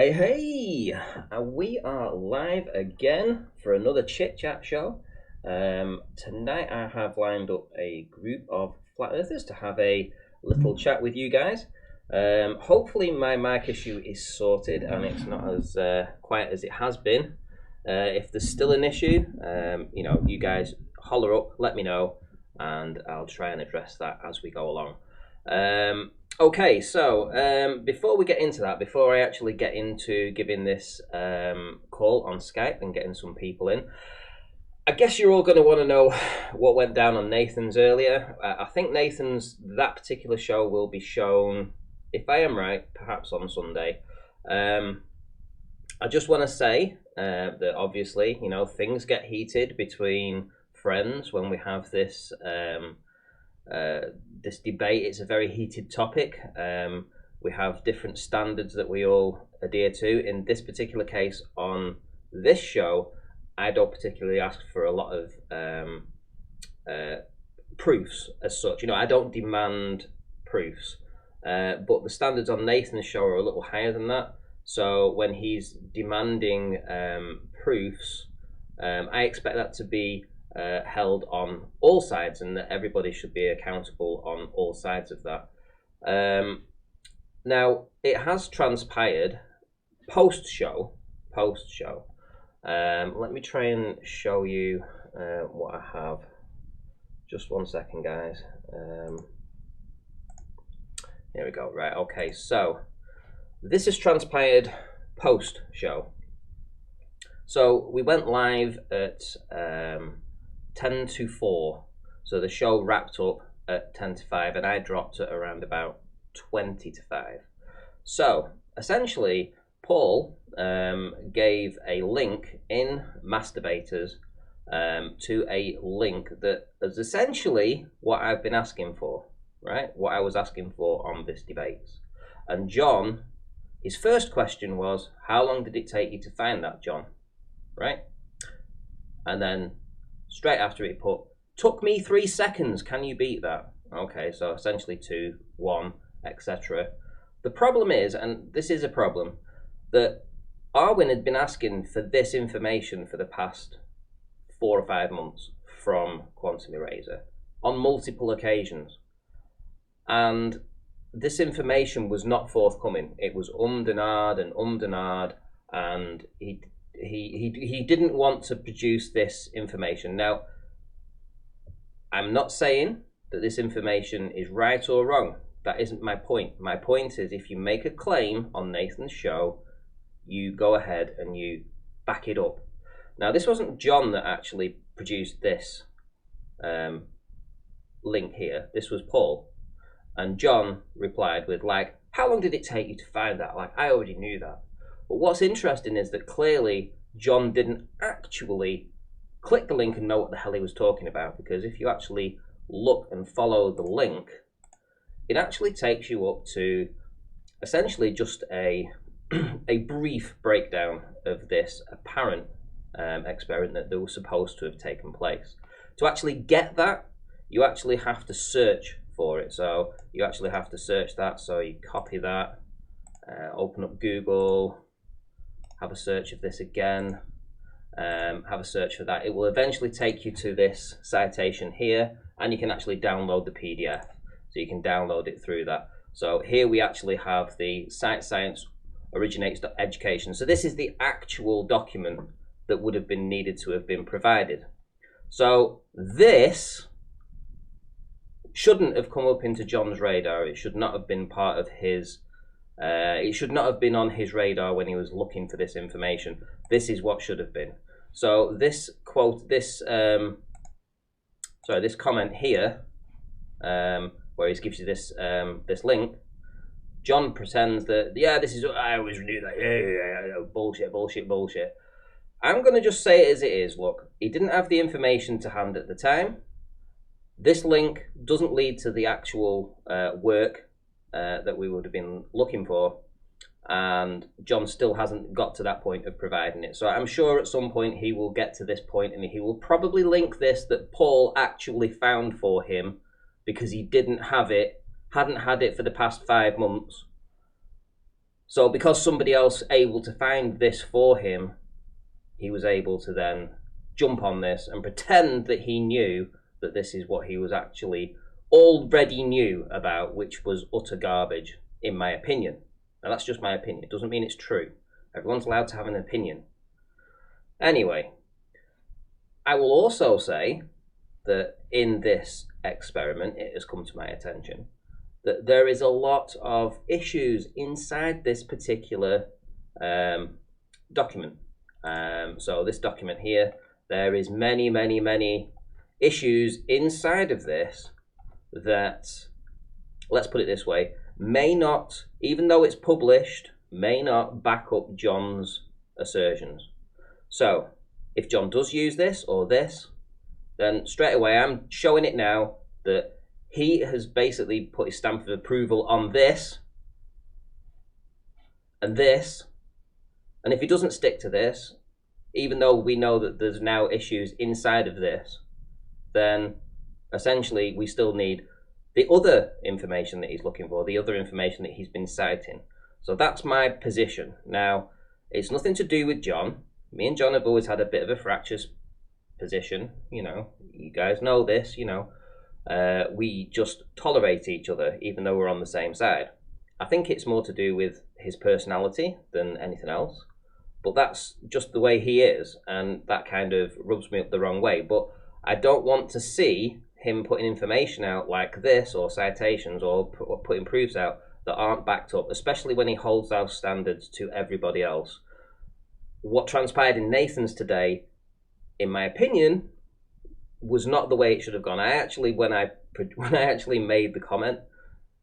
Hey, we are live again for another Chit Chat show. Tonight I have lined up a group of flat earthers to have a little chat with you guys. Hopefully my mic issue is sorted and it's not as quiet as it has been. If there's still an issue, you guys holler up, let me know, and I'll try and address that as we go along. Okay, so before we get into that, before I actually get into giving this call on Skype and getting some people in, I guess you're all going to want to know what went down on Nathan's earlier. I think that particular show will be shown, if I am right, perhaps on Sunday. I just want to say that obviously, things get heated between friends when we have this this debate. It's a very heated topic. We have different standards that we all adhere to. In this particular case, on this show, I don't particularly ask for a lot of proofs as such. I don't demand proofs. But the standards on Nathan's show are a little higher than that. So when he's demanding proofs, I expect that to be held on all sides, and that everybody should be accountable on all sides of that. Now, it has transpired post-show. Let me try and show you what I have. Just one second, guys. Here we go. Right, okay, so this has transpired post-show. So we went live at 10 to 4, so the show wrapped up at 10 to 5 and I dropped at around about 20 to 5. So essentially Paul gave a link in Masturbators to a link that is essentially what I've been asking for, right? What I was asking for on this debate. And John, his first question was, how long did it take you to find that, John? Right? And then straight after it put, took me 3 seconds, can you beat that? Okay, so essentially 2, 1, etc. The problem is, and this is a problem, that Arwin had been asking for this information for the past 4 or 5 months from Quantum Eraser on multiple occasions. And this information was not forthcoming. It was ummed and ahed, and he didn't want to produce this information. Now, I'm not saying that this information is right or wrong. That isn't my point. My point is, if you make a claim on Nathan's show, you go ahead and you back it up. Now, this wasn't John that actually produced this link here. This was Paul. And John replied with, how long did it take you to find that? I already knew that. But what's interesting is that clearly John didn't actually click the link and know what the hell he was talking about, because if you actually look and follow the link, it actually takes you up to essentially just a brief breakdown of this apparent experiment that was supposed to have taken place. To actually get that, you actually have to search for it. So you actually have to search that. So you copy that, open up Google, have a search of this again, have a search for that. It will eventually take you to this citation here, and you can actually download the PDF. So you can download it through that. So here we actually have the Site Science Originates.education. So this is the actual document that would have been needed to have been provided. So this shouldn't have come up into John's radar. It should not have been part of his it should not have been on his radar when he was looking for this information. This is what should have been. So this quote, this comment here, where he gives you this this link, John pretends that, yeah, this is, I always knew that, yeah, bullshit. I'm going to just say it as it is. Look, he didn't have the information to hand at the time. This link doesn't lead to the actual work that we would have been looking for, and John still hasn't got to that point of providing it. So I'm sure at some point he will get to this point, and he will probably link this that Paul actually found for him, because he hadn't had it for the past 5 months. So because somebody else able to find this for him, he was able to then jump on this and pretend that he knew that this is what he was actually already knew about, which was utter garbage, in my opinion. Now that's just my opinion. It doesn't mean it's true. Everyone's allowed to have an opinion. Anyway, I will also say that in this experiment, it has come to my attention that there is a lot of issues inside this particular document. So this document here, there is many issues inside of this that, let's put it this way, may not, even though it's published, may not back up John's assertions. So if John does use this or this, then straight away I'm showing it now that he has basically put his stamp of approval on this and this. And if he doesn't stick to this, even though we know that there's now issues inside of this, then essentially we still need the other information that he's looking for, the other information that he's been citing. So that's my position. Now, it's nothing to do with John. Me and John have always had a bit of a fractious position, you know, you guys know this, you know. We just tolerate each other even though we're on the same side. I think it's more to do with his personality than anything else, but that's just the way he is, and that kind of rubs me up the wrong way. But I don't want to see him putting information out like this, or citations, or putting proofs out that aren't backed up, especially when he holds those standards to everybody else. What transpired in Nathan's today, in my opinion, was not the way it should have gone. I actually, when I actually made the comment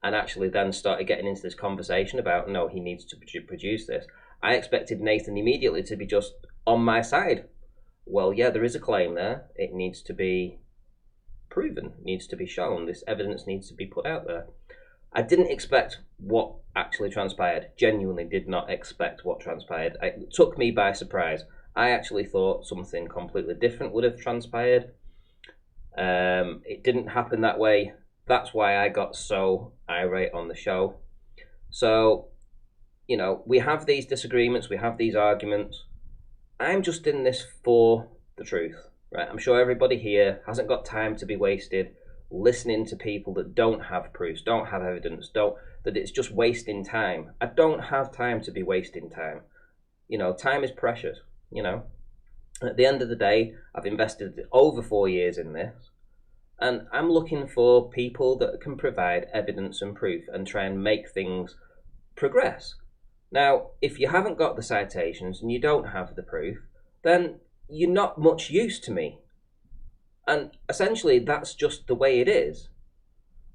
and actually then started getting into this conversation about, no, he needs to produce this, I expected Nathan immediately to be just on my side. Well, yeah, there is a claim there. It needs to be proven, needs to be shown. This evidence needs to be put out there. I didn't expect what actually transpired. Genuinely did not expect what transpired. It took me by surprise. I actually thought something completely different would have transpired. It didn't happen that way. That's why I got so irate on the show. So, you know, we have these disagreements, we have these arguments. I'm just in this for the truth, right? I'm sure everybody here hasn't got time to be wasted listening to people that don't have proofs, don't have evidence, that it's just wasting time. I don't have time to be wasting time. You know, time is precious, you know. At the end of the day, I've invested over 4 years in this, and I'm looking for people that can provide evidence and proof and try and make things progress. Now, if you haven't got the citations and you don't have the proof, then you're not much use to me. And essentially, that's just the way it is.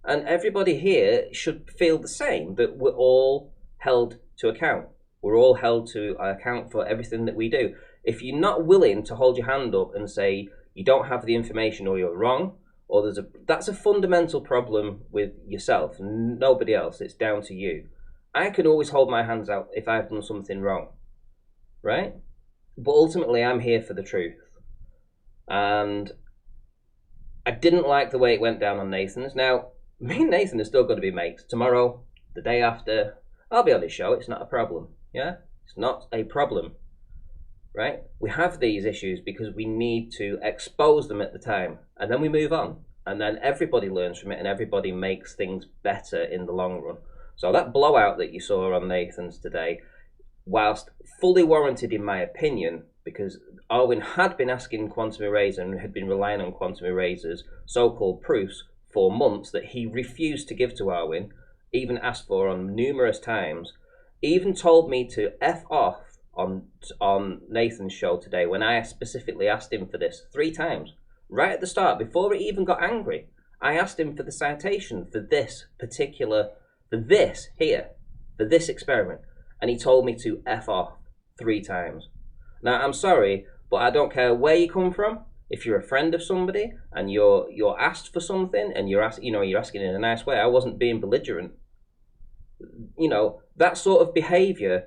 And everybody here should feel the same, that we're all held to account. We're all held to account for everything that we do. If you're not willing to hold your hand up and say you don't have the information or you're wrong, or that's a fundamental problem with yourself, nobody else, it's down to you. I can always hold my hands out if I've done something wrong, right? But ultimately, I'm here for the truth. And I didn't like the way it went down on Nathan's. Now, me and Nathan are still going to be mates. Tomorrow, the day after, I'll be on his show. It's not a problem, yeah? It's not a problem, right? We have these issues because we need to expose them at the time, and then we move on. And then everybody learns from it, and everybody makes things better in the long run. So that blowout that you saw on Nathan's today, whilst fully warranted in my opinion, because Arwin had been asking quantum eraser and had been relying on quantum eraser's so-called proofs for months that he refused to give to Arwin, even asked for on numerous times, even told me to F off on Nathan's show today when I specifically asked him for this 3 times. Right at the start, before he even got angry, I asked him for the citation for this particular, for this here, for this experiment, and he told me to F off 3 times. Now, I'm sorry, but I don't care where you come from. If you're a friend of somebody and you're asked for something and you're asking in a nice way, I wasn't being belligerent. You know, that sort of behaviour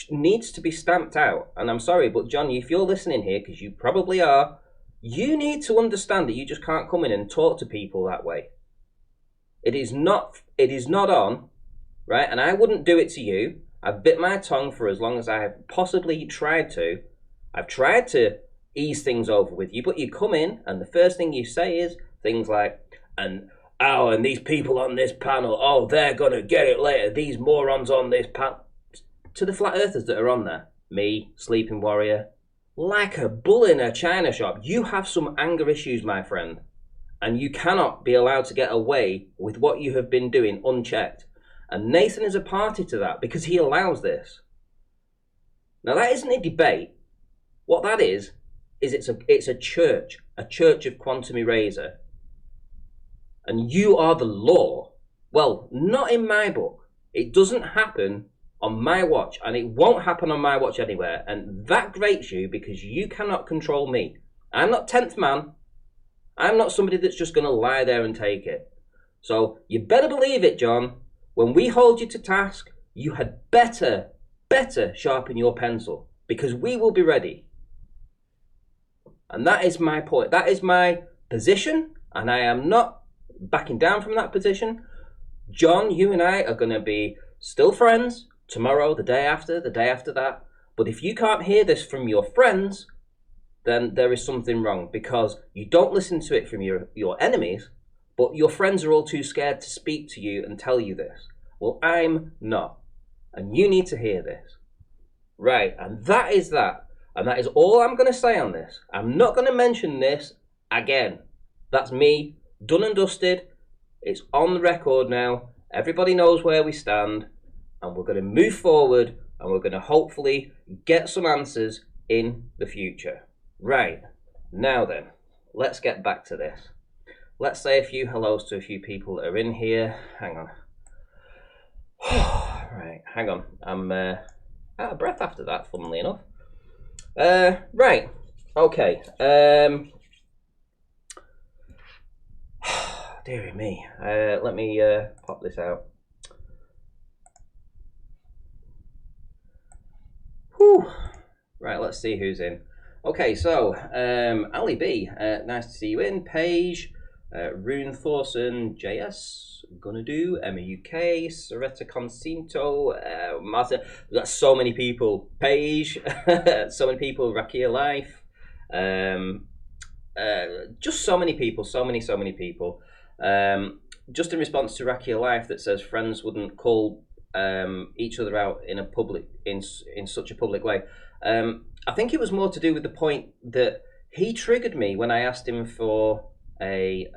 needs to be stamped out. And I'm sorry, but John, if you're listening here, because you probably are, you need to understand that you just can't come in and talk to people that way. It is not on, right? And I wouldn't do it to you. I've bit my tongue for as long as I have possibly tried to. I've tried to ease things over with you, but you come in and the first thing you say is things like, and these people on this panel, they're going to get it later. These morons on this panel. To the flat earthers that are on there, me, Sleeping Warrior, like a bull in a china shop, you have some anger issues, my friend. And you cannot be allowed to get away with what you have been doing unchecked. And Nathan is a party to that because he allows this. Now that isn't a debate. What that is it's a church of quantum eraser. And you are the law. Well, not in my book. It doesn't happen on my watch, and it won't happen on my watch anywhere. And that grates you because you cannot control me. I'm not 10th man. I'm not somebody that's just going to lie there and take it. So you better believe it, John. When we hold you to task, you had better sharpen your pencil because we will be ready. And that is my point. That is my position, and I am not backing down from that position. John, you and I are going to be still friends tomorrow, the day after that. But if you can't hear this from your friends, then there is something wrong because you don't listen to it from your enemies, but your friends are all too scared to speak to you and tell you this. Well, I'm not. And you need to hear this. Right, and that is that. And that is all I'm going to say on this. I'm not going to mention this again. That's me, done and dusted. It's on the record now. Everybody knows where we stand. And we're going to move forward. And we're going to hopefully get some answers in the future. Right, now then, let's get back to this. Let's say a few hellos to a few people that are in here. Hang on. Right, hang on. I'm out of breath after that, funnily enough. Right, okay. Dearie me. Let me pop this out. Whew. Right, let's see who's in. Okay, so Ali B, nice to see you in. Paige, Rune Thorson, JS, Gonna Do, Emma UK, Soretta Concinto, Martha. We've got so many people. Paige, so many people. Rakia Life, just so many people. So many people. Just in response to Rakia Life that says friends wouldn't call each other out in a public in such a public way. I think it was more to do with the point that he triggered me when I asked him for the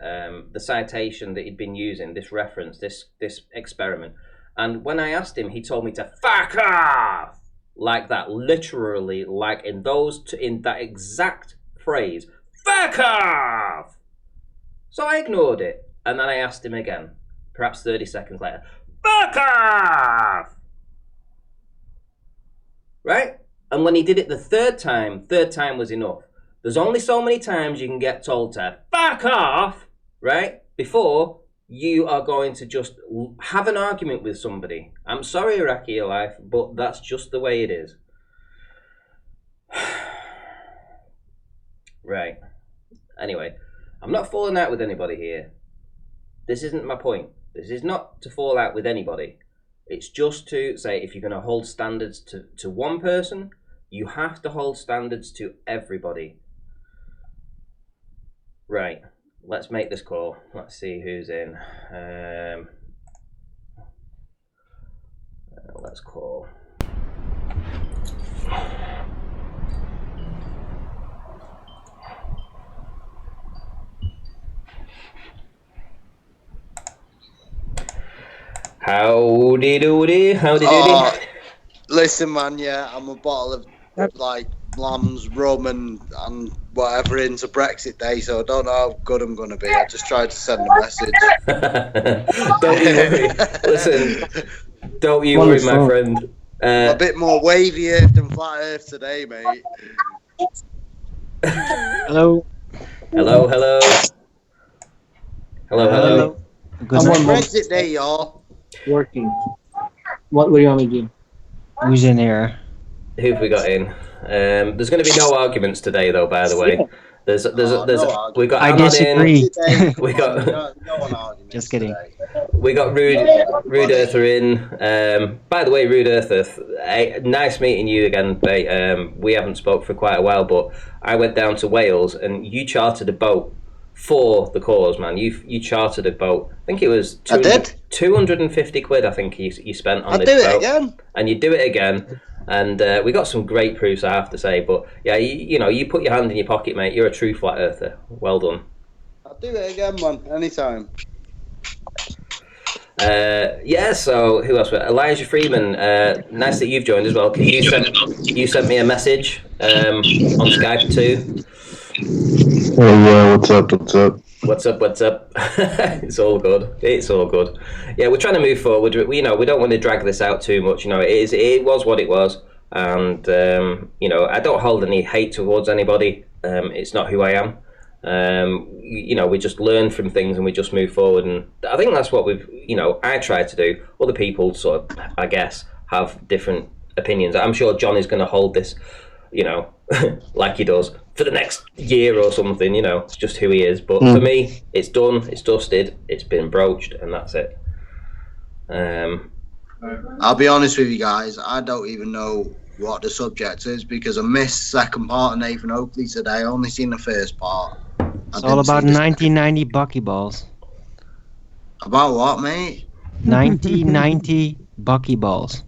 citation that he'd been using, this reference, this experiment. And when I asked him, he told me to fuck off, like that, literally, like in that exact phrase, fuck off. So I ignored it, and then I asked him again, perhaps 30 seconds later, fuck off. Right? And when he did it the third time was enough. There's only so many times you can get told to fuck off, right? Before you are going to just have an argument with somebody. I'm sorry, Iraqi life, but that's just the way it is. Right. Anyway, I'm not falling out with anybody here. This isn't my point. This is not to fall out with anybody. It's just to say if you're going to hold standards to one person, you have to hold standards to everybody. Right, let's make this call. Let's see who's in. Let's call. Howdy doody, howdy doody. Listen, man, yeah, I'm a bottle of like lambs, rum, and whatever into Brexit Day, so I don't know how good I'm going to be. I just tried to send a message. Don't you worry. Listen, don't you worry, my friend. I'm a bit more wavy earth than flat earth today, mate. Hello. Hello, hello. Hello, hello. Good night. Brexit Day, y'all. Working. What were you want me to do? Who's in here? Who've we got in? There's going to be no arguments today, though, by the way. There's No we got I Ahmad in. disagree. We got no one arguments Just kidding. today. we got Rude Earther in. By the way, Rude Earther, nice meeting you again, mate. We haven't spoke for quite a while, but I went down to Wales and you chartered a boat for the cause, man. You chartered a boat. I think it was 250 quid. I think you spent on this boat. I'd do it again. And you do it again. And we got some great proofs, I have to say. But yeah, you put your hand in your pocket, mate. You're a true flat earther. Well done. I'll do it again, man. Anytime. Yeah. So who else? Elijah Freeman. Nice that you've joined as well. Cause you sent me a message on Skype too. Oh yeah, what's up? What's up? It's all good. Yeah, we're trying to move forward. We don't want to drag this out too much. It was what it was, and I don't hold any hate towards anybody. It's not who I am. We just learn from things and we just move forward, and I think that's what I try to do. Other people sort of, I guess, have different opinions. I'm sure John is going to hold this, like he does for the next year or something. It's just who he is. But for me, it's done, it's dusted, it's been broached, and that's it. I'll be honest with you guys, I don't even know what the subject is because I missed second part of Nathan Oakley today. I only seen the first part. It's all about 1990 buckyballs. About what, mate? 1990 buckyballs.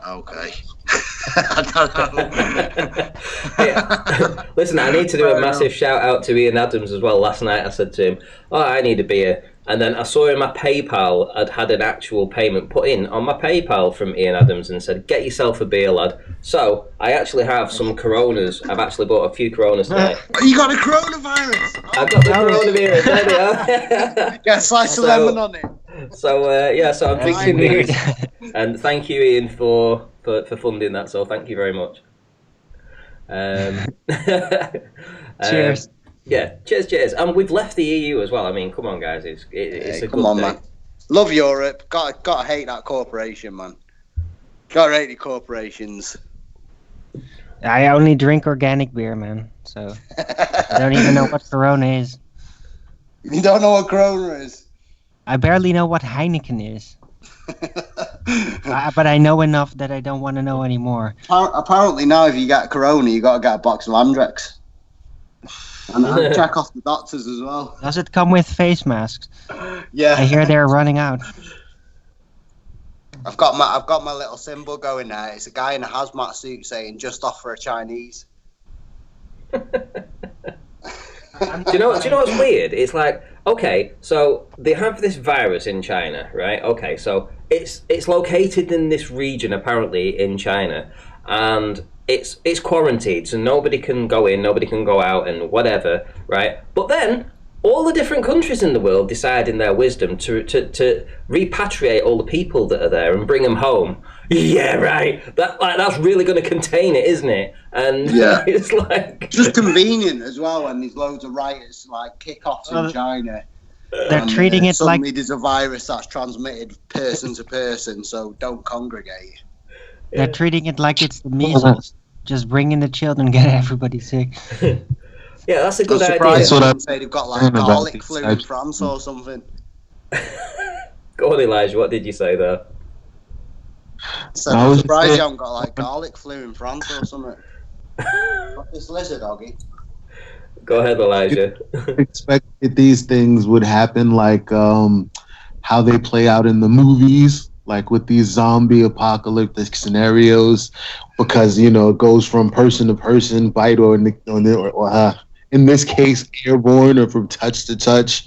Okay. I don't know. Yeah. Listen, I need to do a massive shout out to Ian Adams as well. Last night I said to him, I need a beer. And then I saw in my PayPal, I'd had an actual payment put in on my PayPal from Ian Adams and said, get yourself a beer, lad. So I actually have some Coronas. I've actually bought a few Coronas tonight. You got a coronavirus? I've got the coronavirus. There they are. Get a slice of lemon on it. So I'm thinking weird. And thank you, Ian, for funding that. So thank you very much. Cheers. Yeah, cheers. And we've left the EU as well. I mean, come on, guys. It's a good day. Man. Love Europe. Gotta hate that corporation, man. Gotta hate the corporations. I only drink organic beer, man. So I don't even know what Corona is. You don't know what Corona is? I barely know what Heineken is. But I know enough that I don't want to know anymore. Apparently now if you get Corona, you gotta get a box of Andrex. And check off the doctors as well. Does it come with face masks? Yeah. I hear they're running out. I've got my little symbol going there. It's a guy in a hazmat suit saying just offer a Chinese. Do you know what's weird? It's like, okay, so they have this virus in China, right? Okay, so it's located in this region apparently in China, and it's quarantined, so nobody can go in, nobody can go out, and whatever, right? But then all the different countries in the world decide in their wisdom to repatriate all the people that are there and bring them home. Yeah, right. That's really going to contain it, isn't it? And yeah. It's like just convenient as well when there's loads of riots like kick-offs in China. They're treating it suddenly like there's a virus that's transmitted person to person, so don't congregate. They're treating it like it's the measles. Just bring in the children, get everybody sick. Yeah, that's a good idea. That's what I'm saying. They've got like garlic flu in France or something. Go on, Elijah. What did you say there? So I'm surprised you haven't got like garlic flu in France or something. Got this lizard doggy. Go ahead, Elijah. Expected these things would happen like how they play out in the movies, like with these zombie apocalyptic scenarios, because it goes from person to person, bite or in this case airborne or from touch to touch,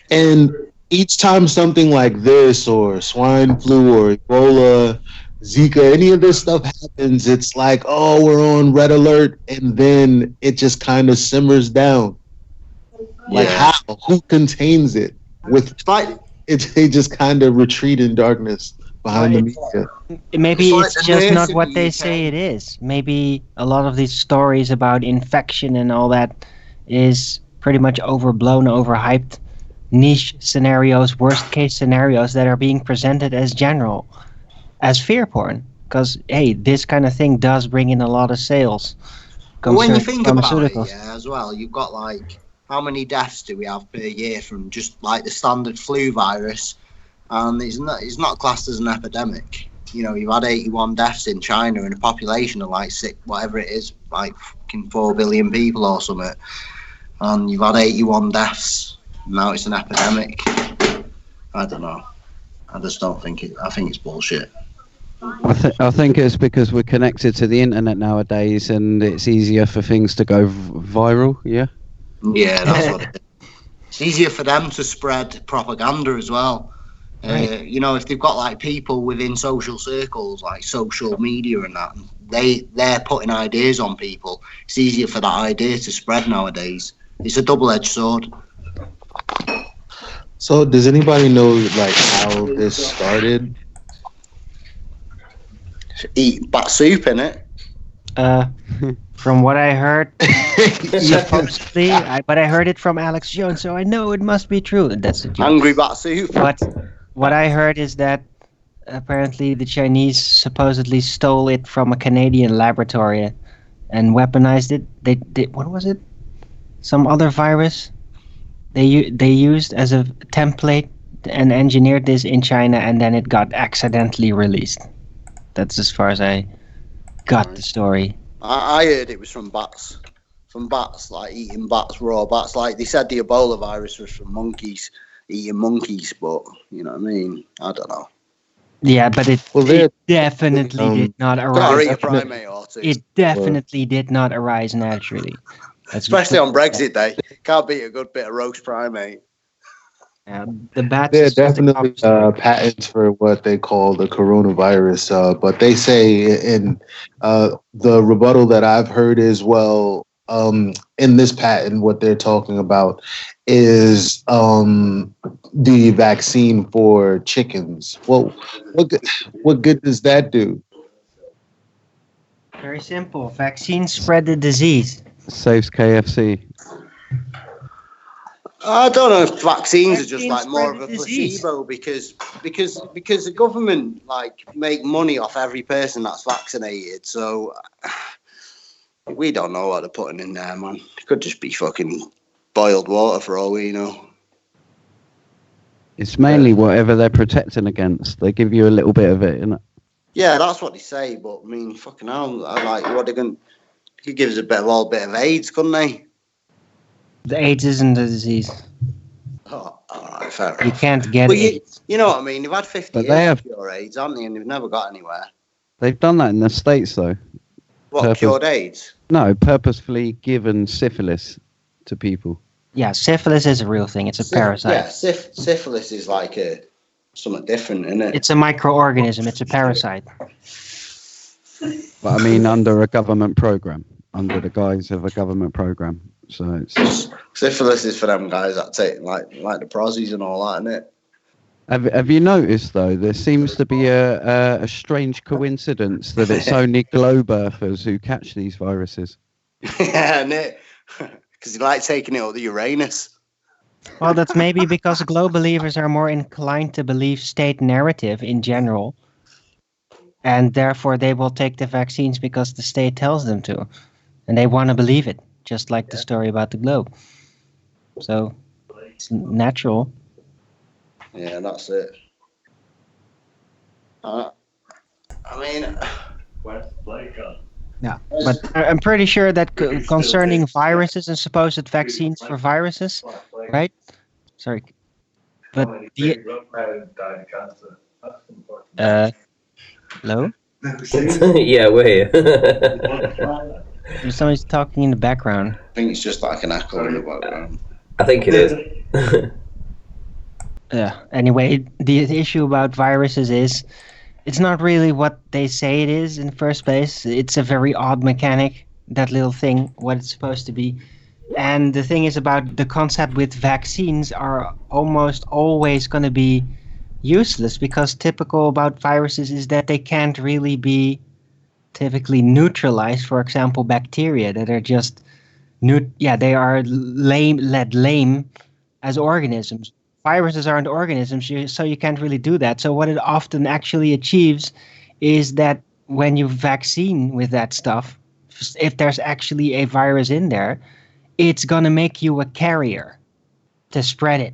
and each time something like this or swine flu or Ebola, Zika, any of this stuff happens, it's like, oh, we're on red alert, and then it just kind of simmers down. Like how? Who contains it? They just kind of retreat in darkness behind the media. Maybe it's just not what they say it is. Maybe a lot of these stories about infection and all that is pretty much overblown, overhyped, niche scenarios, worst case scenarios that are being presented as general, as fear porn. Because, hey, this kind of thing does bring in a lot of sales. But when you concerning think about it, pharmaceuticals. yeah, as well, you've got like how many deaths do we have per year from just like the standard flu virus, and it's not classed as an epidemic. You know, you've had 81 deaths in China in a population of like whatever it is, like fucking 4 billion people or something, and you've had 81 deaths. Now it's an epidemic. I don't know. I just don't think it. I think it's bullshit. I think it's because we're connected to the internet nowadays, and it's easier for things to go viral. Yeah. Yeah, that's what it is. It's easier for them to spread propaganda as well. Right. You know, if they've got like people within social circles, like social media and that, they're putting ideas on people. It's easier for that idea to spread nowadays. It's a double-edged sword. So, does anybody know like how this started? Eat bat soup, innit? From what I heard, supposedly, but I heard it from Alex Jones, so I know it must be true. That's the joke. Hungry bat soup. But what I heard is that apparently the Chinese supposedly stole it from a Canadian laboratory and weaponized it. They what was it? Some other virus they used as a template and engineered this in China, and then it got accidentally released. That's as far as I got the story. I heard it was from bats. From bats, like eating bats, raw bats. Like they said the Ebola virus was from monkeys, eating monkeys, but you know what I mean? I don't know. Yeah, but it definitely did not Gotta eat a arise. primate or two. It definitely did not arise naturally. Especially on Brexit Day. Can't beat a good bit of roast primate. The bats. There are definitely patents for what they call the coronavirus, but they say in the rebuttal that I've heard as well, in this patent, what they're talking about is the vaccine for chickens. Well, what good does that do? Very simple. Vaccines spread the disease. Saves KFC. I don't know if vaccines are just like more of a placebo because the government like make money off every person that's vaccinated. So we don't know what they're putting in there, man. It could just be fucking boiled water for all we know. It's mainly whatever they're protecting against. They give you a little bit of it, innit? Yeah, that's what they say. But I mean, fucking hell, I like what they're going. They could give us a bit of AIDS, couldn't they? The AIDS isn't a disease. Oh, all right, fair You enough. can't get AIDS. You know what I mean? They've had 50 But years to cure AIDS, haven't they? And they've never got anywhere. They've done that in the States, though. What, cured AIDS? No, purposefully given syphilis to people. Yeah, syphilis is a real thing. It's a parasite. Yeah, syphilis is like something different, isn't it? It's a microorganism. It's a parasite. But I mean, under a government program, under the guise of a government program. So it's syphilis is for them guys that take like the prozzies and all that, isn't it? Have you noticed though? There seems to be a strange coincidence that it's only globe earthers who catch these viruses. Yeah, isn't it? Because they like taking it over the Uranus. Well, that's maybe because globe believers are more inclined to believe state narrative in general, and therefore they will take the vaccines because the state tells them to, and they want to believe it. Just like the story about the globe. So it's natural. Yeah, that's it. I mean, Yeah, but I'm pretty sure that concerning viruses and supposed vaccines for viruses, right? Sorry, but hello? Yeah, we're here. Somebody's talking in the background. I think it's just like an echo in the background. I think it is. Anyway, the issue about viruses is it's not really what they say it is in the first place. It's a very odd mechanic, that little thing, what it's supposed to be. And the thing is about the concept with vaccines are almost always going to be useless because typical about viruses is that they can't really be typically neutralized. For example, bacteria that are just they are lame as organisms. Viruses aren't organisms, so you can't really do that. So what it often actually achieves is that when you vaccine with that stuff, if there's actually a virus in there, it's gonna make you a carrier to spread it.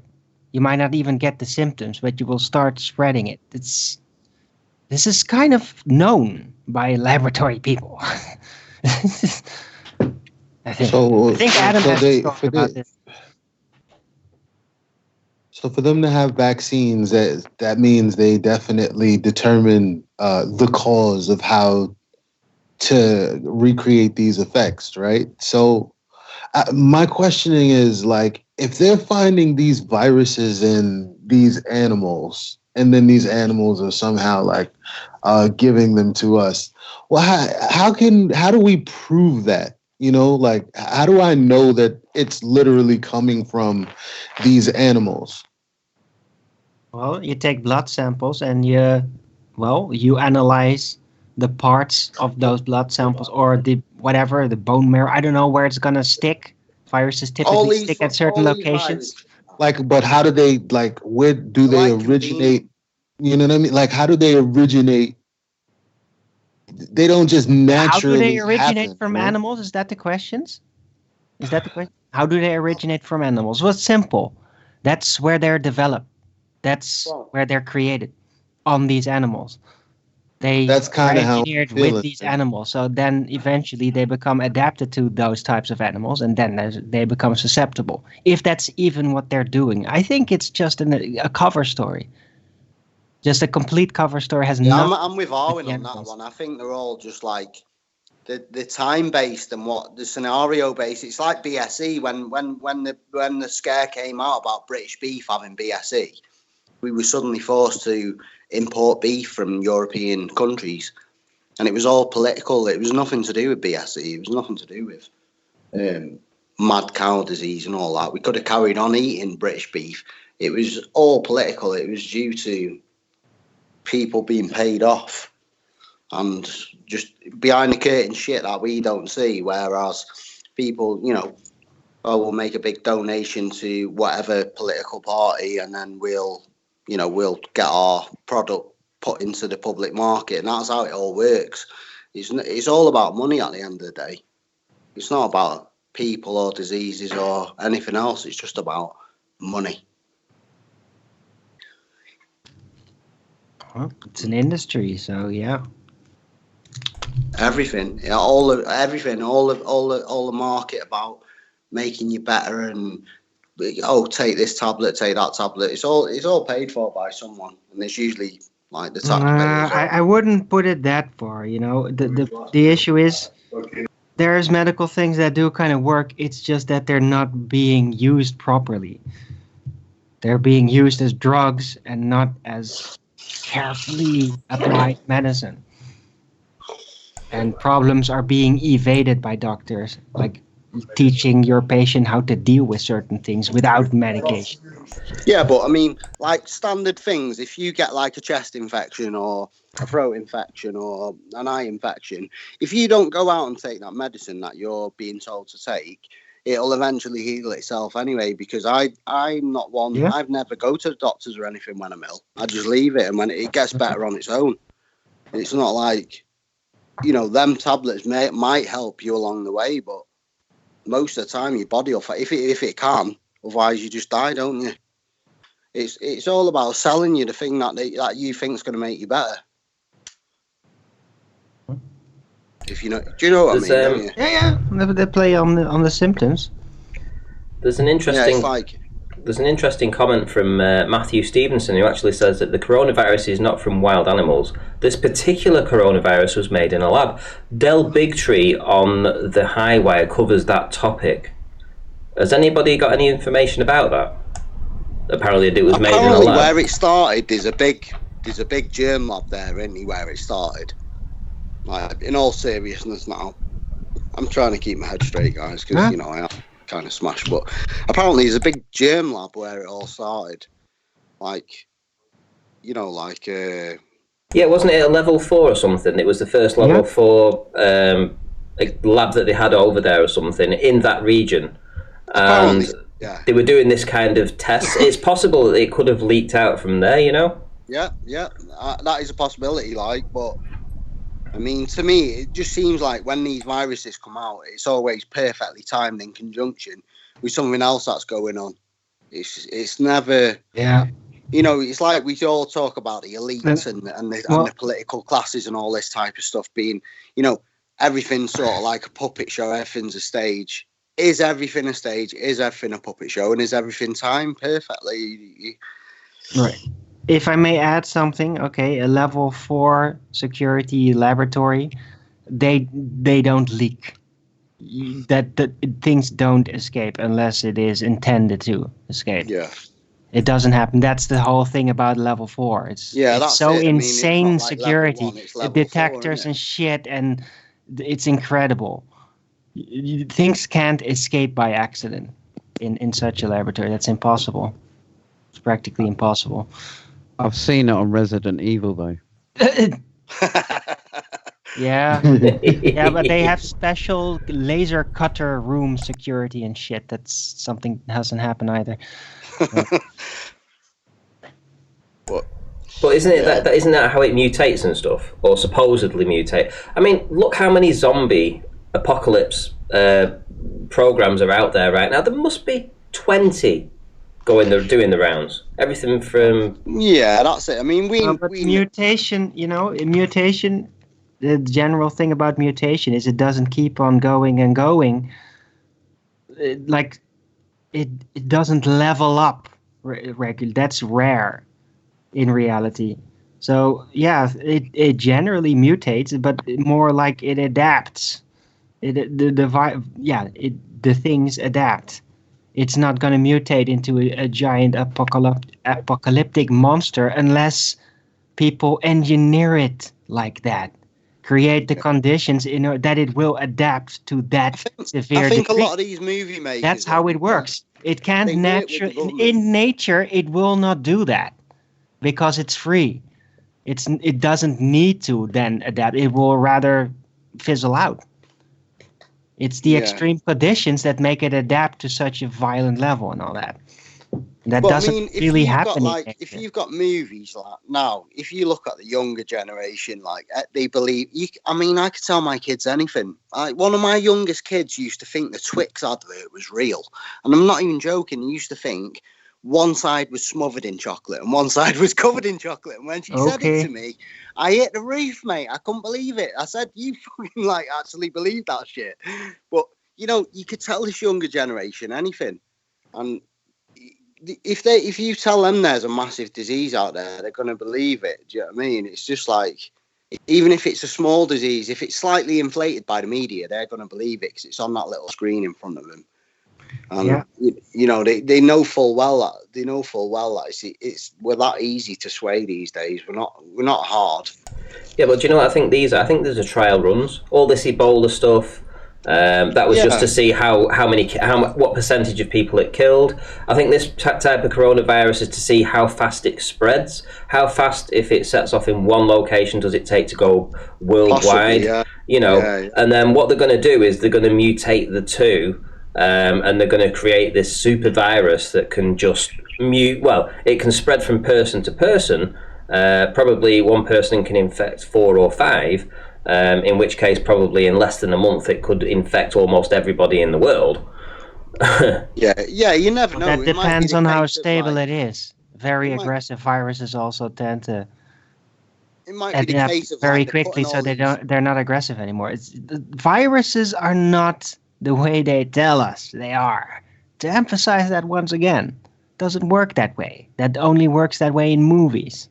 You might not even get the symptoms, but you will start spreading it. This is kind of known by laboratory people. I think Adam has talked about this. So for them to have vaccines, that means they definitely determine the cause of how to recreate these effects, right? So my questioning is, like, if they're finding these viruses in these animals, and then these animals are somehow like giving them to us, well, how do we prove that? You know, like, how do I know that it's literally coming from these animals? Well, you take blood samples and you analyze the parts of those blood samples, or the bone marrow. I don't know where it's gonna stick. Viruses typically stick at certain locations. Like, but how do they, like, where do they originate? You know what I mean? Like, how do they originate? They don't just naturally. How do they originate from right? animals? Is that the question? How do they originate from animals? Well, it's simple. That's where they're developed. That's where they're created, on these animals. That's kind of how engineered with these animals. So then eventually they become adapted to those types of animals, and then they become susceptible. If that's even what they're doing, I think it's just a cover story. Just a complete cover story has nothing. I'm with Arwen on that one. I think they're all just like the time based and what the scenario based. It's like BSE when the scare came out about British beef having BSE. We were suddenly forced to import beef from European countries, and it was all political. It was nothing to do with BSE. It was nothing to do with mad cow disease and all that. We could have carried on eating British beef. It was all political. It was due to people being paid off and just behind the curtain shit that we don't see, whereas people, we'll make a big donation to whatever political party, and then we'll get our product put into the public market, and that's how it all works. It's all about money at the end of the day. It's not about people or diseases or anything else. It's just about money. Well, it's an industry, so yeah. Everything, all the market about making you better and take this tablet, take that tablet. It's all paid for by someone, and it's usually like the taxpayers. I wouldn't put it that far. The issue is there's medical things that do kind of work. It's just that they're not being used properly. They're being used as drugs and not as carefully applied medicine. And problems are being evaded by doctors, like teaching your patient how to deal with certain things without medication. Yeah, but I mean, like standard things, if you get like a chest infection or a throat infection or an eye infection, if you don't go out and take that medicine that you're being told to take, it'll eventually heal itself anyway, because I'm not one. Yeah. I've never go to the doctors or anything when I'm ill. I just leave it, and when it gets better on its own. It's not like, them tablets might help you along the way, but most of the time your body will, if it can, otherwise you just die, don't you? It's all about selling you the thing that you think is going to make you better. If do you know what I mean? Don't you? Yeah. They play on the symptoms. There's an interesting. There's an interesting comment from Matthew Stevenson, who actually says that the coronavirus is not from wild animals. This particular coronavirus was made in a lab. Del Bigtree on the Highwire covers that topic. Has anybody got any information about that? Apparently it was made in a lab. Where it started, there's a big germ lab there, isn't he, where it started? Like, in all seriousness now, I'm trying to keep my head straight, guys, because, I am kind of smashed, but apparently there's a big germ lab where it all started. Yeah, wasn't it a level 4 or something? It was the first level 4 lab that they had over there or something in that region. And they were doing this kind of test. It's possible that it could have leaked out from there, Yeah, that is a possibility, but I mean, to me, it just seems like when these viruses come out, it's always perfectly timed in conjunction with something else that's going on. It's never, it's like we all talk about the elites and the political classes and all this type of stuff being, everything's sort of like a puppet show, everything's a stage. Is everything a stage? Is everything a puppet show? And is everything timed perfectly? Right. If I may add something, okay, a level 4 security laboratory, they don't leak. That things don't escape unless it is intended to escape. Yeah. It doesn't happen. That's the whole thing about level 4. It's so insane, I mean, security, detectors 4, and shit, and it's incredible. Things can't escape by accident in such a laboratory. That's impossible. It's practically impossible. I've seen it on Resident Evil, though. Yeah, but they have special laser cutter room security and shit. That's something that hasn't happened either. But isn't it that isn't that how it mutates and stuff, or supposedly mutate? I mean, look how many zombie apocalypse programs are out there right now. There must be 20 doing the rounds. Everything from that's it. I mean, mutation. Mutation. The general thing about mutation is it doesn't keep on going and going. It doesn't level up regularly. That's rare in reality. So it generally mutates, but more like it adapts. The things adapt. It's not going to mutate into a giant apocalyptic monster unless people engineer it like that. Create the conditions that it will adapt to that severe I think degree. A lot of these movie makers... That's how it works. It can't naturally... In nature, it will not do that because it's free. It doesn't need to then adapt. It will rather fizzle out. It's the extreme conditions that make it adapt to such a violent level and all that. That doesn't really happen. If you've got movies like now, if you look at the younger generation, like they believe. I could tell my kids anything. One of my youngest kids used to think the Twix advert was real, and I'm not even joking. He used to think one side was smothered in chocolate and one side was covered in chocolate. And when she said it to me, I hit the roof, mate. I couldn't believe it. I said, "You fucking actually believe that shit?" But you could tell this younger generation anything, and if you tell them there's a massive disease out there, they're going to believe it. Do you know what I mean? It's just like, even if it's a small disease, if it's slightly inflated by the media, they're going to believe it because it's on that little screen in front of them. And they know full well that we're that easy to sway these days. We're not hard. Yeah, but do you know what I think these are? I think there's a trial runs. All this Ebola stuff. That was just to see what percentage of people it killed. I think this type of coronavirus is to see how fast it spreads. How fast, if it sets off in one location, does it take to go worldwide? Possibly, And then what they're going to do is they're going to mutate the two, and they're going to create this super virus that can just it can spread from person to person. Probably one person can infect 4 or 5. In which case, probably in less than a month, it could infect almost everybody in the world. You never know. That depends on how stable it is. Very aggressive viruses also tend to adapt very quickly, so they're not aggressive anymore. Viruses are not the way they tell us they are. To emphasize that once again, doesn't work that way. That only works that way in movies.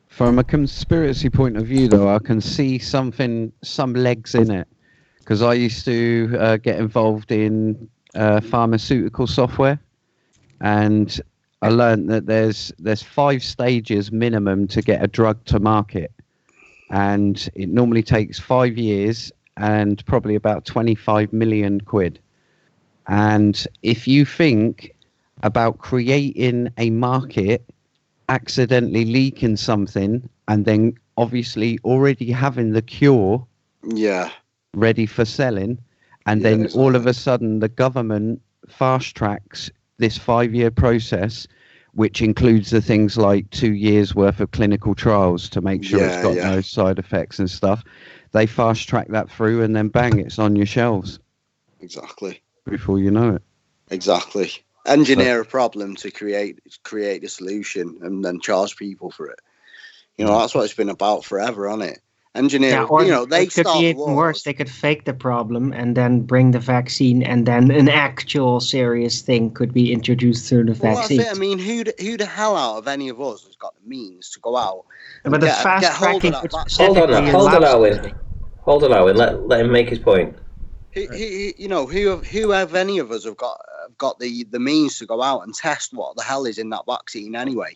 From a conspiracy point of view, though, I can see some legs in it, because I used to get involved in pharmaceutical software, and I learned that there's 5 stages minimum to get a drug to market, and it normally takes 5 years and probably about 25 million quid. And if you think about creating a market, accidentally leaking something, and then obviously already having the cure ready for selling, and then all of a sudden the government fast tracks this 5-year process which includes the things like 2 years worth of clinical trials to make sure it's got no side effects and stuff. They fast track that through, and then bang, it's on your shelves. Exactly. Before you know it. Exactly. Engineer a problem to create a solution and then charge people for it. You know, that's what it's been about forever, hasn't it? Engineer, or you know, they it could start be even worse. They could fake the problem and then bring the vaccine, and then an actual serious thing could be introduced through the vaccine. That's it. I mean, who the hell out of any of us has got the means to go out? But the fast tracking could specifically hold on, Owen. Let him make his point. Who have any of us have got the means to go out and test what the hell is in that vaccine anyway?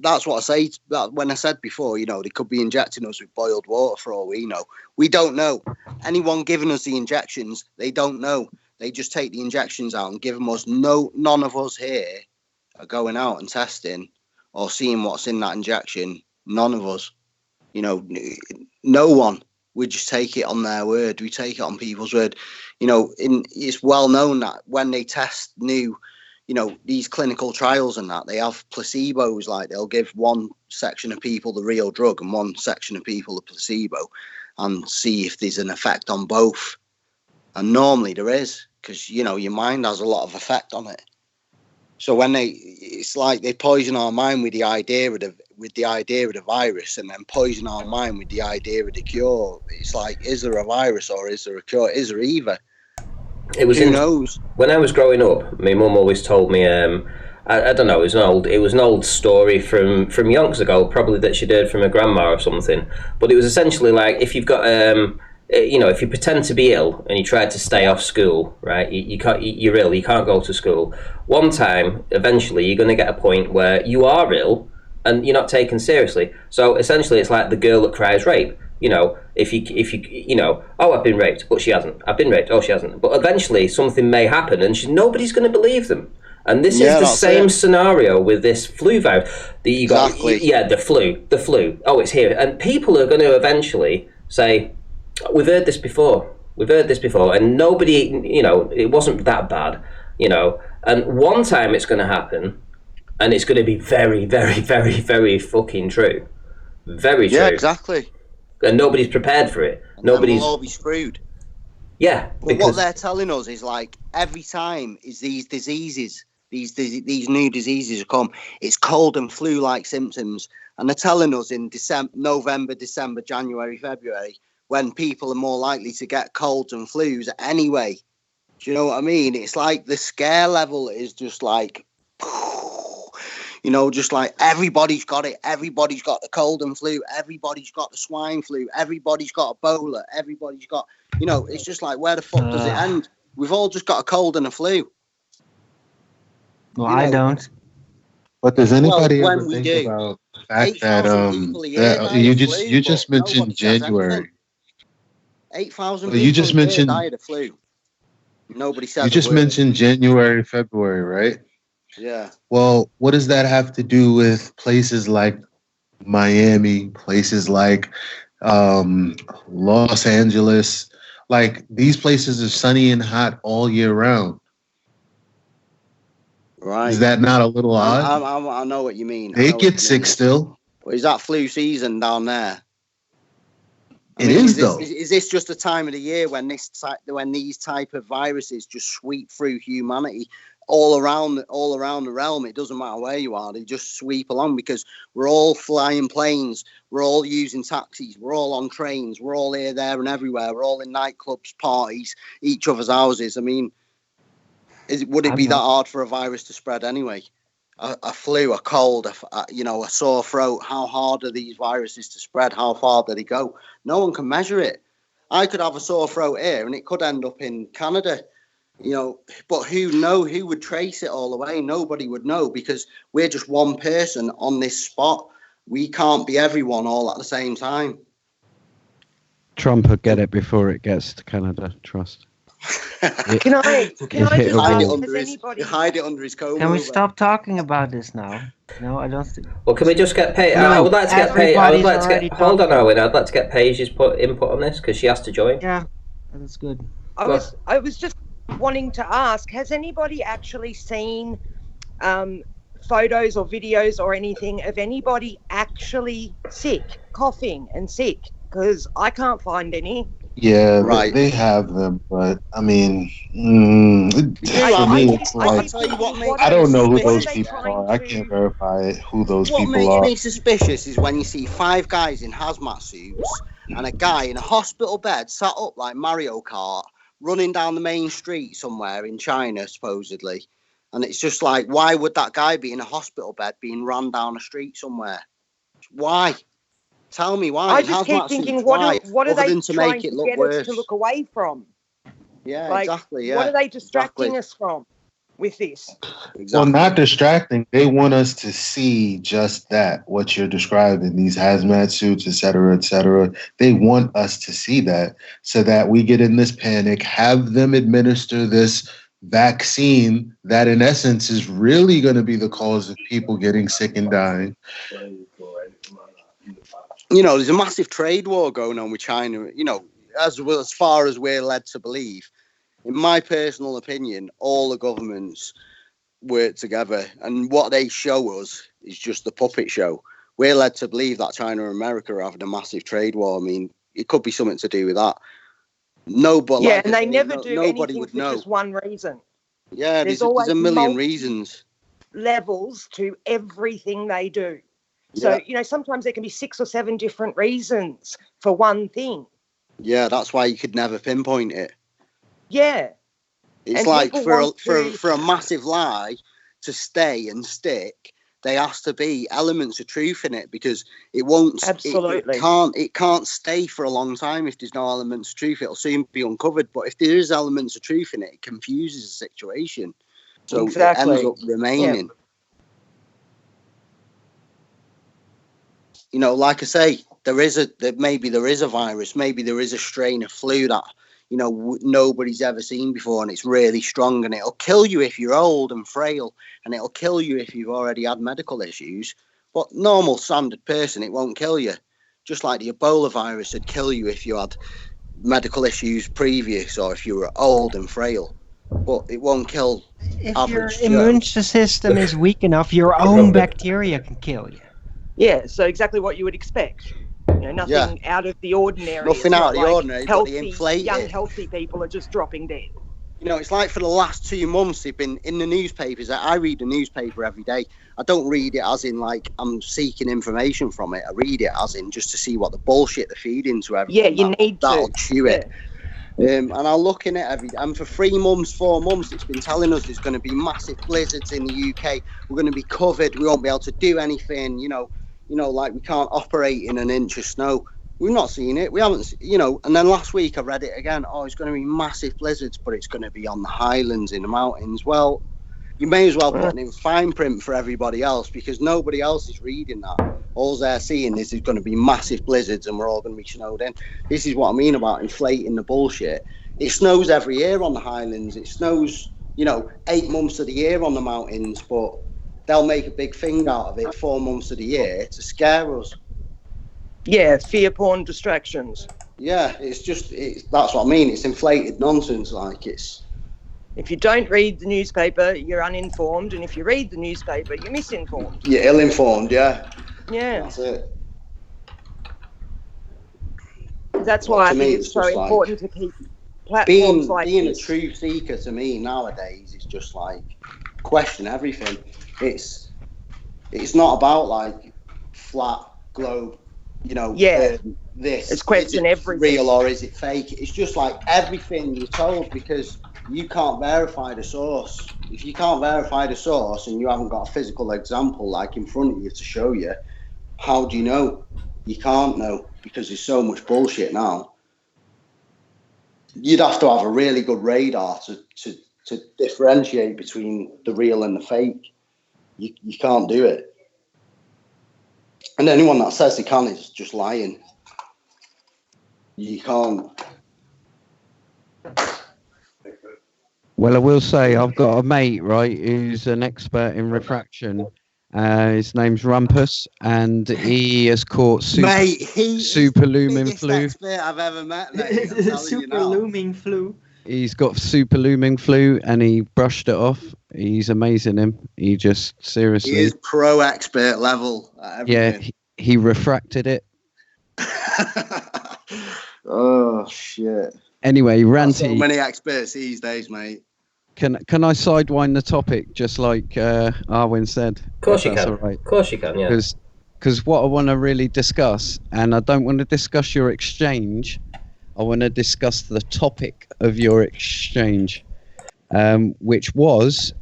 That's what I say. When I said before, you know, they could be injecting us with boiled water for all we know. We don't know. Anyone giving us the injections, they don't know. They just take the injections out and give them us. None of us here are going out and testing or seeing what's in that injection. None of us. You know, no one. We just take it on their word. We take it on people's word. You know, it's well known that when they test new, you know, these clinical trials and that, they have placebos. Like, they'll give one section of people the real drug and one section of people the placebo, and see if there's an effect on both. And normally there is, because, you know, your mind has a lot of effect on it. So it's like they poison our mind with the idea of the virus, and then poison our mind with the idea of the cure. It's like, is there a virus or is there a cure? Is there either? Who knows? When I was growing up, my mum always told me, I don't know, it was an old story from yonks ago, probably that she'd heard from her grandma or something. But it was essentially like, if you've got you know, if you pretend to be ill and you try to stay off school, right? You're ill. You can't go to school. One time, eventually, you're going to get a point where you are ill and you're not taken seriously. So essentially, it's like the girl that cries rape. You know, if you you know, oh, I've been raped, but she hasn't. I've been raped, oh, she hasn't. But eventually, something may happen, and nobody's going to believe them. And this is the same scenario with this flu virus. Exactly. The flu. Oh, it's here, and people are going to eventually say, we've heard this before, and nobody, you know, it wasn't that bad, you know, and one time it's going to happen, and it's going to be very, very, very, very fucking true. Very true. Yeah, exactly. And nobody's prepared for it. And we'll all be screwed. Yeah. But what they're telling us is, like, every time is these diseases, these new diseases come, it's cold and flu-like symptoms, and they're telling us in November, December, January, February, when people are more likely to get colds and flus anyway. Do you know what I mean? It's like the scare level is just like, you know, just like everybody's got it. Everybody's got the cold and flu. Everybody's got the swine flu. Everybody's got Ebola. Everybody's got, you know, it's just like, where the fuck does it end? We've all just got a cold and a flu. Well, I don't. But does anybody ever think about the fact that you just mentioned January? 8,000 people. You just mentioned died of flu. Nobody said. You just mentioned January, February, right? Yeah. Well, what does that have to do with places like Miami, places like Los Angeles? Like, these places are sunny and hot all year round. Right. Is that not a little odd? I know what you mean. They get sick still. Well, is that flu season down there? It is though. Is this just a time of the year when these type of viruses just sweep through humanity all around the realm? It doesn't matter where you are; they just sweep along because we're all flying planes, we're all using taxis, we're all on trains, we're all here, there, and everywhere. We're all in nightclubs, parties, each other's houses. I mean, would it be that hard for a virus to spread anyway? A flu, a cold, a sore throat. How hard are these viruses to spread? How far do they go? No one can measure it. I could have a sore throat here, and it could end up in Canada. You know, but who would trace it all the way? Nobody would know because we're just one person on this spot. We can't be everyone all at the same time. Trump would get it before it gets to Canada. Trust. Can I hide it under his coat? Can we stop talking about this now? No, I don't think. Well, can we just get Paige? No, I would like to get Paige. Hold on, Owen. I'd like to get Paige's input on this because she has to join. Yeah, that's good. I was just wanting to ask: has anybody actually seen photos or videos or anything of anybody actually sick, coughing and sick? Because I can't find any. Yeah, Right. they have them, but I mean, I for me, keep- it's I like tell you what makes I don't know who what are those they people trying are. I to- can't verify who those What people makes are. me suspicious is when you see 5 guys in hazmat suits and a guy in a hospital bed sat up like Mario Kart, running down the main street somewhere in China, supposedly. And it's just like, why would that guy be in a hospital bed being run down a street somewhere? Why? Tell me why. I In just keep hazmat thinking, suits, what why? are Other they than to trying make it to look get us worse. to look away from? Yeah, Like, exactly. Yeah. what are they distracting exactly. us from with this? Exactly. Well, not distracting. They want us to see just that, what you're describing, these hazmat suits, et cetera, et cetera. They want us to see that so that we get in this panic, have them administer this vaccine that, in essence, is really going to be the cause of people getting sick and dying. You know, there's a massive trade war going on with China, you know, as far as we're led to believe. In my personal opinion, all the governments work together, and what they show us is just the puppet show. We're led to believe that China and America are having a massive trade war. I mean, it could be something to do with that. Nobody, Yeah, like and I they say, never do nobody anything would for know. just one reason. Yeah, There's there's always a million multi- reasons. Levels to everything they do. So, Yeah. you know, sometimes there can be 6 or 7 different reasons for one thing. Yeah, that's why you could never pinpoint it. Yeah. It's And like people for want to- for a massive lie to stay and stick, there has to be elements of truth in it, because it won't. Absolutely. It can't stay for a long time if there's no elements of truth. It'll soon be uncovered. But if there is elements of truth in it, it confuses the situation, so Exactly. it ends up remaining. You know, like I say, maybe there is a virus, maybe there is a strain of flu that, you know, nobody's ever seen before, and it's really strong, and it'll kill you if you're old and frail, and it'll kill you if you've already had medical issues. But normal standard person, it won't kill you. Just like the Ebola virus would kill you if you had medical issues previous, or if you were old and frail. But it won't kill If your average Joe. immune system is weak enough, your own bacteria can kill you. Yeah, so exactly what you would expect. You know, nothing out of the ordinary. Nothing It's out not of the like ordinary, but healthy, they inflate young, it. healthy people are just dropping dead. You know, it's like for the last 2 months, they've been in the newspapers. I read the newspaper every day. I don't read it as in like I'm seeking information from it. I read it as in just to see what the bullshit they feed into everyone. Yeah, you need to. That'll chew it. And I'll look in it every day. And for 3 months, 4 months, it's been telling us there's going to be massive blizzards in the UK. We're going to be covered. We won't be able to do anything. You know, like we can't operate in an inch of snow. We've not seen it. We haven't, you know. And then last week I read it again. Oh, it's going to be massive blizzards, but it's going to be on the highlands in the mountains. Well, you may as well put it in fine print for everybody else, because nobody else is reading that. All they're seeing is there's going to be massive blizzards and we're all going to be snowed in. This is what I mean about inflating the bullshit. It snows every year on the highlands. It snows, you know, 8 months of the year on the mountains, but they'll make a big thing out of it 4 months of the year to scare us. Yeah, fear porn distractions. Yeah, that's what I mean. It's inflated nonsense. Like, it's... If you don't read the newspaper, you're uninformed, and if you read the newspaper, you're misinformed. You're ill-informed, yeah. Yeah. That's it. That's why I think it's so important to keep platforms like being this. a truth seeker, to me nowadays, is just like question everything. It's not about like flat globe, you know. This it's question everything. Real or is it fake? It's just like everything you're told, because you can't verify the source. If you can't verify the source and you haven't got a physical example like in front of you to show you, how do you know? You can't know, because there's so much bullshit now. You'd have to have a really good radar to differentiate between the real and the fake. You can't do it. And anyone that says they can is just lying. You can't. Well, I will say I've got a mate, right, who's an expert in refraction. His name's Rumpus, and he has caught superlumen expert I've ever met, mate. Superlumen flu. He's got super looming flu, and he brushed it off. He's amazing. He just seriously. He is pro expert level at everything. Yeah, he refracted it. Oh shit! Anyway, Ranty. So many experts these days, mate. Can I sidewind the topic just like Arwin said? Of course you can. Right. Of course you can. Yeah. Because what I want to really discuss, and I don't want to discuss your exchange, I want to discuss the topic of your exchange, which was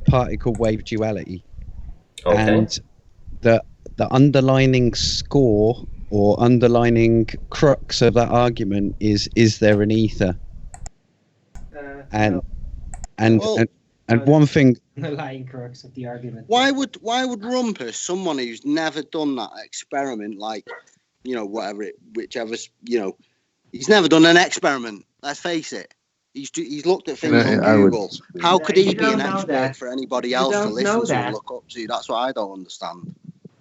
particle wave duality, and the underlining score or underlining crux of that argument is there an ether? And one thing. The lying crux of the argument. Why would Rumpus, someone who's never done that experiment, like, you know, whichever, you know, he's never done an experiment. Let's face it. He's looked at things on Google. How could he be an expert for anybody else to listen to and look up to? That's what I don't understand.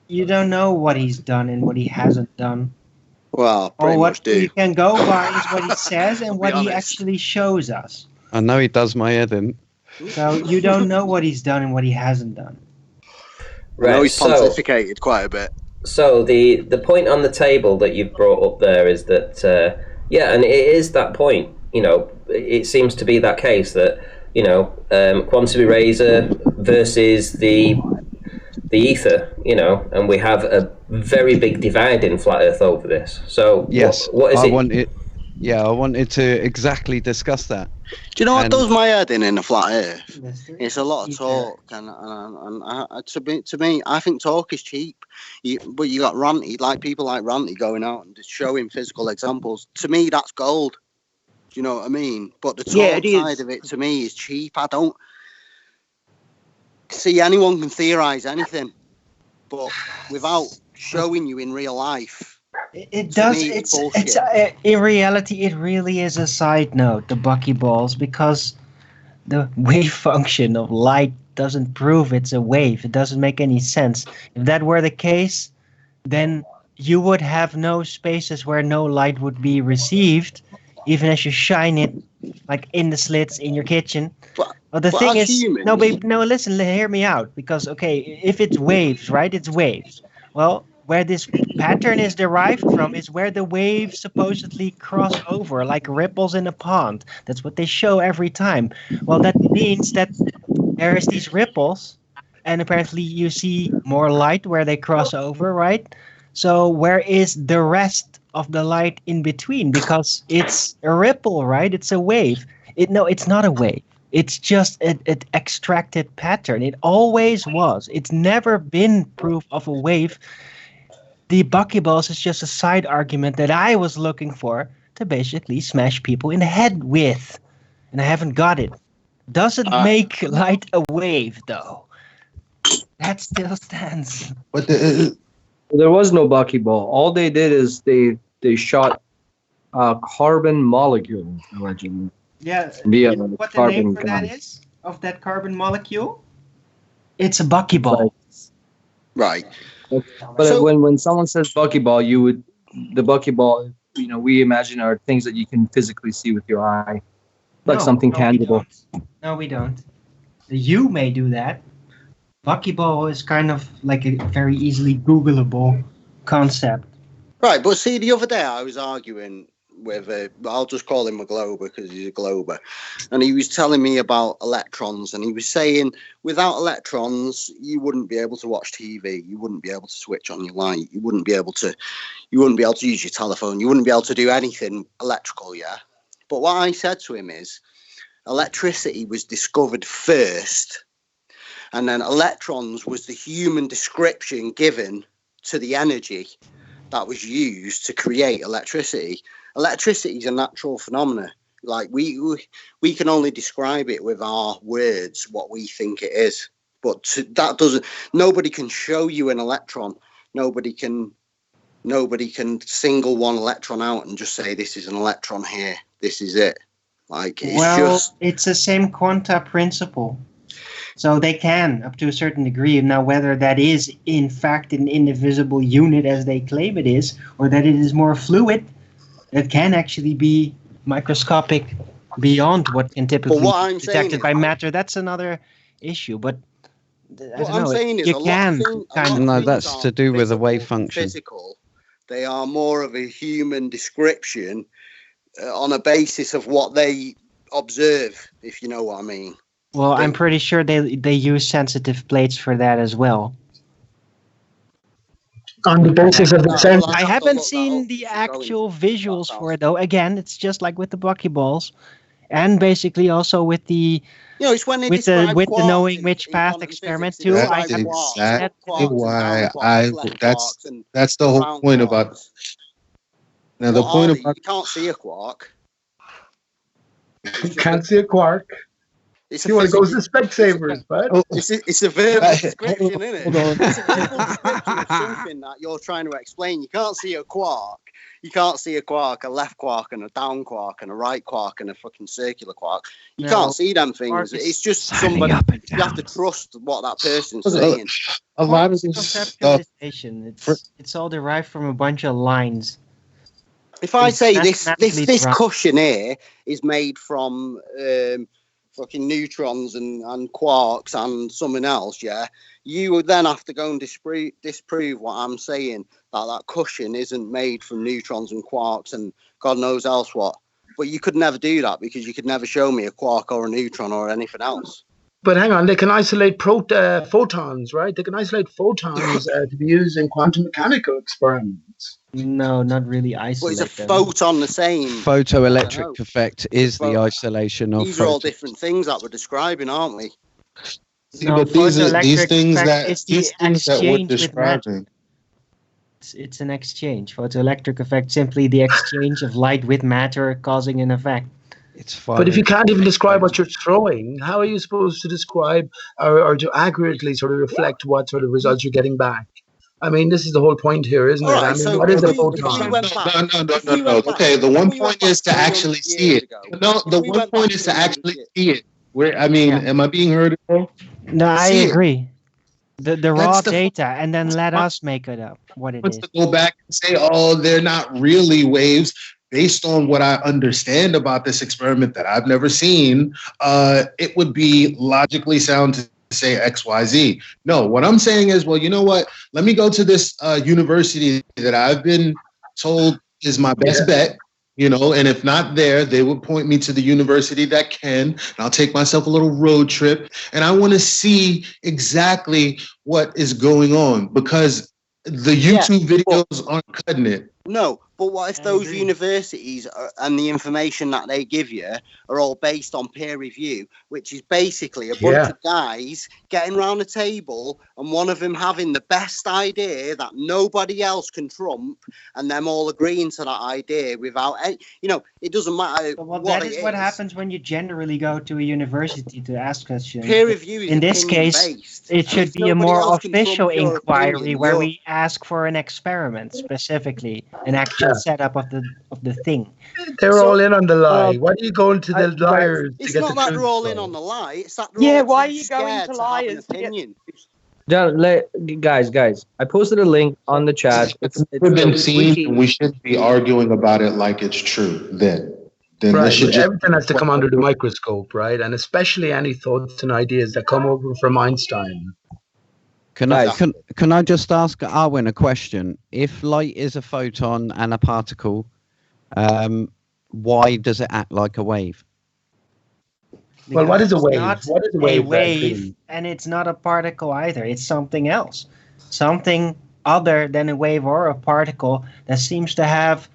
You don't know what he's done and what he hasn't done. Well, pretty much do. What you can go by is what he says and what he actually shows us. I know he does my head in. So you don't know what he's done and what he hasn't done. Right, I know he's pontificated quite a bit. So the point on the table that you've brought up there is that, and it is that point. You know, it seems to be that case that, you know, quantum eraser versus the ether, you know, and we have a very big divide in flat Earth over this. So yes, what is it? I wanted to exactly discuss that. Do you know what does my head in a flat Earth? It's a lot of talk, and to me, I think talk is cheap. But you got Ranty, like people like Ranty going out and just showing physical examples. To me, that's gold. Do you know what I mean? But the talk side of it, to me, is cheap. I don't see anyone can theorize anything, but without showing you in real life. It does. It's in reality, it really is a side note, the buckyballs, because the wave function of light doesn't prove it's a wave. It doesn't make any sense. If that were the case, then you would have no spaces where no light would be received, even as you shine it, like in the slits in your kitchen. But the thing is, listen, hear me out, because if it's waves, right? It's waves. Well, where this pattern is derived from is where the waves supposedly cross over, like ripples in a pond. That's what they show every time. Well, that means that there is these ripples, and apparently you see more light where they cross over, right? So where is the rest of the light in between? Because it's a ripple, right? It's a wave. It's not a wave. It's just an extracted pattern. It always was. It's never been proof of a wave. The buckyballs is just a side argument that I was looking for to basically smash people in the head with. And I haven't got it. Doesn't make light a wave, though. That still stands. But there was no buckyball. All they did is they shot a carbon molecule, allegedly. Yeah. What the name for that is? Of that carbon molecule? It's a buckyball. Right. But when someone says buckyball, the buckyball, you know, we imagine are things that you can physically see with your eye, like something tangible. No, we don't. You may do that. Buckyball is kind of like a very easily Googleable concept. Right, but see, the other day I was arguing with I'll just call him a glober because he's a glober, and he was telling me about electrons, and he was saying without electrons you wouldn't be able to watch TV, you wouldn't be able to switch on your light, you wouldn't be able to use your telephone, you wouldn't be able to do anything electrical. But what I said to him is electricity was discovered first, and then electrons was the human description given to the energy that was used to create electricity. Electricity is a natural phenomenon. Like we can only describe it with our words, what we think it is. But nobody can show you an electron. Nobody can single one electron out and just say this is an electron here. This is it. Like it's the same quanta principle. So they can, up to a certain degree. Now, whether that is in fact an indivisible unit as they claim it is, or that it is more fluid, it can actually be microscopic beyond what can typically what I'm be saying detected is, by matter. That's another issue. But I what don't I'm know. saying is You a lot can of things, kind of. No, that's to do with the wave function. Physical. They are more of a human description on a basis of what they observe, if you know what I mean. Well, I'm pretty sure they use sensitive plates for that as well. On the basis of the sense. I haven't seen the actual visuals for it though. Again, it's just like with the buckyballs, and basically also with the it's when they with the quarks knowing which path experiment too. That's exactly why that's the whole point about. Now the point about you can't see a quark. You can't see a quark. You want to go to Specsavers, but it's a verbal description, isn't it? It's a verbal description of something that you're trying to explain. You can't see a quark. You can't see a quark, a left quark, and a down quark, and a right quark, and a fucking circular quark. You can't see them things. It's just somebody. You have to trust what that person's saying. A lot of this stuff. It's all derived from a bunch of lines. If I say this cushion here is made from fucking neutrons and quarks and something else, you would then have to go and disprove what I'm saying, that cushion isn't made from neutrons and quarks and God knows else what. But you could never do that because you could never show me a quark or a neutron or anything else. But hang on, they can isolate photons, right? They can isolate photons to be used in quantum mechanical experiments. No, not really isolate them. But is a photon the same? Photoelectric effect is the isolation of. These are all different things that we're describing, aren't we? No, but these things that we're describing. It's an exchange. Photoelectric effect, simply the exchange of light with matter causing an effect. It's fine. But if you can't even describe what you're throwing, how are you supposed to describe or to accurately sort of reflect what sort of results you're getting back? I mean, this is the whole point here, isn't it? I mean, what is a photon? No. Okay, the one point is to actually see it. No, the one point is to actually see it. Am I being heard? No, I agree. The raw data, and then let us make it up what it is. To go back and say, oh, they're not really waves. Based on what I understand about this experiment that I've never seen, it would be logically sound to say X, Y, Z. No, what I'm saying is, well, you know what? Let me go to this university that I've been told is my best bet, and if not there, they would point me to the university that can, and I'll take myself a little road trip, and I want to see exactly what is going on because the YouTube videos aren't cutting it. No, but what if those universities and the information that they give you are all based on peer review, which is basically a bunch of guys getting around a table and one of them having the best idea that nobody else can trump and them all agreeing to that idea without, it doesn't matter. Well, that is what happens when you generally go to a university to ask questions. Peer review is in this case, based. it should be a more official inquiry where we ask for an experiment specifically. An actual setup of the thing. They're all in on the lie. Why are you going to the liars? It's not that they're all in on the lie. It's that why are you going to liars? Guys, I posted a link on the chat. It's been seen. We shouldn't be arguing about it like it's true. Then right. Everything has to come under the microscope, right? And especially any thoughts and ideas that come over from Einstein. Can I just ask Arwin a question? If light is a photon and a particle, why does it act like a wave? Well, what is a wave? What is a wave? And it's not a particle either. It's something else. Something other than a wave or a particle that seems to have,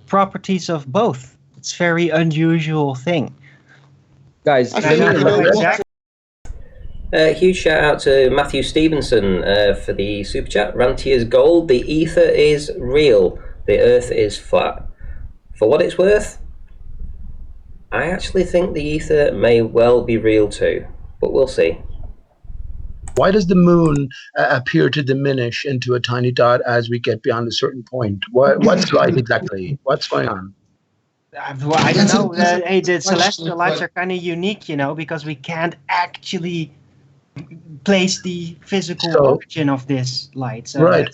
properties of both. It's a very unusual thing. Guys, huge shout out to Matthew Stevenson for the super chat. Rantier's gold. The ether is real. The earth is flat. For what it's worth, I actually think the ether may well be real too, but we'll see. Why does the moon appear to diminish into a tiny dot as we get beyond a certain point? What's light exactly? What's going on? Well, I don't know. The celestial lights are kind of unique, because we can't actually place the physical origin of this light. So right.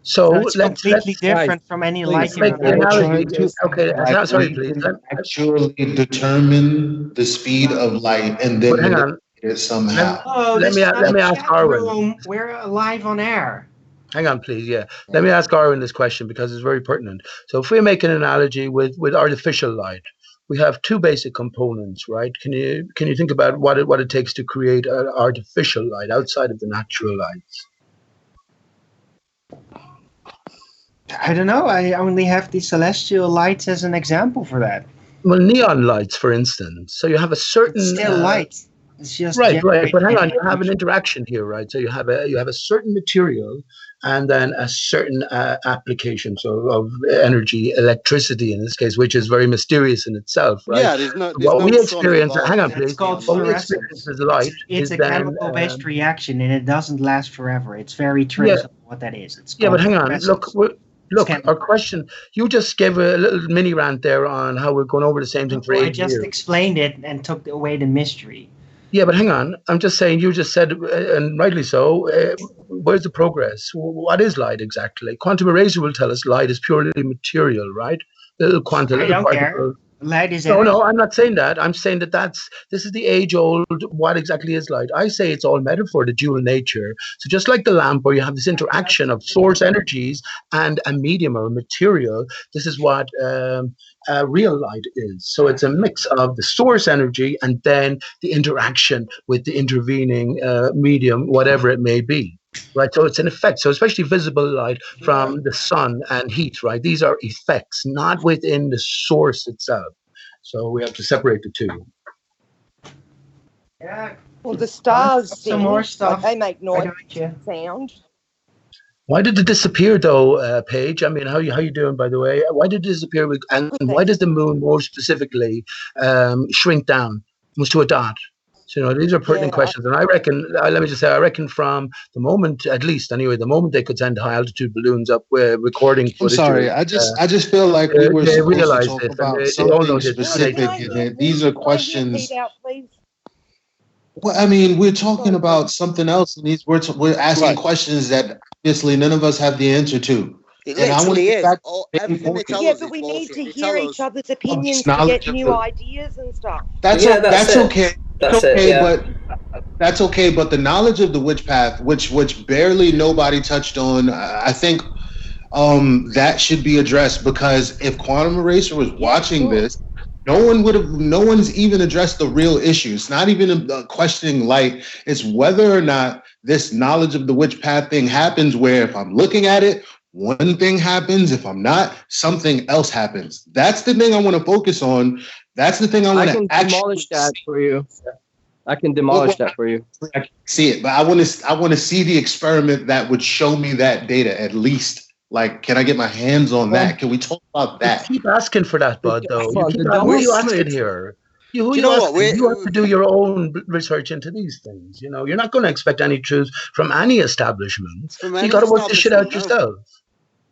So it's let's completely different from any light let's you make the have ever analogy. seen. Okay, Like sorry, we please. can actually determine the speed of light and then But hang manipulate on. it somehow. Oh, Let this me is not let a me ask chat Arwen. room. We're live on air. Hang on, please. Yeah, let me ask Arwen this question because it's very pertinent. So, if we make an analogy with artificial light, we have two basic components, right? Can you think about what it takes to create an artificial light outside of the natural lights? I don't know. I only have the celestial lights as an example for that. Well, neon lights, for instance. So you have a certain It's still light. It's just right. But hang on, you generating have an energy. interaction here, right? So you have a certain material and then a certain application of energy, electricity in this case, which is very mysterious in itself, right? Yeah, there's no What we sun experience, hang on, involved. It's please. called What we experience fluorescence. as light It's is a then chemical-based reaction, and it doesn't last forever. It's very yeah, traceable what that is. It's yeah. called But hang on, look, fluorescence. It's our chemical. question. You just gave a little mini rant there on how we're going over the same thing for No, I 8 just years. explained it and took away the mystery. Yeah, but hang on. I'm just saying, you just said, and rightly so, where's the progress? What is light exactly? Quantum erasure will tell us light is purely material, right? Little quantum, I little don't care. particle. Light is No, energy. I'm not saying that. I'm saying this is the age-old, what exactly is light? I say it's all metaphor, the dual nature. So just like the lamp, where you have this interaction of source energies and a medium or a material, this is what real light is. So it's a mix of the source energy and then the interaction with the intervening medium, whatever it may be. Right, so it's an effect. So especially visible light from the sun and heat, right? These are effects, not within the source itself. So we have to separate the two. Yeah. Well, the stars Some sing, more stuff. like they make I noise, got you. sound. Why did it disappear, though, Paige? I mean, how you doing, by the way? Why did it disappear? And why does the moon, more specifically, shrink down almost to a dot? So, these are pertinent questions. And I reckon, let me just say, I reckon from the moment, at least anyway, the moment they could send high altitude balloons up recording I'm footage. sorry. I just feel like we were they supposed to realize talk this, about and they all know something this. specific, and these are questions. Out, please. Well, I mean, we're talking about something else, and we're asking questions that obviously none of us have the answer to. It And I want to literally get is. back Everything they tell Yeah, us but is we need bullshit. to They hear tell each us other's opinions to knowledge get of new ideas and stuff. that's Yeah, that's it. okay. That's it, yeah. But that's okay. But the knowledge of the witch path, which barely nobody touched on, I think that should be addressed, because if Quantum Eraser was watching this, no one's even addressed the real issues. Not even questioning light. It's whether or not this knowledge of the witch path thing happens, where if I'm looking at it, one thing happens. If I'm not, something else happens. That's the thing I want to focus on. That's the thing I want to actually demolish that for you. I can demolish that for you. I can see it, but I want to see the experiment that would show me that data at least. Like, can I get my hands on that? Can we talk about that? You keep asking for that, Bud, though. What are you asking here? You know what? You have to do your own research into these things. You're not going to expect any truth from any establishment. You got to work this shit out yourself.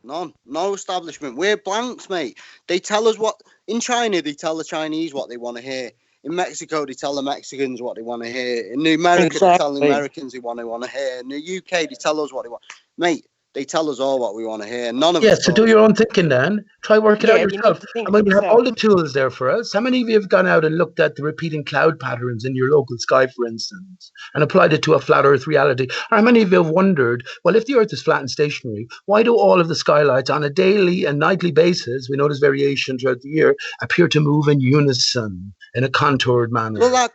No establishment. We're blanks, mate. They tell us what in China. They tell the Chinese what they want to hear. In Mexico, they tell the Mexicans what they want to hear. In America, they tell the Americans they want to hear. In the UK, they tell us what they want. Mate, they tell us all what we want to hear. None of us. So do your own thinking then. Try work it out yourself. I mean, we have all the tools there for us. How many of you have gone out and looked at the repeating cloud patterns in your local sky, for instance, and applied it to a flat Earth reality? Or how many of you have wondered, well, if the Earth is flat and stationary, why do all of the skylights on a daily and nightly basis, we notice variation throughout the year, appear to move in unison in a contoured manner? Well, that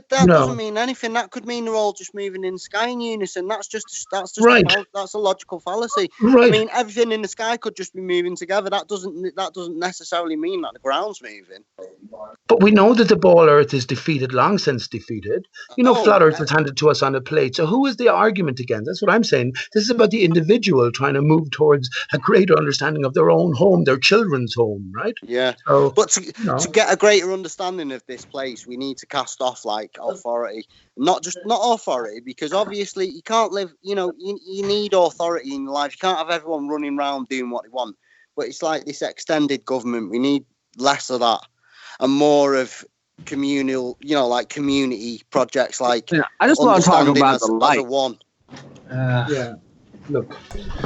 doesn't mean anything. That could mean they're all just moving in the sky in unison. That's right. That's a logical fallacy. Right. I mean, everything in the sky could just be moving together. That doesn't necessarily mean that the ground's moving. But we know that the ball Earth is defeated, long since defeated. Flat Earth was handed to us on a plate. So who is the argument against? That's what I'm saying. This is about the individual trying to move towards a greater understanding of their own home, their children's home, right? Yeah. So, but to get a greater understanding of this place, we need to cast off authority. Not authority, because obviously you can't live, you need authority in life. You can't have everyone running around doing what they want. But it's like this extended government. We need less of that and more of communal, like community projects. Like, I just want to talk about the light. As a one. Look,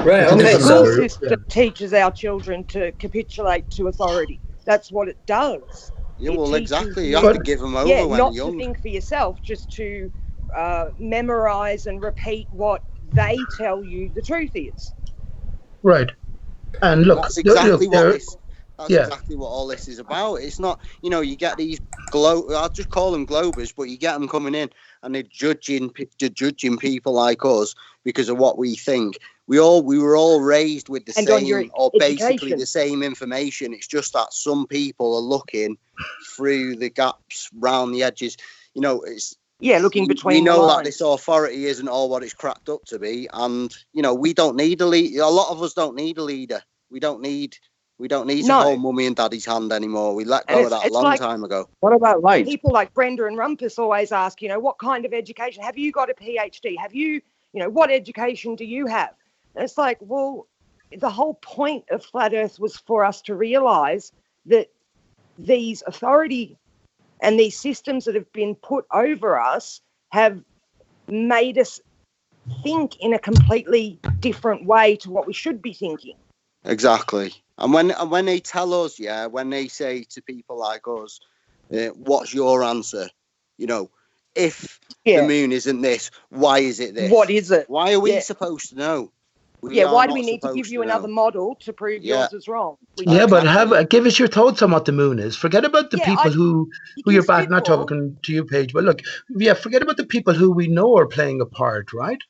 Right. it's a And the Okay. different school matter. system teaches our children to capitulate to authority. That's what it does. Yeah, It well, teaches exactly. You you, have to give them over when not you're to young. think for yourself, just to memorize and repeat what they tell you the truth is. Right. And look, That's exactly what there, this. That's yeah. exactly what all this is about. It's not, you get these I'll just call them globers, but you get them coming in and they're judging people like us because of what we think. We were all raised with the And on your same, or basically education. the same information. It's just that some people are looking through the gaps round the edges. It's. Yeah, looking We between the know that lines. this authority isn't all what it's cracked up to be, and we don't need a leader. A lot of us don't need a leader. We don't need to hold mummy and daddy's hand anymore. We let go of that a long time ago. What about light? People like Brenda and Rumpus always ask, what kind of education? Have you got a PhD? Have you, what education do you have? And it's like, well, the whole point of Flat Earth was for us to realise that these authority and these systems that have been put over us have made us think in a completely different way to what we should be thinking. Exactly. And when they tell us, when they say to people like us, what's your answer? If the moon isn't this, why is it this? What is it? Why are we supposed to know? Why do we need to give you another model to prove yours is wrong? But give us your thoughts on what the moon is. Forget about the people who you're back, not talking to you, Paige, but look, forget about the people who we know are playing a part, right?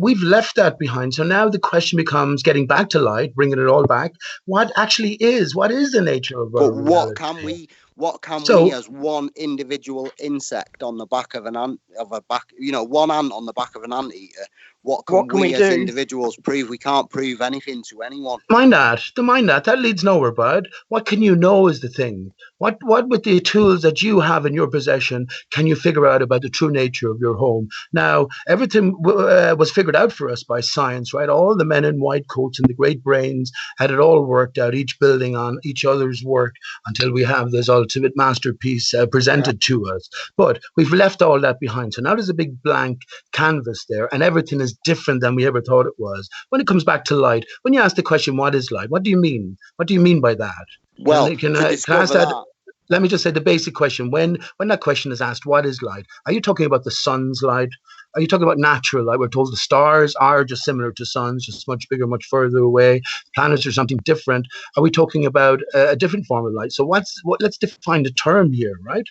We've left that behind. So now the question becomes, getting back to light, bringing it all back, what is the nature of our reality? What can we as one individual insect on the back of one ant on the back of an anteater, what can we as individuals prove? We can't prove anything to anyone. Mind that leads nowhere, bud. What can you know is the thing. What with the tools that you have in your possession can you figure out about the true nature of your home? Now, everything was figured out for us by science, right? All the men in white coats and the great brains had it all worked out, each building on each other's work, until we have this ultimate masterpiece presented to us. But we've left all that behind. So now there's a big blank canvas there, and everything is different than we ever thought it was. When it comes back to light, when you ask the question, what is light? What do you mean? What do you mean by that? Well, can I ask that? Let me just say the basic question. When that question is asked, what is light? Are you talking about the sun's light? Are you talking about natural light? We're told the stars are just similar to suns, just much bigger, much further away. Planets are something different. Are we talking about a different form of light? So let's define the term here, right?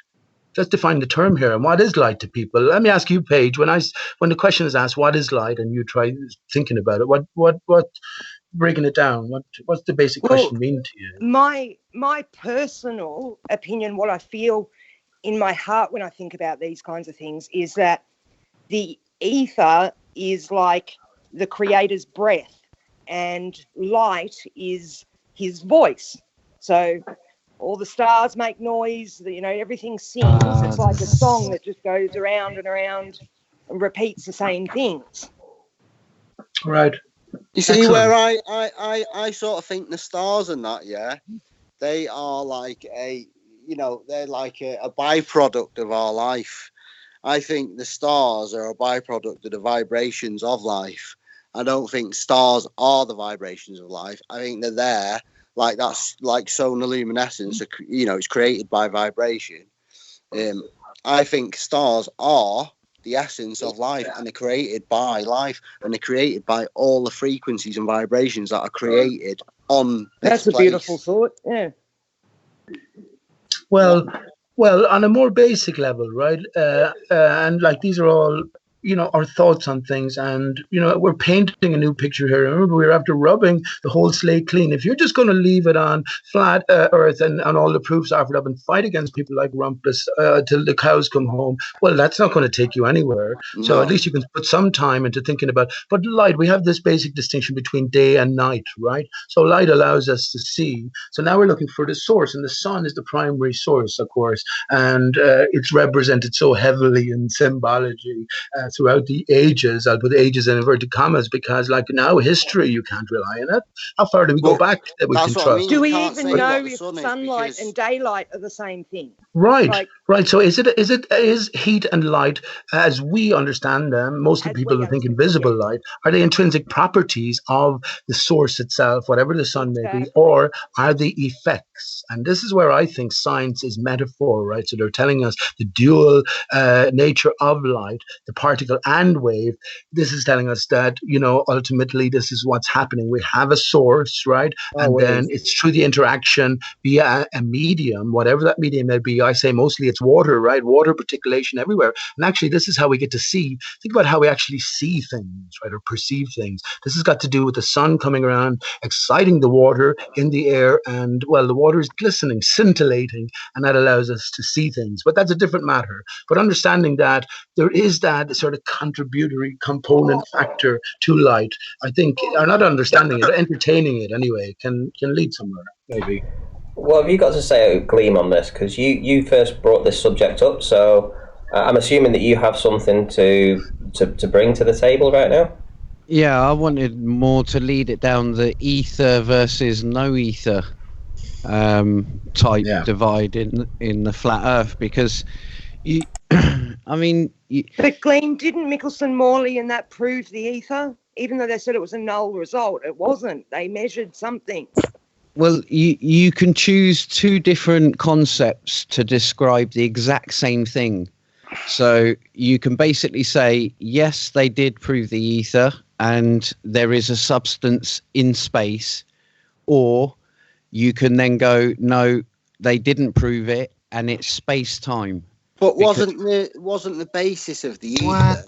Let's define the term here. And what is light to people? Let me ask you, Paige, when the question is asked, what is light? And you try thinking about it, what breaking it down, what's the basic question mean to you? My personal opinion, what I feel in my heart when I think about these kinds of things, is that the ether is like the creator's breath and light is his voice. So all the stars make noise, everything sings. It's like a song that just goes around and around and repeats the same things. Right. You see, where I sort of think the stars and that, they are like they're like a byproduct of our life. I think the stars are a byproduct of the vibrations of life. I don't think stars are the vibrations of life. I think they're there. Like that's like solar luminescence, it's created by vibration. I think stars are the essence of life, and they're created by life, and they're created by all the frequencies and vibrations that are created on this That's a beautiful thought, yeah. Well, on a more basic level, right? And like these are all, our thoughts on things, and we're painting a new picture here. Remember, we're after rubbing the whole slate clean. If you're just going to leave it on flat earth and all the proofs offered up and fight against people like Rumpus till the cows come home, well, that's not going to take you anywhere. No. So at least you can put some time into thinking about. But light, we have this basic distinction between day and night, right? So light allows us to see. So now we're looking for the source, and the sun is the primary source, of course, and it's represented so heavily in symbology throughout the ages. I'll put ages in inverted commas because, like now, history you can't rely on it. How far do we go back that we can That's what I trust? mean. Do You we can't even say know what the if sun is sunlight because and daylight are the same thing? Right, Like, right. So is heat and light, as we understand them, mostly as people we who think understand it, invisible yeah. light, are they intrinsic properties of the source itself, whatever the sun may be, Exactly. or are they effects? And this is where I think science is metaphor, right? So they're telling us the dual nature of light, the particle and wave. This is telling us that, ultimately this is what's happening. We have a source, right? And then it's through the interaction via a medium, whatever that medium may be. I say mostly it's water, right? Water particulation everywhere. And actually, this is how we get to see. Think about how we actually see things, right? Or perceive things. This has got to do with the sun coming around, exciting the water in the air. And, well, the water is glistening, scintillating, and that allows us to see things. But that's a different matter. But understanding that there is that sort of contributory component factor to light, I think, are not understanding it, entertaining it anyway, can lead somewhere, maybe. What have you got to say, Gleam, on this? Because you first brought this subject up, so I'm assuming that you have something to bring to the table right now. Yeah, I wanted more to lead it down the ether versus no ether type divide in the flat Earth, because you, I mean, But Glenn, didn't Michelson, Morley, and that prove the ether? Even though they said it was a null result, it wasn't. They measured something. Well, you can choose two different concepts to describe the exact same thing. So you can basically say, yes, they did prove the ether and there is a substance in space, or you can then go, no, they didn't prove it and it's space-time. But wasn't the basis of the ether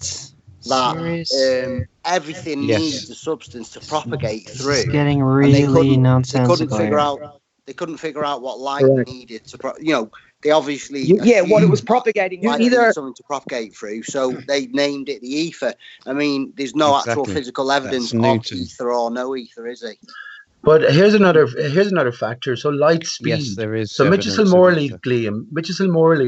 that everything needs a substance to propagate through? It's getting really nonsensical. They couldn't figure out what light needed to. They obviously what it was propagating. Light needed something to propagate through, so they named it the ether. I mean, there's no actual physical evidence of ether or no ether, is there? But here's another factor. So light speed. Yes, there is. So Mitchell Morley,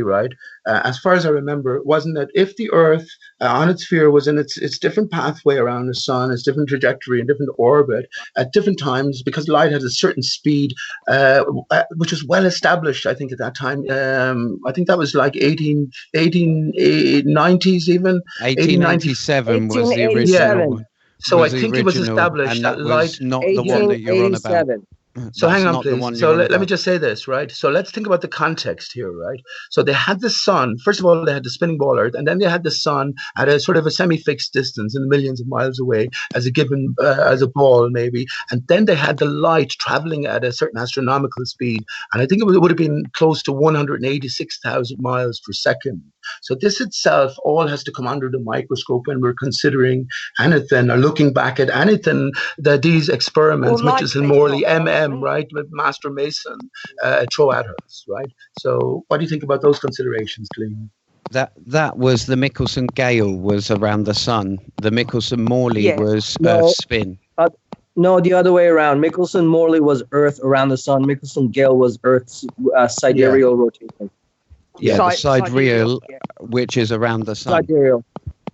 right? As far as I remember, wasn't that if the Earth on its sphere was in its different pathway around the sun, its different trajectory and different orbit at different times, because light has a certain speed, which was well established, I think, at that time. I think that was like 1890s even. 1897 was the original. So I think it was established that light. Not the one that you're on about. So hang on, please. So let me just say this, right? So let's think about the context here, right? So they had the sun. First of all, they had the spinning ball Earth, and then they had the sun at a sort of a semi-fixed distance in millions of miles away as a given, as a ball maybe. And then they had the light traveling at a certain astronomical speed. And I think it would have been close to 186,000 miles per second. So this itself all has to come under the microscope when we're considering anything or looking back at anything that these experiments, Mitchell Morley, right, with Master Mason, throw at us, right? So what do you think about those considerations, Glenn? That was the Michelson-Gale was around the sun. The Michelson-Morley was Earth spin. No, the other way around. Michelson-Morley was Earth around the sun. Michelson-Gale was Earth's sidereal rotation. Yeah, the sidereal, which is around the sun. Sidereal.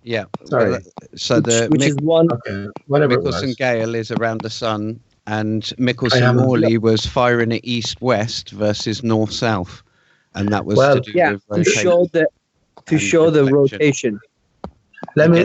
Yeah. Sorry. So which is one. Okay. Whatever. Michelson-Gale is around the sun, and Michelson-Morley was firing it east-west versus north-south, and that was to do with rotation. To show the rotation. Let me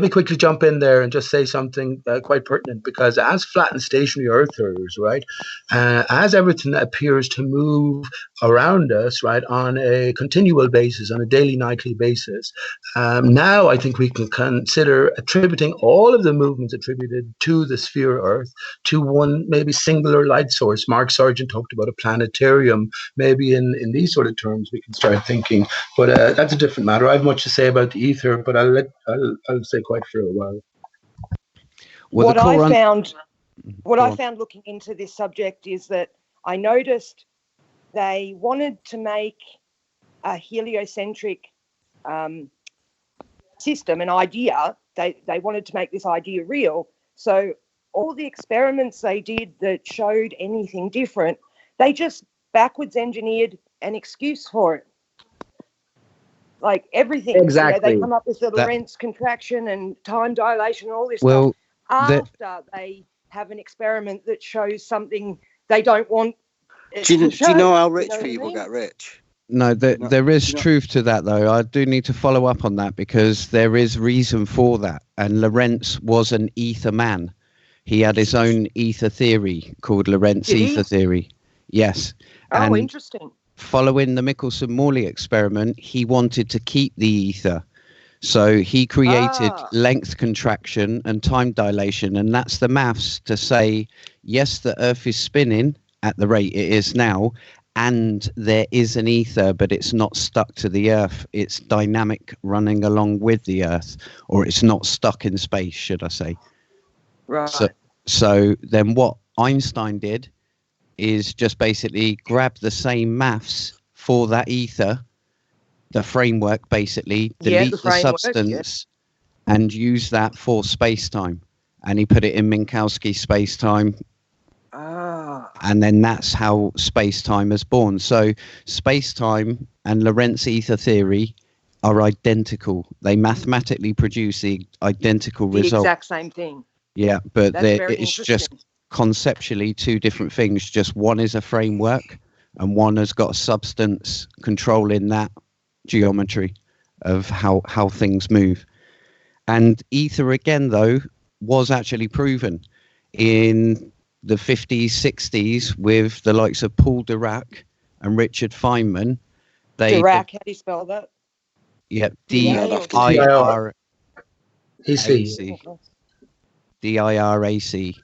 quickly jump in there and just say something quite pertinent, because as flat and stationary earthers, right, as everything appears to move around us, right, on a continual basis, on a daily, nightly basis, now I think we can consider attributing all of the movements attributed to the sphere Earth to one maybe singular light source. Mark Sargent talked about a planetarium. Maybe in these sort of terms we can start thinking, but that's a different matter. I have much to say about the ether, but I'll stay quiet for a while. What I found looking into this subject is that I noticed they wanted to make a heliocentric system, an idea. They wanted to make this idea real. So all the experiments they did that showed anything different, they just backwards engineered an excuse for it. like everything. Exactly. They come up with the That- Lorentz contraction and time dilation and all this Well, stuff after they have an experiment that shows something they don't want it Do to show. you know how rich what I people mean? get rich? No, there is you know- truth to that, though. I do need to follow up on that because there is reason for that. And Lorentz was an ether man. He had his own ether theory called Lorentz Did he? ether theory. Yes. Oh, And interesting. following the Michelson-Morley experiment, he wanted to keep the ether. So he created length contraction and time dilation. And that's the maths to say, yes, the Earth is spinning at the rate it is now, and there is an ether, but it's not stuck to the Earth. It's dynamic running along with the Earth, or it's not stuck in space, should I say. Right. So then what Einstein did is just basically grab the same maths for that ether, the framework basically, delete the the framework, substance, and use that for space-time. And he put it in Minkowski space-time, and then that's how space-time is born. So space-time and Lorentz ether theory are identical. They mathematically produce the identical the result. exact same thing. Yeah, but That's very it's just interesting. conceptually two different things. Just one is a framework and one has got a substance controlling that geometry of how things move. And ether again, though, was actually proven in the 50s, 60s with the likes of Paul Dirac and Richard Feynman. Dirac, how do you spell that? Yeah, D-I-R-A-C. D-I-R-A-C.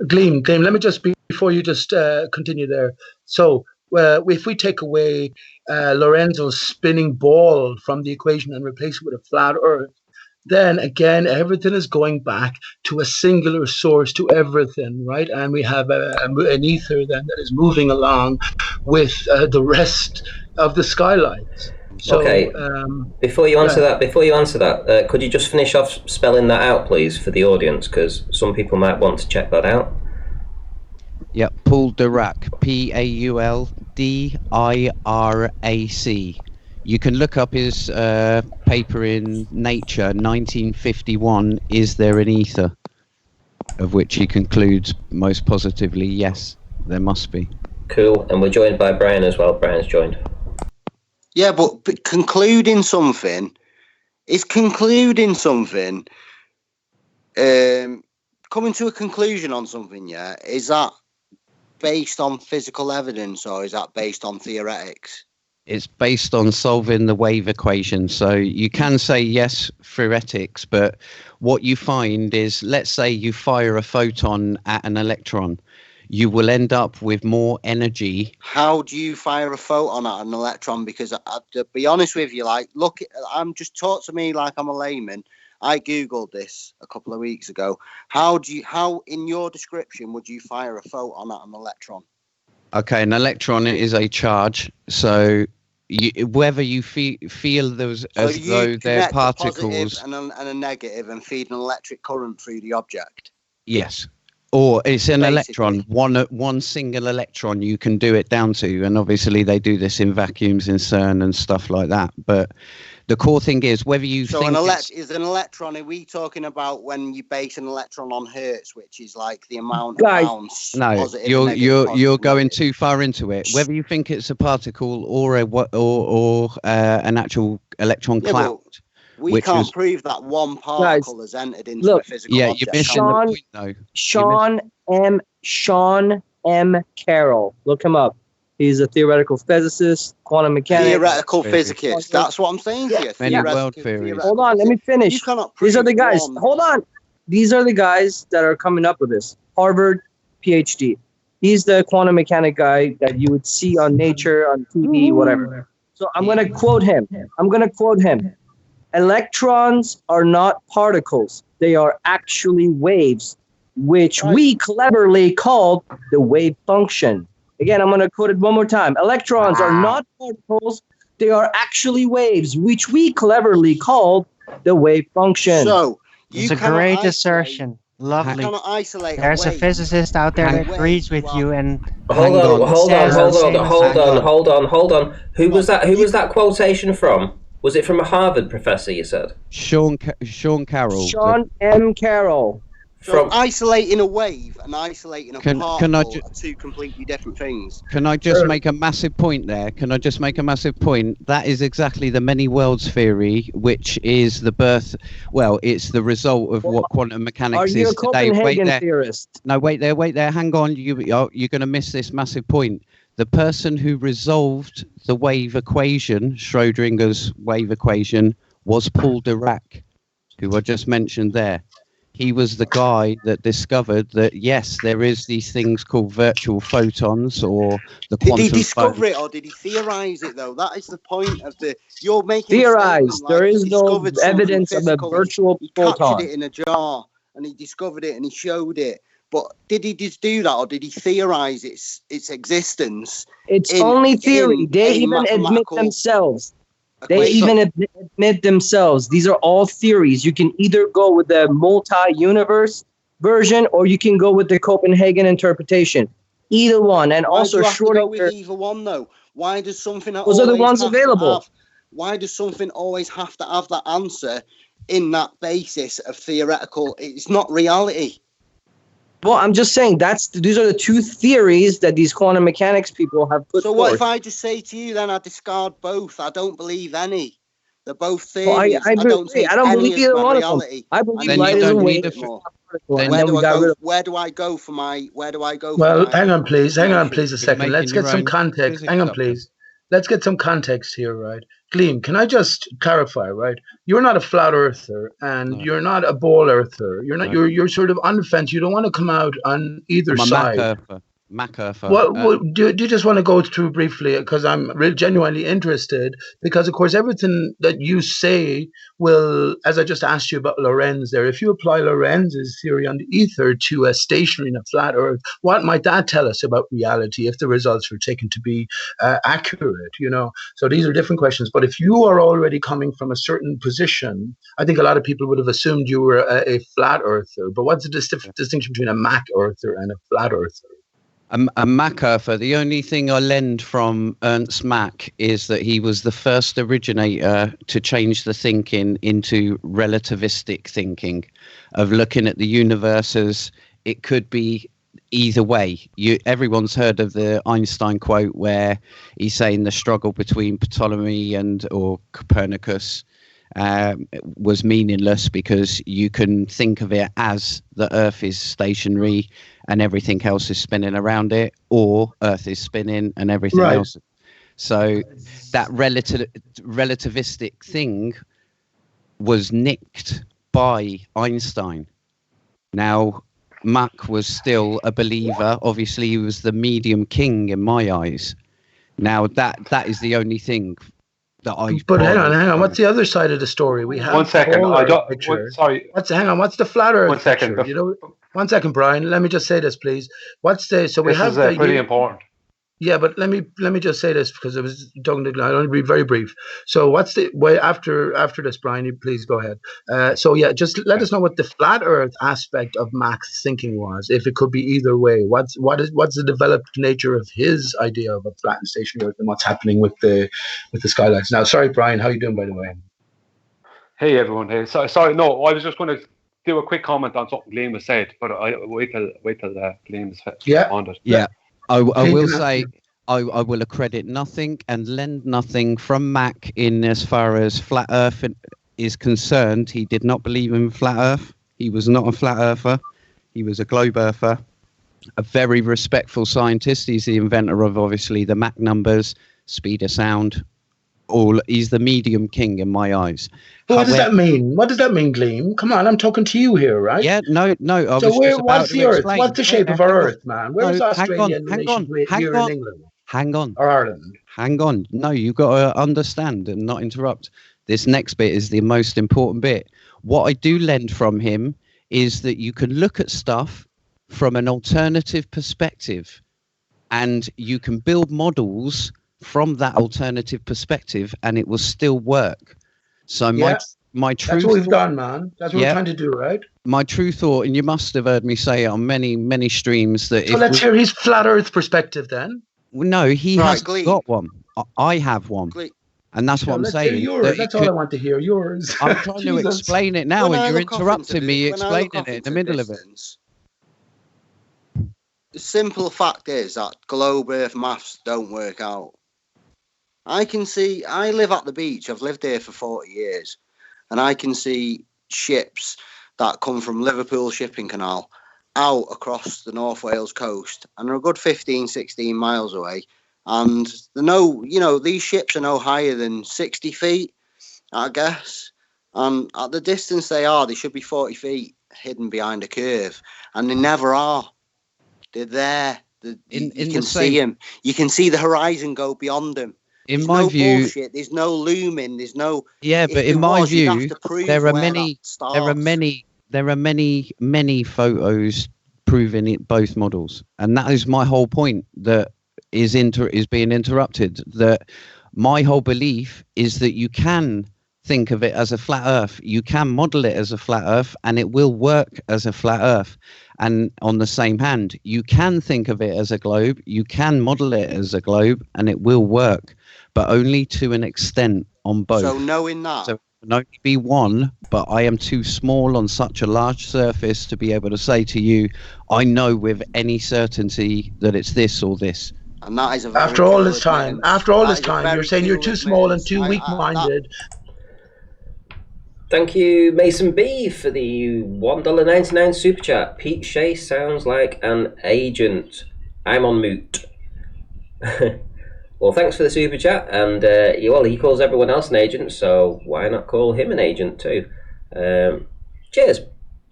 Gleam, let me just, before you just continue there. So if we take away Lorenzo's spinning ball from the equation and replace it with a flat Earth, then again, everything is going back to a singular source to everything, right? And we have an ether then that is moving along with the rest of the skylights. So, Okay. Before you answer that, could you just finish off spelling that out, please, for the audience, because some people might want to check that out. Yeah, Paul Dirac, P-A-U-L-D-I-R-A-C. You can look up his paper in Nature, 1951, Is There an Ether? Of which he concludes most positively, yes, there must be. Cool, and we're joined by Brian as well. Brian's joined. Yeah, but concluding something, coming to a conclusion on something, yeah, is that based on physical evidence or is that based on theoretics? It's based on solving the wave equation. So you can say yes, theoretics, but what you find is, let's say you fire a photon at an electron, you will end up with more energy. How do you fire a photon at an electron? Because to be honest with you, like, look, I'm just talk to me like I'm a layman. I Googled this a couple of weeks ago. How in your description would you fire a photon at an electron? Okay, an electron is a charge. So whether you feel those as though they're particles, and a negative, and feed an electric current through the object. yes, or it's an Basically. electron, one single electron you can do it down to, and obviously they do this in vacuums in CERN and stuff like that. But the core thing is whether you So think is an electron. Are we talking about when you base an electron on hertz, which is like the amount Guys, of bounce? no, positive, you're negative, going negative? too far into it. Whether you think it's a particle or an actual electron Yeah, cloud. but we which can't was- prove that one particle has entered into look, a physical Yeah, object. you're missing can we? the point though. Sean M. Carroll. Look him up. He's a theoretical physicist, quantum mechanics. Theoretical Physics. physicist. That's what I'm saying to you. Many Theoretical- world theories. theoretical Hold on, let me physics. finish. You cannot These are prove the guys. one. Hold on. These are the guys that are coming up with this. Harvard PhD. He's the quantum mechanic guy that you would see on Nature, on TV, whatever. So I'm going to quote him. Electrons are not particles. They are actually waves, which we cleverly called the wave function. Again, I'm going to quote it one more time. Electrons are not particles. They are actually waves, which we cleverly called the wave function. So It's you a cannot great isolate- assertion. You Lovely. cannot isolate. There's a wave. physicist out there that Wave, agrees with well, you and Hold Hang on. on. says the same Hold on. Who was that quotation from? Was it from a Harvard professor, you said? Sean Carroll. Sean M. Carroll. So isolating a wave and isolating a particle are two completely different things. Can I just make a massive point there? That is exactly the many worlds theory, which is the birth. Well, it's the result of what quantum mechanics is today. Are you a Copenhagen theorist? No, wait there. Hang on. You're going to miss this massive point. The person who resolved the wave equation, Schrodinger's wave equation, was Paul Dirac, who I just mentioned there. He was the guy that discovered that, yes, there is these things called virtual photons or the quantum. Did he discover it or did he theorize it, though? That is the point of you're making theorize. Like there is no evidence of a virtual photon. He captured it in a jar and he discovered it and he showed it. But did he just do that or did he theorize its existence? It's only theory. They even admit themselves. They even admit themselves. These are all theories. You can either go with the multi-universe version or you can go with the Copenhagen interpretation. Either one. And why also do you have to go with Schrodinger. Either one, though? Why does something Those are the ones available. Why does something always have to have that answer in that basis of theoretical? It's not reality. Well, I'm just saying these are the two theories that these quantum mechanics people have put forth. So what if I just say to you, then I discard both? I don't believe any. They're both theories. Well, I don't believe either one of them. I believe light is a wave. Where do I go for my? Well, hang on, please a second. Let's get some context. Hang on, please. Let's get some context here, right? Gleam, can I just clarify, right? You're not a flat earther and you're not a ball earther. You're not. You're sort of on the fence. You don't want to come out on either side. Mac earther. Well, do you just want to go through briefly, because I'm genuinely interested, because of course everything that you say will, as I just asked you about Lorentz there, if you apply Lorentz's theory on the ether to a stationary and a flat earth, what might that tell us about reality if the results were taken to be accurate, you know? So these are different questions, but if you are already coming from a certain position, I think a lot of people would have assumed you were a flat earther, but what's the distinction between a Mac earther and a flat earther? A Mach earther, the only thing I lend from Ernst Mach is that he was the first originator to change the thinking into relativistic thinking, of looking at the universe as it could be either way. Everyone's heard of the Einstein quote where he's saying the struggle between Ptolemy or Copernicus was meaningless because you can think of it as the Earth is stationary and everything else is spinning around it, or Earth is spinning and everything else. So that relativistic thing was nicked by Einstein. Now, Mach was still a believer. Obviously, he was the medium king in my eyes. Now, that is the only thing that I... But hang on. What's the other side of the story? We have 1 second. Sorry. What's the flat Earth 1 second. picture? You know, 1 second, Brian. Let me just say this, please. This is pretty important. Yeah, but let me just say this because it was talking to I'll only be very brief. So what's the way after this, Brian? You please go ahead. So yeah, just let us know what the flat Earth aspect of Mach's thinking was, if it could be either way. What's the developed nature of his idea of a flat and stationary Earth, and what's happening with the skylights? Now, sorry, Brian, how are you doing, by the way? Hey everyone. Hey, sorry. No, I was just going to do a quick comment on something Gleam has said, but I wait till Gleam's on it. Yeah. I will say I will accredit nothing and lend nothing from Mach in as far as flat Earth is concerned. He did not believe in flat Earth. He was not a flat earther. He was a globe earther. A very respectful scientist. He's the inventor of obviously the Mach numbers, speed of sound. He's the medium king in my eyes. What does that mean? What does that mean, Gleam? Come on, I'm talking to you here, right? Yeah, no. What's the Earth? What's the shape of our Earth, man? Where's Australia and here in England? Hang on. Or Ireland? Hang on. No, you've got to understand and not interrupt. This next bit is the most important bit. What I do lend from him is that you can look at stuff from an alternative perspective and you can build models from that alternative perspective and it will still work. So my true that's what we've done, man. That's what we're trying to do, right? My true thought, and you must have heard me say it on many streams, that let's hear his flat Earth perspective then. No, he hasn't got one. I have one. And that's what I'm let's saying. hear yours. That's all I want to hear. Yours. I'm trying to explain it now, and you're interrupting me explaining it in the middle of it. The simple fact is that globe Earth maths don't work out. I live at the beach. I've lived here for 40 years. And I can see ships that come from Liverpool Shipping Canal out across the North Wales coast. And they're a good 15, 16 miles away. And these ships are no higher than 60 feet, I guess. And at the distance they should be 40 feet hidden behind a curve. And they never are. They're there. You can see them. You can see the horizon go beyond them. In my view, bullshit. There's no looming. There's no. Yeah, but in my view, there are many photos proving it, both models, and that is my whole point. That is being interrupted. That my whole belief is that you can think of it as a flat Earth. You can model it as a flat Earth, and it will work as a flat Earth. And on the same hand, you can think of it as a globe. You can model it as a globe, and it will work, but only to an extent on both. So knowing that. So it can only be one, but I am too small on such a large surface to be able to say to you, I know with any certainty that it's this or this. And that is after all this time, you're saying you're too small and too weak-minded. Thank you, Mason B, for the $1.99 super chat. Pete Shea sounds like an agent. I'm on mute. Well, thanks for the super chat. And he calls everyone else an agent, so why not call him an agent too? Cheers.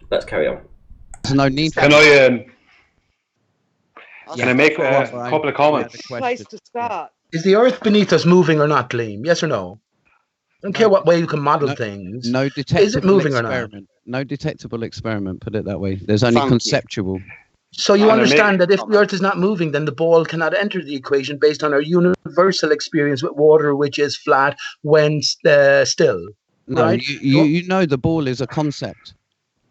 Let's carry on. There's no need for Can I make a couple of comments? Place to start. Is the Earth beneath us moving or not, Liam? Yes or no? I don't care what way you can model things. No detectable Is it moving experiment. or not? No detectable experiment, put it that way. There's only conceptual. So you understand that if the Earth is not moving, then the ball cannot enter the equation based on our universal experience with water, which is flat when still. No, right? you know the ball is a concept.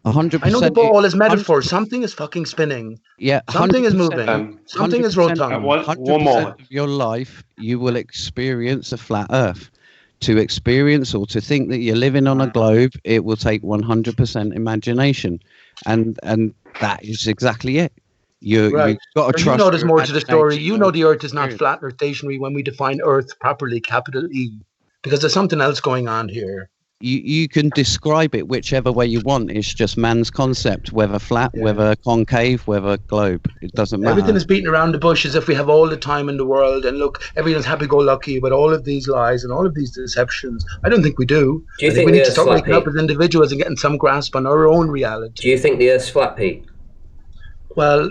100%. I know the ball is metaphor. Something is fucking spinning. Yeah, something is moving. Something is rotund. 100% of your life, you will experience a flat Earth. To experience or to think that you're living on a globe, it will take 100% imagination, and that is exactly it. You've got to trust. You know, there's more to the story. You know, the Earth is not flat or stationary when we define Earth properly, capital E, because there's something else going on here. You can describe it whichever way you want. It's just man's concept, whether flat, whether concave, whether globe. It doesn't matter. Everything is beaten around the bush as if we have all the time in the world. And look, everyone's happy-go-lucky about all of these lies and all of these deceptions. I don't think we do. Do you I think we need to start waking up as individuals and getting some grasp on our own reality? Do you think the Earth's flat, Pete? Well,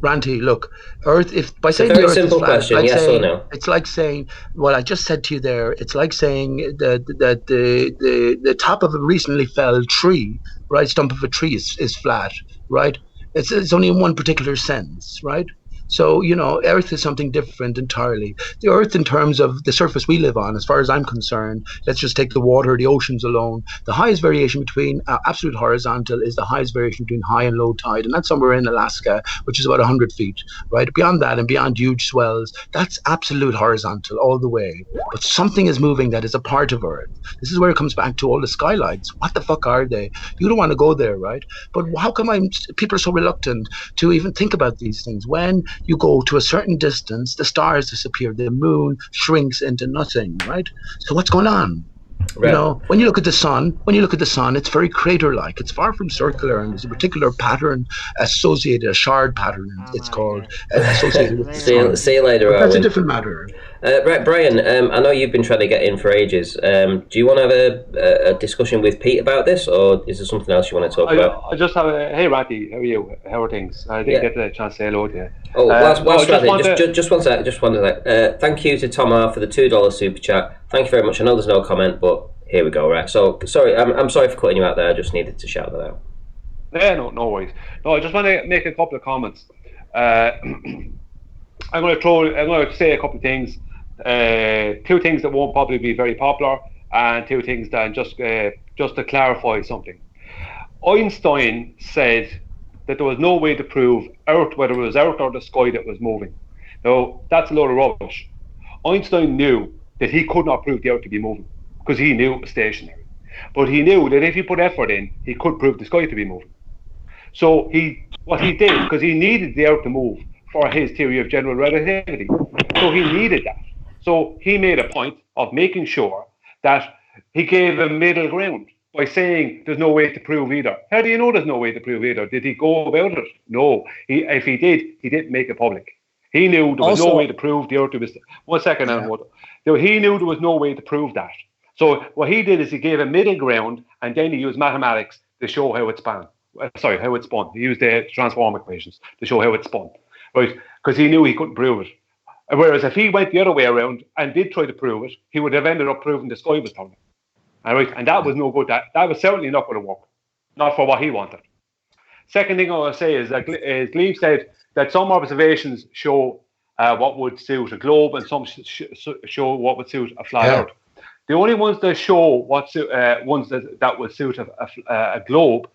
Ranty, look, Earth. If by saying it's a very the Earth simple is flat, question, yes or no? It's like saying, well, I just said to you there. It's like saying that the top of a recently felled tree, right, stump of a tree is flat, right? It's only in one particular sense, right? So, you know, Earth is something different entirely. The Earth, in terms of the surface we live on, as far as I'm concerned, let's just take the water, the oceans alone. The highest variation between absolute horizontal is the highest variation between high and low tide. And that's somewhere in Alaska, which is about 100 feet, right? Beyond that and beyond huge swells, that's absolute horizontal all the way. But something is moving that is a part of Earth. This is where it comes back to all the skylights. What the fuck are they? You don't want to go there, right? But how come people are so reluctant to even think about these things? When you go to a certain distance, the stars disappear, the moon shrinks into nothing, right? So what's going on? Right. You know, when you look at the sun, it's very crater-like. It's far from circular, and there's a particular pattern associated, a shard pattern, it's called, associated with the sun. See you later, That's a different matter. Right, Brian, I know you've been trying to get in for ages. Do you want to have a discussion with Pete about this, or is there something else you want to talk about? I just have hey, Ratty, how are you? How are things? I didn't get the chance to say hello to you. Oh, whilst Ratty, just one sec. Thank you to Tom R for the $2 super chat. Thank you very much. I know there's no comment, but here we go, right? So, sorry, I'm sorry for cutting you out there. I just needed to shout that out. Yeah, no worries. No, I just want to make a couple of comments. I'm going to say a couple of things. Two things that won't probably be very popular, and two things that just to clarify something. Einstein said that there was no way to prove Earth, whether it was Earth or the sky, that was moving. No, that's a load of rubbish. Einstein knew that he could not prove the Earth to be moving because he knew it was stationary. But he knew that if he put effort in, he could prove the sky to be moving. So what he did, because he needed the Earth to move for his theory of general relativity, so he needed that. So he made a point of making sure that he gave a middle ground by saying there's no way to prove either. How do you know there's no way to prove either? Did he go about it? No. If he did, he didn't make it public. He knew there was no way to prove the Earth was... One second, he knew there was no way to prove that. So what he did is he gave a middle ground, and then he used mathematics to show how it spun. How it spun. He used the transform equations to show how it spun, right? Because he knew he couldn't prove it. Whereas if he went the other way around and did try to prove it, he would have ended up proving the sky was turning. All right, and that was no good. That was certainly not going to work, not for what he wanted. Second thing I want to say is that Liam said that some observations show what would suit a globe, and some show what would suit a flat Earth. The only ones that show ones that would suit a globe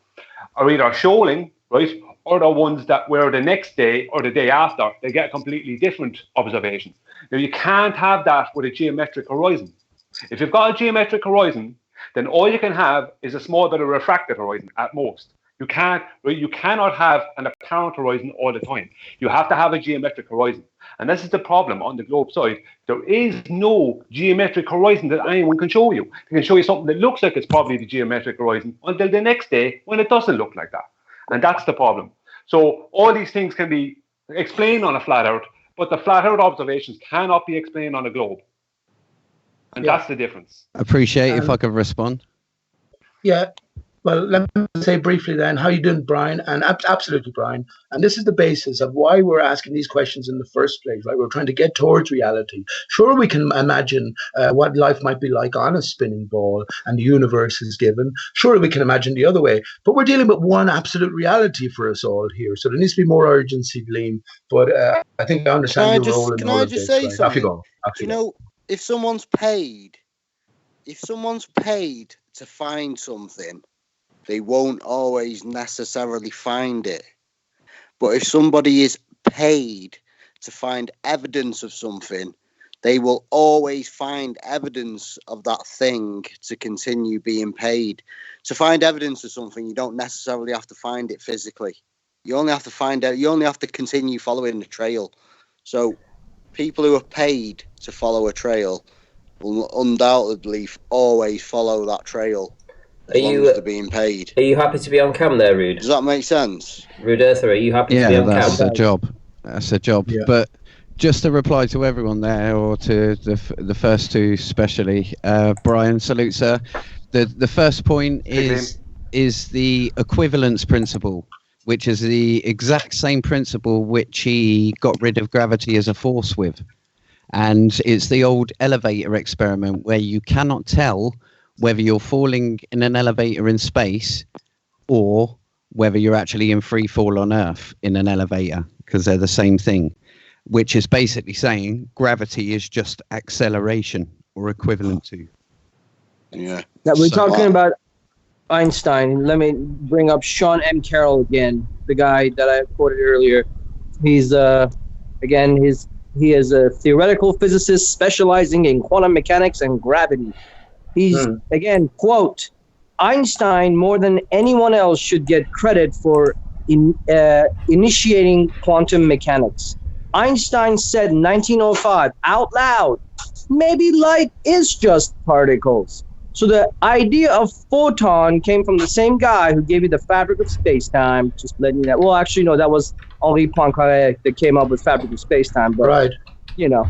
are either shoaling, right, or the ones that where the next day or the day after they get completely different observations. Now you can't have that with a geometric horizon. If you've got a geometric horizon, then all you can have is a small bit of refracted horizon at most. You cannot have an apparent horizon all the time. You have to have a geometric horizon. And this is the problem on the globe side. There is no geometric horizon that anyone can show you. They can show you something that looks like it's probably the geometric horizon until the next day when it doesn't look like that. And that's the problem. So all these things can be explained on a flat Earth, but the flat Earth observations cannot be explained on a globe. And that's the difference. Appreciate if I could respond. Yeah. Well, let me say briefly then, how you doing, Brian? And absolutely, Brian. And this is the basis of why we're asking these questions in the first place, right? We're trying to get towards reality. Sure, we can imagine what life might be like on a spinning ball and the universe is given. Sure, we can imagine the other way. But we're dealing with one absolute reality for us all here. So there needs to be more urgency, Liam. But I think I understand your role in all of this. Can I just say something? Off you go. You know, if someone's paid to find something, they won't always necessarily find it. But if somebody is paid to find evidence of something, they will always find evidence of that thing to continue being paid. To find evidence of something, you don't necessarily have to find it physically. You only have to find out. You only have to continue following the trail. So people who are paid to follow a trail will undoubtedly always follow that trail. As long as they're being paid. Are you happy to be on cam there, Rude? Does that make sense? Rude Earther, are you happy to be on cam? Yeah, that's a job. That's a job. Yeah. But just to reply to everyone there, or to the first two especially, Brian, salute, sir. The first point is the equivalence principle, which is the exact same principle which he got rid of gravity as a force with. And it's the old elevator experiment where you cannot tell whether you're falling in an elevator in space or whether you're actually in free fall on Earth in an elevator, because they're the same thing, which is basically saying gravity is just acceleration or equivalent to. Yeah. Now we're talking about Einstein. Let me bring up Sean M. Carroll again, the guy that I quoted earlier. He's he is a theoretical physicist specializing in quantum mechanics and gravity. He's, again, quote, Einstein, more than anyone else, should get credit for initiating quantum mechanics. Einstein said in 1905, out loud, maybe light is just particles. So the idea of photon came from the same guy who gave you the fabric of space-time, just letting you know. Well, actually, no, that was Henri Poincaré that came up with fabric of space-time. But, right. You know.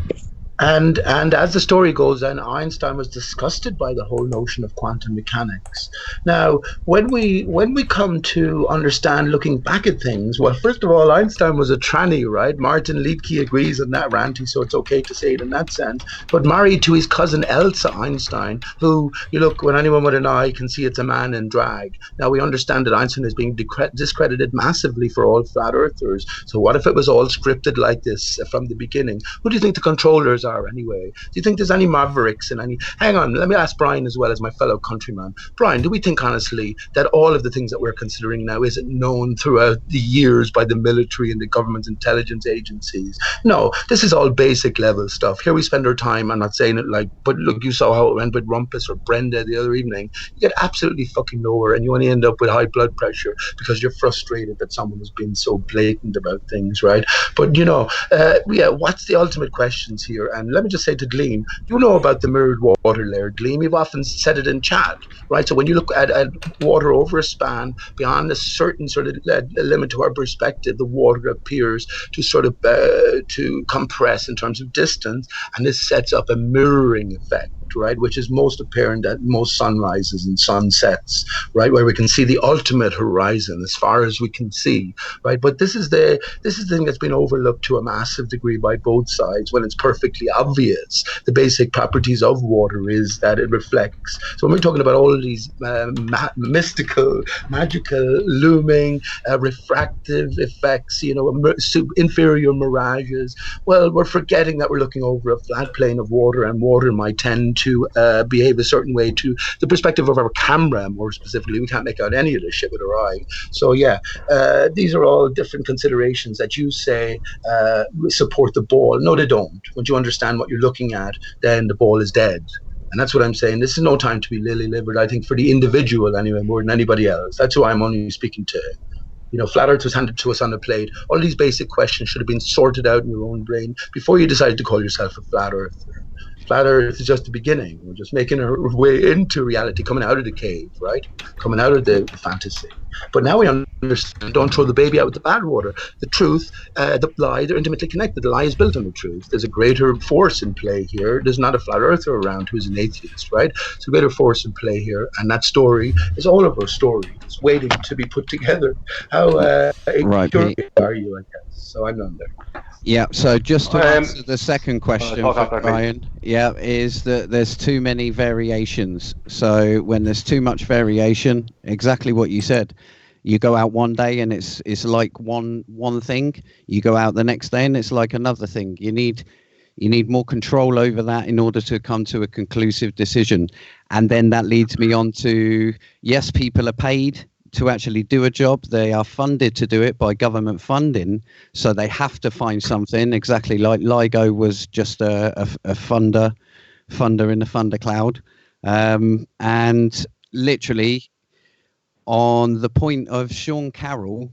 And as the story goes, then Einstein was disgusted by the whole notion of quantum mechanics. Now, when we come to understand, looking back at things, well, first of all, Einstein was a tranny, right? Martin Liebke agrees on that, Ranty, so it's okay to say it in that sense. But married to his cousin Elsa Einstein, who, you look, when anyone with an eye can see it's a man in drag. Now, we understand that Einstein is being discredited massively for all flat earthers. So what if it was all scripted like this from the beginning? Who do you think the controllers stars are anyway? Do you think there's any mavericks and any? Hang on, let me ask Brian as well as my fellow countryman. Brian, do we think honestly that all of the things that we're considering now isn't known throughout the years by the military and the government intelligence agencies? No, this is all basic level stuff. Here we spend our time. I'm not saying it like, but look, you saw how it went with Rumpus or Brenda the other evening. You get absolutely fucking nowhere, and you only end up with high blood pressure because you're frustrated that someone has been so blatant about things, right? But yeah, what's the ultimate questions here? And let me just say to Gleam, you know about the mirrored water layer, Gleam. You've often said it in chat, right? So when you look at water over a span beyond a certain sort of limit to our perspective, the water appears to sort of to compress in terms of distance, and this sets up a mirroring effect, right, which is most apparent at most sunrises and sunsets, right, where we can see the ultimate horizon as far as we can see, right? But this is the thing that's been overlooked to a massive degree by both sides when it's perfectly obvious. The basic properties of water is that it reflects. So when we're talking about all of these mystical, magical, looming, refractive effects, inferior mirages, well, we're forgetting that we're looking over a flat plane of water, and water might tend to behave a certain way to the perspective of our camera. More specifically, we can't make out any of this shit with our eye. So yeah, these are all different considerations that you say support the ball. No, they don't. Once you understand what you're looking at, then the ball is dead. And that's what I'm saying. This is no time to be lily-livered, I think, for the individual anyway, more than anybody else. That's who I'm only speaking to. Flat Earth was handed to us on a plate. All these basic questions should have been sorted out in your own brain before you decided to call yourself a flat earther. Flat Earth is just the beginning. We're just making our way into reality, coming out of the cave, right? Coming out of the fantasy. But now we understand, don't throw the baby out with the bathwater. The truth, the lie, they're intimately connected. The lie is built on the truth. There's a greater force in play here. There's not a flat earther around who's an atheist, right? There's a greater force in play here. And that story is all of our stories waiting to be put together. How Right, curious are you, I guess? So I'm on there. Yeah, so just to answer the second question for Brian, is that there's too many variations. So when there's too much variation, exactly what you said, you go out one day and it's like one thing. You go out the next day and it's like another thing. You need more control over that in order to come to a conclusive decision. And then that leads me on to, yes, people are paid to actually do a job. They are funded to do it by government funding, so they have to find something, exactly like LIGO was just a funder in the funder cloud. And literally on the point of Sean Carroll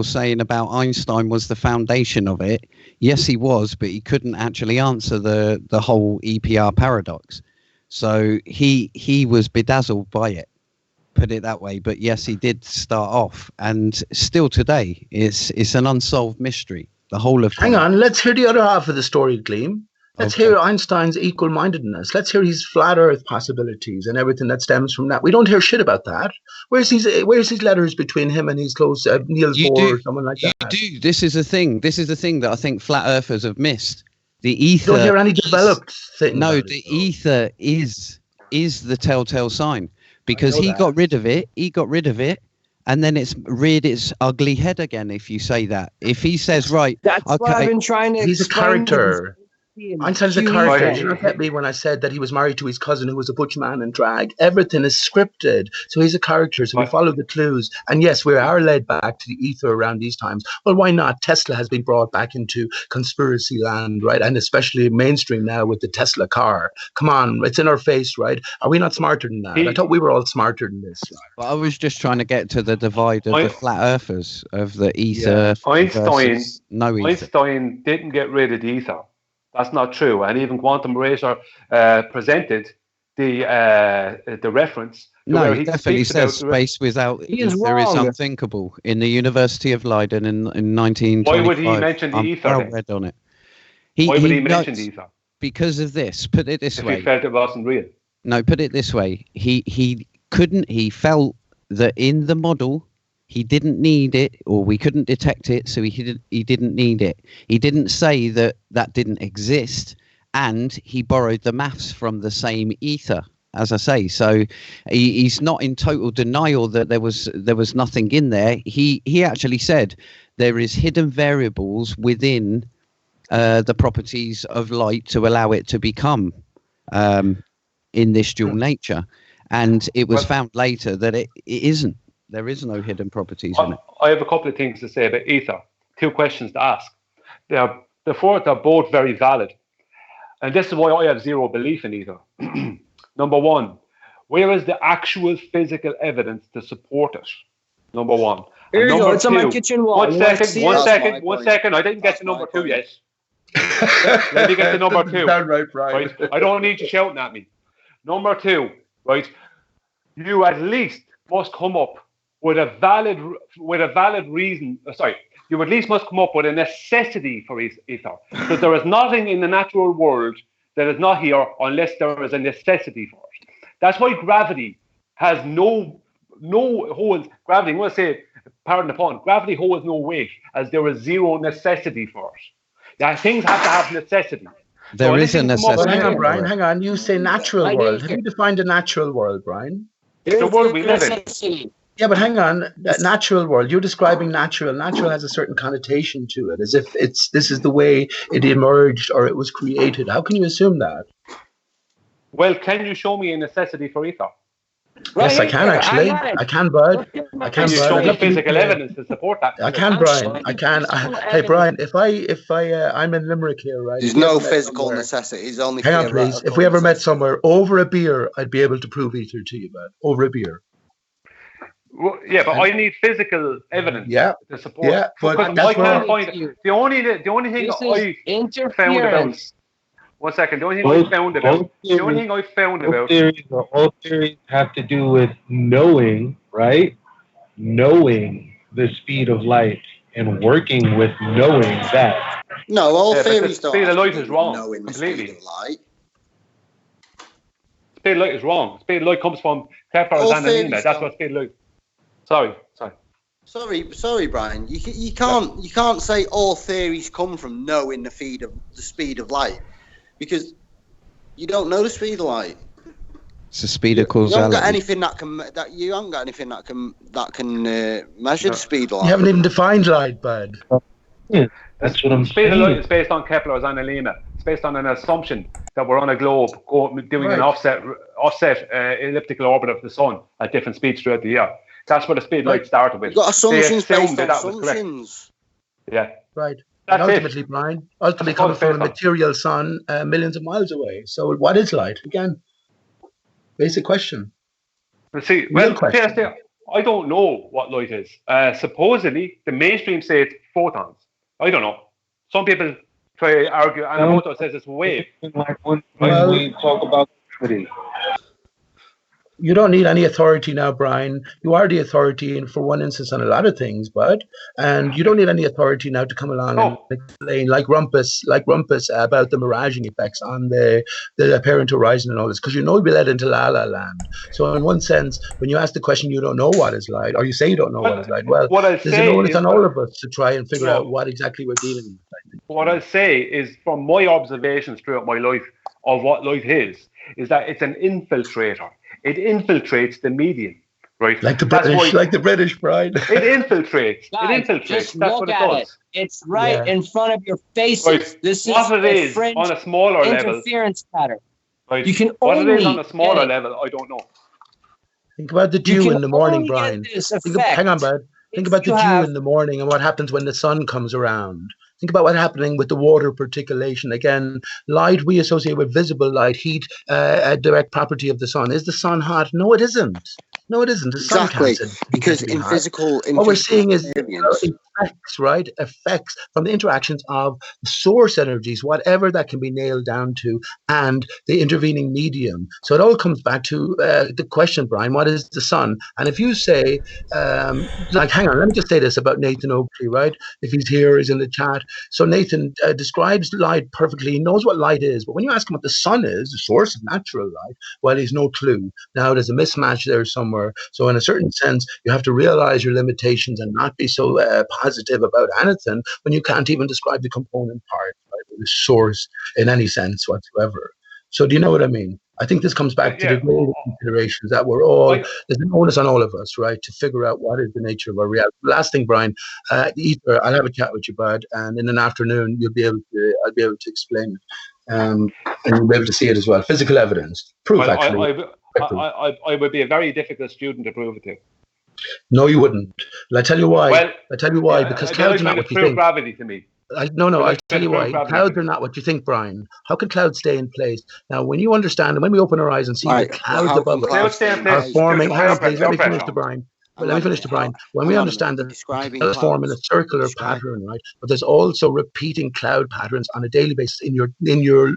saying about Einstein was the foundation of it, yes, he was, but he couldn't actually answer the whole EPR paradox. So he was bedazzled by it, put it that way. But yes, he did start off, and still today it's an unsolved mystery, the whole of Hang on, let's hear the other half of the story, Gleam. Let's hear Einstein's equal-mindedness. Let's hear his flat earth possibilities and everything that stems from that. We don't hear shit about that. Where's his letters between him and his close Niels Bohr or someone like that? You do. This is the thing that I think flat earthers have missed. The ether. You don't hear any developed thing. No, the ether is the telltale sign, because he got rid of it. And then it's reared its ugly head again. If you say that, if he says right, that's what I've been trying to. He's a character. Einstein's a character. Did you not get me when I said that he was married to his cousin who was a butch man in drag? Everything is scripted. So he's a character. So we follow the clues. And yes, we are led back to the ether around these times. Well, why not? Tesla has been brought back into conspiracy land, right? And especially mainstream now with the Tesla car. Come on, it's in our face, right? Are we not smarter than that? I thought we were all smarter than this. Well, I was just trying to get to the divide of the flat earthers, of the ether. Yeah. Einstein didn't get rid of the ether. That's not true. And even Quantum Razor presented the reference. No, he definitely says space without ether is unthinkable in the University of Leiden in 1925. Why would he mention the ether? I read on it. Why would he mention the ether? Because of this. Put it this way. He felt it wasn't real. No, put it this way. He felt that in the model, he didn't need it, or we couldn't detect it, so he didn't need it. He didn't say that didn't exist, and he borrowed the maths from the same ether, as I say. So he's not in total denial that there was nothing in there. He actually said there is hidden variables within the properties of light to allow it to become in this dual nature. And it was found later that it isn't. There is no hidden properties in it. I have a couple of things to say about ether. 2 questions to ask. They're both very valid. And this is why I have zero belief in ether. Number one, where is the actual physical evidence to support it? Number one. Here you go. Number It's on my two- kitchen wall. One You wanna second, see one it? second, one second. I didn't get to number 2 yet. Let me get to number 2. Downright right. Right? I don't need you shouting at me. Number 2, right? You at least must come up with a valid reason. Sorry, you at least must come up with a necessity for ether, because there is nothing in the natural world that is not here unless there is a necessity for it. That's why gravity has no holds. Gravity, I'm going to say, pardon the pun, gravity holds no weight, as there is zero necessity for it. Yeah, things have to have necessity. There is a anything come up- Well, necessity. hang on, Brian. Hang on. You say natural Right world. here. Have you defined a natural world, Brian? The world we live in. Necessity. Yeah, but hang on. That natural world. You're describing natural. Natural has a certain connotation to it, as if this is the way it emerged or it was created. How can you assume that? Well, can you show me a necessity for ether? Yes, I Right can here. actually. got it. I can, Bud. I Can can, you Bud. show I'd me love to- physical evidence to support that? I can, I'm Brian. showing I you can. physical Hey, Brian. evidence. I'm in Limerick here, right? There's If we no ever met physical somewhere- necessity. It's only Hang on, please. theoretical If we ever met necessity. somewhere over a beer, I'd be able to prove ether to you, Bud. Over a beer. Well, yeah, but I need physical evidence Yeah. to support. Yeah, but Because that's I can't where- find it. The only thing This I is interference. one second. The only thing I found about all theories have to do with knowing, right? Knowing the speed of light and working with knowing that. No, all Yeah, but theories the don't speed of have to light do is with wrong, knowing the completely. speed of light. speed of light is wrong. Speed of light comes from Kepler All and theories Anina. That's don't. what speed of light. Sorry. Sorry, Brian. You can't say all theories come from knowing the speed of light, because you don't know the speed of light. It's the speed of You haven't causality. got anything that can measure the speed of light. You haven't even defined light, Bud. That's what I'm Speed of light saying. is based on Kepler's Annalena. It's based on an assumption that we're on a globe doing an offset elliptical orbit of the sun at different speeds throughout the year. That's where the speed of light started with. You've got assumptions They based assumed on that was correct. assumptions. Yeah. Right. That's And it. ultimately, Brian, coming all from a based on. material sun millions of miles away. So what is light? Again, basic question. But see, Real well, question. see, I don't know what light is. Supposedly, the mainstream say it's photons. I don't know. Some people try to argue, and the photon says it's a wave. Like when Well- we talk about gravity. You don't need any authority now, Brian. You are the authority for one instance on a lot of things, Bud. And you don't need any authority now to come along No. and explain, like Rumpus, about the miraging effects on the apparent horizon and all this, because you know you'll be led into La La Land. So in one sense, when you ask the question, you don't know what is light, or you say you don't know what is light. Well, What I'll there's an say onus is, on all of us to try and figure No. out what exactly we're dealing with. what I'll say is, from my observations throughout my life of what light is that it's an infiltrator. It infiltrates the medium, right? Like the That's British, why- like the British, Brian. It infiltrates. Guys, It infiltrates. just That's look what it at does. it. It's right Yeah. in front of your faces. Right. This is What it a is fringe on a smaller level, interference pattern. right? You can what it is only on a smaller get it. level, I don't know. Think about the You dew can in the morning, only get Brian. this Hang on, effect Bud. Think if about the you dew have- in the morning and what happens when the sun comes around. Think about what's happening with the water particulation. Again, light we associate with visible light, heat, a direct property of the sun. Is the sun hot? No, it isn't. No, it isn't. The sun Exactly, can't be because physically in hot. physical, What we're seeing is experience, effects, right? Effects from the interactions of source energies, whatever that can be nailed down to, and the intervening medium. So it all comes back to the question, Brian, what is the sun? And if you say, hang on, let me just say this about Nathan Oakley, right? If he's here, he's in the chat. So Nathan describes light perfectly. He knows what light is. But when you ask him what the sun is, the source of natural light, well, he's no clue. Now, there's a mismatch there somewhere. So in a certain sense, you have to realize your limitations and not be so positive about anything when you can't even describe the component parts, right? The source in any sense whatsoever. So do you know what I mean? I think this comes back to the global considerations that we're all, there's an onus on all of us, right, to figure out what is the nature of our reality. Last thing, Brian, the ether, I'll have a chat with you, bud, and in an afternoon, I'll be able to explain it. And you'll be able to see it as well. Physical evidence, proof, actually. I would be a very difficult student to prove it to. No, you wouldn't. And I tell you why. Because clouds are not what you think. Gravity to me. I'll tell you why. Clouds are not what you think, Brian. How can clouds stay in place? Now, when you understand, and when we open our eyes and see the clouds above us are forming, hang on, please, let me finish to Brian. When we understand that clouds form in a circular pattern, right? But there's also repeating cloud patterns on a daily basis in your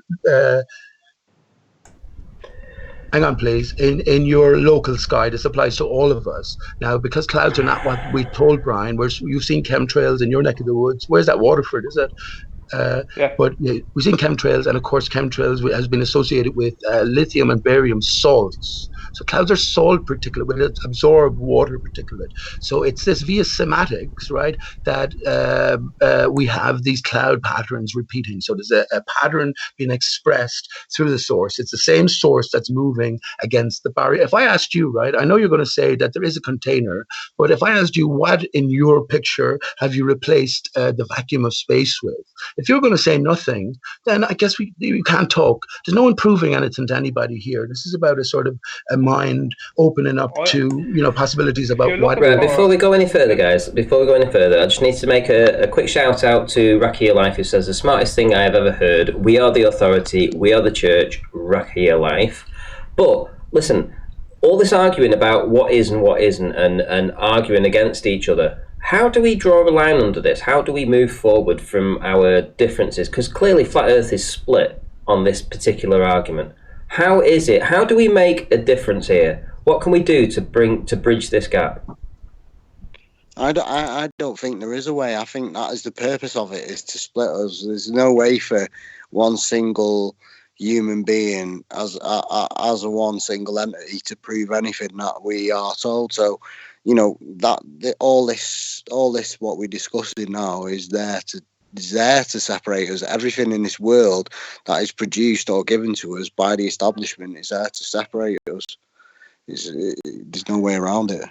hang on, please. In your local sky, this applies to all of us. Now, because clouds are not what we told Brian, you've seen chemtrails in your neck of the woods. Where's that? Waterford, is it? But we've seen chemtrails, and of course, chemtrails has been associated with lithium and barium salts. So clouds are salt particulate, but it absorb water particulate. So it's this via sematics, right, that we have these cloud patterns repeating. So there's a pattern being expressed through the source. It's the same source that's moving against the barrier. If I asked you, right, I know you're going to say that there is a container, but if I asked you what in your picture have you replaced the vacuum of space with? If you're going to say nothing, then I guess we can't talk. There's no one proving anything to anybody here. This is about a sort of a mind opening up to possibilities about what. Right, before we go any further, guys, I just need to make a quick shout out to Rocky Your Life, who says the smartest thing I have ever heard. We are the authority. We are the church. Rocky Your Life. But listen, all this arguing about what is and what isn't, and arguing against each other. How do we draw a line under this? How do we move forward from our differences? Because clearly Flat Earth is split on this particular argument. How is it? How do we make a difference here? What can we do to bridge this gap? I don't think there is a way. I think that is the purpose of it, is to split us. There's no way for one single human being as a one single entity to prove anything that we are told. So, all this what we're discussing now is there to separate us. Everything in this world that is produced or given to us by the establishment is there to separate us. There's no way around it.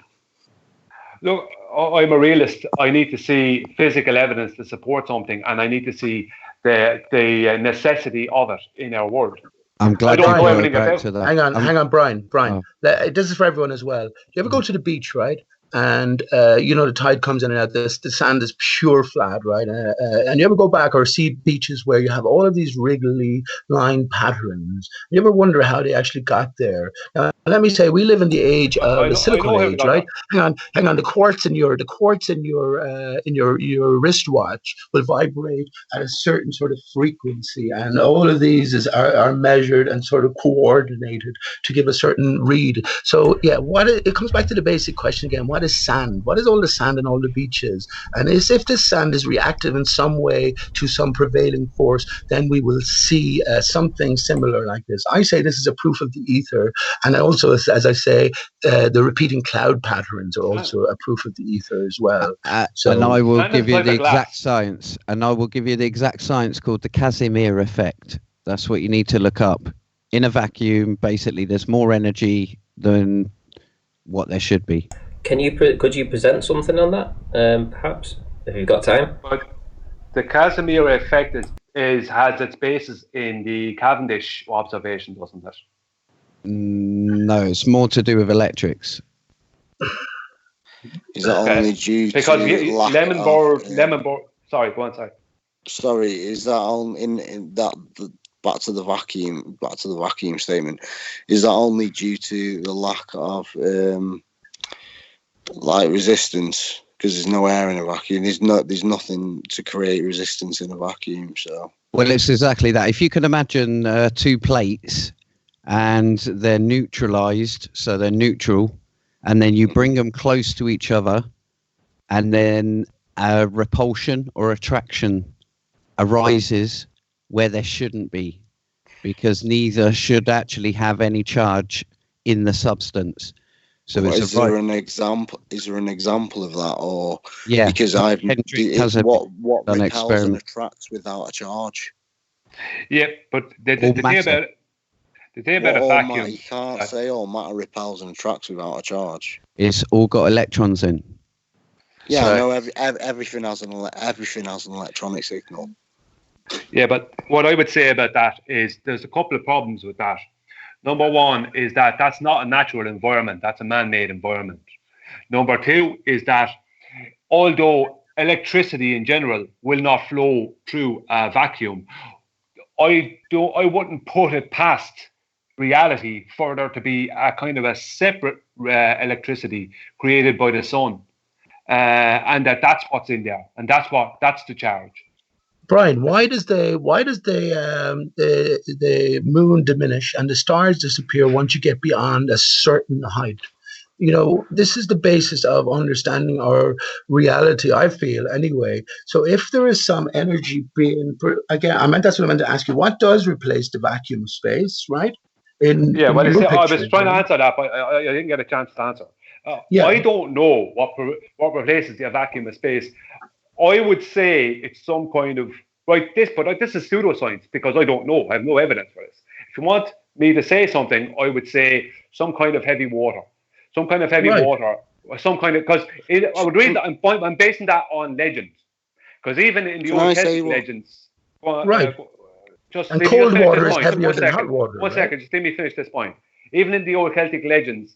Look, I'm a realist. I need to see physical evidence to support something, and I need to see the necessity of it in our world. I'm glad you go back to that. Hang on, Brian. Oh. This is for everyone as well. You ever go to the beach, right? And the tide comes in and out. The sand is pure flat, right? And you ever go back or see beaches where you have all of these wriggly line patterns? You ever wonder how they actually got there? Now, let me say, we live in the age of the silicon age, right? Hang on. The quartz in your wristwatch will vibrate at a certain sort of frequency, and all of these are measured and sort of coordinated to give a certain read. So yeah, it comes back to the basic question again. What is sand? What is all the sand and all the beaches? And if this sand is reactive in some way to some prevailing force, then we will see something similar like this. I say this is a proof of the ether, and also, as I say, the repeating cloud patterns are also a proof of the ether as well. And I will give you the exact science, called the Casimir effect. That's what you need to look up. In a vacuum, basically, there's more energy than what there should be. Could you present something on that, perhaps, if you've got time? But the Casimir effect has its basis in the Cavendish observation, doesn't it? No, it's more to do with electrics. Is that only due because to Lemonboard? Sorry, go on. Sorry, is that on in that? Back to the vacuum statement. Is that only due to the lack of resistance? Because there's no air in a vacuum. There's nothing to create resistance in a vacuum. So well, it's exactly that. If you can imagine two plates and they're neutralized, so they're neutral, and then you bring them close to each other, and then a repulsion or attraction arises where there shouldn't be, because neither should actually have any charge in the substance. So is there an example? Is there an example of that, or yeah? Because what repels and attracts without a charge? Yeah, but the The thing about a All vacuum. matter, you can't say all matter repels and attracts without a charge. It's all got electrons in. Yeah, So- I know everything has an electronic signal. Yeah, but what I would say about that is there's a couple of problems with that. Number one is that that's not a natural environment. That's a man-made environment. Number two is that although electricity in general will not flow through a vacuum, I wouldn't put it past reality for there to be a kind of a separate electricity created by the sun, and that's what's in there, and that's the charge. Brian, why does the moon diminish and the stars disappear once you get beyond a certain height? You know, this is the basis of understanding our reality, I feel, anyway. So if there is some energy being, again, that's what I meant to ask you. What does replace the vacuum space, right? I was Picture, trying to answer that, but I didn't get a chance to answer. I don't know what replaces the vacuum of space. I would say it's some kind of this is pseudoscience because I don't know. I have no evidence for this. If you want me to say something, I would say some kind of heavy water. Some kind of heavy water, or some kind of, because I would read that. I'm basing that on legends, because even in the old Celtic legends, and cold water is heavier than hot water. One second, just let me finish this point. Even in the old Celtic legends,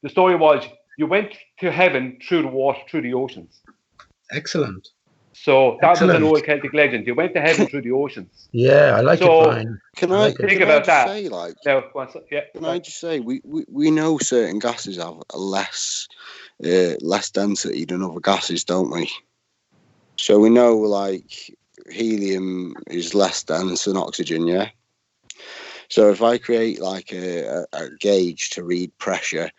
the story was you went to heaven through the water, through the oceans. Excellent. So that was an old Celtic legend. You went to heaven through the oceans. Yeah, I like it, Brian. Can I think about that? Can I just say we know certain gases have a less density than other gases, don't we? So we know like helium is less dense than oxygen, yeah. So if I create like a gauge to read pressure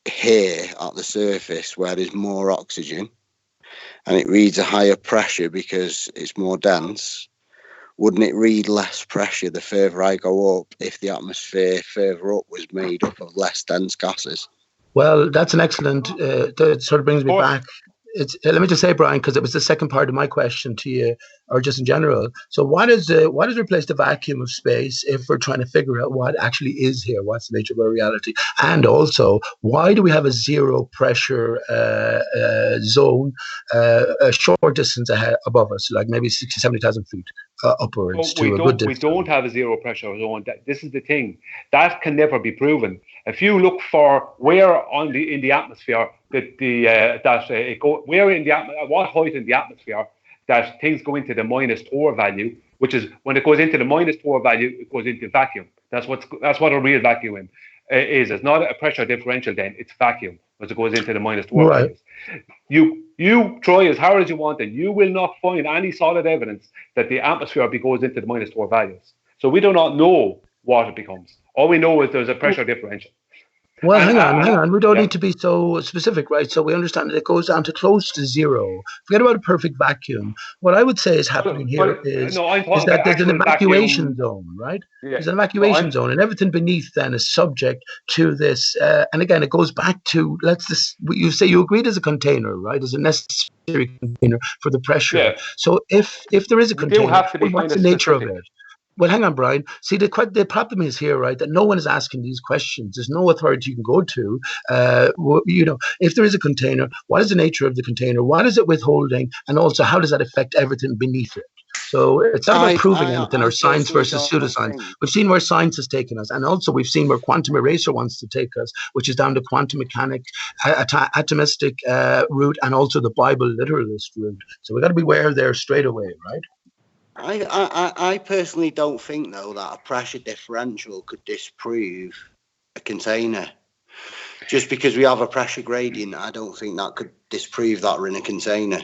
here at the surface where there's more oxygen, and it reads a higher pressure because it's more dense, wouldn't it read less pressure the further I go up if the atmosphere further up was made up of less dense gases? Well, that's an excellent, that sort of brings me back. Let me just say, Brian, because it was the second part of my question to you, or just in general. So why does replace the vacuum of space if we're trying to figure out what actually is here? What's the nature of our reality? And also, why do we have a zero pressure zone a short distance ahead above us, like maybe 60,000, 70,000 feet upwards to a good distance? We don't have a zero pressure zone. This is the thing. That can never be proven. If you look for where in the atmosphere what height in the atmosphere that things go into the -4 value, which is when it goes into the -4 value, it goes into vacuum. That's what a real vacuum is. It's not a pressure differential then, it's vacuum as it goes into the -4 values. You try as hard as you want and you will not find any solid evidence that the atmosphere goes into the -4 values. So we do not know what it becomes. All we know is there's a pressure differential. Well, hang on. We don't need to be so specific, right? So we understand that it goes down to close to zero. Forget about a perfect vacuum. What I would say is happening here is that there's an evacuation zone, right? Yeah. There's an evacuation zone, and everything beneath then is subject to this. And again, it goes back to you say you agreed as a container, right? As a necessary container for the pressure. Yeah. So if there is a container, what's the nature of it? Well, hang on, Brian. See, the problem is here, right, that no one is asking these questions. There's no authority you can go to. If there is a container, what is the nature of the container? What is it withholding? And also, how does that affect everything beneath it? So it's not about proving anything or science versus pseudoscience. We've seen where science has taken us. And also, we've seen where quantum eraser wants to take us, which is down the quantum mechanics, atomistic route, and also the Bible literalist route. So we've got to be aware there straight away, right? I personally don't think, though, that a pressure differential could disprove a container. Just because we have a pressure gradient, I don't think that could disprove that we're in a container.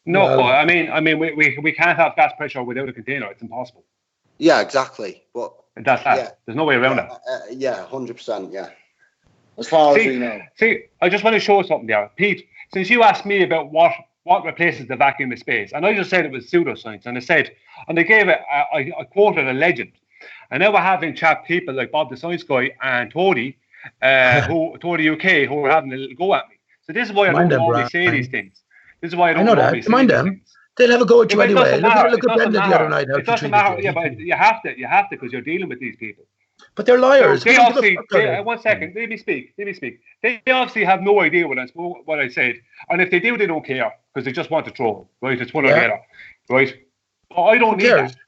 No, I mean, we can't have gas pressure without a container. It's impossible. Yeah, exactly. But that's that. Yeah. There's no way around that. 100%. Yeah. As far as we know. See, I just want to show something there, Pete. Since you asked me about what replaces the vacuum of space, and I just said it was pseudoscience, and I gave it. I quoted a legend, and now we're having chat people like Bob the Science Guy and Tony, Tony UK, who are having a little go at me. So this is why I don't normally say these things. This is why I don't normally say these things. They'll have a go at Yeah, you but it anyway. doesn't matter. Look It at doesn't Brenda the other matter. night. How It she doesn't treated matter. you. Yeah, but you have to, because you're dealing with these people. But they're So liars. they We don't give a obviously, fuck, are they? 1 second, let me speak. They obviously have no idea what I said. And if they do, they don't care, because they just want to troll, right? It's one or the other, right? But I don't Who need cares? that.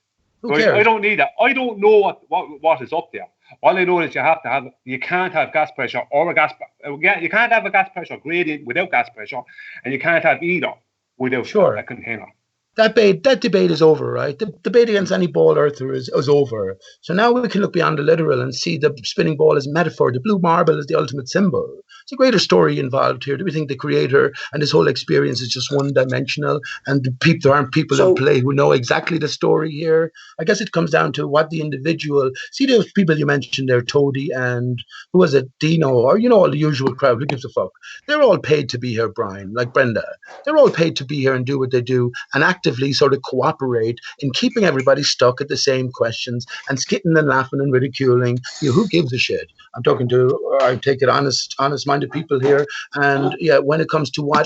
Who Right? cares? I don't need that. I don't know what is up there. All I know is you can't have gas pressure or you can't have a gas pressure gradient without gas pressure, and you can't have either without Sure. a container. That debate is over, right? The debate against any ball earther is over. So now we can look beyond the literal and see the spinning ball as a metaphor. The blue marble is the ultimate symbol. It's a greater story involved here. Do we think the creator and this whole experience is just one-dimensional, and there aren't people in play who know exactly the story here? I guess it comes down to what the individual... See those people you mentioned there, Toady and... Who was it? Dino, or, all the usual crowd. Who gives a fuck? They're all paid to be here, Brian, like Brenda. They're all paid to be here and do what they do and actively sort of cooperate in keeping everybody stuck at the same questions and skitting and laughing and ridiculing. Who gives a shit? I'm talking to, I take it, honest-minded people here. And yeah, when it comes to when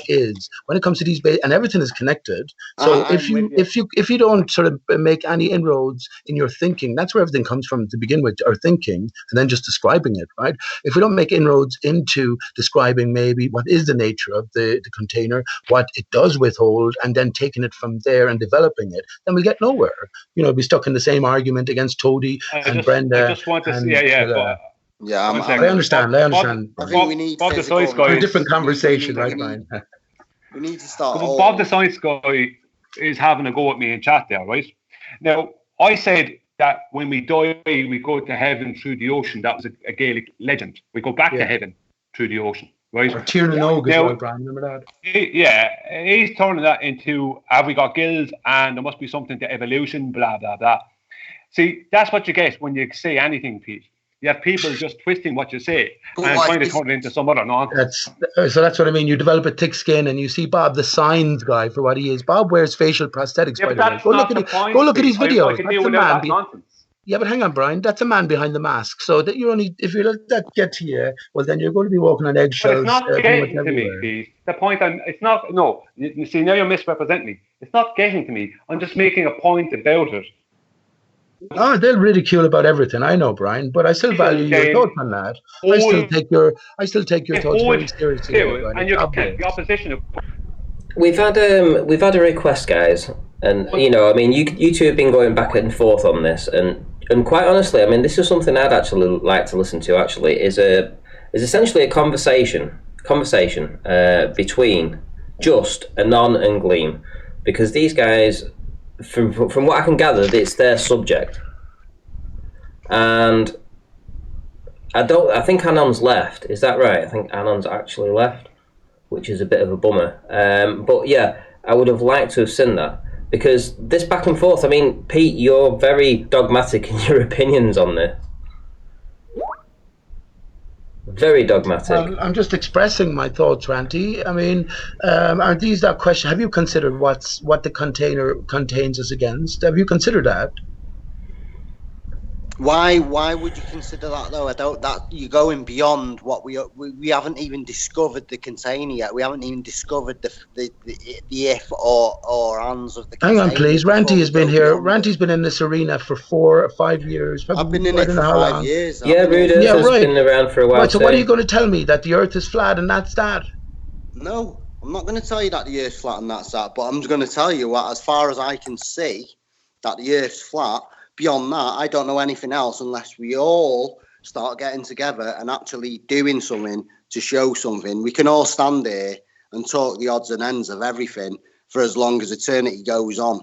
it comes to these, and everything is connected. So if you don't sort of make any inroads in your thinking, that's where everything comes from to begin with, our thinking, and then just describing it, right? If we don't make inroads into describing maybe what is the nature of the container, what it does withhold, and then taking it from there and developing it, then we'll get nowhere. Be stuck in the same argument against Toady and Brenda. I just want to see, I understand. I think we need Bob the Science Guy. A different conversation, right, Brian? We need to start. Bob the Science Guy is having a go at me in chat there, right? Now, I said that when we die, we go to heaven through the ocean. That was a Gaelic legend. We go back to heaven through the ocean, right? Or Tiernan Og as well, Brian. Remember that? He's turning that into, have we got gills and there must be something to evolution, blah, blah, blah. See, that's what you get when you say anything, Pete. You have people just twisting what you say and trying to turn it into some other nonsense. So that's what I mean. You develop a thick skin, and you see Bob, the signs guy, for what he is. Bob wears facial prosthetics, by the way. Go look at these videos. That's a man. Yeah, but hang on, Brian. That's a man behind the mask. So that if you let that get to you, well, then you're going to be walking on eggshells. But it's not getting to me, Pete. The point it's not. No, you see, now you're misrepresenting me. It's not getting to me. I'm just making a point about it. Oh, they'll ridicule about everything. I know, Brian, but I still value your thoughts on that. I still take your thoughts very seriously. And you the opposition. We've had a request, guys, and you two have been going back and forth on this, and quite honestly, I mean, this is something I'd actually like to listen to. Actually, is essentially a conversation between Just, Anon, and Gleam, because these guys, from what I can gather, it's their subject, and I think Anon's left. Is that right? I think Anon's actually left, which is a bit of a bummer. But yeah, I would have liked to have seen that, because this back and forth. I mean, Pete, you're very dogmatic in your opinions on this. Very dogmatic. I'm just expressing my thoughts, Ranty. I mean, are these that question? Have you considered what the container contains us against? Have you considered that? Why would you consider that though? You're going beyond what we haven't even discovered the container yet. We haven't even discovered the if or ands of the container. Hang on, please. Ranty has been here. Ranty's been in this arena for 4 or 5 years. I've been in it for 5 years. Yeah, Rudolph has been around for a while. Right, so what are you going to tell me? That the Earth is flat and that's that? No, I'm not going to tell you that the Earth's flat and that's that. But I'm going to tell you what, as far as I can see, that the Earth's flat. Beyond that, I don't know anything else unless we all start getting together and actually doing something to show something. We can all stand here and talk the odds and ends of everything for as long as eternity goes on,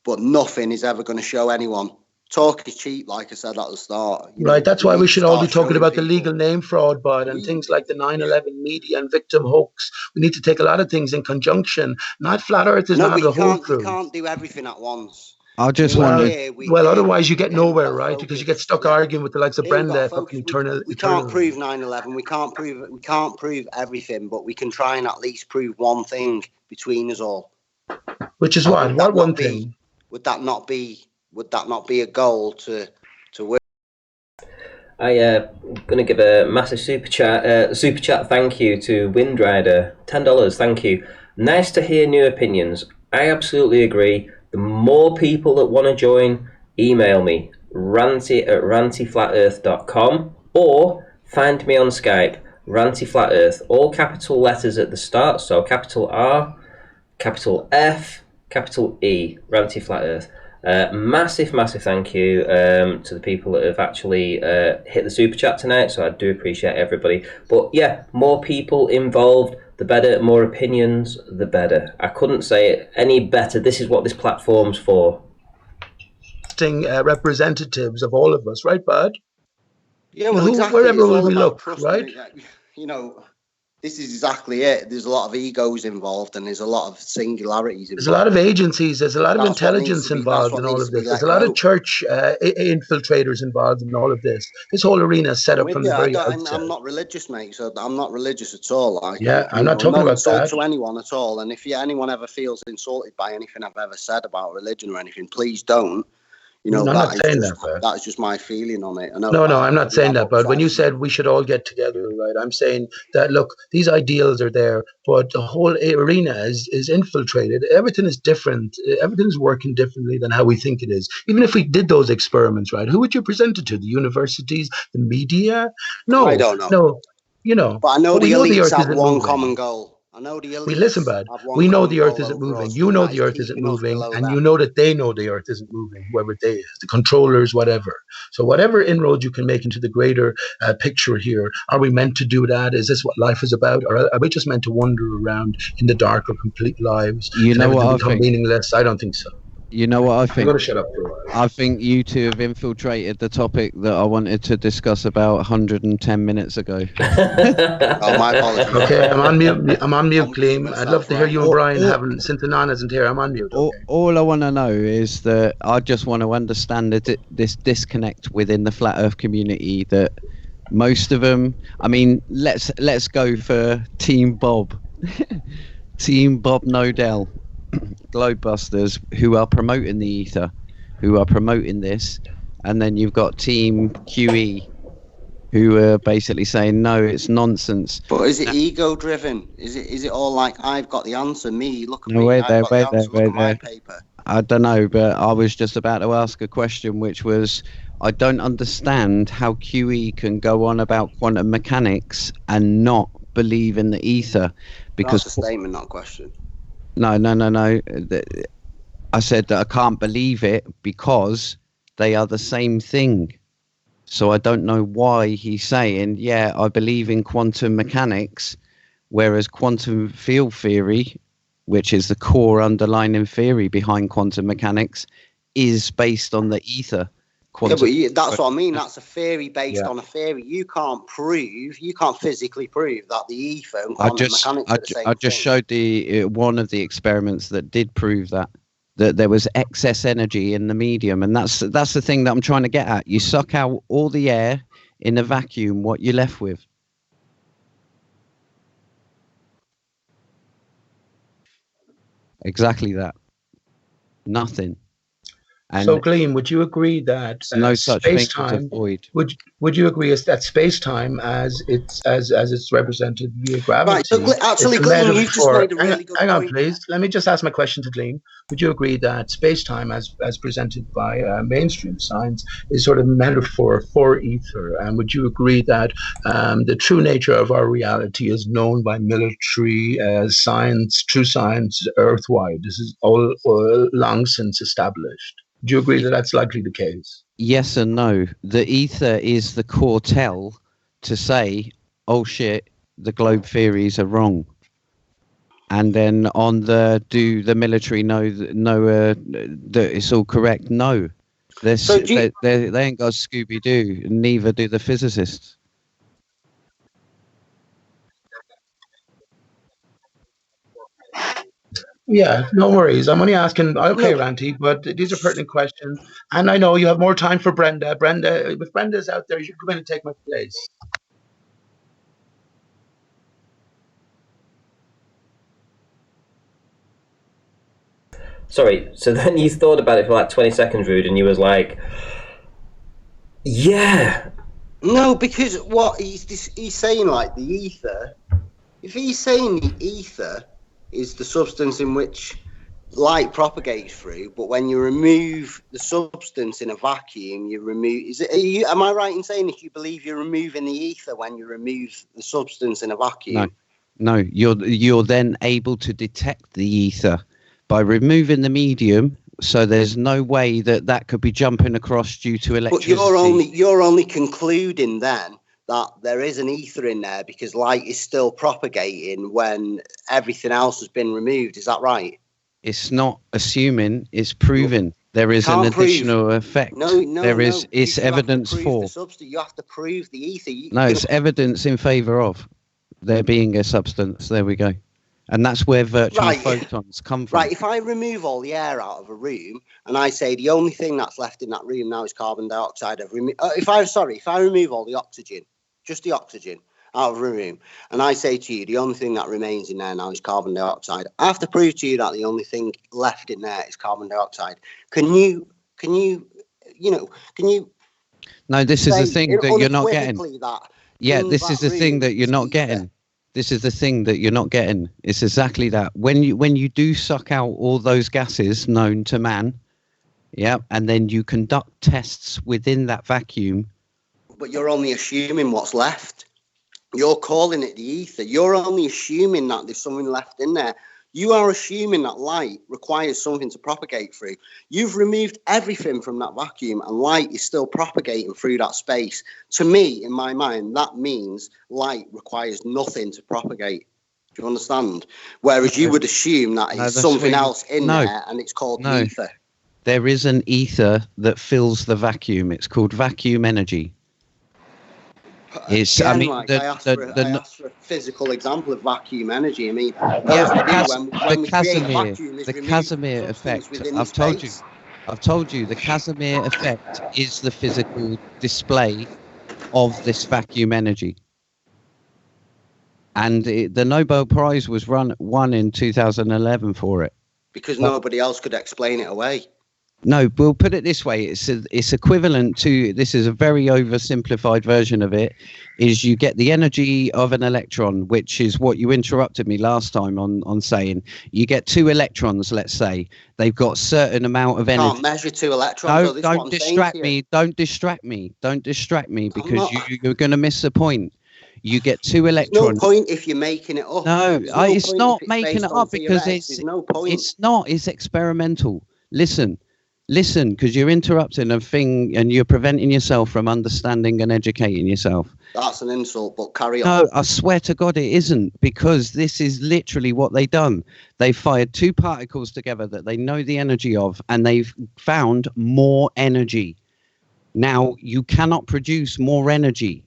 but nothing is ever going to show anyone. Talk is cheap, like I said at the start. Right, that's why we should all be talking about the legal name fraud bot and things like the 9/11 media and victim hoax. We need to take a lot of things in conjunction. Not flat Earth is not the whole truth. We can't do everything at once. I just wonder. Well, otherwise you get nowhere, right? Because you get stuck arguing with the likes of Brenda. We can't prove 9/11. We can't prove everything, but we can try and at least prove one thing between us all. Which is what? What one thing? Would that not be a goal to win? I'm going to give a massive super chat thank you to Windrider, $10, thank you. Nice to hear new opinions. I absolutely agree. The more people that want to join, email me, ranty@rantyflatearth.com, or find me on Skype, rantyflatearth, all capital letters at the start, so capital R, capital F, capital E, Ranty Flat Earth. Massive thank you to the people that have actually hit the super chat tonight, so I do appreciate everybody. But yeah, more people involved, the better. More opinions, the better. I couldn't say it any better. This is what this platform's for. Representatives of all of us, right, Bud? Yeah, well, exactly. Wherever It's all we about look, trust, right? You know, this is exactly it. There's a lot of egos involved, and there's a lot of singularities involved. There's a lot of agencies. There's a lot of That's what needs intelligence to be- involved that's what in all needs of to be this. There's let a lot go. of church infiltrators involved in all of this. This whole arena is set up from the very outset. I'm not religious, mate, so I'm not religious at all. Like, Yeah, I'm not talking no about insult that. to anyone at all. And if anyone ever feels insulted by anything I've ever said about religion or anything, please don't. You know, No, I'm not saying that, Bud. That's just my feeling on it. I know No, I'm not saying that, but when you said we should all get together, right, I'm saying that, look, these ideals are there, but the whole arena is infiltrated. Everything is different. Everything's working differently than how we think it is. Even if we did those experiments, right, who would you present it to? The universities, the media? No, I don't know. No, you know. But I know the we know the elites Earth have isn't one moving. common goal. I know the elites. Listen, Bud. have one We know common the Earth goal isn't over moving. us, You and know that the is Earth isn't keeping us moving, below and them. you know that they know the Earth isn't moving, whoever they is, the controllers, whatever. So whatever inroads you can make into the greater picture here, are we meant to do that? Is this what life is about? Or are we just meant to wander around in the dark of complete lives? You know what I become think? Meaningless? I don't think so. You know what I think? I'm going to shut up for a while. I think you two have infiltrated the topic that I wanted to discuss about 110 minutes ago. Oh, my apologies. Okay, I'm on mute. I'm on mute, Clean. I'd love to hear you and Brian having, since Anon isn't here, I'm on mute. Okay. All I want to know is that I just want to understand this disconnect within the flat Earth community. That most of them, I mean, let's go for Team Bob, Team Bob Nodell, Globebusters, who are promoting the ether, who are promoting this, and then you've got Team QE, who are basically saying no, it's nonsense. But is it ego driven? Is it all like I've got the answer? Me, look at No, me. wait I've there, got wait the there, answer. wait Look at my there. paper. I don't know, but I was just about to ask a question, which was, I don't understand how QE can go on about quantum mechanics and not believe in the ether, because That's a statement, not a question. No. I said that I can't believe it because they are the same thing. So I don't know why he's saying, yeah, I believe in quantum mechanics, whereas quantum field theory, which is the core underlying theory behind quantum mechanics, is based on the ether. That's what I mean. That's a theory based on a theory. You can't physically prove that the ether and quantum mechanics are the same I just showed one of the experiments that did prove that there was excess energy in the medium, and that's the thing that I'm trying to get at. You suck out all the air in a vacuum, what you're left with. Exactly that. Nothing. And so, Gleam, would you agree that no such thing as a space-time? void. Would you agree that space-time, as it's represented via gravity? Right. So, actually, Gleam, you've just made a really good point. Hang on, please. Let me just ask my question to Gleam. Would you agree that space-time, as presented by mainstream science, is sort of metaphor for ether? And would you agree that the true nature of our reality is known by military science, true science, earthwide? This is all long since established. Do you agree that that's likely the case? Yes and no. The ether is the core tell to say, oh shit, the globe theories are wrong. And then do the military know that it's all correct? No. They ain't got Scooby-Doo, neither do the physicists. Yeah, no worries. I'm only asking. Okay, Ranty, but these are pertinent questions, and I know you have more time for Brenda. Brenda, if Brenda's out there, you should come in and take my place. Sorry, so then you thought about it for like 20 seconds, Rude, and you was like, yeah. No, because what he's saying, like the ether, if he's saying the ether is the substance in which light propagates through, but when you remove the substance in a vacuum, you remove. Am I right in saying if you believe you're removing the ether when you remove the substance in a vacuum? No. You're then able to detect the ether by removing the medium. So there's no way that could be jumping across due to electricity. But you're only concluding then that there is an ether in there because light is still propagating when everything else has been removed. Is that right? It's not assuming, it's proving there is an additional effect. No. It's evidence for. The substance. You have to prove the ether. It's evidence in favour of there being a substance. There we go. And that's where virtual photons come from. Right, if I remove all the air out of a room and I say the only thing that's left in that room now is carbon dioxide, if I remove all the oxygen, just the oxygen out of a room, and I say to you the only thing that remains in there now is carbon dioxide, I have to prove to you that the only thing left in there is carbon dioxide. Can you No, this is the thing that you're not getting. This is the thing that you're not getting. This is the thing that you're not getting. It's exactly that. When you do suck out all those gases known to man, and then you conduct tests within that vacuum. But you're only assuming what's left. You're calling it the ether. You're only assuming that there's something left in there. You are assuming that light requires something to propagate through. You've removed everything from that vacuum and light is still propagating through that space. To me, in my mind, that means light requires nothing to propagate. Do you understand? Whereas you would assume that it's something else in there and it's called ether. There is an ether that fills the vacuum. It's called vacuum energy. I asked for a physical example of vacuum energy. I mean, the Casimir effect. I've told you, the Casimir effect is the physical display of this vacuum energy. And the Nobel Prize was won in 2011 for it. Because nobody else could explain it away. No, we'll put it this way. It's equivalent to, this is a very oversimplified version of it, is you get the energy of an electron, which is what you interrupted me last time on saying. You get 2 electrons, let's say. They've got certain amount of energy. Can't measure 2 electrons. No, don't distract me. Don't distract me because you're going to miss the point. You get 2 electrons. There's no point if you're making it up. No, it's not making it up because it's not. It's experimental. Listen, because you're interrupting a thing and you're preventing yourself from understanding and educating yourself. That's an insult, but carry on. No, I swear to God it isn't, because this is literally what they've done. They fired 2 particles together that they know the energy of, and they've found more energy. Now, you cannot produce more energy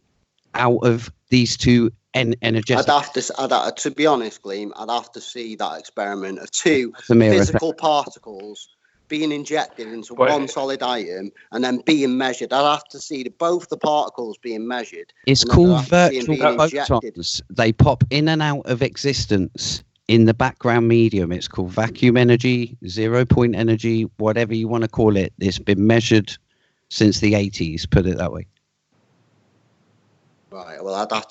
out of these 2 energetic. To be honest, Gleam, I'd have to see that experiment of 2 physical particles being injected into one solid item and then being measured. I'd have to see both the particles being measured. It's called virtual photons. They pop in and out of existence in the background medium. It's called vacuum energy, 0-point energy, whatever you want to call it. It's been measured since the 80s, put it that way. Right. Well, I'd have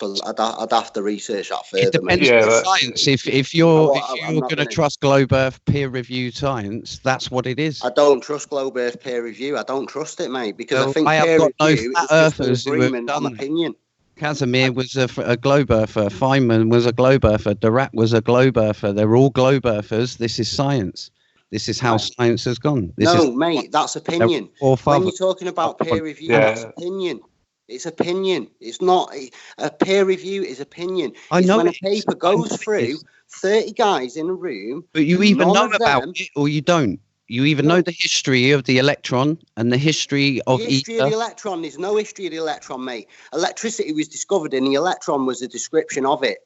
to research that further. It depends on science. If you're going to trust Globe Earth peer-reviewed science, that's what it is. I don't trust Globe Earth peer review. I don't trust it, mate, because I think peer review is just an agreement on opinion. Casimir was a Globe Earther. Feynman was a Globe Earther. Dirac was a Globe Earther. They're all Globe Earthers. This is science. This is how science has gone. Mate, that's opinion. When you're talking about peer review, that's opinion. It's opinion. It's not a peer review. Is opinion. I know when a paper goes through 30 guys in a room. But you either know about it or you don't. You even know the history of the electron and the history of ether. The history of the electron. There's no history of the electron, mate. Electricity was discovered and the electron was a description of it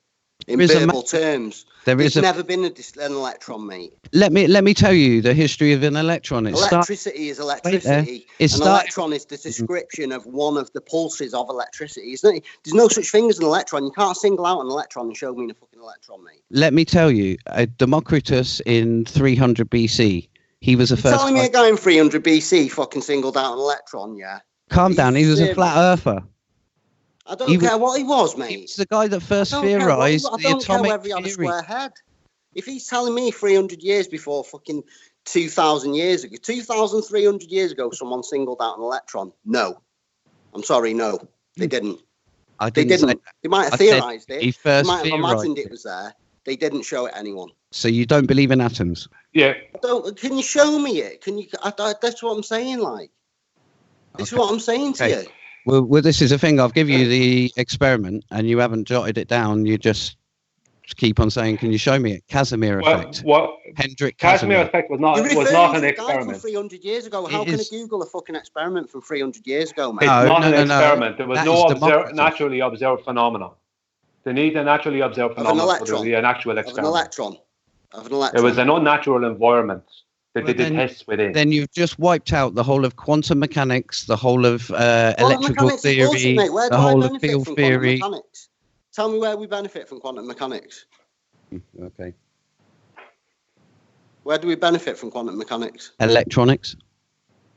in verbal terms. There's never been an electron, mate. Let me tell you the history of an electron. Electricity is electricity. An electron is the description of one of the pulses of electricity. There's no such thing as an electron. You can't single out an electron and show me a fucking electron, mate. Let me tell you, Democritus in 300 BC, he was the first. Telling me a guy in 300 BC fucking singled out an electron, yeah? Calm down, he was a flat earther. I don't care what he was, mate. He was the guy that first theorized the atomic theory. He had a square head. If he's telling me 300 years before fucking 2,000 years ago, 2,300 years ago, someone singled out an electron. No. I'm sorry, no. They didn't. They didn't. They might have theorized it. They might have imagined it was there. They didn't show it to anyone. So you don't believe in atoms? Yeah. Can you show me it? Can you? That's what I'm saying. Like, this is what I'm saying to you. Well, this is the thing. I've given you the experiment, and you haven't jotted it down. You just keep on saying, "Can you show me it?" Casimir effect. Hendrik Casimir effect was not an experiment. From 300 years ago. How can I Google a fucking experiment from 300 years ago, man? It's not an experiment. There was no naturally observed phenomenon. They need a naturally observed phenomenon to be an actual experiment. Of an electron. It was an unnatural environment that they did tests within. Then you've just wiped out the whole of quantum mechanics, the whole of electrical theory, the whole of field theory. Tell me where we benefit from quantum mechanics. Okay. Where do we benefit from quantum mechanics? Electronics.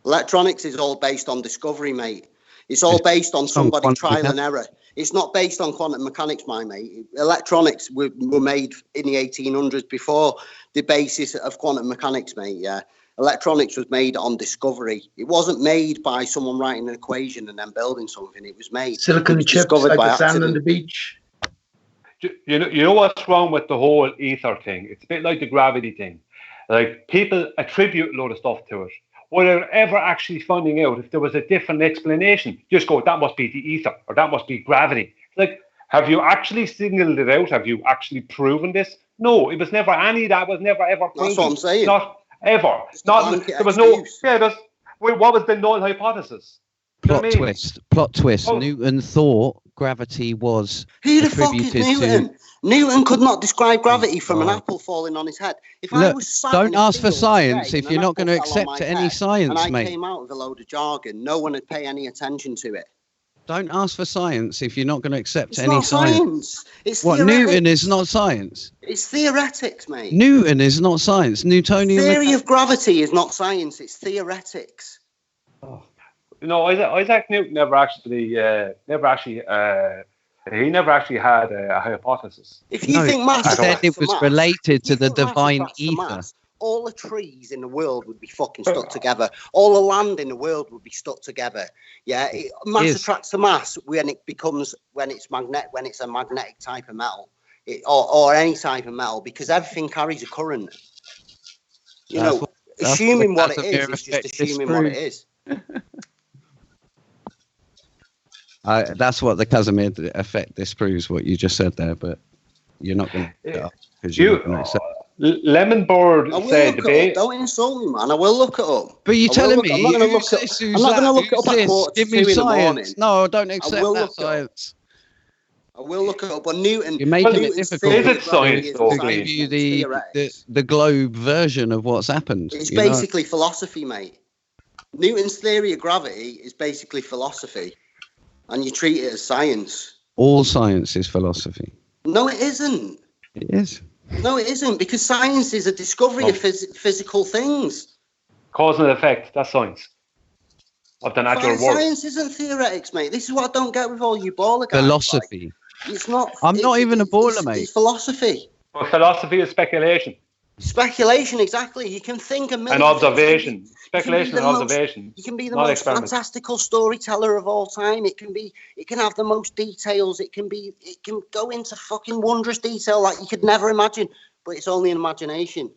Electronics is all based on discovery, mate. It's all based on somebody's trial and error. It's not based on quantum mechanics, my mate. Electronics were made in the 1800s before the basis of quantum mechanics, mate, yeah. Electronics was made on discovery. It wasn't made by someone writing an equation and then building something. It was made. Silicon chips like the sand on the beach. You know what's wrong with the whole ether thing? It's a bit like the gravity thing. Like, people attribute a load of stuff to it without ever actually finding out if there was a different explanation. Just go, that must be the ether, or that must be gravity. Like, have you actually singled it out? Have you actually proven this? No, it was never any. That was never ever proven. That's what I'm saying. Not ever. There was no. Yeah. What was the null hypothesis? Plot twist. Oh. Newton thought gravity was Who the fuck is Newton? Newton could not describe gravity from an apple falling on his head. If I was don't ask for science if you're not going to accept any science, and mate. I came out with a load of jargon, no one would pay any attention to it. Don't ask for science if you're not going to accept it's any not science. It's what? Newton is not science. It's theoretics, mate. Newton is not science. Newtonian theory of gravity is not science. It's theoretics. Oh. No, Isaac Newton never actually had a hypothesis. If you think mass, said it was related to the divine ether. All the trees in the world would be fucking stuck together. All the land in the world would be stuck together. Yeah, mass attracts to mass when it's a magnetic type of metal, or any type of metal, because everything carries a current. You know, assuming what it is just assuming what it is. That's what the Casimir effect disproves what you just said there, but you're not going to because you're not going to accept. Lemon Bird said don't insult me, man. I will look it up. But you're telling me I'm not going to look it up at quarter to 2 in the morning. No, don't accept that science. I will look it up. But Newton, you're making it difficult. Is it science? To give you the globe version of what's happened. It's basically philosophy, mate. Newton's theory of gravity is basically philosophy, and you treat it as science. All science is philosophy. No, it isn't. It is. No, it isn't, because science is a discovery of physical things. Cause and effect, that's science. Of the natural world. Science isn't theoretics, mate. This is what I don't get with all you baller guys. Philosophy. Like, it's not. I'm not even a baller, mate. It's philosophy. Well, philosophy is speculation. Speculation, exactly. You can think a million. And observation. Speculation and observation. You can be the most fantastical storyteller of all time. It can have the most details. It can go into fucking wondrous detail like you could never imagine. But it's only an imagination.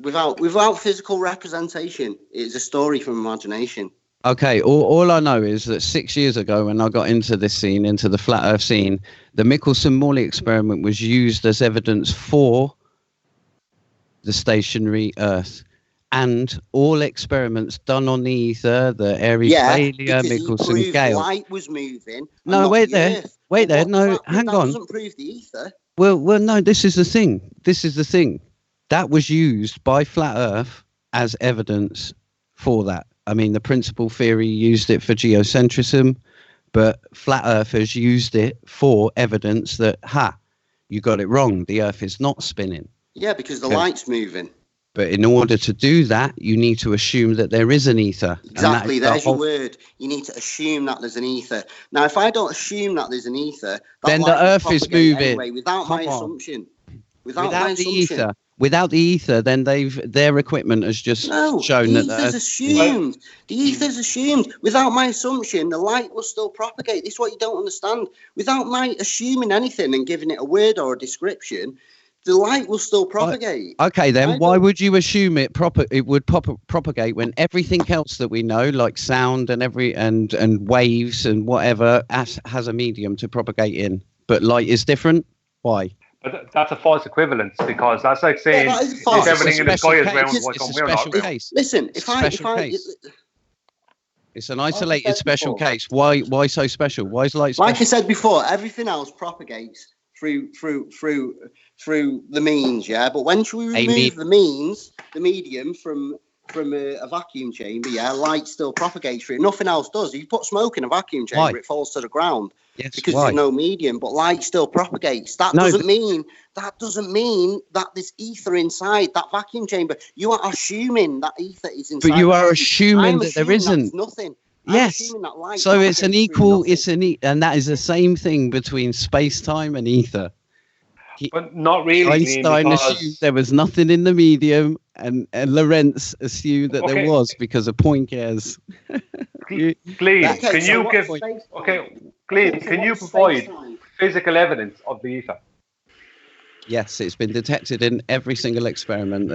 Without physical representation, it's a story from imagination. Okay, all I know is that 6 years ago, when I got into this scene, into the flat Earth scene, the Michelson-Morley experiment was used as evidence for the stationary Earth. And all experiments done on the ether, the Airy failure, Michelson Gale. Light was moving. No, wait there. No, hang on. Doesn't prove the ether. Well, no. This is the thing. That was used by flat Earth as evidence for that. I mean, the principal theory used it for geocentrism, but flat Earthers used it for evidence that you got it wrong. The Earth is not spinning. Yeah, because the light's moving. But in order to do that, you need to assume that there is an ether. Exactly, there's your word. You need to assume that there's an ether. Now, if I don't assume that there's an ether, then the Earth is moving. Anyway, without my assumption. Without my the assumption. ether. Without the ether, then their equipment has just shown the that. ether's assumed. The ether's assumed. Without my assumption, the light will still propagate. This is what you don't understand. Without my assuming anything and giving it a word or a description, the light will still propagate. Okay, then why would you assume it would propagate when everything else that we know, like sound and and waves and whatever, has a medium to propagate in, but light is different? Why? But that's a false equivalence, because that's like saying if everything in the sky is round, why come we're not round? Listen, it's an isolated special case. Why so special? Why is light special? Like I said before, everything else propagates through the means, yeah. But when we remove the medium from a vacuum chamber, yeah, light still propagates through it. Nothing else does. If you put smoke in a vacuum chamber, it falls to the ground. Yes, because there's no medium, but light still propagates. That doesn't mean that there's ether inside that vacuum chamber. You are assuming that ether is inside. But you are assuming that there isn't. Nothing. Yes. So it's an equal. And that is the same thing between space-time and ether. But not really. Einstein assumed there was nothing in the medium, and Lorentz assumed that there was because of Poincare's. Glenn, can you provide physical evidence of the ether? Yes, it's been detected in every single experiment.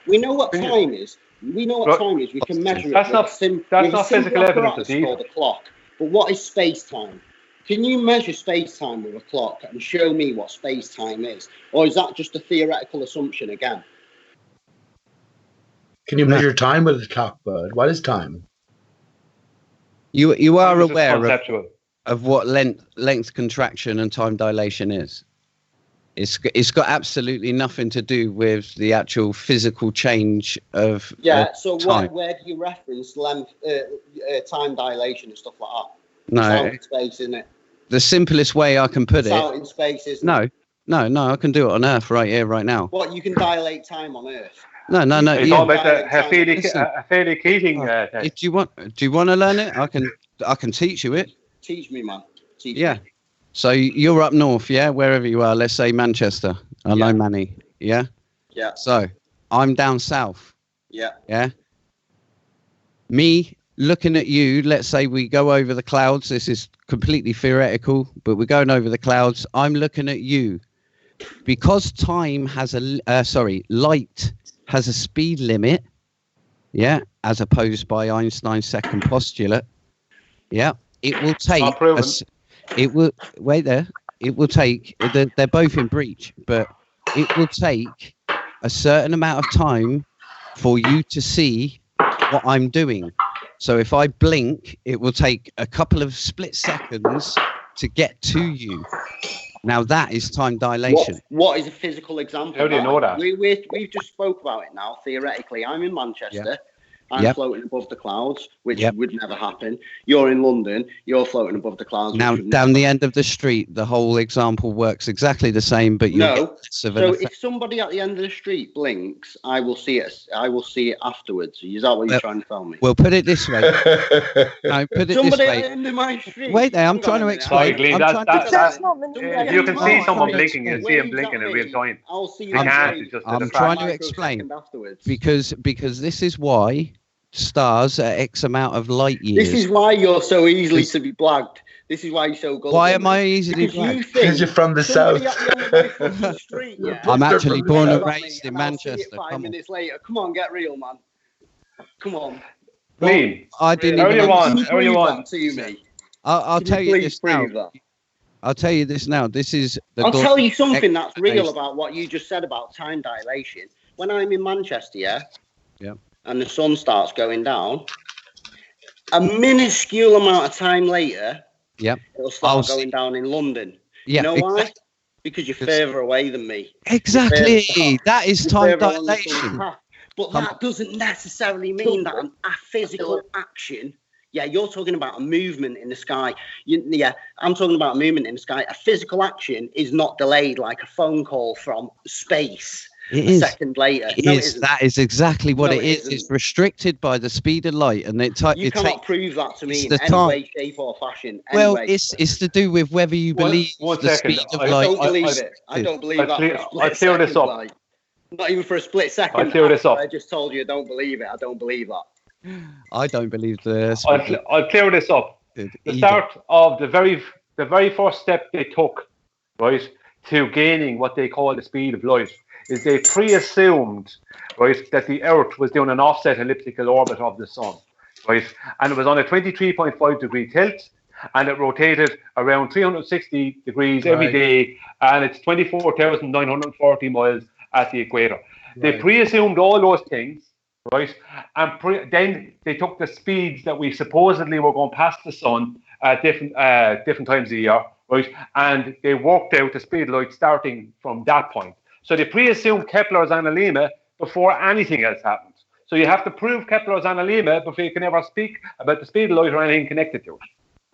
We know what time is. We know what time is. We can measure it. That's not physical evidence of the ether. Called a clock. But what is space-time? Can you measure space-time with a clock and show me what space-time is? Or is that just a theoretical assumption again? Can you measure time with a clock, Bud? What is time? You are aware of what length contraction and time dilation is. It's got absolutely nothing to do with the actual physical change of so time. Where do you reference length, time dilation and stuff like that? No, it's out in space, isn't it? The simplest way I can put it's out in space, isn't it? No, I can do it on Earth right here, right now. What, you can dilate time on Earth? No. It's all about the Herphitic heating. Do you want to learn it? I can teach you it. Teach me, man. Teach me. So you're up north, yeah, wherever you are. Let's say Manchester. I know Manny. Yeah. Yeah. So I'm down south. Yeah. Yeah. Me looking at you. Let's say we go over the clouds. This is completely theoretical, but we're going over the clouds. I'm looking at you because time has light has a speed limit. Yeah, as opposed by Einstein's second postulate. Yeah, it will take. It will take. They're both in breach, but it will take a certain amount of time for you to see what I'm doing. So if I blink, it will take a couple of split seconds to get to you. Now that is time dilation. What is a physical example? How do you know that? We've just spoke about it now. Theoretically, I'm in Manchester. Yeah. I'm floating above the clouds, which would never happen. You're in London. You're floating above the clouds. Now, down the end of the street, the whole example works exactly the same, but if somebody at the end of the street blinks, I will see it. I will see it afterwards. Is that what you're trying to tell me? Well, put it this way. No, put it somebody this way. At the end of my street. Wait there. I'm trying to explain. Sorry, Glenn, you can see someone blinking. You see him blinking in real time. I'll see you. I'm trying to explain because this is why stars are X amount of light years. This is why you're so easily to be blagged. This is why you're so gullible. Why am I easily blagged? Because you're from the south. I'm actually born and raised in Manchester. 5 minutes later. Come on, get real, man. Come on. Glenn, I didn't how you want to me. I'll tell you this now. I'll tell you this now. This is. I'll tell you something that's real about what you just said about time dilation. When I'm in Manchester, yeah, and the sun starts going down, a minuscule amount of time later, it'll start going down in London. You know why? Because you're further away than me. Exactly. That is time dilation. But that doesn't necessarily mean that a physical action. Yeah, you're talking about a movement in the sky. I'm talking about a movement in the sky. A physical action is not delayed like a phone call from space. It a is. second later. It No, is. it isn't. That is exactly what No, it it is. isn't. It's restricted by the speed of light, and You cannot prove that to me it's in the any time. way, shape, or fashion. Well, Anyway, it's to do with whether you believe One the second. speed of I light. don't believe is it. I don't believe I'll that clear- for a I'll split clear this second. up. Like, not even for a split second. I'll clear this after up. I just told you I don't believe it. I don't believe that. I don't believe the speed I'll clear this up. of The either. start of the very first step they took, right, to gaining what they call the speed of light, is they pre-assumed, right, that the Earth was doing an offset elliptical orbit of the Sun, right, and it was on a 23.5 degree tilt, and it rotated around 360 degrees every Right. day, and it's 24,940 miles at the equator. They Right. pre-assumed all those things, right, and then they took the speeds that we supposedly were going past the Sun at different times of the year, right, and they worked out the speed of light starting from that point. So they pre-assumed Kepler's analemma before anything else happened. So you have to prove Kepler's analemma before you can ever speak about the speed of light or anything connected to it.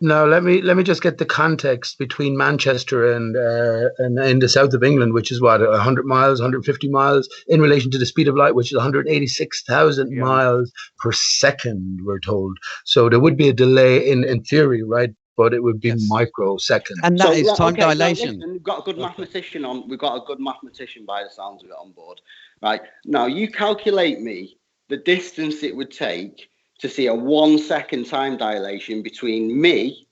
Now let me just get the context between Manchester and in the south of England, which is what 100 miles, 150 miles, in relation to the speed of light, which is 186,000 miles per second. We're told. So there would be a delay in theory, right? But it would be microseconds. And that is time dilation. Listen, we've got a good mathematician on. We've got a good mathematician by the sounds of it on board, right? Now you calculate me the distance it would take to see a 1 second time dilation between me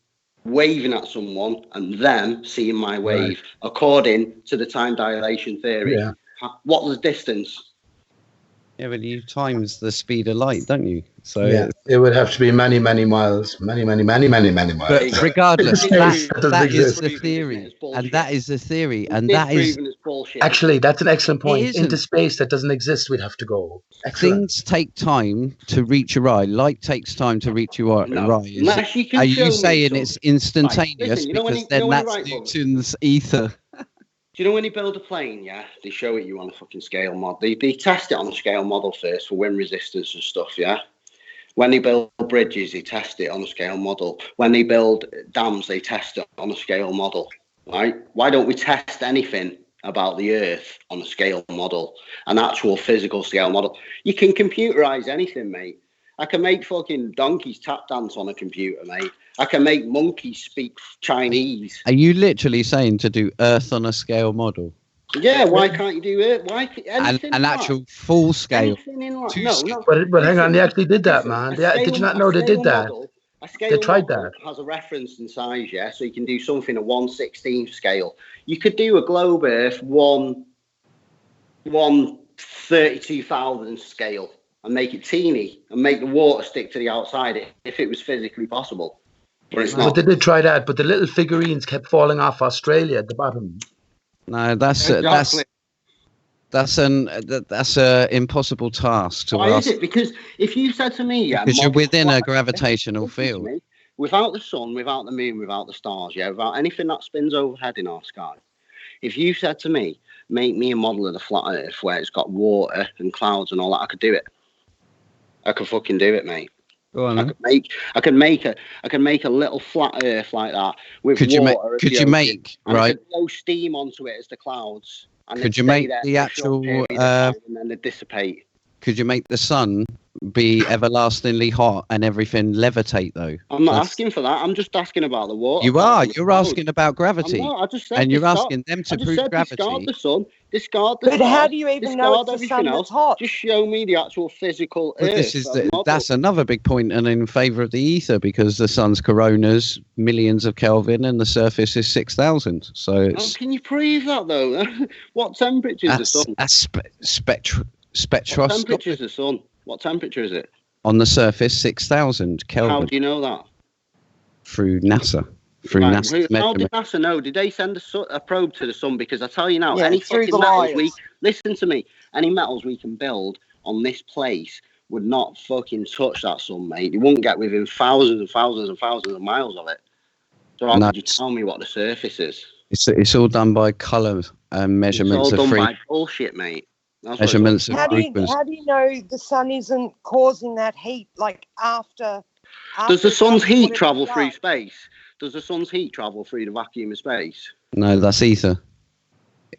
waving at someone and them seeing my wave, according to the time dilation theory. Yeah. What was the distance? Yeah, but you times the speed of light, don't you? So Yeah, it would have to be many miles, many miles. But regardless, It that doesn't is exist. the theory, and that is the theory, and It's that is proven as bullshit. Actually, that's an excellent point. isn't. Into space that doesn't exist, we'd have to go. Excellent. things take time to reach your eye. Light takes time to reach your eye. No, unless you can Are show you me saying some- it's instantaneous listen, you know when because you- you know then when you that's write books? Newton's ether? Do you know when you build a plane, yeah, they show it you on a fucking scale model. They test it on a scale model first for wind resistance and stuff, yeah? When they build bridges, they test it on a scale model. When they build dams, they test it on a scale model, right? Why don't we test anything about the Earth on a scale model, an actual physical scale model? You can computerize anything, mate. I can make fucking donkeys tap dance on a computer, mate. I can make monkeys speak Chinese. Are you literally saying to do Earth on a scale model? Yeah, why can't you do it? Why An actual full scale? anything in life? Two No, scale. no. But hang on, they actually did that, Listen, man. a Did you not know they did that? A scale They tried model that. has a reference in size, yeah. So you can do something at 1/16th scale. You could do a globe Earth 1/32,000th scale and make it teeny and make the water stick to the outside if it was physically possible. But it's But not. they did try that, but the little figurines kept falling off Australia at the bottom. No, that's Exactly. that's a impossible task to Why ask. is it? Because if you said to me, yeah, Because you're model within a flat- gravitational listen to field. me, without the sun, without the moon, without the stars, yeah, without anything that spins overhead in our sky. If you said to me, make me a model of the flat Earth where it's got water and clouds and all that, I could do it. I could fucking do it, mate. Go on, I could make a little flat Earth like that with Could you make- water. as could the you ocean, make- and I right. could blow steam onto it as the clouds. And Could they'd you stay make there the for a actual, short period of time and then they dissipate? Could you make the sun be everlastingly hot and everything levitate though? I'm not That's- asking for that. I'm just asking about the water. You part are. and the You're clouds. asking about gravity, I'm not, I just said and you're discard- asking them to I just prove said discard gravity. the sun, discard the But stars, how do you even know discard it's the everything sun else. that's hot? Just show me the actual physical But Earth. this is model. that's another big point, and in favour of the ether because the sun's corona's millions of Kelvin and the surface is 6,000. So How it's can you prove that though? What temperature is the that's, sun? that's What spectroscopy temperature is the sun? What temperature is it? on the surface 6,000 How Kelvin do you know that? through NASA. Through Right, NASA's how did measurement. NASA know? Did they send a probe to the sun? Because I tell you now, Yeah, any through fucking the metals wires. listen to me, any metals we can build on this place would not fucking touch that sun, mate. You wouldn't get within thousands and thousands and thousands of miles of it. So how No, could you tell me what the surface is? It's all done by colour and measurements it's all of done free by bullshit, mate. That's what it's measurements of How do frequency. you know the sun isn't causing that heat like after Does the it sun's does heat whatever it travel through does? space? Does the sun's heat travel through the vacuum of space? No, that's ether.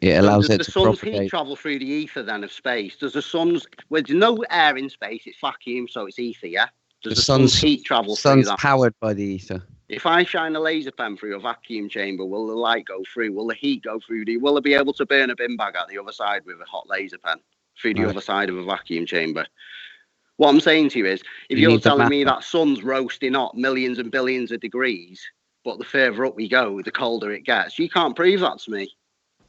It allows does it the to sun's heat propagate. travel through the ether then of space? Does the sun's well, there's no air in space, it's vacuum, so it's ether, yeah? Does the sun's heat travel through sun's that? powered by the ether. If I shine a laser pen through a vacuum chamber, will the light go through? Will the heat go through? Will I be able to burn a bin bag at the other side with a hot laser pen through the other side of a vacuum chamber? What I'm saying to you is, if you're telling me that sun's roasting hot millions and billions of degrees, but the further up we go, the colder it gets, you can't prove that to me.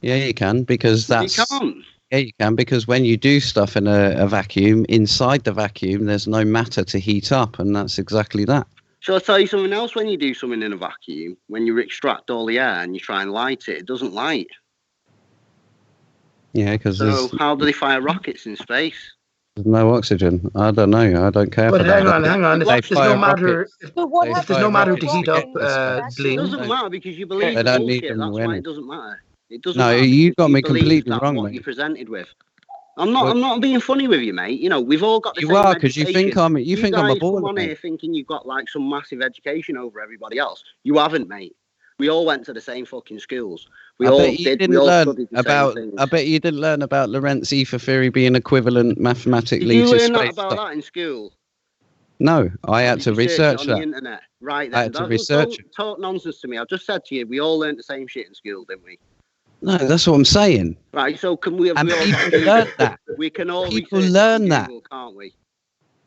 Yeah, you can, because that's... You can't. Yeah, you can, because when you do stuff in a vacuum, inside the vacuum, there's no matter to heat up, and that's exactly that. Shall I tell you something else? When you do something in a vacuum, when you extract all the air and you try and light it, it doesn't light. Yeah, because so how do they fire rockets in space? There's no oxygen. I don't know. I don't care. But hang on. If there's no matter, if there's no matter to heat up, it doesn't matter because you believe they don't need bullshit. them That's why winning. it doesn't matter. It doesn't. No, matter you got me believe completely that's wrong, what mate. you're presented with. I'm not being funny with you, mate. You know, we've all got the same are, because you think I'm. You think I'm a guys come baller, on mate. here thinking you've got like some massive education over everybody else. You haven't, mate. We all went to the same fucking schools. We all bet you did. didn't We all learn studied the about. same things. I bet you didn't learn about Lorentz ether theory being equivalent mathematically Did you to learn that space about stuff. that in school? No, I had to Did you search research it on that. the internet. Right then, I had to research don't talk nonsense to me. I've just said to you, we all learned the same shit in school, didn't we? No, that's what I'm saying. Right, so can we? And we all people learn that. We can all People research learn on that. Google, can't we?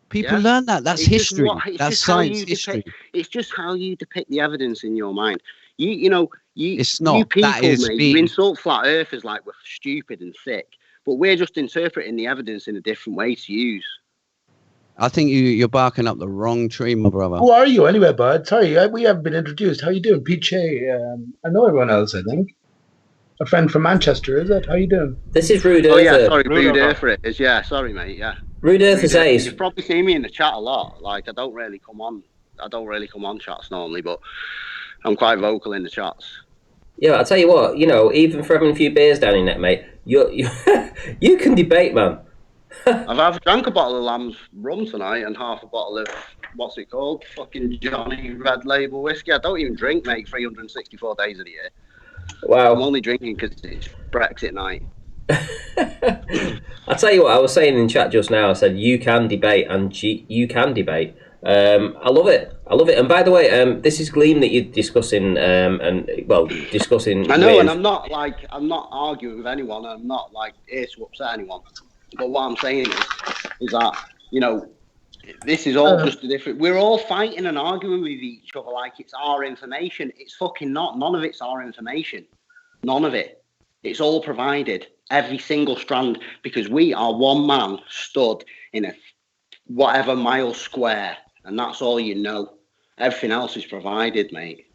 People Yeah? learn that. That's It's just history. it's That's just how science you history. It's just how you depict the evidence in your mind. You know, It's not. you people, That is mate, being- you insult flat earthers like we're stupid and thick, but we're just interpreting the evidence in a different way to use. I think you're barking up the wrong tree, my brother. who are you anyway, bud? Sorry, we haven't been introduced. How you doing, Pete? I know everyone else. I think a friend from Manchester. Is it? How you doing? This is Rude Oh yeah, Earther. sorry, Rude Earther it is. Yeah, sorry, mate. Yeah. Rude Earther's Ace. You've probably seen me in the chat a lot. Like I don't really come on chats normally, but I'm quite vocal in the chats. Yeah, I'll tell you what, you know, even for having a few beers down in it, mate, you you can debate, man. I've drank a bottle of Lamb's rum tonight and half a bottle of, what's it called? Fucking Johnny Red Label whiskey. I don't even drink, mate, 364 days of the year. Wow. I'm only drinking because it's Brexit night. I'll tell you what, I was saying in chat just now, I said you can debate, and you can debate. I love it. And by the way, this is Gleam that you're discussing, discussing. I know, with. and I'm not arguing with anyone. I'm not like here to upset anyone. But what I'm saying is that, you know, this is all just a different. We're all fighting and arguing with each other like it's our information. It's fucking not. None of it's our information. None of it. It's all provided. Every single strand, because we are one man stood in a whatever mile square, and that's all you know. Everything else is provided, mate.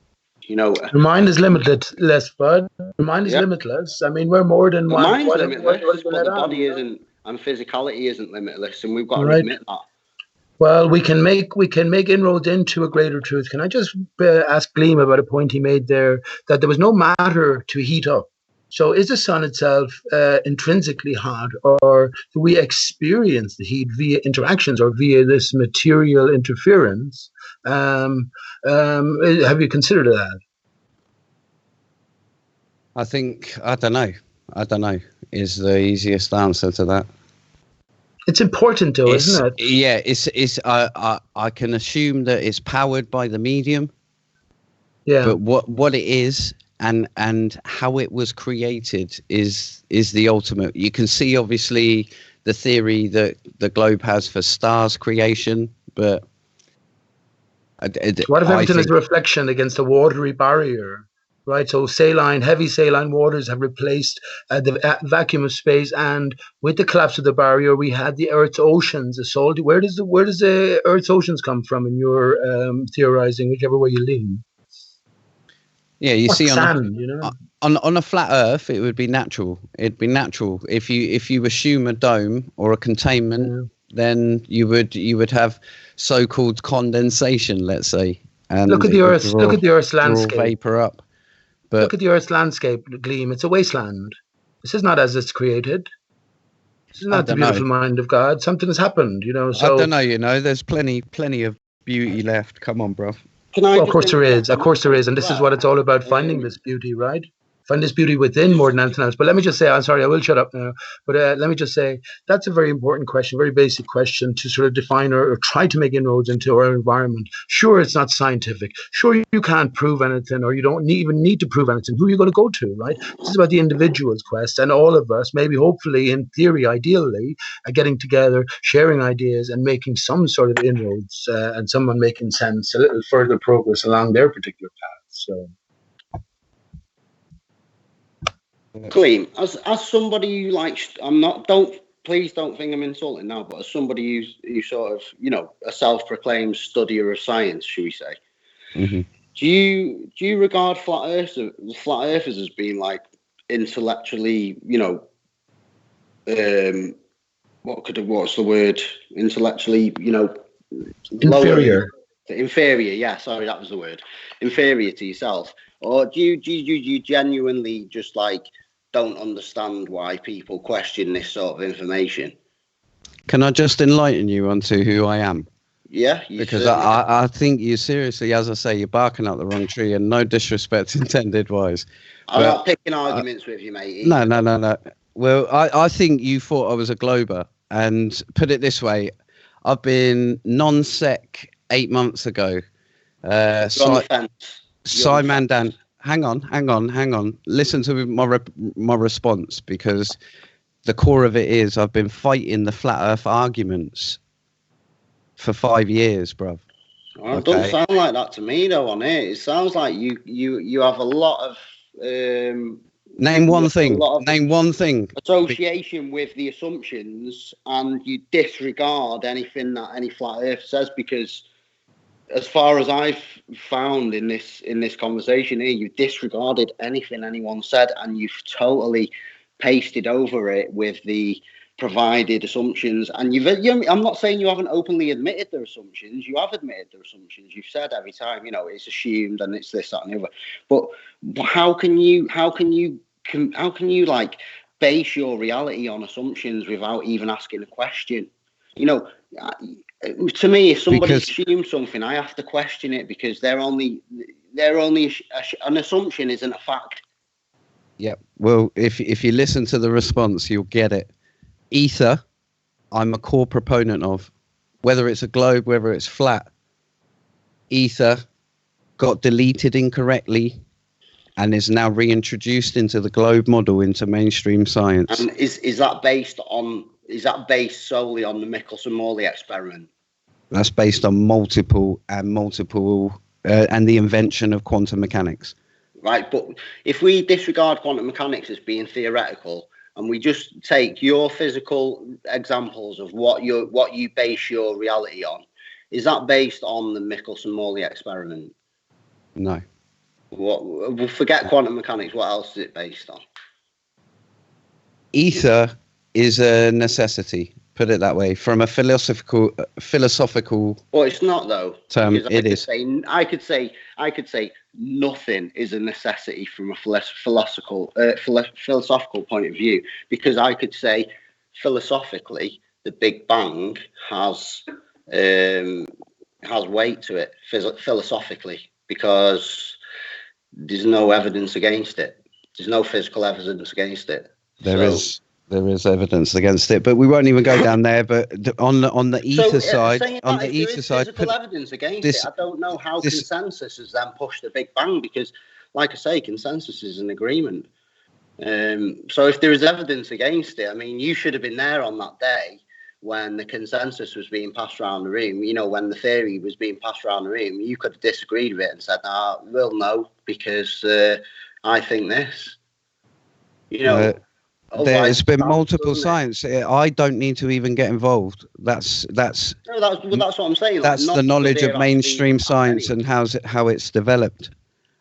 You know, Your mind is limitless, bud. Your mind is limitless. I mean, we're more than the one. mind's what- limitless, what is but going the on, body you know? isn't, and physicality isn't limitless, and we've got to Right. admit that. Well, we can make inroads into a greater truth. Can I just ask Gleam about a point he made there, that there was no matter to heat up? So is the sun itself intrinsically hot, or do we experience the heat via interactions or via this material interference? Have you considered that? I think I don't know is the easiest answer to that. It's important, though, isn't it? Yeah, it's. I can assume that it's powered by the medium. Yeah. But what it is and how it was created is the ultimate. You can see obviously the theory that the globe has for stars creation, but What if I everything is think- a reflection against a watery barrier? Right, so heavy saline waters have replaced the vacuum of space, and with the collapse of the barrier, we had the Earth's oceans, the salty. Where does the Earth's oceans come from in your theorizing, whichever way you lean? Yeah, you What see sand, you know? on a flat Earth, it would be natural. It'd be natural if you assume a dome or a containment, then you would have so-called condensation, let's say. And Look at the it would Earth. Look at the Earth's draw landscape. vapor up. But Look at the Earth's landscape, Gleam. It's a wasteland. This is not as it's created. This is not the don't know. beautiful mind of God. Something has happened, you know. So I don't know. You know, there's plenty of beauty left. Come on, bro. Can I Well, of just course there is. interject? Of course there is. And this is what it's all about, finding Um, this beauty, right? find this beauty within more than anything else. But let me just say, I'm sorry, I will shut up now. But let me just say, that's a very important question, very basic question to sort of define or try to make inroads into our environment. Sure, it's not scientific. Sure, you can't prove anything, or you don't even need to prove anything. Who are you going to go to, right? This is about the individual's quest, and all of us, maybe, hopefully, in theory, ideally, are getting together, sharing ideas, and making some sort of inroads, and someone making sense, a little further progress along their particular path. So. Clean, as somebody who likes, please don't think I'm insulting now, but as somebody who sort of, a self-proclaimed studier of science, should we say, do you regard flat earthers as being like intellectually, what's the word? Intellectually, inferior. Inferior, yeah, sorry, that was the word. Inferior to yourself. Or do you genuinely just like don't understand why people question this sort of information? Can I just enlighten you onto who I am? Yeah, because I think you seriously, as I say, you're barking up the wrong tree, and no disrespect intended wise. I'm not picking arguments with you, mate. No. Well, I think you thought I was a glober, and put it this way, I've been non-sec 8 months ago. Simon Dan, hang on. Listen to my response, because the core of it is I've been fighting the flat Earth arguments for 5 years, bruv. Well, it doesn't sound like that to me, though. On it sounds like you have a lot of name one thing association with the assumptions, and you disregard anything that any flat Earth says, because as far as I've found in this conversation here, you've disregarded anything anyone said, and you've totally pasted over it with the provided assumptions. And I'm not saying you haven't openly admitted their assumptions. You have admitted their assumptions. You've said every time, it's assumed and it's this, that, and the other. But how can you like base your reality on assumptions without even asking a question? To me, if somebody assumes something, I have to question it, because an assumption isn't a fact. Yeah. Well, if you listen to the response, you'll get it. Ether, I'm a core proponent of. Whether it's a globe, whether it's flat, ether got deleted incorrectly and is now reintroduced into the globe model, into mainstream science. And is that based solely on the Michelson-Morley experiment? That's based on multiple and the invention of quantum mechanics. Right, but if we disregard quantum mechanics as being theoretical, and we just take your physical examples of what you base your reality on, is that based on the Michelson-Morley experiment? No. We'll forget quantum mechanics. What else is it based on? Ether is a necessity. Put it that way, from a philosophical. Well, it's not, though. Term. It is. I could say nothing is a necessity from a philosophical point of view, because I could say philosophically the Big Bang has weight to it philosophically, because there's no evidence against it. There's no physical evidence against it. There is evidence against it, but we won't even go down there. But on the ether side, physical evidence against it, I don't know how consensus has then pushed the Big Bang, because, like I say, consensus is an agreement. So if there is evidence against it, I mean, you should have been there on that day when the consensus was being passed around the room. When the theory was being passed around the room, you could have disagreed with it and said, "Well, no, because I think this." There's been multiple science. I don't need to even get involved. That's what I'm saying. That's the knowledge of mainstream science and how it's developed.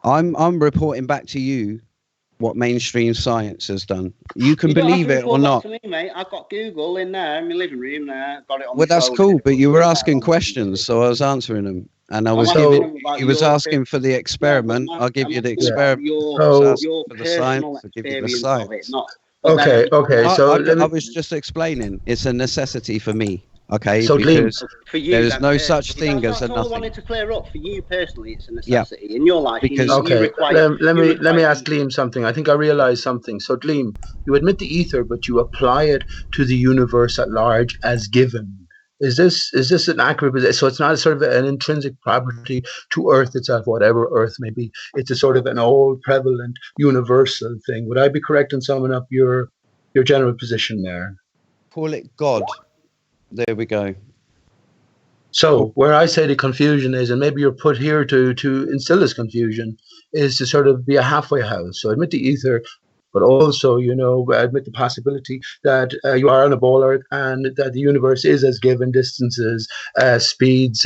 I'm reporting back to you what mainstream science has done. You can believe it or not. To me, mate. I've got Google in there in my living room. There, got it on. Well, that's cool. But you were asking questions, so I was answering them. And I was he was asking for the experiment. I'll give you the experiment. Your for the science, I'll give you the science. Okay. So I was just explaining. It's a necessity for me. Okay, So, Gleam, because For you, there's then, no such thing that's as a all I nothing. wanted to clear up. For you personally, it's a necessity in your life. Because- you okay, require. let me ask Gleam something. I think I realized something. So, Gleam, you admit the ether, but you apply it to the universe at large as given. Is this an accurate? So it's not sort of an intrinsic property to Earth itself, whatever Earth may be. It's a sort of an all prevalent universal thing. Would I be correct in summing up your general position there? Call it God. There we go. So where I say the confusion is, and maybe you're put here to instill this confusion, is to sort of be a halfway house. So admit the ether, but also, admit the possibility that you are on a ball Earth and that the universe is as given distances, speeds,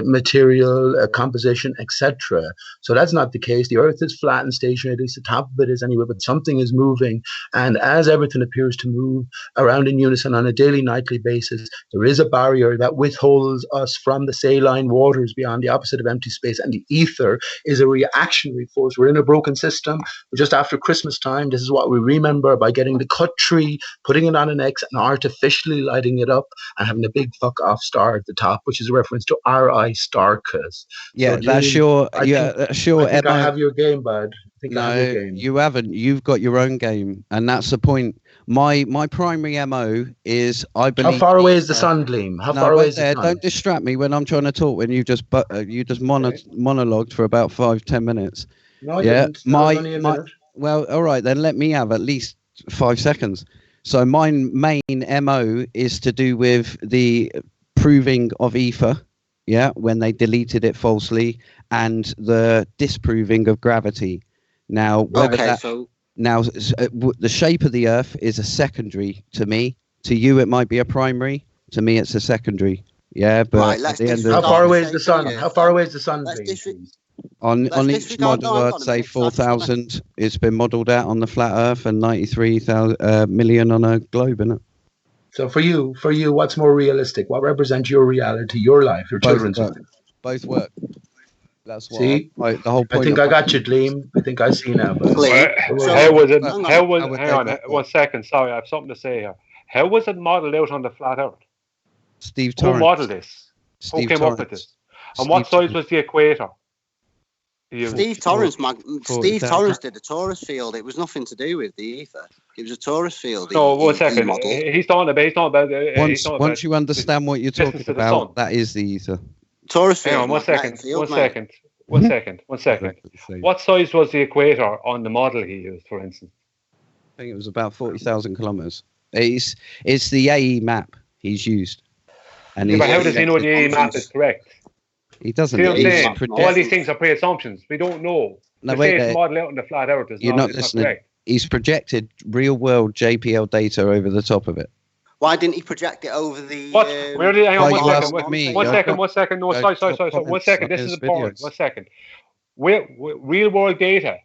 material, composition, etc. So that's not the case. The Earth is flat and stationary, at least the top of it is anyway, but something is moving. And as everything appears to move around in unison on a daily, nightly basis, there is a barrier that withholds us from the saline waters beyond the opposite of empty space. And the ether is a reactionary force. We're in a broken system. Just after Christmas time, this is what we remember by getting the cut tree, putting it on an X, and artificially lighting it up and having a big fuck off star at the top, which is a reference to R.I. Starkers. Yeah, So, that's Dean, your. I Yeah, think, that's your. I think MO. I have your game, bud. I think I have your No, game. you haven't. You've got your own game, and that's the point. My primary MO is I believe. How far away is the sun, Gleam? How far away is the sun? Don't distract me when I'm trying to talk. When you just monologued for about 5-10 minutes. No, I didn't. That was only a minute. Well, all right, then let me have at least 5 seconds. So my main MO is to do with the proving of ether, when they deleted it falsely, and the disproving of gravity. Now, the shape of the Earth is a secondary to me. To you, it might be a primary. To me, it's a secondary. Yeah, but Right, at the end how of far away is the sun? How far away is the sun? On each model, I'd say 4,000. It's been modelled out on the flat Earth, and 93,000 million on a globe, isn't it? So for you, what's more realistic? What represents your reality, your life, your children's life? Both work. That's what. See, the whole point. I think I got you, Gleam. I think I see now. But Hang on, 1 second. Sorry, I have something to say here. How was it modelled out on the flat Earth? Steve Torrance. Who modelled this? Who came up with this? And what size was the equator? Steve Torrance did a torus field. It was nothing to do with the ether. It was a torus field. No, 1 second. He's talking about. Once you understand what you're talking about, that is the ether. Torus field. Hang on, 1 second. 1 second. What size was the equator on the model he used, for instance? I think it was about 40,000 kilometers. It's the AE map he's used. And but how does he know the AE map is correct? He doesn't. All these things are pre-assumptions. We don't know. No, wait. Model out on the flat Earth is you're not listening. Correct. He's projected real-world JPL data over the top of it. Why didn't he project it over the? What? Where did? Hang on, 1 second. No, sorry. 1 second. This is important. 1 second. Real-world data.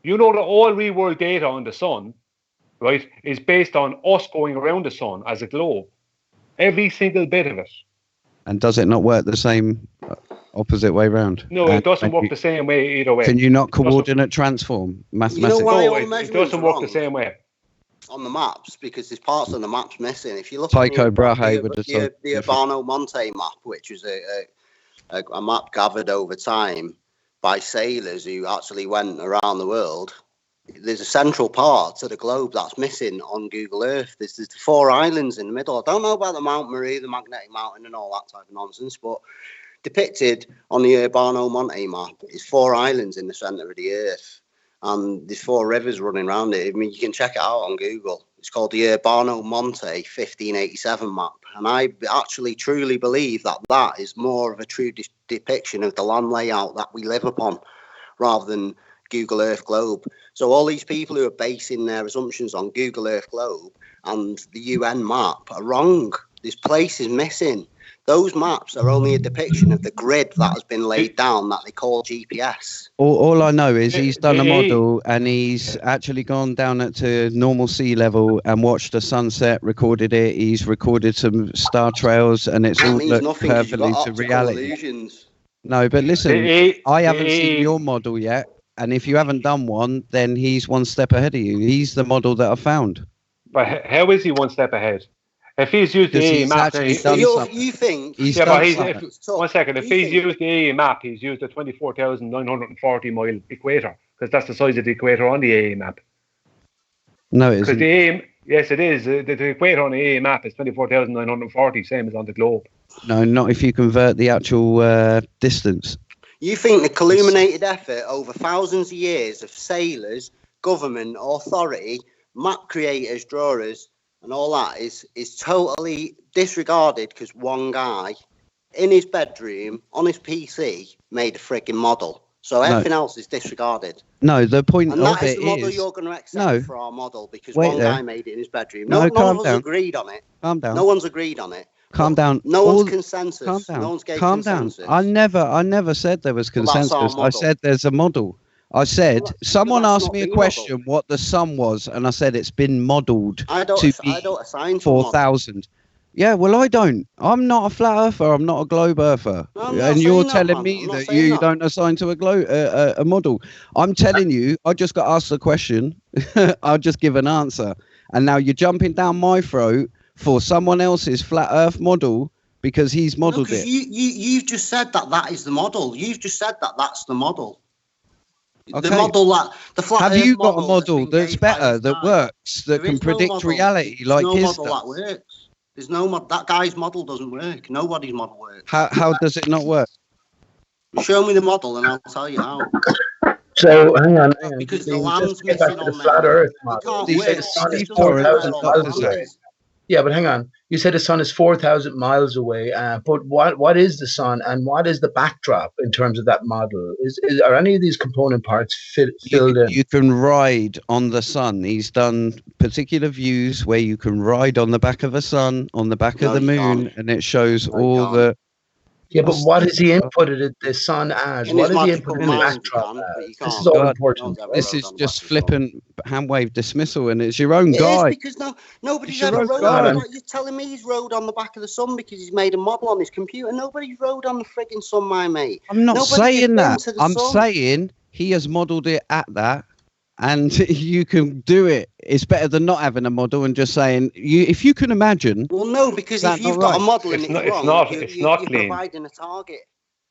You know that all real-world data on the sun, right, is based on us going around the sun as a globe. Every single bit of it. And does it not work the same opposite way round? No, it doesn't work the same way either way. Can you not coordinate transform mathematically? It doesn't work the same way. On the maps, because there's parts of the maps missing. If you look Tycho at Brahe would have told the Urbano Monte map, which is a map gathered over time by sailors who actually went around the world, there's a central part to the globe that's missing on Google Earth. There's the 4 islands in the middle. I don't know about the Mount Marie, the magnetic mountain, and all that type of nonsense, but depicted on the Urbano Monte map is 4 islands in the center of the Earth, and there's 4 rivers running around it. I mean, you can check it out on Google. It's called the Urbano Monte 1587 map, and I actually truly believe that is more of a true depiction of the land layout that we live upon, rather than Google Earth Globe. So all these people who are basing their assumptions on Google Earth Globe and the UN map are wrong. This place is missing. Those maps are only a depiction of the grid that has been laid down that they call GPS. All I know is he's done a model and he's actually gone down to normal sea level and watched the sunset, recorded it. He's recorded some star trails, and it's all looked perfectly to reality. Illusions. No, but listen, I haven't seen your model yet. And if you haven't done one, then he's 1 step ahead of you. He's the model that I found. But how is he 1 step ahead? If he's used the Because EE he's map, actually then done something. You think? He's yeah, done but something. one second. If he's used the EE map, he's used a 24,940 mile equator, because that's the size of the equator on the EE map. No, it Because isn't. yes, it is. The equator on the EE map is 24,940, same as on the globe. No, not if you convert the actual distance. You think the culminated effort over thousands of years of sailors, government, authority, map creators, drawers, and all that is totally disregarded because one guy in his bedroom on his PC made a freaking model. So everything else is disregarded. No, the point And of that is it the model is you're going to accept for our model because Wait one there. guy made it in his bedroom. No, None calm of us down. agreed on it. Calm down. No one's agreed on it. Calm down. No one's consensus. Calm down. No one's gave Calm down. consensus. I never said there was Well, that's our consensus. I model. said there's a model. I said someone that's asked not me a the question what the sun was, and I said it's been modelled I don't to assign be to a model. 4,000. Yeah, well, I don't. I'm not a flat earther. I'm not a globe earther. No, I'm not And you're saying that, telling man. me I'm not that saying you that. don't assign to a model. I'm telling you, I just got asked a question. I'll just give an answer. And now you're jumping down my throat for someone else's flat earth model because he's modelled it. You've just said that is the model. You've just said that's the model. Okay. The model that the flat Have Earth you got a model model that's better, that works, that There can is no predict model. reality There's like no his model does? that works. There's no that guy's model doesn't work. Nobody's model works. How does it not work? Show me the model and I'll tell you how. So hang on. Because the Just land's get back missing to the on flat there. Earth It model. can't You work. say the sun It is just doesn't work 4,000 where all the miles land away. is. Yeah, but hang on. You said the sun is 4,000 miles away. But what is the sun, and what is the backdrop in terms of that model? Are any of these component parts filled in? You can ride on the sun. He's done particular views where you can ride on the back of a sun, on the back of the moon, and it shows all the. Yeah, but what is he inputted the sun as? In What his is he magical inputted the mind, backdrop you can, but you as? can't. This is all God, important. This is just flippant handwave dismissal, and it's your own It guy. is because nobody's It's your ever own rode guy. on. You're telling me he's rode on the back of the sun because he's made a model on his computer. Nobody's rode on the frigging sun, my mate. I'm not Nobody's saying been that. to the I'm sun. saying he has modelled it at that, and you can do it. It's better than not having a model and just saying if you can imagine. Well, no, because Is if that you've not got right? a model and It's it's not- it's wrong, not- you're, it's you're, not you're clean. providing a target.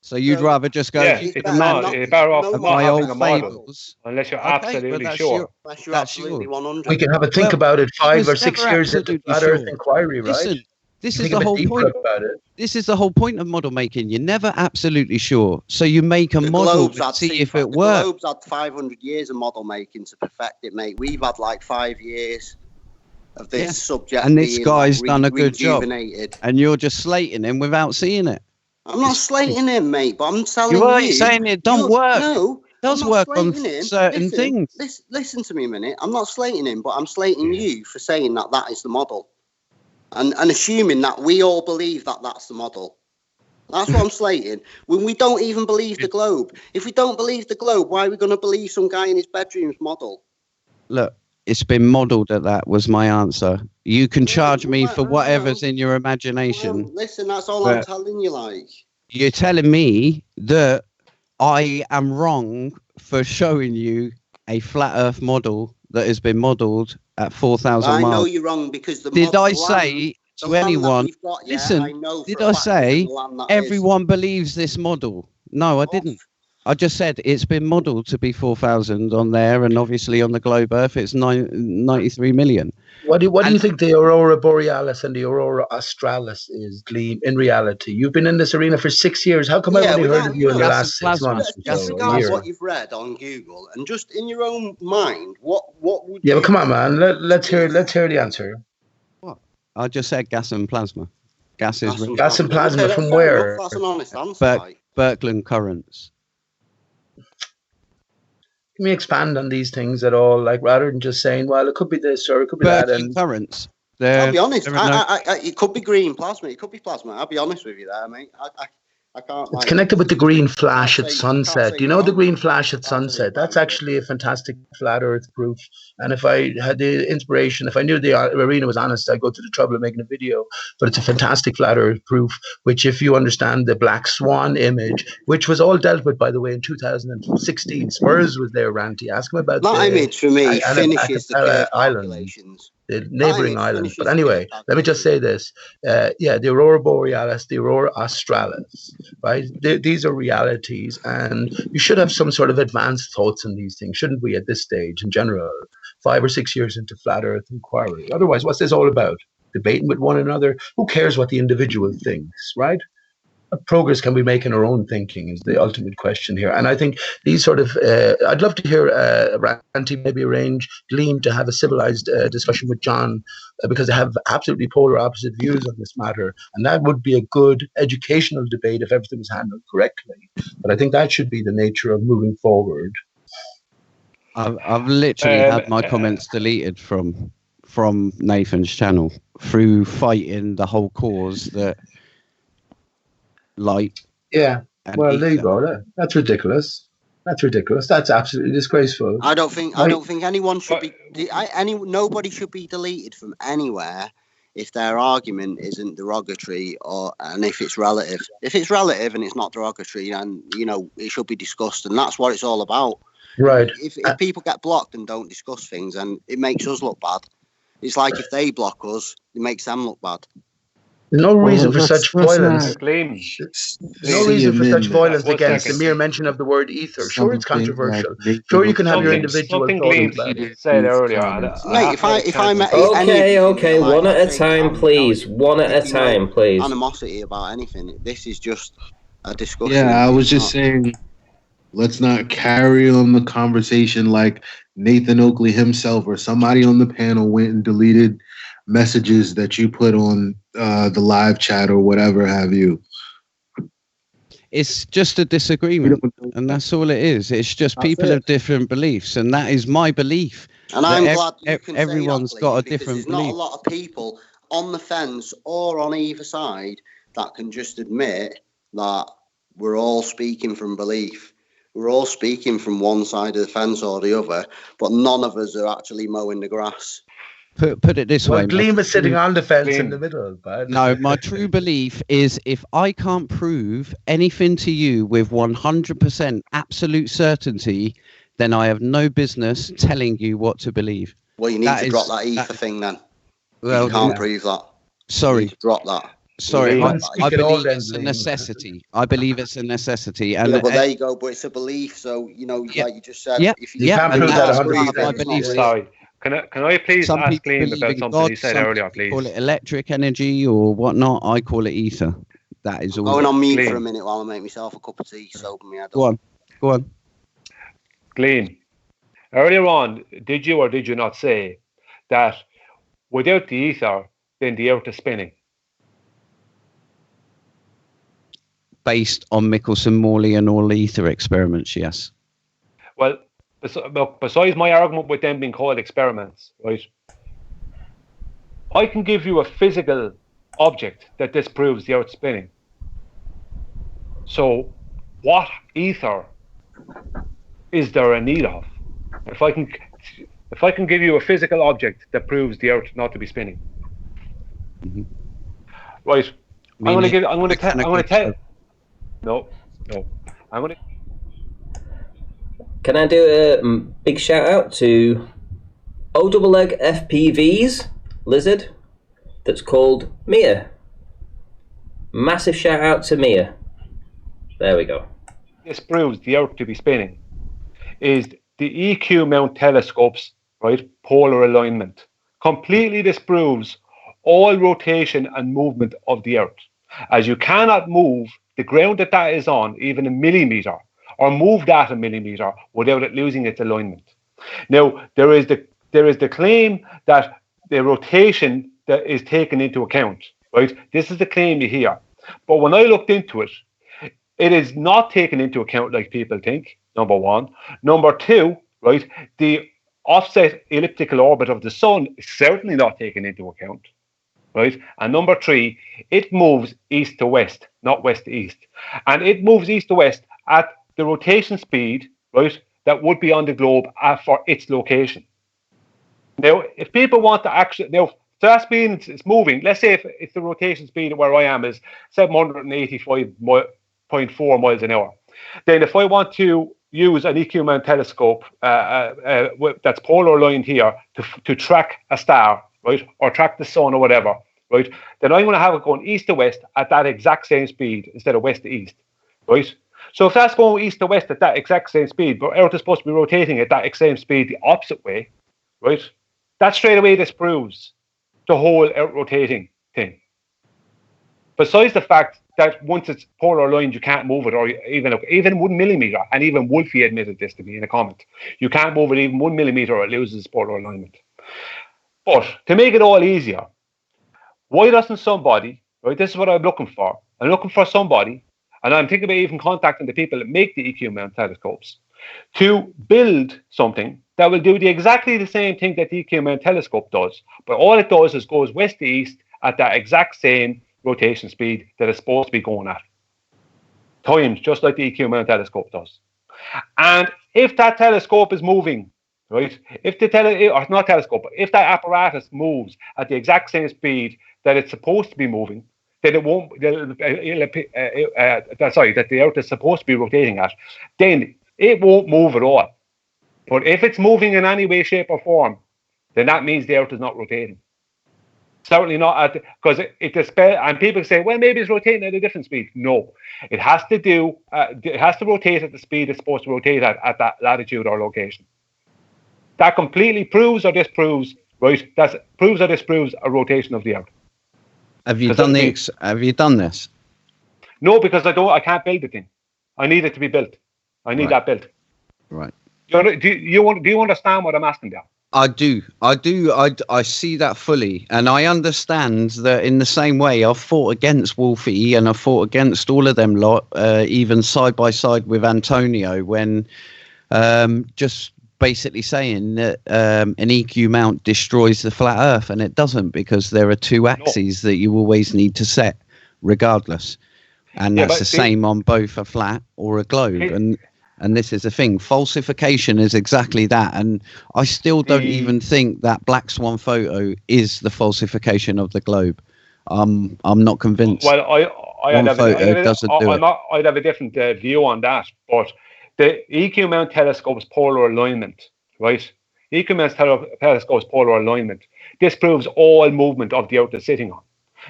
So you'd So- rather just go Yeah, keep it's the not. model You're better off of not my having old a model fables. unless you're Okay, but absolutely that's sure. Unless you're That's absolutely your- 100. We can have a think Well, about it he 5 was or 6 never years into absolutely Flat Earth sure. inquiry, right? Listen, this is Think the a bit whole deeper point. about it. This is the whole point of model making. You're never absolutely sure, so you make a The model globes and had see if the it works. globes had 500 years of model making to perfect it, mate. We've had like 5 years of this Yeah. subject And this being guy's like, done a good job. rejuvenated. And you're just slating him without seeing it. I'm not slating him, mate, but I'm telling You are you. saying it don't work. No, It does I'm not work on slating him. certain things. Listen to me a minute. I'm not slating him, but I'm slating you for saying that is the model. And assuming that we all believe that that's the model. That's what I'm slating. When we don't even believe the globe. If we don't believe the globe, why are we going to believe some guy in his bedroom's model? Look, it's been modelled at that was my answer. You can charge me for whatever's in your imagination. Well, listen, that's all I'm But- telling you, like. You're telling me that I am wrong for showing you a flat Earth model that has been modelled at 4,000 I know miles. you're wrong because the Did the I land- say the to land that anyone, we've got, yeah, listen, I know did for a I fact say it's the land that is. everyone believes this model? No, I didn't. I just said it's been modelled to be 4,000 on there, and obviously on the globe Earth it's 93 million. What do you think the Aurora Borealis and the Aurora Australis is, Gleam, in reality? You've been in this arena for 6 years. How come I only heard of you in the last 6 months or so? A Disregard year? what you've read on Google and just in your own mind, what would Yeah, you but come on, man. Let's hear the answer. What? I just said gas and plasma. Gas is Gas and plasma Okay, from fair where? enough, that's an honest answer. like. Birkeland currents. Can we expand on these things at all? Like, rather than just saying, well, it could be this or it could be that. Birkeland And currents. I'll be honest. there are no- It could be green plasma. It could be plasma. I'll be honest with you there, mate. I can't. it's like, connected with the green flash at say- sunset. say You know the wrong. green flash at Can't say sunset? That's wrong. actually a fantastic flat Earth proof. And if I had the inspiration, if I knew the arena was honest, I'd go to the trouble of making a video. But it's a fantastic flat Earth proof, which if you understand the black swan image, which was all dealt with, by the way, in 2016. Spurs was there, Ranty. Ask him about That image for me finishes the curve island. calculations. the neighboring Fine, islands. But finishes anyway, TikTok, let me just say this. The aurora borealis, the aurora australis, right? These are realities, and you should have some sort of advanced thoughts on these things, shouldn't we, at this stage in general, 5 or 6 years into flat Earth inquiry? Otherwise, what's this all about? Debating with one another? Who cares what the individual thinks, right? What progress can we make in our own thinking is the ultimate question here. And I think these sort of, I'd love to hear Ranty maybe arrange Gleam to have a civilized discussion with John because they have absolutely polar opposite views on this matter. And that would be a good educational debate if everything was handled correctly. But I think that should be the nature of moving forward. I've literally had my comments deleted from Nathan's channel through fighting the whole cause that light. Yeah. Well, there you go. That's ridiculous. That's ridiculous. That's absolutely disgraceful. I don't think anyone should be. Nobody should be deleted from anywhere if their argument isn't derogatory and if it's relative. If it's relative and it's not derogatory, then it should be discussed, and that's what it's all about. Right. If people get blocked and don't discuss things, and it makes us look bad. It's like if they block us, it makes them look bad. There's no reason for such violence. There's no reason for such violence against the mere mention of the word ether. Sure, it's controversial. Sure, you can have your individual thoughts about it. Said earlier. Mate, if I met okay, one at a time, please. One at a time, please. Animosity about anything. This is just a discussion. Yeah, I was just saying, let's not carry on the conversation like Nathan Oakley himself or somebody on the panel went and deleted messages that you put on the live chat or whatever have you. It's just a disagreement, and that's all it is. It's just people have different beliefs, and that is my belief. And I'm glad you can everyone's say that, got a because different there's belief. not a lot of people on the fence or on either side that can just admit that we're all speaking from belief. We're all speaking from one side of the fence or the other, but none of us are actually mowing the grass. Put it this way. Gleam is sitting on the fence in the middle. But no, my true belief is if I can't prove anything to you with 100% absolute certainty, then I have no business telling you what to believe. Well, you need to drop that ether thing then. Well, you can't prove that. Sorry. Drop that. Sorry, I believe it's a necessity. I believe it's a necessity. And well, there you go. But it's a belief. So, like you just said, if you can't prove that 100%. I believe. Sorry. Can I please ask Gleam about something he said earlier, please? Call it electric energy or whatnot. I call it ether. That is all. Going on mute for a minute while I make myself a cup of tea. So open my head. Go on. Gleam. Earlier on, did you or did you not say that without the ether, then the Earth is spinning? Based on Michelson-Morley and all ether experiments, yes. Well, besides my argument with them being called experiments, right? I can give you a physical object that disproves the Earth spinning. So, what ether is there a need of? If I can give you a physical object that proves the Earth not to be spinning, right? I'm going to tell. No. I'm going to. Can I do a big shout out to O-double-leg FPV's lizard that's called Mia? Massive shout out to Mia. There we go. This proves the Earth to be spinning is the EQ mount telescopes, right? Polar alignment completely disproves all rotation and movement of the Earth, as you cannot move the ground that is on even a millimeter, or move that a millimeter without it losing its alignment. Now, there is the claim that the rotation that is taken into account, right? This is the claim you hear. But when I looked into it, it is not taken into account like people think, number one. Number two, right, the offset elliptical orbit of the sun is certainly not taken into account, right? And number three, it moves east to west, not west to east. And it moves east to west at the rotation speed, right, that would be on the globe for its location. Now, if people want to actually, now, so that means it's moving. Let's say if the rotation speed where I am is 785.4 miles an hour. Then if I want to use an EQ mount telescope that's polar aligned here to track a star right, or track the sun or whatever, right, then I'm going to have it going east to west at that exact same speed instead of west to east, right? So if that's going east to west at that exact same speed, but Earth is supposed to be rotating at that same speed the opposite way, right? That straight away disproves the whole Earth rotating thing. Besides the fact that once it's polar aligned, you can't move it, or even 1 millimeter, and even Wolfie admitted this to me in a comment. You can't move it even 1 millimeter, or it loses its polar alignment. But to make it all easier, why doesn't somebody, right? This is what I'm looking for. I'm looking for somebody, and I'm thinking about even contacting the people that make the EQ mount telescopes to build something that will do exactly the same thing that the EQ mount telescope does. But all it does is goes west to east at that exact same rotation speed that it's supposed to be going at. Times, just like the EQ mount telescope does. And if that telescope is moving, right? If the or not telescope, but if that apparatus moves at the exact same speed that it's supposed to be moving, then it won't. Sorry, that the Earth is supposed to be rotating at, then it won't move at all. But if it's moving in any way, shape, or form, then that means the Earth is not rotating. Certainly not at because and people say, well, maybe it's rotating at a different speed. No, it has to do. It has to rotate at the speed it's supposed to rotate at that latitude or location. That completely proves or disproves, right? That proves or disproves a rotation of the Earth. Have you done this? Have you done this? No, because I can't build the thing. I need it to be built. I need that built. Right. Do you understand what I'm asking there? I do. I see that fully, and I understand that in the same way I've fought against Wolfie and I've fought against all of them lot, even side by side with Antonio, when just basically saying that an EQ mount destroys the flat Earth, and it doesn't, because there are two axes that you always need to set, regardless, and that's the same on both a flat or a globe. And this is the thing, falsification is exactly that. And I still don't even think that Black Swan photo is the falsification of the globe. I'm not convinced. Well, I'd have a different view on that. But the EQ mount telescope's polar alignment, right? EQ mount telescope's polar alignment disproves all movement of the Earth it's sitting on.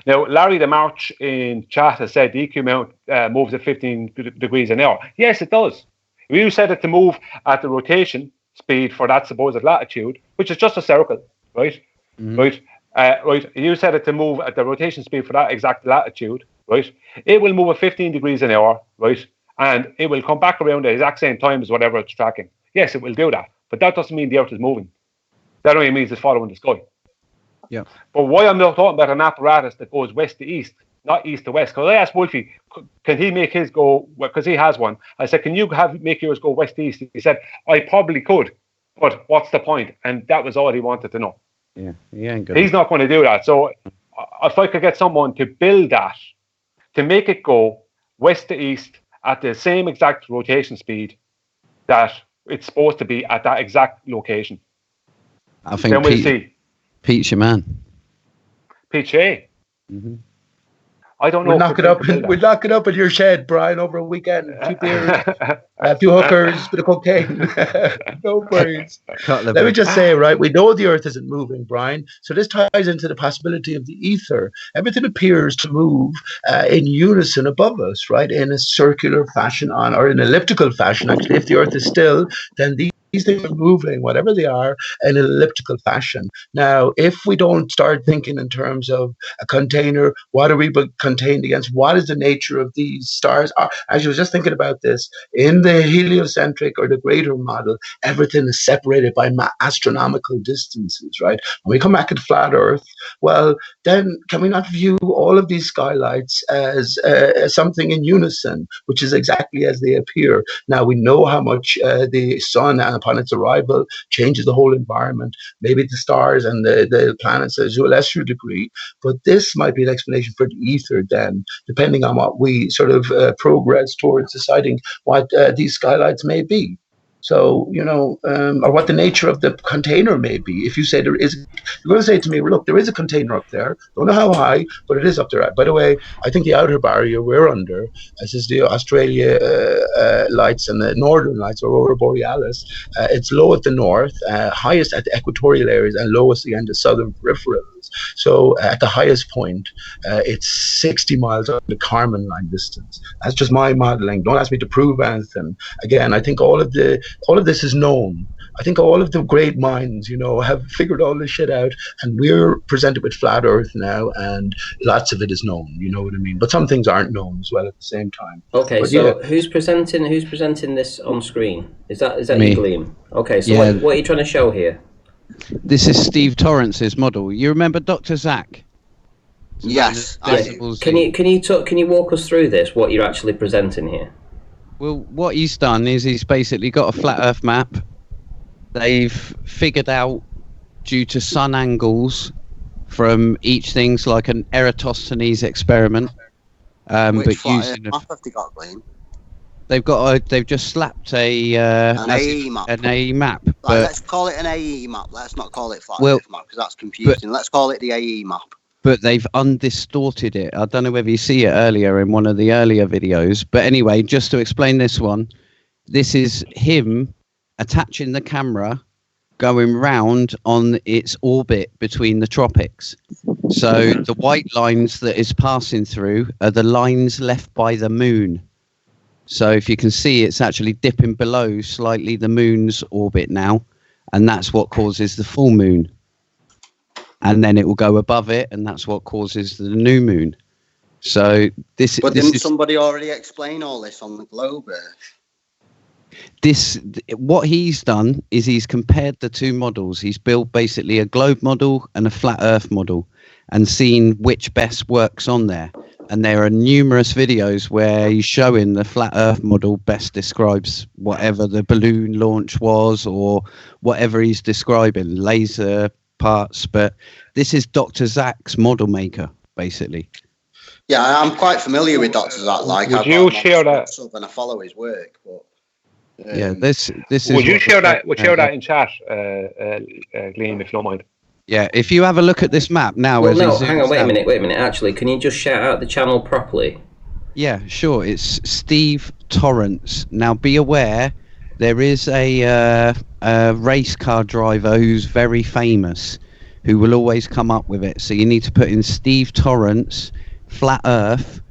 Now, Larry the March in chat has said the EQ mount moves at 15 degrees an hour. Yes, it does. You said it to move at the rotation speed for that supposed latitude, which is just a circle, right? Mm-hmm. Right. You said it to move at the rotation speed for that exact latitude, right? It will move at 15 degrees an hour, right? And it will come back around the exact same time as whatever it's tracking. Yes, it will do that, but that doesn't mean the Earth is moving. That only means it's following the sky. Yeah. But why I'm not talking about an apparatus that goes west to east, not east to west, because I asked Wolfie, can he make his go, because he has one. I said, can you make yours go west to east? He said, I probably could, but what's the point? And that was all he wanted to know. Yeah, he ain't good. He's not going to do that. So if I could get someone to build that, to make it go west to east at the same exact rotation speed that it's supposed to be at that exact location, I think then we'll see. Pete's your man. Pete Shea. Mm-hmm. I don't know. We'd lock it up in your shed, Brian, over a weekend. 2 beers, a few hookers, bit of cocaine. No worries. Let me just say, right, we know the Earth isn't moving, Brian. So this ties into the possibility of the ether. Everything appears to move in unison above us, right, in a circular fashion or in an elliptical fashion. Actually, if the Earth is still, then these things are moving, whatever they are, in an elliptical fashion. Now, if we don't start thinking in terms of a container, what are we contained against? What is the nature of these stars? As I was just thinking about this, in the heliocentric or the greater model, everything is separated by astronomical distances, right? When we come back at flat Earth, well, then can we not view all of these skylights as something in unison, which is exactly as they appear? Now, we know how much the sun, upon its arrival, changes the whole environment. Maybe the stars and the planets to a lesser degree, but this might be an explanation for the ether then, depending on what we sort of progress towards deciding what these skylights may be. So, or what the nature of the container may be. If you say you're going to say to me, look, there is a container up there. Don't know how high, but it is up there. By the way, I think the outer barrier we're under, as is the Australia lights and the northern lights, Aurora Borealis, it's low at the north, highest at the equatorial areas, and lowest again the southern peripherals. So at the highest point, it's 60 miles up the Kármán line distance. That's just my modeling. Don't ask me to prove anything. Again, I think all of this is known. I think all of the great minds, have figured all this shit out, and we're presented with flat Earth now, and lots of it is known. You know what I mean? But some things aren't known as well at the same time. Okay, but so who's presenting this on screen? Is that Me. you, Gleam? Okay, so Yeah. what are you trying to show here? This is Steve Torrance's model. You remember Dr. Zach? Yes. Can you walk us through this? What you're actually presenting here? Well, what he's done is he's basically got a flat Earth map. They've figured out, due to sun angles from each thing's like an Eratosthenes experiment. Which but using map have they got, Gleam? they've just slapped an AE map. An AE map. Right, But let's call it an AE map. Let's not call it flat Well, Earth map because that's confusing. Let's call it the AE map. but they've undistorted it. I don't know whether you see it earlier in one of the earlier videos. But anyway, just to explain this one, this is him attaching the camera, going round on its orbit between the tropics. So the white lines that is passing through are the lines left by the moon. So if you can see, it's actually dipping below slightly the moon's orbit now, and that's what causes the full moon. And then it will go above it, and that's what causes the new moon. So But didn't somebody already explain all this on the globe Earth? What he's done is he's compared the two models. He's built basically a globe model and a flat Earth model, and seen which best works on there. And there are numerous videos where he's showing the flat Earth model best describes whatever the balloon launch was, or whatever he's describing, laser parts. But this is Dr. Zach's model maker, basically. Yeah, I'm quite familiar with Dr. Zach. Like, Would you share that? And I follow his work, but Yeah, this is. Would you share that? Would share that in chat, Gleam, if you don't mind? Yeah, if you have a look at this map now. Well, no, hang on, wait a minute. Actually, can you just shout out the channel properly? Yeah, sure. It's Steve Torrance. Now, be aware, there is a race car driver who's very famous, who will always come up with it. So you need to put in Steve Torrance, Flat Earth,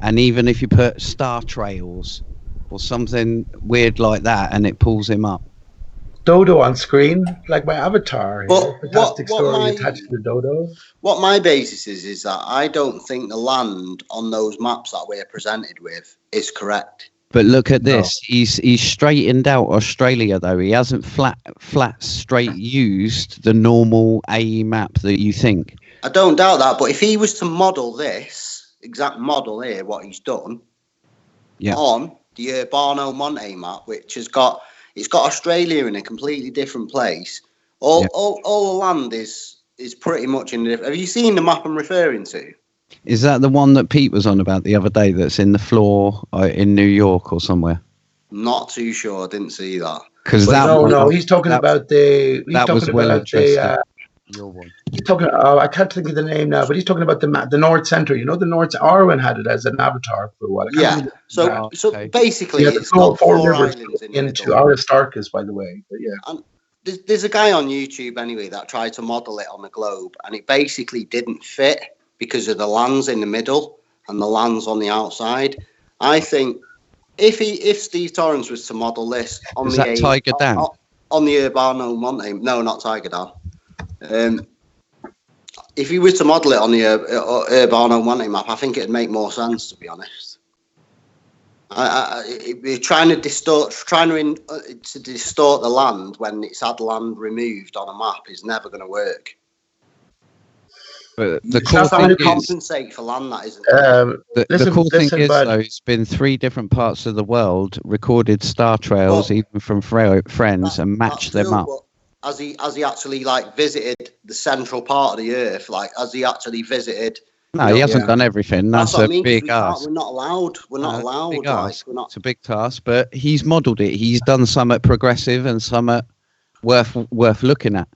and even if you put Star Trails or something weird like that, and it pulls him up. Dodo on screen, like my avatar. But Fantastic story attached to the Dodo. What my basis is that I don't think the land on those maps that we're presented with is correct. But look at this. He's straightened out Australia, though. He hasn't flat straight used the normal AE map that you think. I don't doubt that, but if he was to model this exact model here, what he's done on the Urbano Monte map, which has got Australia in a completely different place. All the land is pretty much in the. Have you seen the map I'm referring to? Is that the one that Pete was on about the other day? That's in the floor in New York or somewhere? Not too sure. I didn't see that. Because he's talking about the. He's talking about the. Your one. He's talking. Oh, I can't think of the name now, but he's talking about the North Center. You know, the North. Arwen had it as an avatar for a while. So basically, it's got four rivers into Aristarchus, by the way. But yeah. And there's a guy on YouTube anyway that tried to model it on the globe, and it basically didn't fit because of the lands in the middle and the lands on the outside. I think if Steve Torrance was to model this on Tiger Dam on the Urbano Monte, no, not Tiger Dam. If he was to model it on the Urbano Monte map, I think it'd make more sense, to be honest. We're trying to distort the land when it's had land removed on a map is never going to work. But the cool thing is, compensate for land that isn't. The cool thing is, though, it's been 3 different parts of the world recorded star trails, even from friends, and matched them up. Has he actually like visited the central part of the Earth? Like, has he actually visited, No, You know, he hasn't Yeah. done everything. that's That's what I a mean. 'Cause big we can't. ask. We're not allowed. We're not It's a allowed. big Like ask. we're not. It's a big task, but he's modelled it. He's done something progressive and something worth looking at.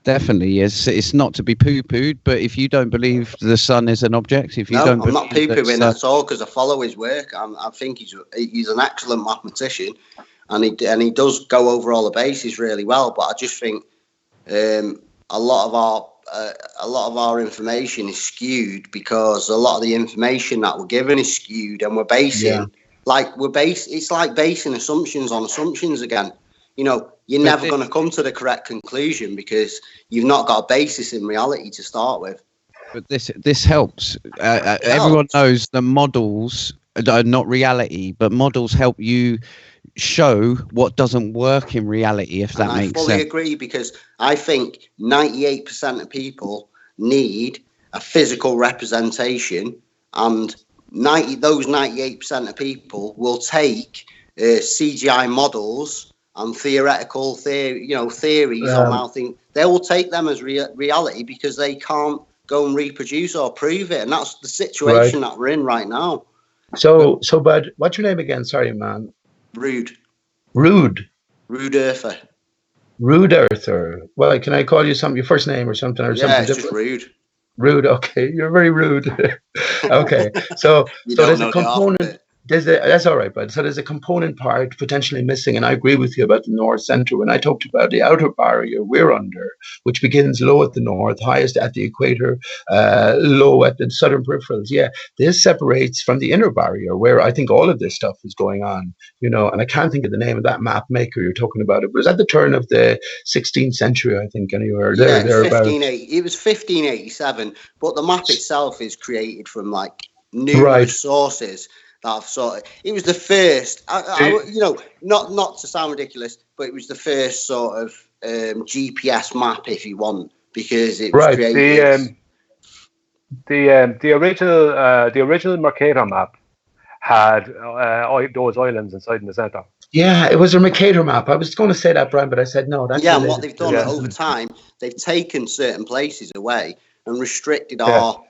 Definitely, it's not to be poo-pooed. But if you don't believe the sun is an object, if you No, don't I'm not believe that poo-pooing sun, at all because I follow his work. I think he's an excellent mathematician, and he does go over all the bases really well. But I just think a lot of our information is skewed because a lot of the information that we're given is skewed, and we're basing it's like basing assumptions on assumptions again. You know, you're never going to come to the correct conclusion because you've not got a basis in reality to start with. but this helps. Everyone knows the models are not reality, but models help you show what doesn't work in reality, if that makes sense. I fully agree because I think 98% of people need a physical representation, and those 98% of people will take CGI models and theoretical theories on how things. They will take them as reality because they can't go and reproduce or prove it, and that's the situation that we're in right now. So, Bud, what's your name again? Sorry, man. Rude Earther. Earther. Rude Earther. Well, can I call you something? Your first name or something? Or something It's different? just rude. Rude. Okay, you're very rude. Okay, so there's a component. That's all right, bud. So there's a component part potentially missing, and I agree with you about the north center. When I talked about the outer barrier we're under, which begins low at the north, highest at the equator, low at the southern peripherals. Yeah, this separates from the inner barrier where I think all of this stuff is going on. You know, and I can't think of the name of that map maker you're talking about. It was at the turn of the 16th century, I think. Anywhere Yeah, there. It was 1587, but the map itself is created from like numerous sources. It was the first, not to sound ridiculous, but it was the first sort of GPS map, if you want, because it was created. The original Mercator map had those islands inside in the centre. Yeah, it was a Mercator map. I was going to say that, Brian, but I said no. That's and what they've done over time, they've taken certain places away and restricted our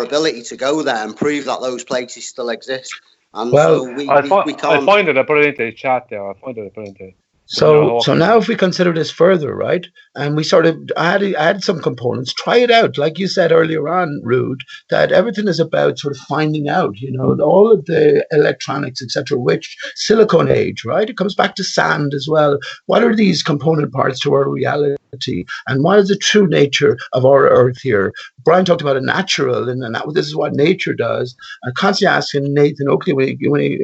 ability to go there and prove that those places still exist. And we can't. I'll find it. I put it into the chat there. I'll find it. I put it into. So now if we consider this further, right, and we sort of add some components, try it out, like you said earlier on, Rude, that everything is about sort of finding out, you know, all of the electronics, etc., which silicon age, right? It comes back to sand as well. What are these component parts to our reality, and what is the true nature of our Earth here? Brian talked about a natural, and this is what nature does. I'm constantly asking Nathan Oakley when he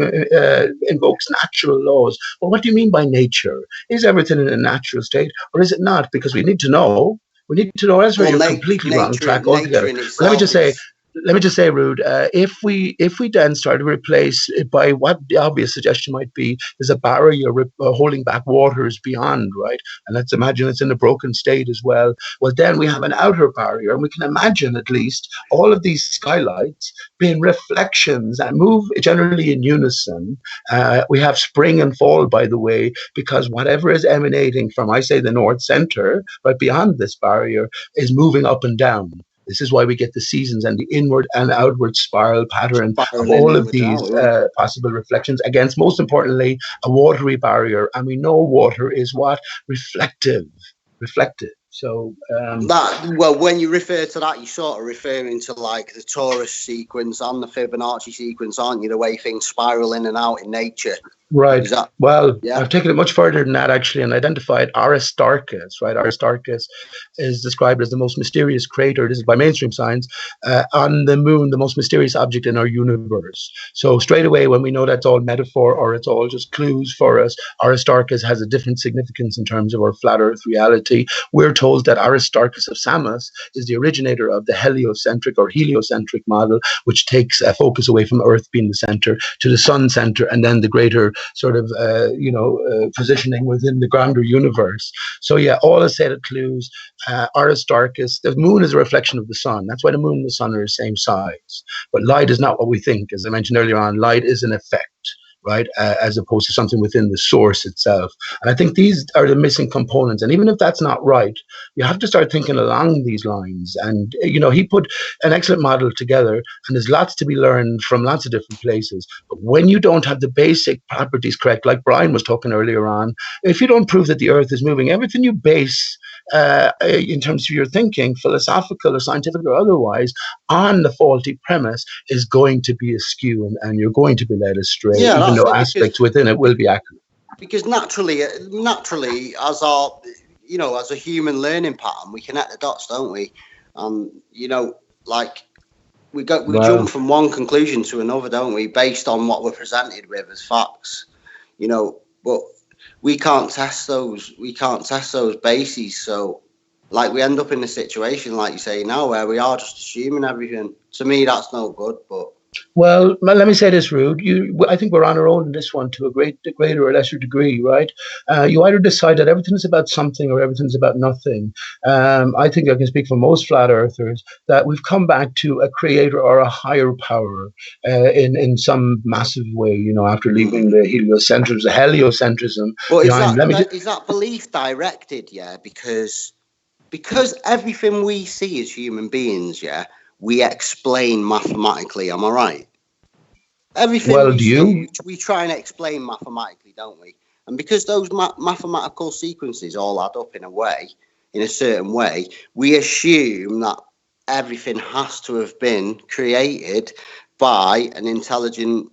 invokes natural laws. Well, what do you mean by nature? Is everything in a natural state, or is it not? Because we need to know. We need to know. That's where you're completely wrong track altogether. Let me just say, Rude. If we then start to replace it by what the obvious suggestion might be is a barrier holding back waters beyond, right? And let's imagine it's in a broken state as well. Well, then we have an outer barrier, and we can imagine at least all of these skylights being reflections that move generally in unison. We have spring and fall, by the way, because whatever is emanating from, I say, the north center, right beyond this barrier, is moving up and down. This is why we get the seasons and the inward and outward spiral pattern of all of these possible reflections against, most importantly, a watery barrier. And we know water is what? Reflective. So when you refer to that, you're sort of referring to like the Taurus sequence and the Fibonacci sequence, aren't you? The way things spiral in and out in nature. Right. I've taken it much further than that, actually, and identified Aristarchus, right? Aristarchus is described as the most mysterious crater, this is by mainstream science, on the moon, the most mysterious object in our universe. So straight away, when we know that's all metaphor or it's all just clues for us, Aristarchus has a different significance in terms of our flat Earth reality. We're told that Aristarchus of Samos is the originator of the heliocentric or heliocentric model, which takes a focus away from Earth being the center to the sun center, and then the greater sort of positioning within the grander universe. So yeah, all a set of clues. Aristarchus, the moon is a reflection of the sun. That's why the moon and the sun are the same size. But light is not what we think. As I mentioned earlier on, light is an effect. right, as opposed to something within the source itself. And I think these are the missing components. And even if that's not right, you have to start thinking along these lines. And, he put an excellent model together, and there's lots to be learned from lots of different places. But when you don't have the basic properties correct, like Brian was talking earlier on, if you don't prove that the Earth is moving, everything you base in terms of your thinking, philosophical or scientific or otherwise, on the faulty premise is going to be askew, and you're going to be led astray, Yeah, even that's though it, aspects within it will be accurate. Because naturally, as as a human learning pattern, we connect the dots, don't we? Like we jump from one conclusion to another, don't we, based on what we're presented with as facts. But we can't test those. We can't test those bases. So, like, we end up in a situation, like you say now, where we are just assuming everything. To me, that's no good. But well, let me say this, Rude. I think we're on our own in this one to a greater or lesser degree, right? You either decide that everything's about something or everything's about nothing. I think I can speak for most flat earthers that we've come back to a creator or a higher power in some massive way, after leaving the heliocentrism, the heliocentrism but is that belief directed? Yeah, because everything we see as human beings, yeah, we explain mathematically. Am I right? Everything we try and explain mathematically, don't we? And because those mathematical sequences all add up in a certain way, we assume that everything has to have been created by an intelligent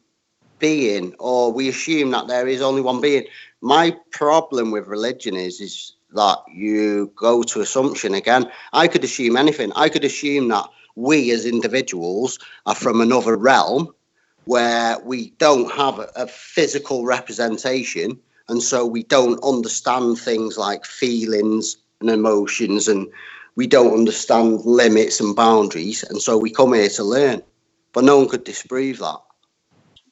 being, or we assume that there is only one being. My problem with religion is that you go to assumption again. I could assume anything. I could assume that we as individuals are from another realm where we don't have a physical representation, and so we don't understand things like feelings and emotions, and we don't understand limits and boundaries, and so we come here to learn. But no one could disprove that.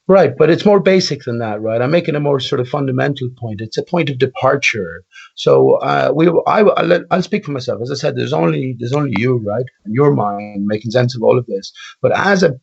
Right, but it's more basic than that, right? I'm making a more sort of fundamental point. It's a point of departure. So I'll speak for myself. As I said, there's only you, right, and your mind making sense of all of this. But as a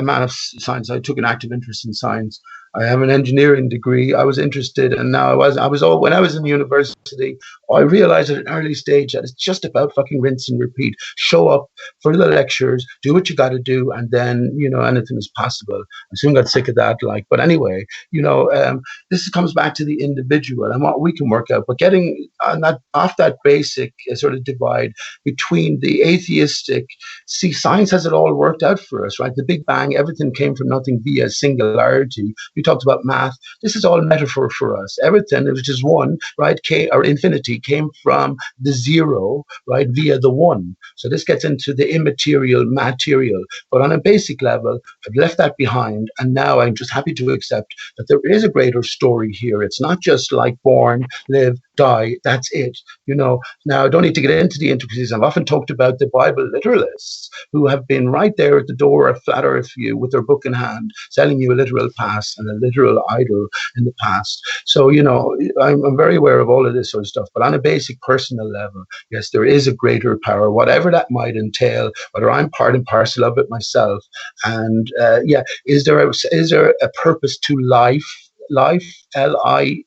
man of science, I took an active interest in science. I have an engineering degree. I was interested, and now when I was in university, I realized at an early stage that it's just about fucking rinse and repeat. Show up for the lectures, do what you got to do, and then anything is possible. I soon got sick of that. But anyway, this comes back to the individual and what we can work out. But getting off that basic sort of divide between the atheistic. See, science has it all worked out for us, right? The Big Bang, everything came from nothing via singularity. You talked about math. This is all metaphor for us. Everything, which is one, right, or infinity, came from the zero, right, via the one. So this gets into the immaterial material. But on a basic level, I've left that behind, and now I'm just happy to accept that there is a greater story here. It's not just like born, live, die, that's it. Now, I don't need to get into the intricacies. I've often talked about the Bible literalists who have been right there at the door of flat earth view with their book in hand, selling you a literal past and a literal idol in the past. So, I'm very aware of all of this sort of stuff. But on a basic personal level, yes, there is a greater power, whatever that might entail, whether I'm part and parcel of it myself. And is there a purpose to life? Life, L-I,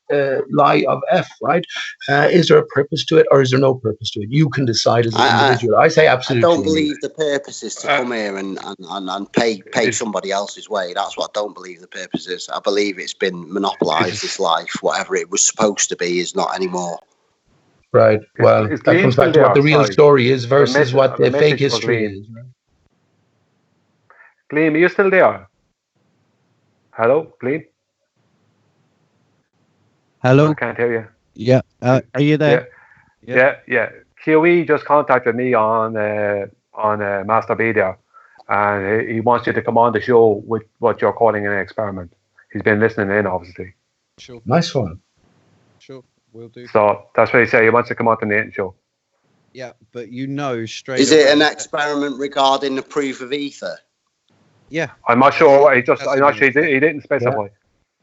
lie of F, right? Is there a purpose to it, or is there no purpose to it? You can decide as an individual. I say absolutely. I don't believe the purpose is to come here and pay somebody else's way. That's what I don't believe the purpose is. I believe it's been monopolised, this life. Whatever it was supposed to be is not anymore. Right. Well, that comes back to what the real story is versus what the fake history is. Right? Gleam, are you still there? Hello, Gleam? Hello? I can't hear you. Yeah. Are you there? Yeah. QE just contacted me on Master Media, and he wants you to come on the show with what you're calling an experiment. He's been listening in, obviously. Sure. Nice one. Sure, we'll do. So that's what he said. He wants to come on the Nathan show. Yeah, but straight. Is it an experiment regarding the proof of ether? Yeah. I'm not sure. I'm not sure. He didn't specify. Yeah.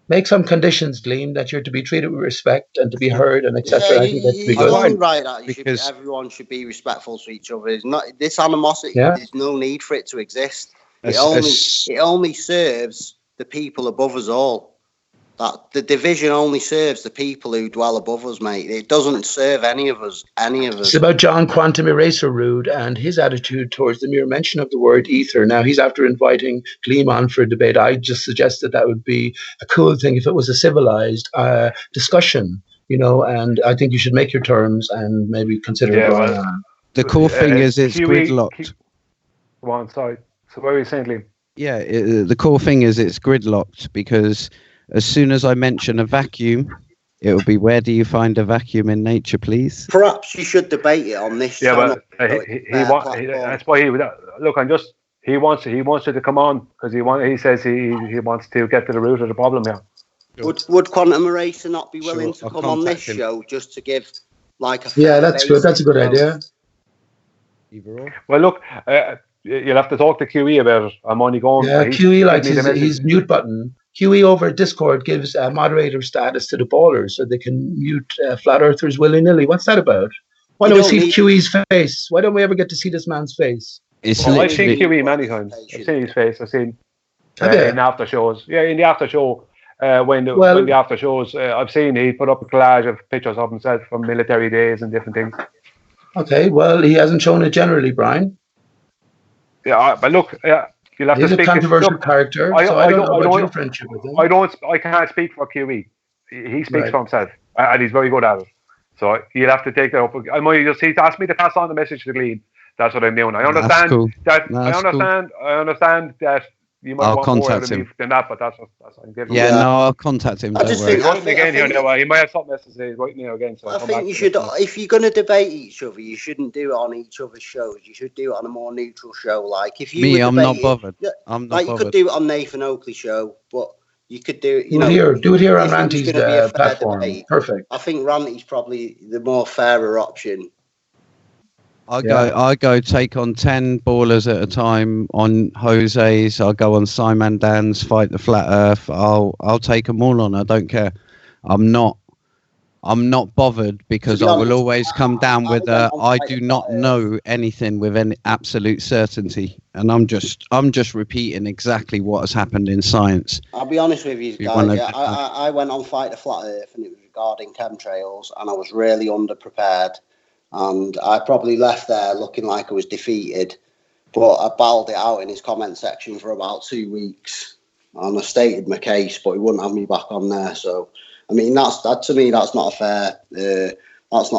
Make some conditions, Gleam, that you're to be treated with respect and to be heard and etc. I think that's you're only right that everyone should be respectful to each other. It's not this animosity. Yeah. There's no need for it to exist. It only serves the people above us all. That the division only serves the people who dwell above us, mate. It doesn't serve any of us. It's about John Quantum Eraser Rude and his attitude towards the mere mention of the word ether. Now, he's after inviting Gleam on for a debate. I just suggested that would be a cool thing if it was a civilized discussion, and I think you should make your terms and maybe consider going on. The cool thing is it's gridlocked. Go on, sorry. So what were you saying, Liam? Yeah, the cool thing is it's gridlocked because as soon as I mention a vacuum, it'll be, where do you find a vacuum in nature, please? Perhaps you should debate it on this channel. But that's why he wants you to come on because he says he wants to get to the root of the problem here. Would Quantum Eraser not be willing to come on this show just to give like a that's good. That's a good idea. Well, look, you'll have to talk to QE about it. I'm only going. Yeah, QE likes his mute button. QE over at Discord gives moderator status to the ballers so they can mute flat earthers willy-nilly. What's that about? Why don't we see QE's face? Why don't we ever get to see this man's face? I've seen QE many times. I've seen his face. I've seen in after shows. Yeah, in the after show. When the after shows, I've seen he put up a collage of pictures of himself from military days and different things. Okay, well, he hasn't shown it generally, Brian. Yeah, but look, you'll have to speak. He's a controversial character, so I don't know about your friendship with him. I can't speak for QE. He speaks for himself, and he's very good at it. So you'll have to take that up. He's asked me to pass on the message to Glean. That's what I'm doing. I understand I understand that you might want more out of me than that, but that's what I'm giving. Yeah, no, I'll contact him. He's he might have something else to say. He's writing now again. So I think you should, if you're going to debate each other, you shouldn't do it on each other's shows. You should do it on a more neutral show. Like if you I'm not bothered. I'm not bothered. You could do it on Nathan Oakley's show, but you could do it. Do it here on Ranty's platform. Perfect. I think Ranty's probably the more fairer option. I go take on 10 ballers at a time on Jose's. I'll go on Simon Dan's Fight the Flat Earth. I'll take them all on. I don't care. I'm not bothered because I will always come down with I do not know anything with any absolute certainty, and I'm just repeating exactly what has happened in science. I'll be honest with you guys. I went on Fight the Flat Earth, and it was regarding chemtrails, and I was really underprepared. And I probably left there looking like I was defeated, but I bawled it out in his comment section for about 2 weeks, and I stated my case, but he wouldn't have me back on there. So, I mean, to me, that's not a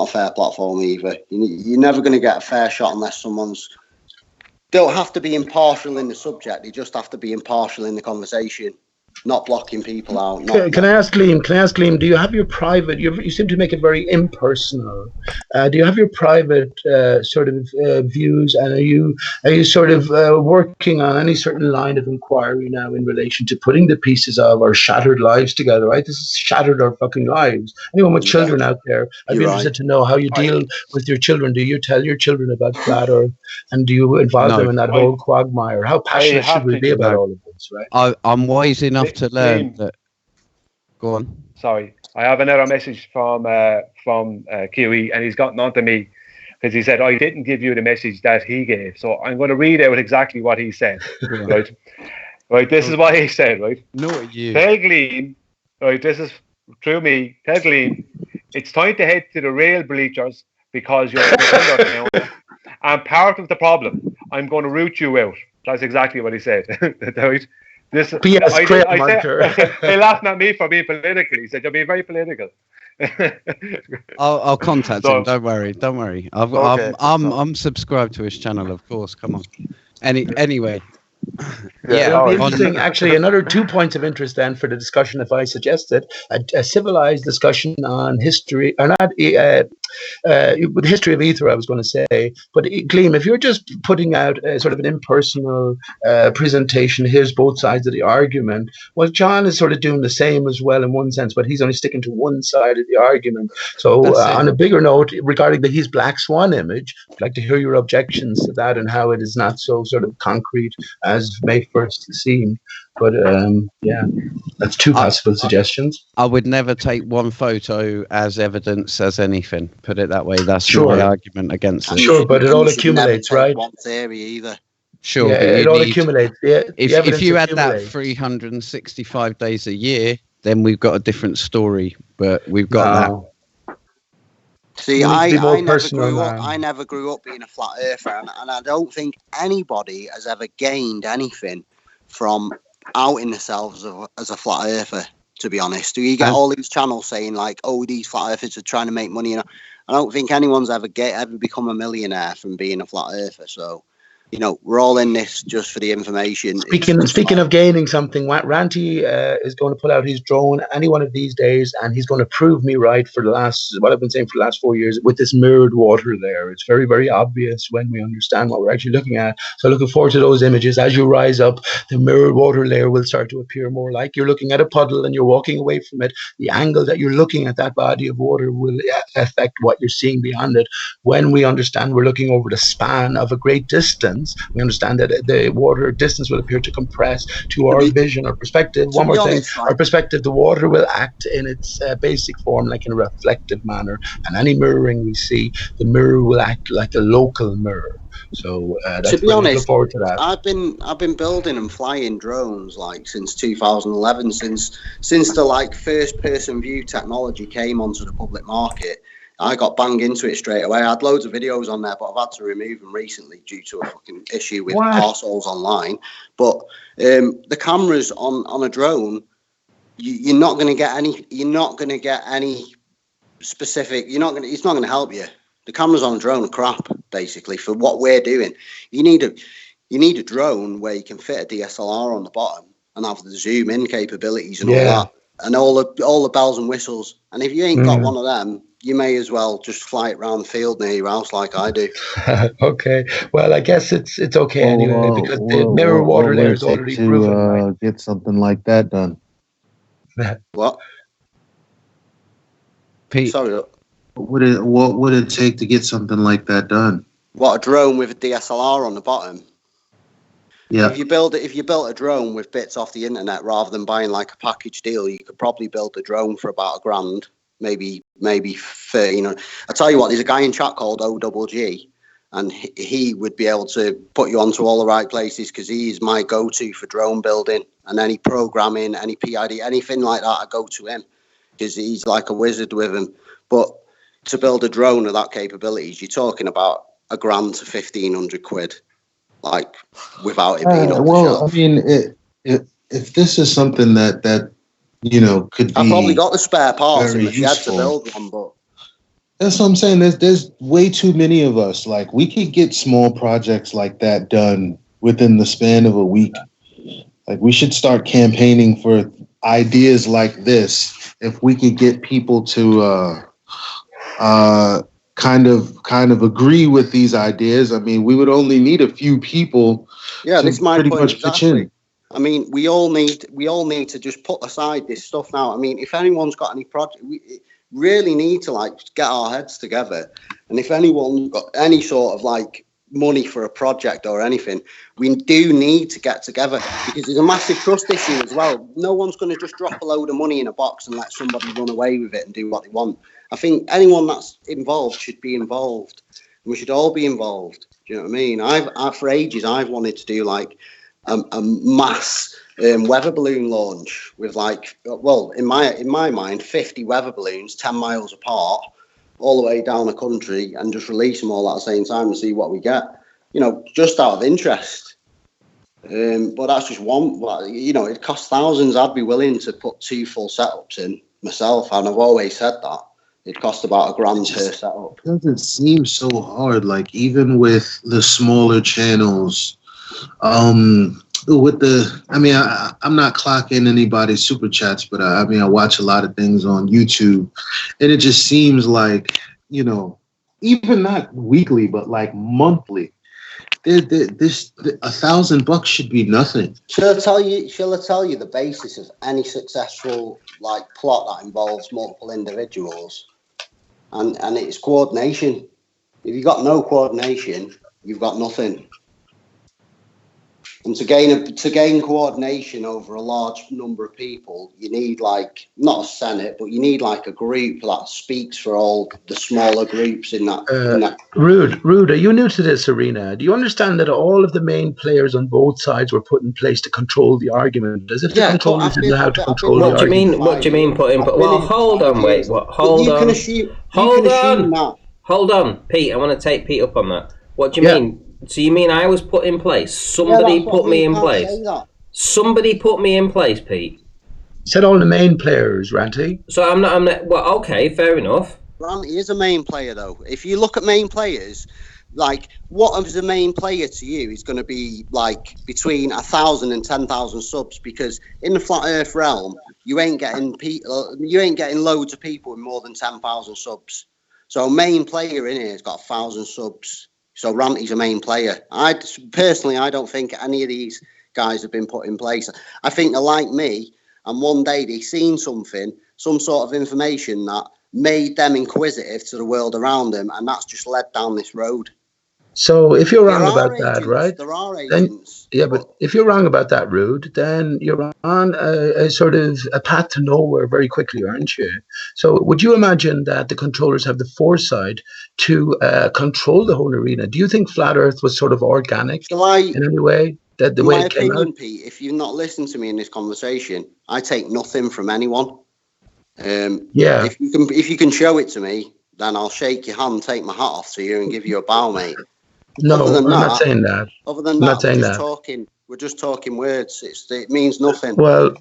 fair platform either. You're never going to get a fair shot unless someone's. Don't have to be impartial in the subject; they just have to be impartial in the conversation. Not blocking people out. Can I ask Liam? Do you have your private? You seem to make it very impersonal. Do you have your private sort of views, and are you sort of working on any certain line of inquiry now in relation to putting the pieces of our shattered lives together? Right, this has shattered our fucking lives. Anyone with children out there, I'd be interested to know how you deal with your children. Do you tell your children about flat Earth, and do you involve them in that whole quagmire? How passionate should we be about all of this? Right, I'm wise enough to learn that. Go on. Sorry, I have another message from QE, and he's gotten on to me because he said I didn't give you the message that he gave. So I'm going to read out exactly what he said. Right. This is what he said. Right. No, you. Tell Glean. Right. This is through me. Tell Glean. It's time to head to the rail bleachers because you're now. I'm part of the problem. I'm going to root you out. That's exactly what he said. Right. They laughed at me for being political. He said, "You're being very political." I'll contact him. Don't worry. I'm subscribed to his channel, of course. Come on. Anyway. It'll be interesting. Actually, another 2 points of interest then for the discussion, if I suggested a civilized discussion on history, or not with the history of ether, I was going to say. But Gleam, if you're just putting out a sort of an impersonal presentation, here's both sides of the argument. Well, John is sort of doing the same as well in one sense, but he's only sticking to one side of the argument. So on a bigger note, regarding the He's Black Swan image, I'd like to hear your objections to that and how it is not so sort of concrete as may first seem. But that's two possible suggestions. I would never take one photo as evidence as anything. Put it that way. That's my argument against it. Sure, but it all accumulates, right? One theory either. Sure, it all accumulates. Yeah, if you had that 365 days a year, then we've got a different story. But we've got that. See, You need to be more I never personal, grew up. man. I never grew up being a flat earther, and I don't think anybody has ever gained anything from outing themselves as a flat earther. To be honest, do you get all these channels saying like, "Oh, these flat earthers are trying to make money"? You know, I don't think anyone's ever become a millionaire from being a flat earther. So, you know, we're all in this just for the information. Speaking of gaining something, Ranty is going to pull out his drone any one of these days, and he's going to prove me right for what I've been saying for the last 4 years with this mirrored water there. It's very, very obvious when we understand what we're actually looking at. So looking forward to those images. As you rise up, the mirrored water layer will start to appear more like you're looking at a puddle and you're walking away from it. The angle that you're looking at that body of water will affect what you're seeing beyond it. When we understand we're looking over the span of a great distance, we understand that the water distance will appear to compress to our vision or perspective. One more thing, our perspective, the water will act in its basic form like in a reflective manner, and any mirroring we see, the mirror will act like a local mirror. So that's to be honest, look forward to that. I've been building and flying drones like since 2011, since the like first person view technology came onto the public market. I got banged into it straight away. I had loads of videos on there, but I've had to remove them recently due to a fucking issue with arseholes online. But the cameras on a drone, you're not going to get any. You're not going to get any specific. It's not going to help you. The cameras on a drone are crap, basically, for what we're doing. You need a drone where you can fit a DSLR on the bottom and have the zoom in capabilities and all that, and all the bells and whistles. And if you ain't got one of them, you may as well just fly it around the field near your house like I do. Okay. Well, I guess it's okay anyway, because the mirror water layer is already proven. Right? Get something like that done. What? Pete. Sorry. What would it take to get something like that done? What, a drone with a DSLR on the bottom? Yeah. If you built a drone with bits off the internet rather than buying like a package deal, you could probably build a drone for about $1,000, maybe 30. You know, I tell you what, there's a guy in chat called OGG, and he would be able to put you onto all the right places because he's my go-to for drone building and any programming, any PID, anything like that. I go to him because he's like a wizard with him. But to build a drone of that capabilities, you're talking about $1,000 to 1,500 quid, like without it being on the shelf. I mean, if this is something that you know could be, I've probably got the spare parts in the shed useful to build one, but that's what I'm saying. There's way too many of us. Like, we could get small projects like that done within the span of a week. Like, we should start campaigning for ideas like this. If we could get people to kind of agree with these ideas, I mean, we would only need a few people. Yeah, this is my pretty point much exactly. pitch in. I mean, we all need to just put aside this stuff now. I mean, if anyone's got any project, we really need to like get our heads together. And if anyone's got any sort of like money for a project or anything, we do need to get together because there's a massive trust issue as well. No one's going to just drop a load of money in a box and let somebody run away with it and do what they want. I think anyone that's involved should be involved. We should all be involved. Do you know what I mean? I've for ages I've wanted to do like a mass weather balloon launch with like, well, in my mind, 50 weather balloons 10 miles apart, all the way down the country, and just release them all at the same time and see what we get. You know, just out of interest. But that's just one. You know, it costs thousands. I'd be willing to put 2 full setups in myself, and I've always said that. It costs about $1,000 per setup. It doesn't seem so hard. Like, even with the smaller channels, I'm not clocking anybody's super chats, but I watch a lot of things on YouTube, and it just seems like, you know, even not weekly, but like monthly, $1,000 should be nothing. Shall I tell you the basis of any successful like plot that involves multiple individuals? And it's coordination. If you've got no coordination, you've got nothing. And to gain coordination over a large number of people, you need like not a senate, but you need like a group that speaks for all the smaller groups in that. Rude, are you new to this arena? Do you understand that all of the main players on both sides were put in place to control the argument, as if the controllers didn't know how to control the argument? What do you mean put in? Well, hold on, wait. What? Hold on. Hold on, Pete. I want to take Pete up on that. What do you mean? So you mean I was put in place? Somebody put me in place. Somebody put me in place, Pete. Said all the main players, Ranty. So I'm not. Well, okay, fair enough. Ranty is a main player, though. If you look at main players, like what is a main player to you is going to be like between 1,000 and 10,000 subs, because in the flat Earth realm, you ain't getting loads of people with more than 10,000 subs. So a main player in here has got 1,000 subs. So Ranty's a main player. I don't think any of these guys have been put in place. I think they're like me, and one day they seen something, some sort of information that made them inquisitive to the world around them, and that's just led down this road. So if you're wrong about that, right? There are agents. But if you're wrong about that, Rude, then you're on a sort of a path to nowhere very quickly, aren't you? So would you imagine that the controllers have the foresight to control the whole arena? Do you think Flat Earth was sort of organic in any way? That the way it came out? Pete, if you've not listened to me in this conversation, I take nothing from anyone. If you can show it to me, then I'll shake your hand, take my hat off to you, and give you a bow, mate. No, I'm not saying that. Other than that, we're just talking words. It means nothing. Well,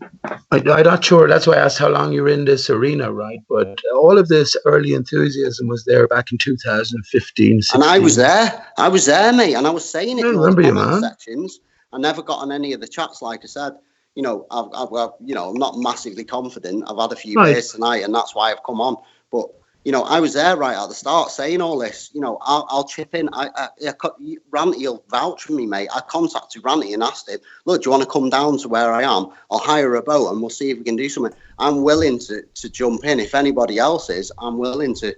I'm not sure. That's why I asked how long you're in this arena, right? But all of this early enthusiasm was there back in 2015, 16. And I was there, mate. And I was saying it in remember you, comment man. sections. I never got on any of the chats, like I said. You know, I'm not massively confident. I've had a few beers tonight, and that's why I've come on. But you know, I was there right at the start saying all this. You know, I'll chip in. Ranty will vouch for me, mate. I contacted Ranty and asked him, look, do you want to come down to where I am? I'll hire a boat and we'll see if we can do something. I'm willing to jump in. If anybody else is, I'm willing to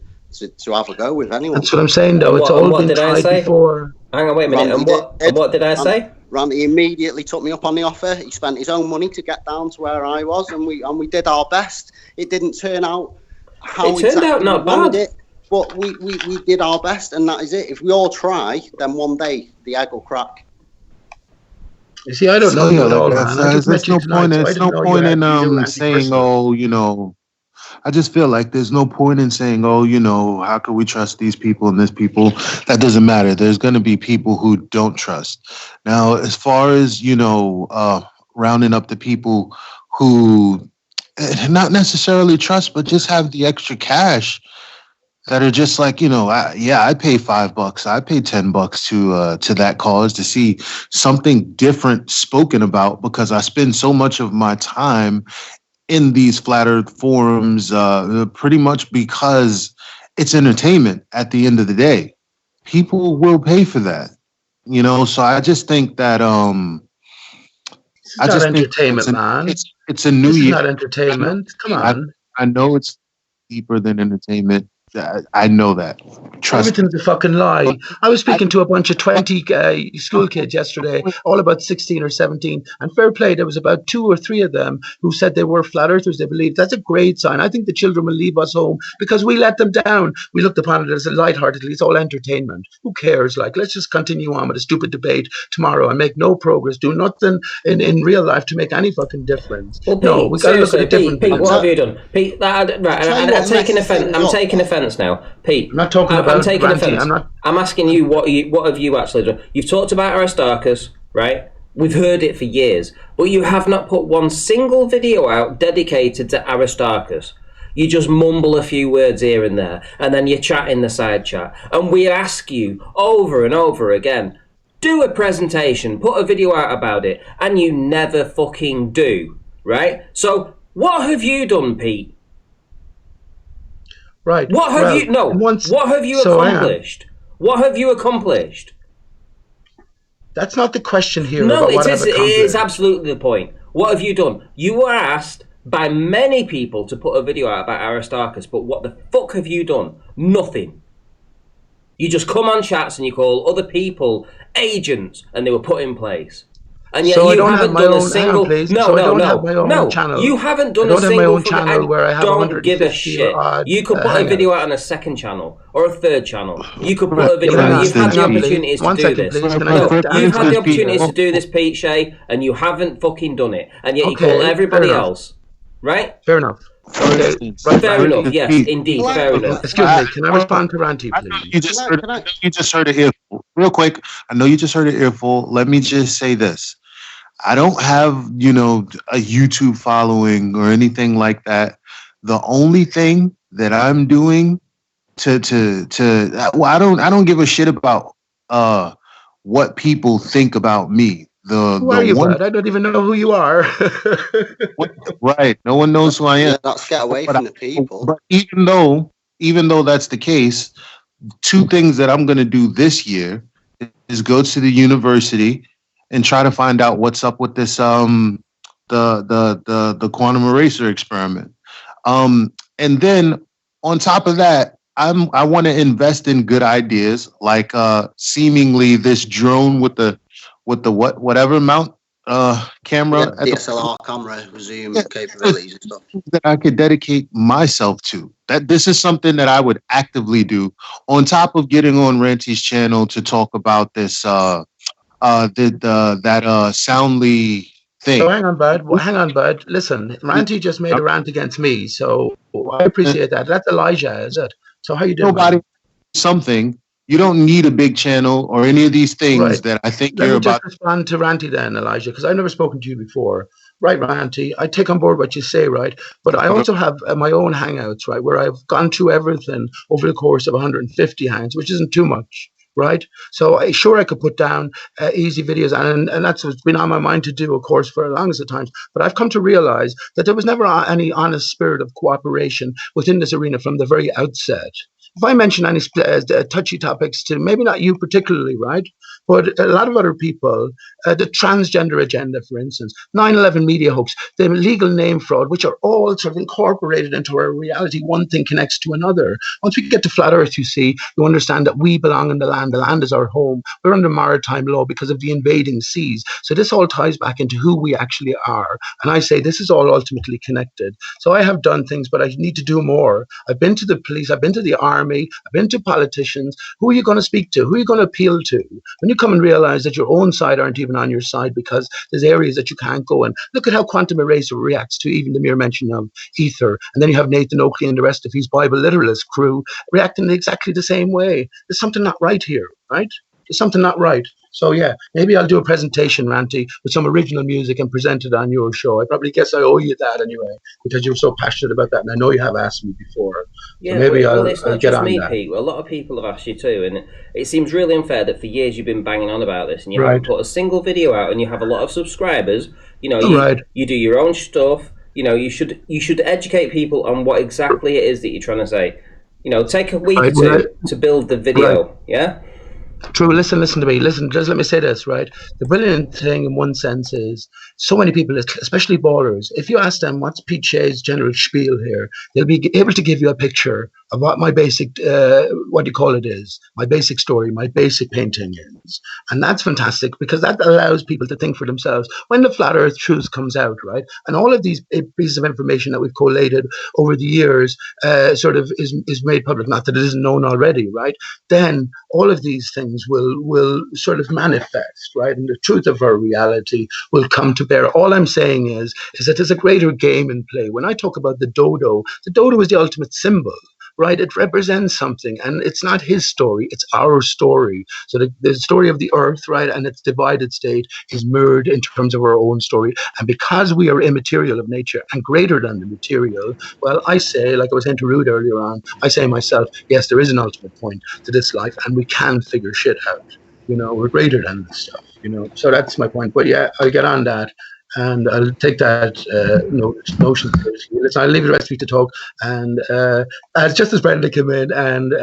have a go with anyone. That's what I'm saying, though. It's all been tried before. Hang on, wait a minute. And what did I say? Ranty immediately took me up on the offer. He spent his own money to get down to where I was, and we did our best. It didn't turn out how it turned out not bad. It, but we did our best, and that is it. If we all try, then one day the egg will crack. You see, I don't know you at all, man. There's no point in saying, oh, you know, I just feel like there's no point in saying, oh, you know, how can we trust these people and this people? That doesn't matter. There's going to be people who don't trust. Now, as far as, you know, rounding up the people who not necessarily trust, but just have the extra cash that are just like, you know, I pay $5, I pay $10 to that cause to see something different spoken about, because I spend so much of my time in these flat earth forums, pretty much because it's entertainment at the end of the day. People will pay for that, you know? So I just think that, it's entertainment, man. It's a new year. It's not entertainment. Come on. I know it's deeper than entertainment. I know that. Trust Everything's a fucking lie. I was speaking to a bunch of 20 school kids yesterday, all about 16 or 17, and fair play, there was about 2 or 3 of them who said they were flat earthers. They believed. That's a great sign. I think the children will leave us home because we let them down. We looked upon it as a lightheartedly. It's all entertainment. Who cares? Like, let's just continue on with a stupid debate tomorrow and make no progress, do nothing in real life to make any fucking difference. Well, Pete, no, we got to look at it differently. Pete, what have you done? Pete, I'm taking offence now. Pete, I'm not talking about I'm taking Ranty. offence. I'm asking you what have you actually done? You've talked about Aristarchus, right? We've heard it for years, but you have not put one single video out dedicated to Aristarchus. You just mumble a few words here and there, and then you chat in the side chat. And we ask you over and over again, do a presentation, put a video out about it, and you never fucking do, right? So what have you done, Pete? Right. What have What have you accomplished? What have you accomplished? That's not the question here. No, it is absolutely the point. What have you done? You were asked by many people to put a video out about Aristarchus, but what the fuck have you done? Nothing. You just come on chats and you call other people agents, and they were put in place. And yet So I you don't have haven't my done a own. Hang on, single. please. No, So I no, don't have no, my own no. channel. You haven't I done a don't have my single own fucking. channel where I have don't give a 150 shit. or odd You could put a video hangouts. out on a second channel or a third channel. You could put For a video but hang out. on, You've had instance, the hang on, please. opportunities to 1 do second, this. please. Can I No, get you've had the instance, Pete, opportunities to do this, Pete Shea, and you haven't fucking done it. And yet you call Okay, everybody fair enough. else, right? Fair enough. for Okay, instance, right, Fair Ranty. enough. Yes, Pete, indeed, Well, fair I- enough. Excuse me. Can I respond to Ranty, I know please? you just Can I- heard. can I- I know you just heard an earful. Real quick, I know you just heard an earful. Let me just say this: I don't have a YouTube following or anything like that. The only thing that I'm doing well, I don't give a shit about what people think about me. Who are you, One bud? I don't even know who you are. right, no one knows who I am. Let's get away But from the people. But even though that's the case, two things that I'm going to do this year is go to the university and try to find out what's up with this the quantum eraser experiment. And then on top of that, I want to invest in good ideas like seemingly this drone with the whatever mount camera Yeah, at the DSLR camera, zoom Yeah. capabilities and stuff. that I could dedicate myself to. That this is something that I would actively do on top of getting on Ranty's channel to talk about this soundly thing. So hang on, bud. Well, hang on, bud. Listen, Ranty just made a rant against me, so I appreciate that. That's Elijah, is it? So how you doing? Nobody man? something. You don't need a big channel or any of these things Right. that I think Let you're me just about. respond to Ranty then, Elijah, because I've never spoken to you before. Right, Ranty, I take on board what you say, right? But I also have my own hangouts, right, where I've gone through everything over the course of 150 hangouts, which isn't too much, right? So I could put down easy videos, and that's what's been on my mind to do, of course, for the longest of times. But I've come to realize that there was never any honest spirit of cooperation within this arena from the very outset. If I mention any touchy topics to maybe not you particularly, right, but a lot of other people, the transgender agenda, for instance, 9/11 media hoax, the legal name fraud, which are all sort of incorporated into our reality, one thing connects to another. Once we get to flat Earth, you see, you understand that we belong in the land. The land is our home. We're under maritime law because of the invading seas. So this all ties back into who we actually are. And I say this is all ultimately connected. So I have done things, but I need to do more. I've been to the police. I've been to the army. I've been to politicians. Who are you going to speak to? Who are you going to appeal to? When you come and realize that your own side aren't even on your side because there's areas that you can't go in. Look at how Quantum Eraser reacts to even the mere mention of ether. And then you have Nathan Oakley and the rest of his Bible literalist crew reacting exactly the same way. There's something not right here, right? There's something not right. So yeah, maybe I'll do a presentation, Ranty, with some original music and present it on your show. I probably guess I owe you that anyway, because you're so passionate about that, and I know you have asked me before. Yeah, so maybe well, I'll it's not get just on me, that. Pete. Well, a lot of people have asked you too, and it seems really unfair that for years you've been banging on about this, and you haven't put a single video out, and you have a lot of subscribers. You know, you do your own stuff. You know, you should educate people on what exactly it is that you're trying to say. You know, take a week or two to build the video. Yeah. True. Listen to me. Listen, just let me say this, right? The brilliant thing in one sense is so many people, especially ballers, if you ask them what's Pete Shea's general spiel here, they'll be able to give you a picture of what my basic, is, my basic story, my basic painting is. And that's fantastic because that allows people to think for themselves. When the Flat Earth Truth comes out, right? And all of these pieces of information that we've collated over the years sort of is made public, not that it isn't known already, right? Then all of these things will sort of manifest, right? And the truth of our reality will come to bear. All I'm saying is that there's a greater game in play. When I talk about the dodo is the ultimate symbol, right? It represents something, and it's not his story, it's our story. So the story of the earth, right, and its divided state is mirrored in terms of our own story. And because we are immaterial of nature and greater than the material, well, I say, like I was saying to Rude earlier on, I say myself, yes, there is an ultimate point to this life, and we can figure shit out. You know, we're greater than this stuff, you know. So that's my point. But yeah, I'll get on that. And I'll take that notion seriously. Listen, I'll leave the rest of you to talk. And just as Brenda came in, and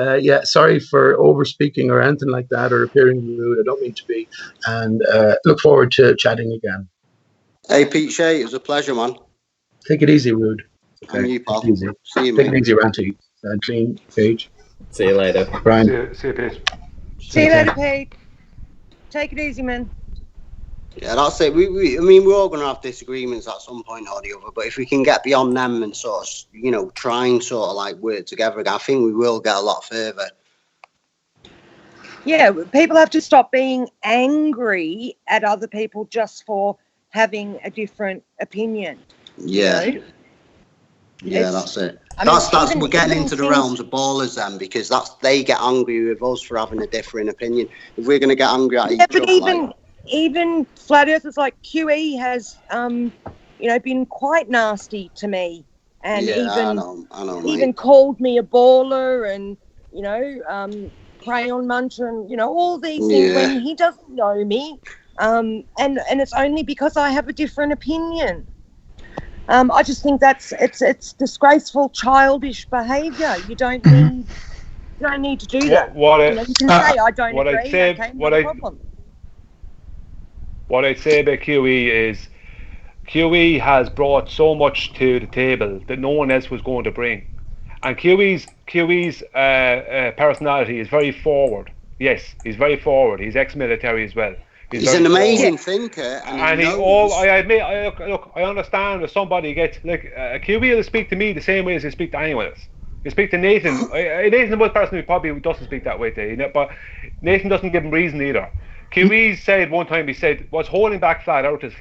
sorry for over speaking or anything like that, or appearing rude. I don't mean to be. And look forward to chatting again. Hey, Pete Shea, it was a pleasure, man. Take it easy, Rude. Okay. And you, pal. Easy. See you, Take mate. it easy, Ranty. Clean, Paige. See you later. Brian. See you, Pete. See you later, Pete. Take it easy, man. Yeah, that's it. I mean, we're all going to have disagreements at some point or the other, but if we can get beyond them and sort of, you know, try and sort of like work together again, I think we will get a lot further. Yeah, people have to stop being angry at other people just for having a different opinion. Yeah. You know? Yeah, that's it. Even, we're getting even into the things, realms of ballers then, because they get angry with us for having a different opinion. If we're going to get angry at each but other, even flat earthers like QE has, you know, been quite nasty to me, and yeah, even I know, mate. even called me a baller, and you know, crayon muncher, and you know, all these things when he doesn't know me, and it's only because I have a different opinion. I just think it's disgraceful, childish behaviour. You don't need to do that. You can say I don't agree. Okay, no problem. What I'd say about QE is QE has brought so much to the table that no one else was going to bring, and QE's personality is very forward. Yes, he's very forward. He's ex-military as well. He's an amazing thinker, and I admit, look, I understand if somebody gets like QE will speak to me the same way as he speak to anyone else. He speak to Nathan. Nathan's the one person who probably doesn't speak that way to you, but Nathan doesn't give him reason either. QE said one time, he said, what's holding back flat earthers,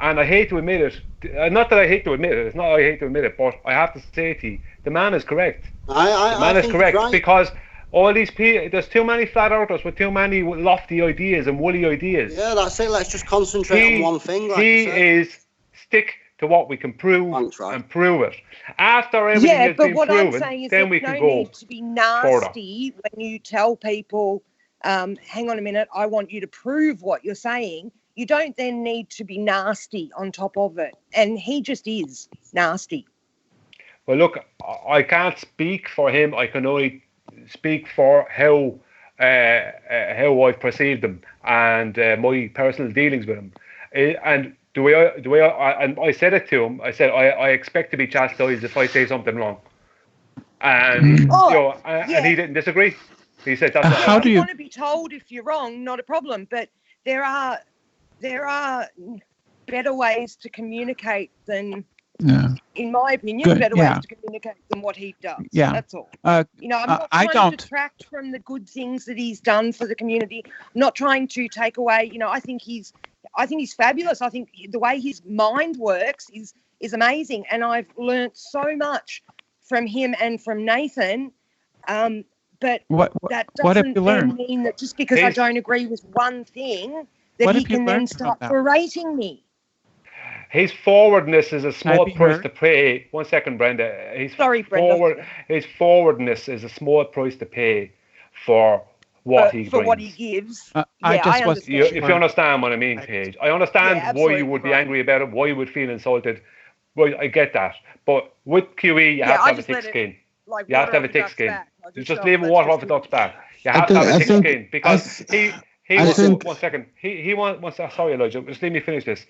and I hate to admit it. Not that I hate to admit it. It's not I hate to admit it, but I have to say to you, the man is correct. The man is correct, because all these people, there's too many flat earthers with too many lofty ideas and woolly ideas. Yeah, that's it. Let's just concentrate on one thing. Stick to what we can prove and prove it. After everything has been proven, then we can go need to be nasty further. When you tell people, hang on a minute, I want you to prove what you're saying. You don't then need to be nasty on top of it. And he just is nasty. Well, look, I can't speak for him. I can only speak for how I've perceived him and my personal dealings with him. And and I said it to him. I said I expect to be chastised if I say something wrong. And and he didn't disagree. He said that's how do you want to be told if you're wrong? Not a problem, but there are better ways to communicate than. Yeah. In my opinion, better ways to communicate than what he does. Yeah, that's all. I'm not trying to detract from the good things that he's done for the community. I'm not trying to take away. I think he's fabulous. I think the way his mind works is amazing, and I've learnt so much from him and from Nathan. But that doesn't then mean that just because I don't agree with one thing, that he can then start berating me. His forwardness is a small price to pay. 1 second, Brenda. His forwardness is a small price to pay for what he brings. For what he gives. If you understand what I mean, Paige. I understand why you would be angry about it, why you would feel insulted. Well, I get that. But with QE, you have to have a thick skin. You have to have a thick skin. You just leave water off a duck's back. You have to have a thick skin, because he wants 1 second. He wants. Sorry, Elijah. Just let me finish this.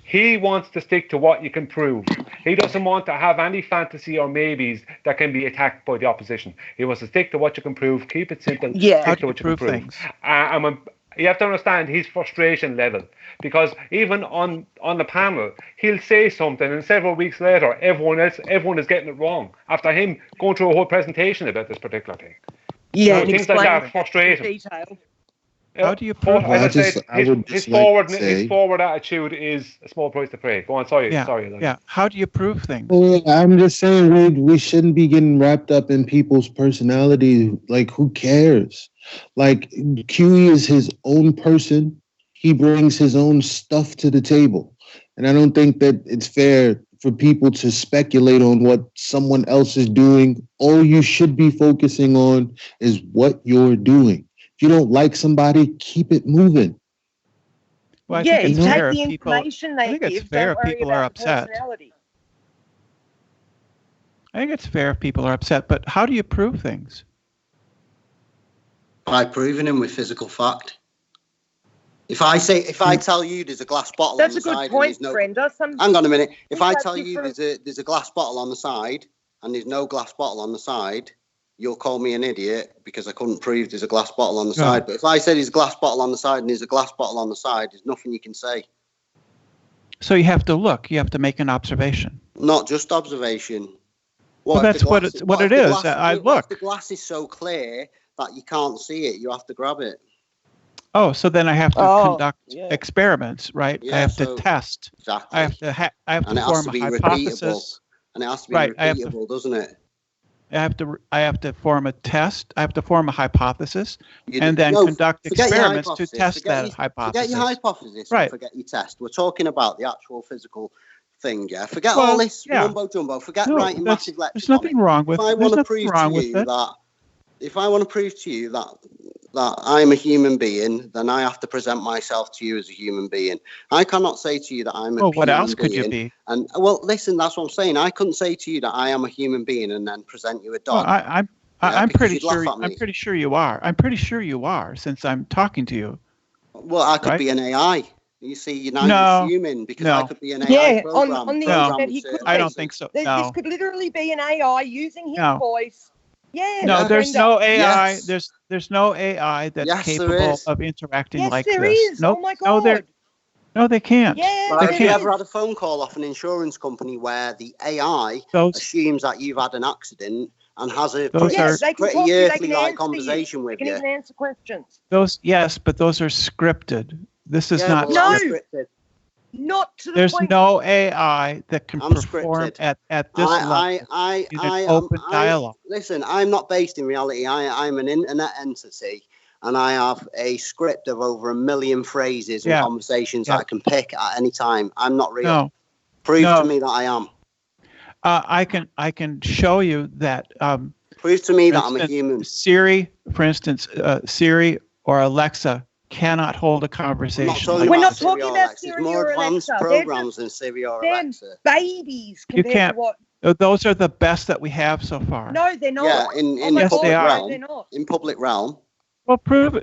He wants to stick to what you can prove. He doesn't want to have any fantasy or maybes that can be attacked by the opposition. He wants to stick to what you can prove. Keep it simple. Yeah. Stick to what you can prove. And when, you have to understand his frustration level, because even on the panel, he'll say something, and several weeks later, everyone is getting it wrong after him going through a whole presentation about this particular thing. Yeah, things like that frustrate him. How do you prove his forward attitude is a small price to pay. Go on, sorry. Yeah. How do you prove things? Well, I'm just saying we shouldn't be getting wrapped up in people's personality. Like, who cares? Like, QE is his own person. He brings his own stuff to the table. And I don't think that it's fair for people to speculate on what someone else is doing. All you should be focusing on is what you're doing. If you don't like somebody, keep it moving. Well, I think it's fair if people, I think it's fair if people are upset. I think it's fair if people are upset, but how do you prove things? By proving them with physical fact. If I tell you there's a glass bottle on the side, that's a good point, Brenda. Hang on a minute. If I tell you there's a glass bottle on the side and there's no glass bottle on the side, you'll call me an idiot because I couldn't prove there's a glass bottle on the side. But if I said there's a glass bottle on the side and there's a glass bottle on the side, there's nothing you can say. So you have to look. You have to make an observation. Not just observation. Well, that's what it is. I look. If the glass is so clear that you can't see it, you have to grab it. Oh, so then I have to conduct experiments, right? Yeah, I have to test. Exactly. I have to form a hypothesis. And it has to be repeatable, doesn't it? I have to form a test. I have to form a hypothesis, and then conduct experiments to test that hypothesis. Forget your hypothesis. Right. And forget your test. We're talking about the actual physical thing. Yeah. Forget all this mumbo jumbo. Forget writing massive lectures. There's nothing wrong with. If I want to prove to you that I'm a human being, then I have to present myself to you as a human being. I cannot say to you that I'm a human being. What else could you be? And well, listen, that's what I'm saying. I couldn't say to you that I am a human being and then present you a dog. Well, I'm pretty sure. I'm pretty sure you are. I'm pretty sure you are, since I'm talking to you. Well, I could be an AI. You see, you're assuming because I could be an AI program. On the internet, he could. I don't think so. This could literally be an AI using his voice. Yeah. No, there's no AI. Yes. There's no AI that's capable of interacting like this. Yes, there is. Nope. Oh my God. No, they can't. Yeah. Have you ever had a phone call off an insurance company where the AI assumes that you've had an accident and has a pretty earthly-like conversation with you? They can even answer questions. But those are scripted. This is not scripted. Not to the There's point. no AI that can perform at this level in an open dialogue. Listen, I'm not based in reality. I'm an internet entity, and I have a script of over 1 million phrases and conversations that I can pick at any time. I'm not real. No. Prove to me that I am. I can show you that. Prove to me that I'm a human. Siri, for instance, Siri or Alexa cannot hold a conversation. We're not talking about Siri more or advanced Alexa. programs than Siri or Alexa. Babies compared to what? Those are the best that we have so far. No, they're not. Yeah, in public realm. They're not. In public realm. Well,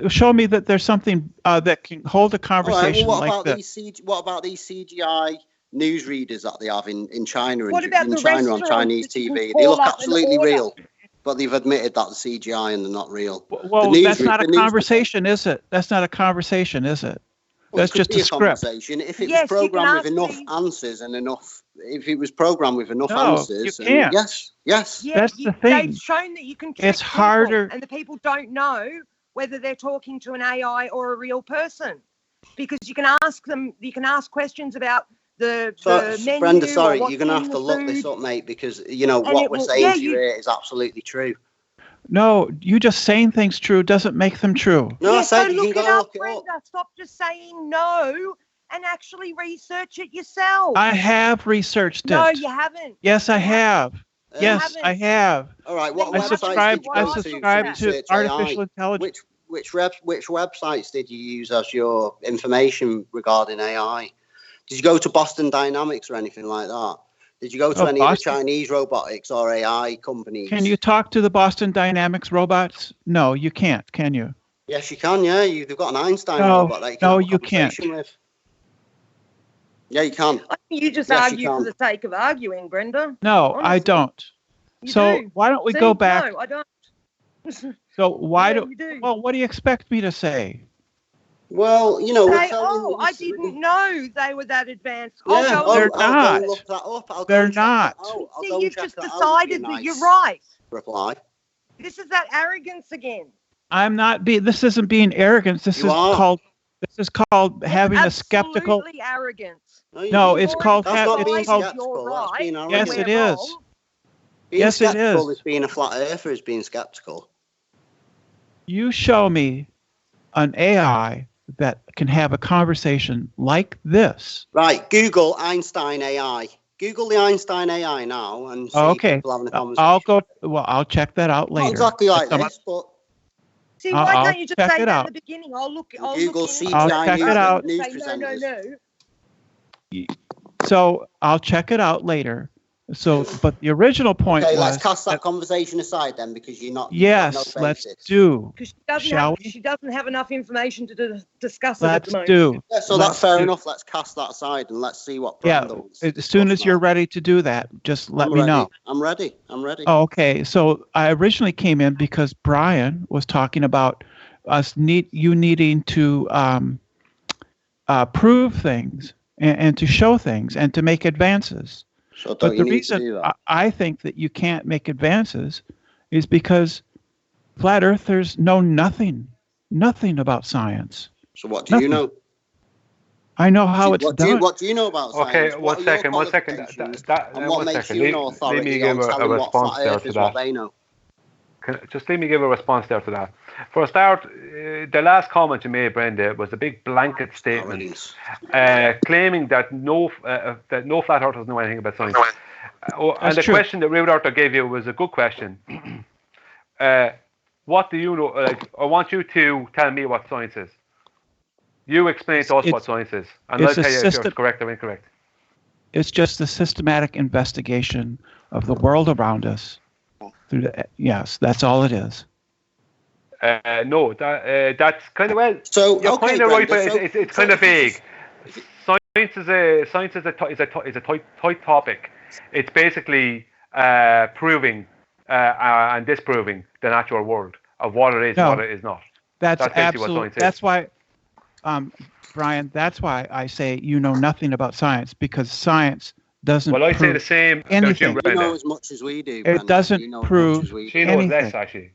show me that there's something that can hold a conversation like this. What about these CGI newsreaders that they have in China and in China on Chinese TV? They look absolutely real. But they've admitted that the CGI and they're not real. Well, that's not a conversation, is it? That's not a conversation, is it? Well, that's just a script. If it was programmed with enough answers and if it was programmed with enough answers, you can't. Yes. Yeah, that's the thing. They've shown that you can trick it's harder, and the people don't know whether they're talking to an AI or a real person, because you can ask them. You can ask questions about the menu. Brenda, sorry, you're going to have to look this up, mate, because what we're saying to you here is absolutely true. No, you just saying things true doesn't make them true. No, I said you can go look it up. Stop just saying no and actually research it yourself. I have researched it. No, you haven't. Yes, I have. Yes, I have. All right, what I subscribe to artificial intelligence. Which websites did you use as your information regarding AI? Did you go to Boston Dynamics or anything like that? Did you go to any of the Chinese robotics or AI companies? Can you talk to the Boston Dynamics robots? No, you can't, can you? Yes, you can, yeah. You've got an Einstein robot that you can have a conversation with. Yeah, you can. You just argue for the sake of arguing, Brenda. No, honestly. I don't. Why don't we go back? No, I don't. So why Well, what do you expect me to say? Well, I didn't know they were that advanced. Yeah, they're not. I'll look that up. They're not. See, you've just decided that you're right. Reply. This is that arrogance again. I'm not this isn't being arrogant. This is called having a skeptical. Absolutely arrogance. No, it's called. You're right. Yes, it is. Yes, it is. It's being a flat earther is being skeptical. You show me an AI that can have a conversation like this. Right, Google Einstein AI. Google the Einstein AI now and see people having a conversation. I'll check that out later. Not exactly like this, but... See, why can't you just say that at the beginning? Google CGI I'll check it out. News presenters. No. So I'll check it out later. So, but the original point Okay, was. let's cast that conversation aside then, because you've got Yes, no let's basis. do. Because Shall we? she doesn't have enough information to discuss it at Let's the moment. do. Yeah, so that's fair enough. Let's cast that aside and let's see what Brenda wants to As soon discuss as you're now. ready to do that, just let I'm me ready. know. I'm ready. I'm ready. Oh, okay. So I originally came in because Brian was talking about us needing to prove things and to show things and to make advances. So But the reason I think that you can't make advances is because flat earthers know nothing about science. So what do you know? I know how it's done. What do you know about science? Okay, What are your qualifications? And what makes you an authority on telling what flat earth is what they know? Just let me give a response there to that. For a start, the last comment you made, Brenda, was a big blanket statement, claiming that no flat earthers know anything about science. And the question that Rude Arthur gave you was a good question. What do you know? I want you to tell me what science is. You explain to us what science is, and I'll tell you if you're correct or incorrect. It's just a systematic investigation of the world around us. Yes, that's all it is. No, that's kind of So you're okay, kind of right, Brenda, but it's kind of vague. Science is a tight topic. It's basically proving and disproving the natural world of what it is and what it is not. That's basically what science is. That's why, Brian. That's why I say you know nothing about science, because science doesn't. Well, I say the same. Anything. You know as much as we do. It doesn't prove. She knows less, actually.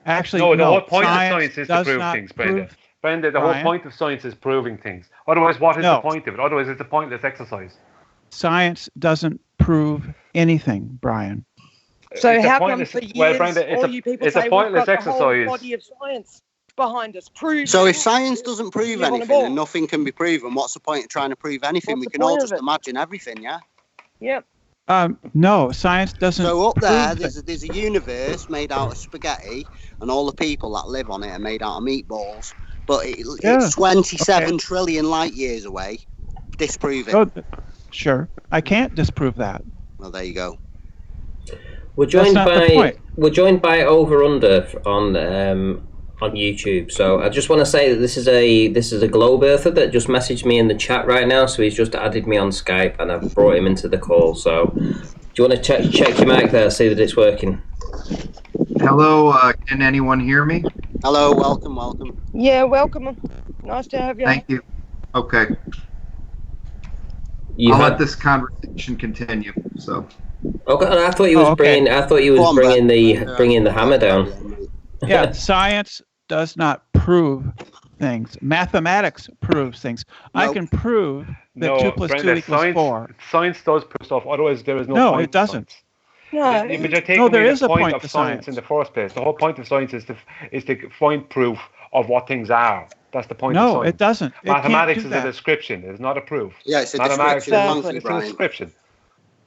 Actually, no. The no, whole point of science is to prove things, Brenda. Brenda, the whole point of science is proving things. Otherwise, what is the point of it? Otherwise, it's a pointless exercise. Science doesn't prove anything, Brian. So how come for years Brenda, all you people it's say a pointless we've got the whole exercise. body of science behind us? So if science doesn't prove anything and nothing can be proven, what's the point of trying to prove anything? We can all just imagine everything, yeah? Yep. No, science doesn't. So up there, there's a universe made out of spaghetti, and all the people that live on it are made out of meatballs. But it's 27 trillion light years away. Disprove it. Oh, sure, I can't disprove that. Well, there you go. We're joined by Over Under on YouTube. So I just want to say that this is a globe earther that just messaged me in the chat right now. So he's just added me on Skype, and I've brought him into the call. So do you want to check your mic there, see that it's working? Hello, can anyone hear me? Hello, welcome. Yeah, welcome. Nice to have you. Thank you. Okay. I'll let this conversation continue. So. Okay, and I thought you was bringing. I thought you was bringing the hammer down. Yeah, science does not prove things. Mathematics proves things. Nope. I can prove that 2 plus 2 equals 4. Science does prove stuff. Otherwise, there is no point. No, it doesn't. No, there is a point of science in the first place. The whole point of science is to find proof of what things are. That's the point of science. No, it doesn't. Mathematics is a description. It's not a proof. Yeah, it's a description. It's a description.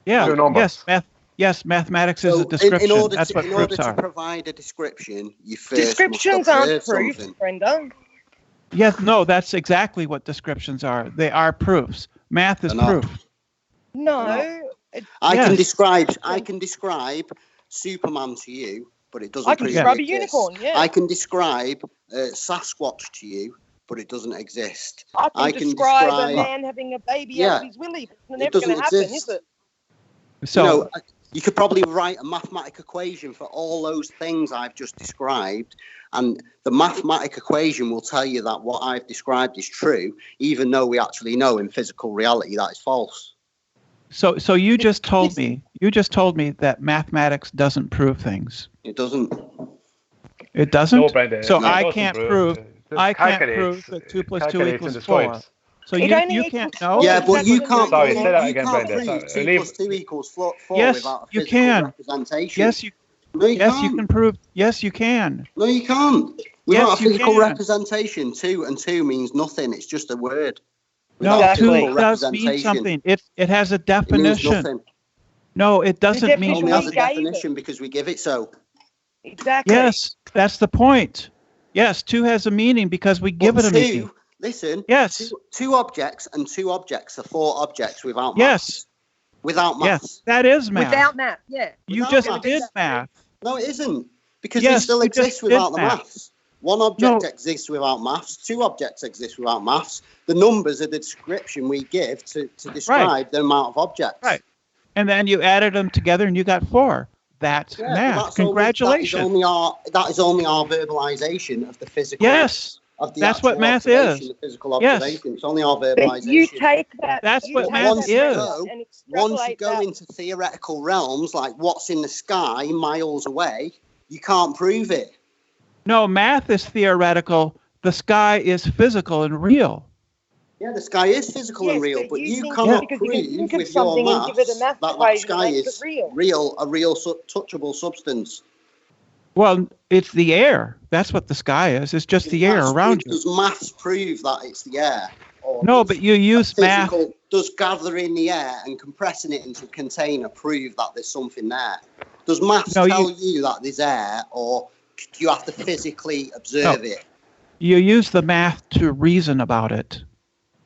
Yeah. Yes, mathematics is a description. That's what proofs are. In order to provide a description, you first descriptions aren't proofs, Brenda. Yes, no, that's exactly what descriptions are. They are proofs. Math is proof. No. I can describe Superman to you, but it doesn't. I can describe a unicorn. Yeah. I can describe Sasquatch to you, but it doesn't exist. I can describe a man having a baby out of his willy. It's never going to happen, is it? So you could probably write a mathematical equation for all those things I've just described, and the mathematical equation will tell you that what I've described is true, even though we actually know in physical reality that is false. So you just told me that mathematics doesn't prove things. It doesn't. It doesn't? No, Brenda, so I can't prove that 2 plus 2 equals 4. So you can't know? Yeah, but you can't. Sorry, say that again, Brenda. 2 plus 2 equals 4 yes, without a you physical can. representation. Yes, you. No, you yes, can't. you can prove. Yes, you can. No, you can't. Without yes, a physical can. representation, 2 and 2 means nothing. It's just a word. No, 2 does mean something. It has a definition. It means nothing. No, it doesn't mean nothing. It has a definition because we give it so. Exactly. Yes, that's the point. Yes, 2 has a meaning because we give it a meaning. Listen. Yes. 2 objects and 2 objects are 4 objects without mass. Yes. Without math. Yes, that is math. Without math, yeah. You Without just math. did math. No, it isn't. Because Yes, it still you just exists did without the math. maths. One object No. exists without maths. Two objects exist without maths. The numbers are the description we give to describe the amount of objects. Right. And then you added them together and you got 4. That's Yeah, math. that's Congratulations. that is only our verbalization of the physical. Yes. Of the That's what actual math observation, is. The physical Yes. observation. It's only our But verbalization. you take that. That's you what take math that is. and Once you extrapolate go that. into theoretical realms, like what's in the sky miles away, you can't prove it. No, math is theoretical. The sky is physical and real. Yeah, the sky is physical and Yes, real, but but you you think cannot because you can prove think of with your something and give it a maths math that equation sky that makes is it real. a real touchable substance. Well, it's the air. That's what the sky is. It's just the air around you. Does maths prove that it's the air? Or No, does but you use math. Does gathering the air and compressing it into a container prove that there's something there? Does maths tell you that there's air, or do you have to physically observe it? You use the math to reason about it.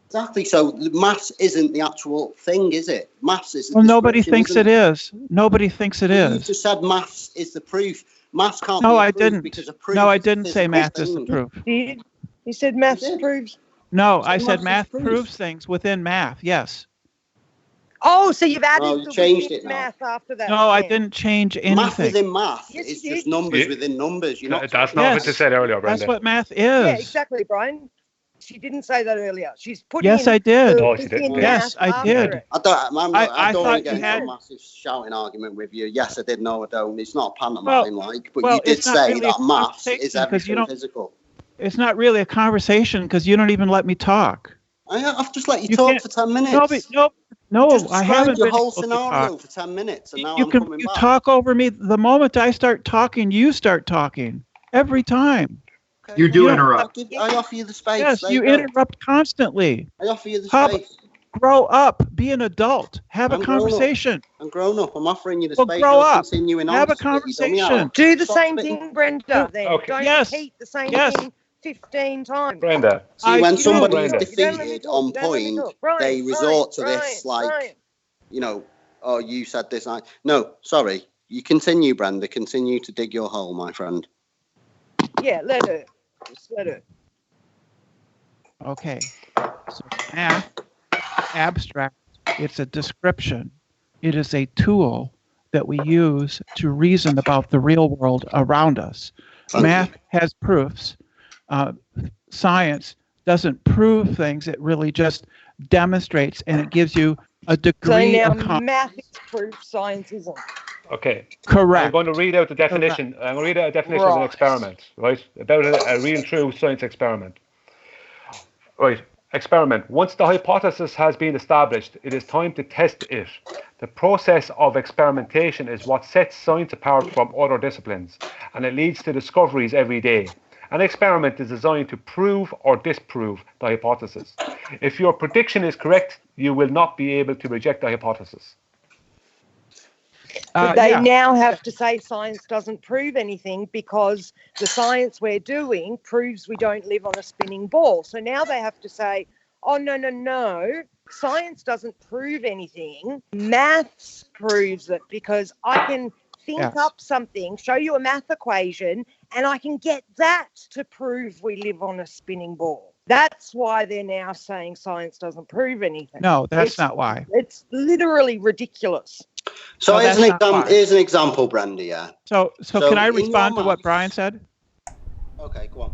Exactly. So the maths isn't the actual thing, is it? Maths is. Well, nobody thinks it is. Nobody thinks it You is. just said maths is the proof. Maths can't No, be a I proof didn't. because a proof No, I is a didn't say physical math is the thing. proof. You said maths proves. No, I So said maths math is proof. proves things within math. Yes. Oh, so you've added Oh, you the changed within it now. math after that. No, I then. didn't change Math anything. within math. Yes, It's you just did. numbers Yeah. within numbers. You're not. That's not what you said earlier, Brenda. That's what math is. Yeah, exactly, Brian. She didn't say that earlier. She's putting Yes, in I did. the No, she within didn't. Yes, math I after did. it. I don't I want thought to get you into had- a massive shouting argument with you. Yes, I did. No, I don't. It's not a pantomime but well, you did it's not say really a that maths is conversation 'cause you everything don't- physical. It's not really a conversation because you don't even let me talk. I've just let you, You talk can't- for 10 minutes. No, but no, Just I described haven't your been whole able to scenario talk. for 10 minutes, and now You I'm can coming you back. talk over me the moment I start talking. You start talking every time. Okay, You do well, interrupt. I offer you the space. Yes, There you go. interrupt constantly. I offer you the How- space. Grow up. Be an adult. Have a I'm grown up. conversation. I'm grown up. I'm offering you the Well, space. grow You're up. continuing on Have a to spit your dummy conversation. out. Do the Stop same spitting. thing, Brenda, then. Okay. Don't Yes. repeat the same Yes. thing 15 times. Brenda. See, when do. somebody is Brenda. You don't let me defeated talk, on you don't let me point, talk. Brian, they resort to Brian, this, Brian, like, Brian. you know, oh, you said this. No, sorry. You continue, Brenda. Continue to dig your hole, my friend. Yeah, let her. Just let her. Okay. So math, abstract, it's a description. It is a tool that we use to reason about the real world around us. Math has proofs. Science doesn't prove things. It really just demonstrates, and it gives you a So degree now of confidence. math is proof, science isn't. Okay. Correct. I'm going to read out the definition. I'm going to read out a definition of an Right. experiment, right? About a real true science experiment. Right. Experiment. Once the hypothesis has been established, it is time to test it. The process of experimentation is what sets science apart from other disciplines, and it leads to discoveries every day. An experiment is designed to prove or disprove the hypothesis. If your prediction is correct, you will not be able to reject the hypothesis. But they Yeah. now have to say science doesn't prove anything because the science we're doing proves we don't live on a spinning ball. So now they have to say, oh, no. Science doesn't prove anything. Maths proves it because I can think Yes. up something, show you a math equation, and I can get that to prove we live on a spinning ball. That's why they're now saying science doesn't prove anything. No, that's It's- not why. It's literally ridiculous. So No, here's that's an not example. why. Here's an example, Brenda. Yeah. So So can I in your respond to what maths- Brian said? Okay, go on.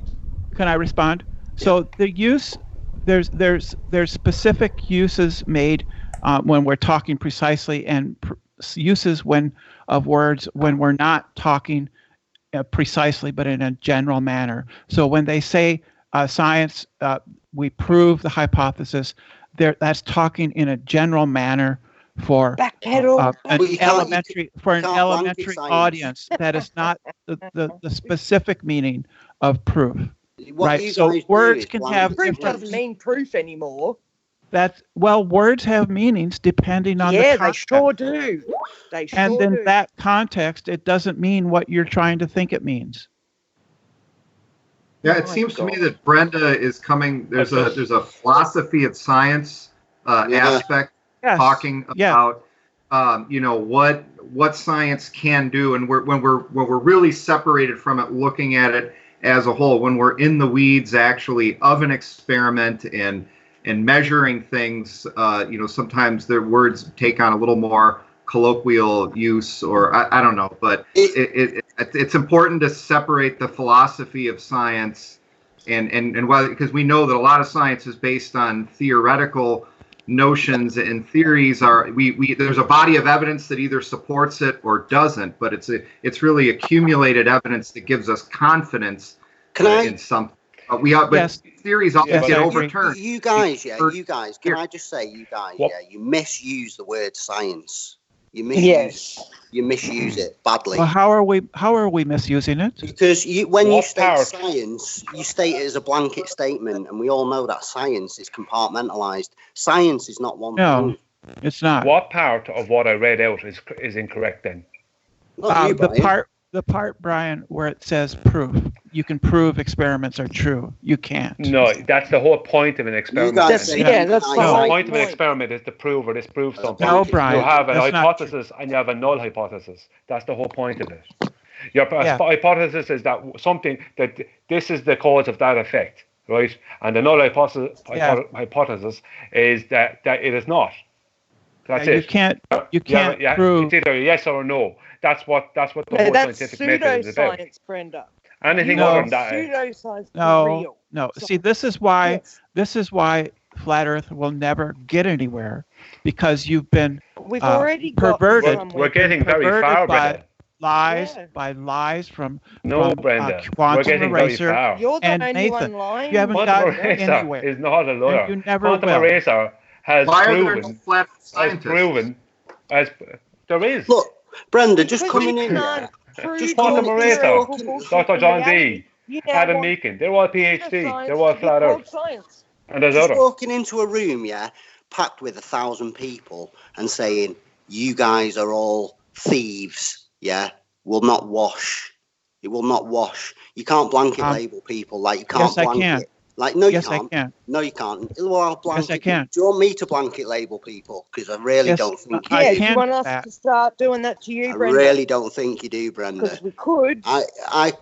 Can I respond? So the use, there's specific uses made when we're talking precisely, and uses of words when we're not talking precisely, but in a general manner. So when they say science, we prove the hypothesis, that's talking in a general manner for Backpedal. an Well, you can't- elementary you can't blanket elementary science. audience. That is not the specific meaning of proof. What Right, you so guys do words is can blanket have Proof science. doesn't mean proof anymore. Words have meanings depending on Yeah, the they context. sure do. They sure And then do. that context, it doesn't mean what you're trying to think it means. Yeah, it My seems to me God. that Brenda is coming. There's a philosophy of science Yeah. aspect Yes. talking Yeah. about what science can do, and when we're really separated from it, looking at it as a whole, when we're in the weeds actually of an experiment and measuring things, sometimes their words take on a little more colloquial use, or I don't know, but it's important to separate the philosophy of science and why, because we know that a lot of science is based on theoretical notions and theories. There's a body of evidence that either supports it or doesn't, but it's really accumulated evidence that gives us confidence in something. But theories always get overturned. You guys, can I just say, you misuse the word science. You misuse it badly. Well, how are we misusing it? Because when you state science, you state it as a blanket statement, and we all know that science is compartmentalized. Science is not one thing. No, it's not. What part of what I read out is incorrect then? The part, Brian, where it says proof. You can prove experiments are true. You can't. No, that's the whole point of an experiment. That's the whole point of an experiment is to prove or disprove something. No, Brian. You have a hypothesis and you have a null hypothesis. That's the whole point of it. Your hypothesis is that this is the cause of that effect, right? And the null hypothesis is that it is not. That's it. You can't prove. It's either yes or no. That's what the whole scientific method is about. Pseudoscience, Brenda. Anything other than that. Pseudoscience. No. See, this is why flat Earth will never get anywhere, because you've been perverted. We're getting very far, Brenda. By lies from Brenda. Quantum We're getting Eraser very far. You're the and only Nathan. one lying. You haven't Quantum gotten Eraser anywhere. is not a lawyer. And you never Quantum will. Eraser has there is. Look, Brenda, just coming in here. Just Quantum Eraser, Dr. John D, Adam Meakin, they're all PhD, they're all flat out. And there's just others. Walking into a room, packed with 1,000 people and saying, you guys are all thieves, will not wash. It will not wash. You can't blanket label people like you can't blanket. I can. Like, no, yes, you can't. I can. No, you can't. Well, I'll blanket. Yes, I can. Do you want me to blanket label people? Because I really don't think you do. do. You want us to start doing that to you, Brenda? I really don't think you do, Brenda. Because we could. I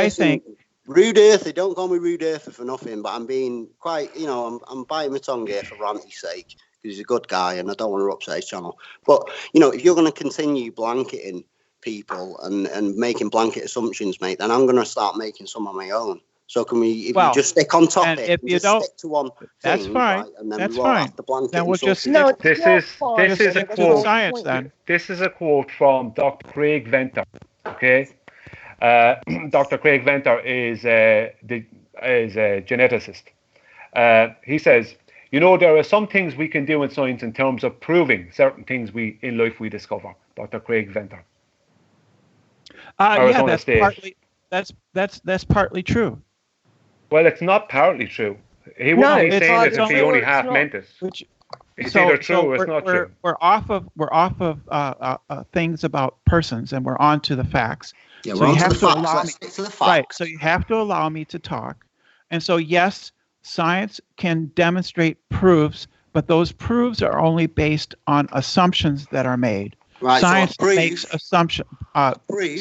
think... Rude Earther, don't call me Rude Earther for nothing, but I'm being quite, I'm biting my tongue here for Ranty's sake, because he's a good guy and I don't want to upset his channel. But, if you're going to continue blanketing people and making blanket assumptions, mate, then I'm going to start making some of my own. So can we, if you just stick on topic, if you don't, stick to one thing, that's fine. Right, and then that's we won't fine. have to blanket then we'll just this is a quote. Science, then. This is a quote from Dr. Craig Venter. Okay, Dr. Craig Venter is a geneticist. He says, there are some things we can do in science in terms of proving certain things in life we discover. Dr. Craig Venter. That's partly true. Well, it's not partly true. He wouldn't be saying it if he only half meant it. It's either true or it's not true. We're off of things about persons, and we're on to the facts. Yeah, so you have to allow me. Right. So you have to allow me to talk. And so yes, science can demonstrate proofs, but those proofs are only based on assumptions that are made. Right. Science makes assumptions.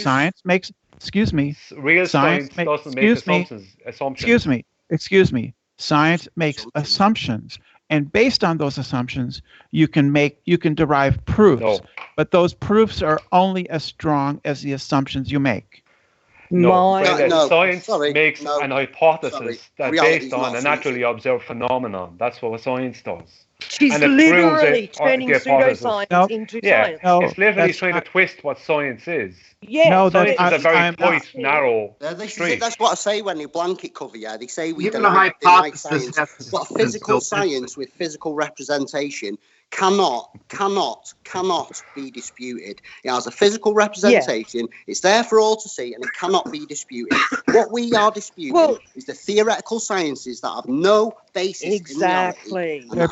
Science makes. Excuse me. Real science doesn't make assumptions. Excuse me. Science makes assumptions, and based on those assumptions, you can derive proofs. No. But those proofs are only as strong as the assumptions you make. Science makes an hypothesis that's based on a naturally observed phenomenon. That's what science does. She's literally turning pseudoscience into science. It's literally trying to twist what science is. Yeah, science is a very narrow street. That's what I say when you blanket cover. They say we Even don't a hypothesis science, but physical science with physical representation cannot be disputed. It has a physical representation. It's there for all to see, and it cannot be disputed. What we are disputing is the theoretical sciences that have no basis in reality. They're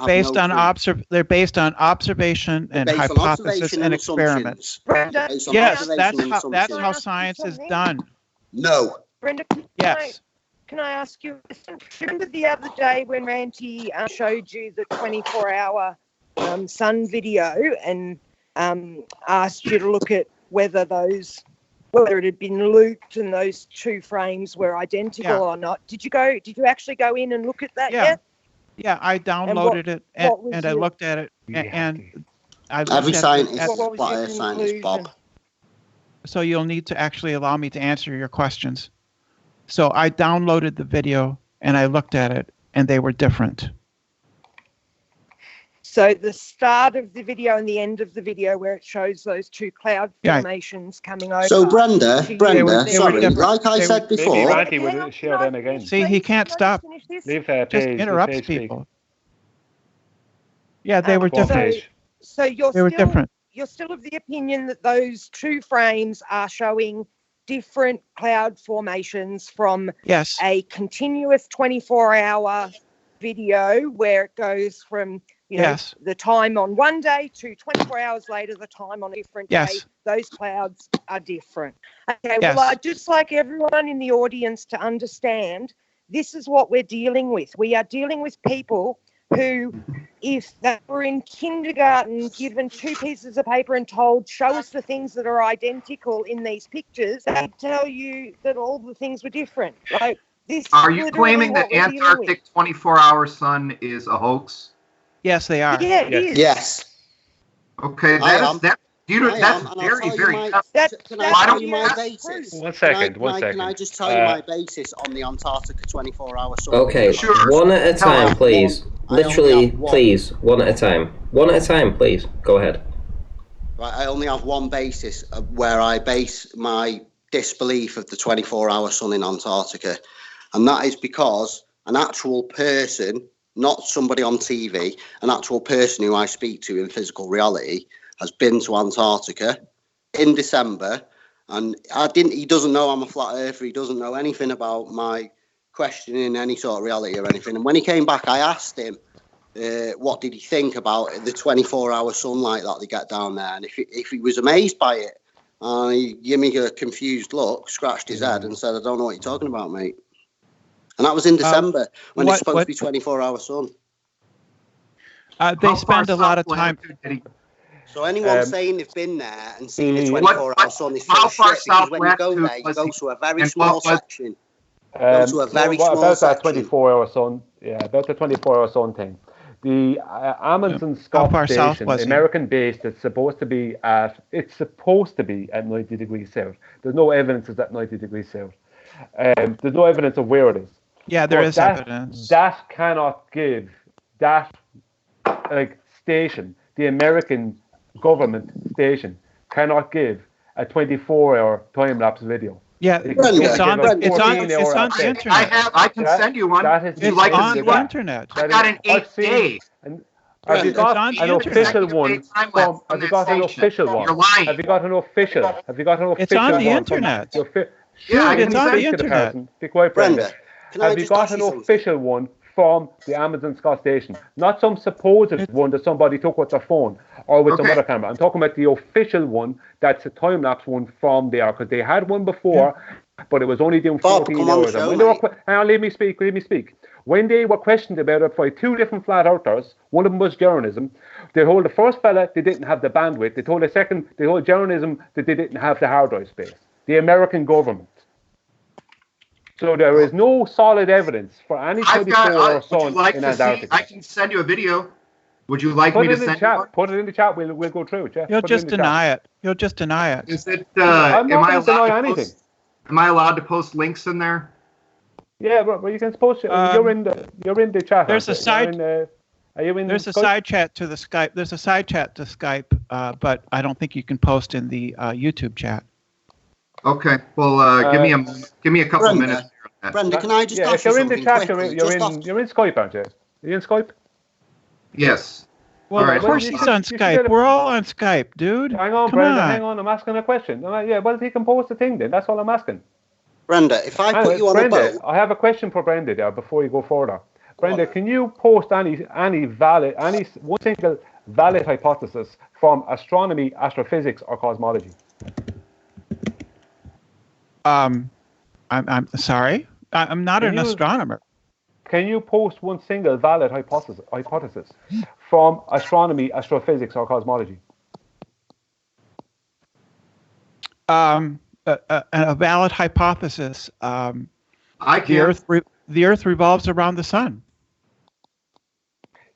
based on observation and hypothesis and experiments. Brenda, yes, that's how science is done. No. Brenda, can I ask you? Remember the other day when Ranty showed you the 24-hour sun video, and asked you to look at whether it had been looped and those two frames were identical or not. Did you actually go in and look at that yet? Yeah, I downloaded it and I looked at it and I looked Every at scientist it. is a flat earth scientist, Bob. So you'll need to actually allow me to answer your questions. So I downloaded the video and I looked at it and they were different. So the start of the video and the end of the video where it shows those two cloud formations coming over. So Brenda, they were sorry, different. like I said before. Maybe Randy will share them again. See, he can't stop. Leave Just interrupts people. Yeah, they were different. So you're they were different. You're still of the opinion that those two frames are showing different cloud formations from a continuous 24-hour video where it goes from the time on one day to 24 hours later, the time on a different day. Those clouds are different. Okay, well, I'd just like everyone in the audience to understand this is what we're dealing with. We are dealing with people who, if they were in kindergarten given two pieces of paper and told, show us the things that are identical in these pictures, they'd tell you that all the things were different. Like, this are you claiming that Antarctic 24-hour sun is a house? Yes, they are. Yeah, it is. Yes. Okay, that's very, very tough. Why don't you my basis? One second. Can I just tell you my basis on the Antarctica 24-hour sun? Okay, one at a time, please. Literally, please, one at a time. One at a time, please. Go ahead. Right, I only have one basis where I base my disbelief of the 24-hour sun in Antarctica, and that is because an actual person, not somebody on TV, an actual person who I speak to in physical reality, has been to Antarctica in December, and he doesn't know I'm a flat earther. He doesn't know anything about my questioning any sort of reality or anything. And when he came back, I asked him, what did he think about the 24-hour sunlight that they get down there, and if he was amazed by it. He gave me a confused look, scratched his head, and said, "I don't know what you're talking about, mate." And that was in December when it's supposed to be 24-hour sun. They spend a lot of time. So anyone saying they've been there and seen the 24-hour sun is full of shit, because when you go there, you go to a very small section. Go to a very small about section. That 24-hour sun, about the 24-hour sun thing. The Amundsen Scott Station, American based, it's supposed to be at 90 degrees south. There's no evidence it's at 90 degrees south. There's no evidence of where it is. Yeah, there is evidence. That cannot give that station, the American government station, cannot give a 24-hour time lapse video. Yeah, it's on the internet. I can send you one. It's on the internet. I got an 8-day. Have you got an official one? Have you got an official one? You're lying. Have you got an official? It's on the internet. Yeah, it's on the internet. Be quiet, Brenda. Have you got an official one from the Amundsen Scott Station? Not some supposed one that somebody took with their phone or with some other camera. I'm talking about the official one that's a time-lapse one from there, because they had one before, but it was only doing 14 hours. Hang on, let me speak. When they were questioned about it by two different flat earthers, one of them was journalism. They told the first fella they didn't have the bandwidth. They told the second, they told journalism that they didn't have the hard drive space. The American So there is no solid evidence for any 24-hour sun in Antarctica. I can send you a video. Would you like me to send you one? Put it in the chat. We'll go through it. Yeah? You'll just deny it. You'll just deny it. Is it? I'm not going to deny anything. Am I allowed to post links in there? Yeah, but you can post. You're in the chat. There's a side. Are you in? There's a side chat to the Skype. There's a side chat to Skype, but I don't think you can post in the YouTube chat. Okay. Well, give me a couple minutes. Brenda, can I just ask you something quickly? You're in Skype, aren't you? Are you in Skype? Yes. Well, of course he's on Skype. We're all on Skype, dude. Hang on, Brenda. Hang on. I'm asking a question. Yeah, well, he can post the thing then. That's all I'm asking. Brenda, if I put you on a boat... I have a question for Brenda there before you go further. Brenda, can you post any one single valid hypothesis from astronomy, astrophysics, or cosmology? I'm sorry. I'm not an astronomer. Can you post one single valid hypothesis from astronomy, astrophysics, or cosmology? a valid hypothesis. I The Earth revolves around the sun.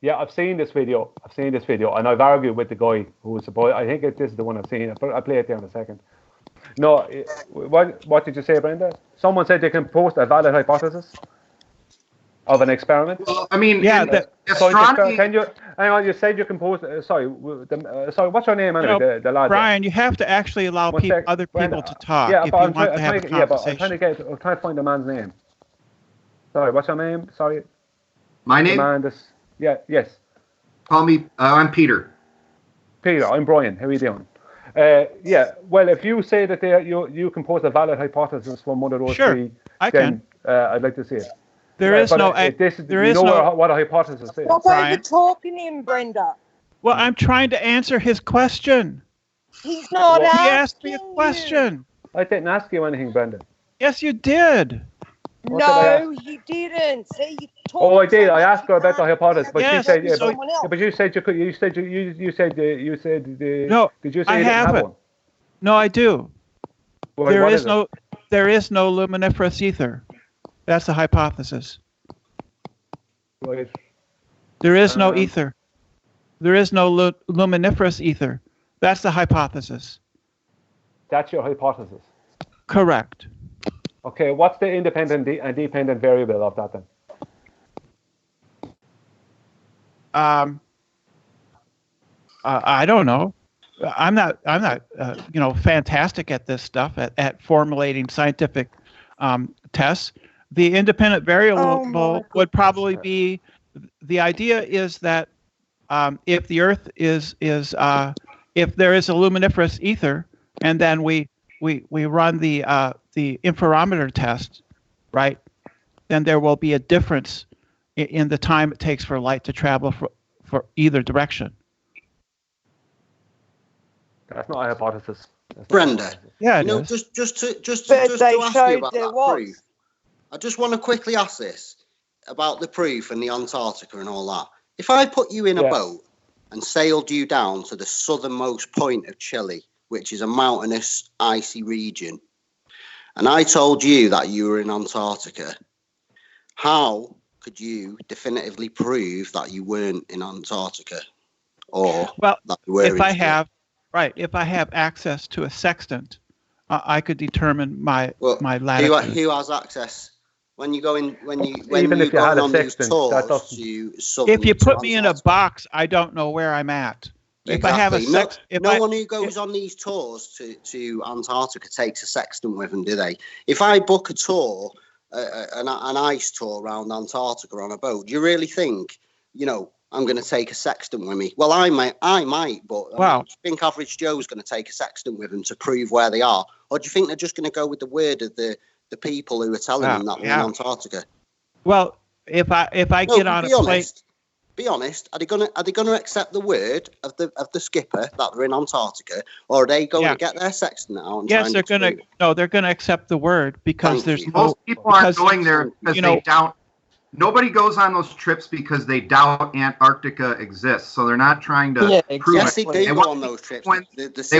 Yeah, I've seen this video. And I've argued with the guy who was supposed. I think this is the one I've seen. I'll play it there in a second. No, what did you say, Brenda? Someone said they can post a valid hypothesis of an experiment. Well, I mean, Yeah, astronomy. Can you hang on? You said you can post. Sorry, what's your name? Anyway, the lad. Brian, you have to actually allow other people to talk if you want to have a conversation. I'm trying to find the man's name. Sorry, what's your name? Sorry. My name? Yes. Call me. I'm Peter. Peter, I'm Brian. How are you doing? Well, if you say that you can pose a valid hypothesis from one of those three, I can. I'd like to see it. There is no what a hypothesis is. Stop over-talking him, Brenda. Well, I'm trying to answer his question. He's not asking He asked me a question. I didn't ask you anything, Brenda. Yes, you did. No, he didn't. See, you Oh, I did. I asked her about the hypothesis, but Yes, she said, so- but you said you could. You said. No, Did you say I you didn't have haven't. one? No, I do. Well, There what is it? there is no luminiferous ether. That's the hypothesis. Right. There is no ether. There is no luminiferous ether. That's the hypothesis. That's your hypothesis. Correct. Okay, what's the independent and dependent variable of that then? I don't know. I'm not fantastic at this stuff at formulating scientific tests. The independent variable would probably be, the idea is that if the Earth is if there is a luminiferous ether, and then we run the interferometer test, right? Then there will be a difference in the time it takes for light to travel for either direction. That's not a hypothesis. Brenda, Yeah, you know, it is. just to But ask they you showed about there that was. proof. I just want to quickly ask this about the proof and the Antarctica and all that. If I put you in a boat and sailed you down to the southernmost point of Chile, which is a mountainous, icy region, and I told you that you were in Antarctica, how could you definitively prove that you weren't in Antarctica? Or Well, that you were if in I Chile? if I have access to a sextant, I could determine my latitude. Who has access? When you go in, when Even you if you had go a on these sextant, tours that doesn't- to southern, If you to put me in a Antarctica. box, I don't know where I'm at. If I have a Exactly. sex, No one who goes on these tours to Antarctica takes a sextant with them, do they? If I book a tour, an ice tour around Antarctica on a boat, do you really think, I'm going to take a sextant with me? Well, I might, but do you think average Joe's going to take a sextant with them to prove where they are? Or do you think they're just going to go with the word of the people who are telling them that they're in Antarctica? Well, if I get on a plane, be honest. Are they gonna accept the word of the skipper that they're in Antarctica, or are they going to get their sextant out? And yes, they're gonna accept the word because there's Most people aren't going there because they doubt. Nobody goes on those trips because they doubt Antarctica exists. So they're not trying to prove yes, it. they do go on those trips. They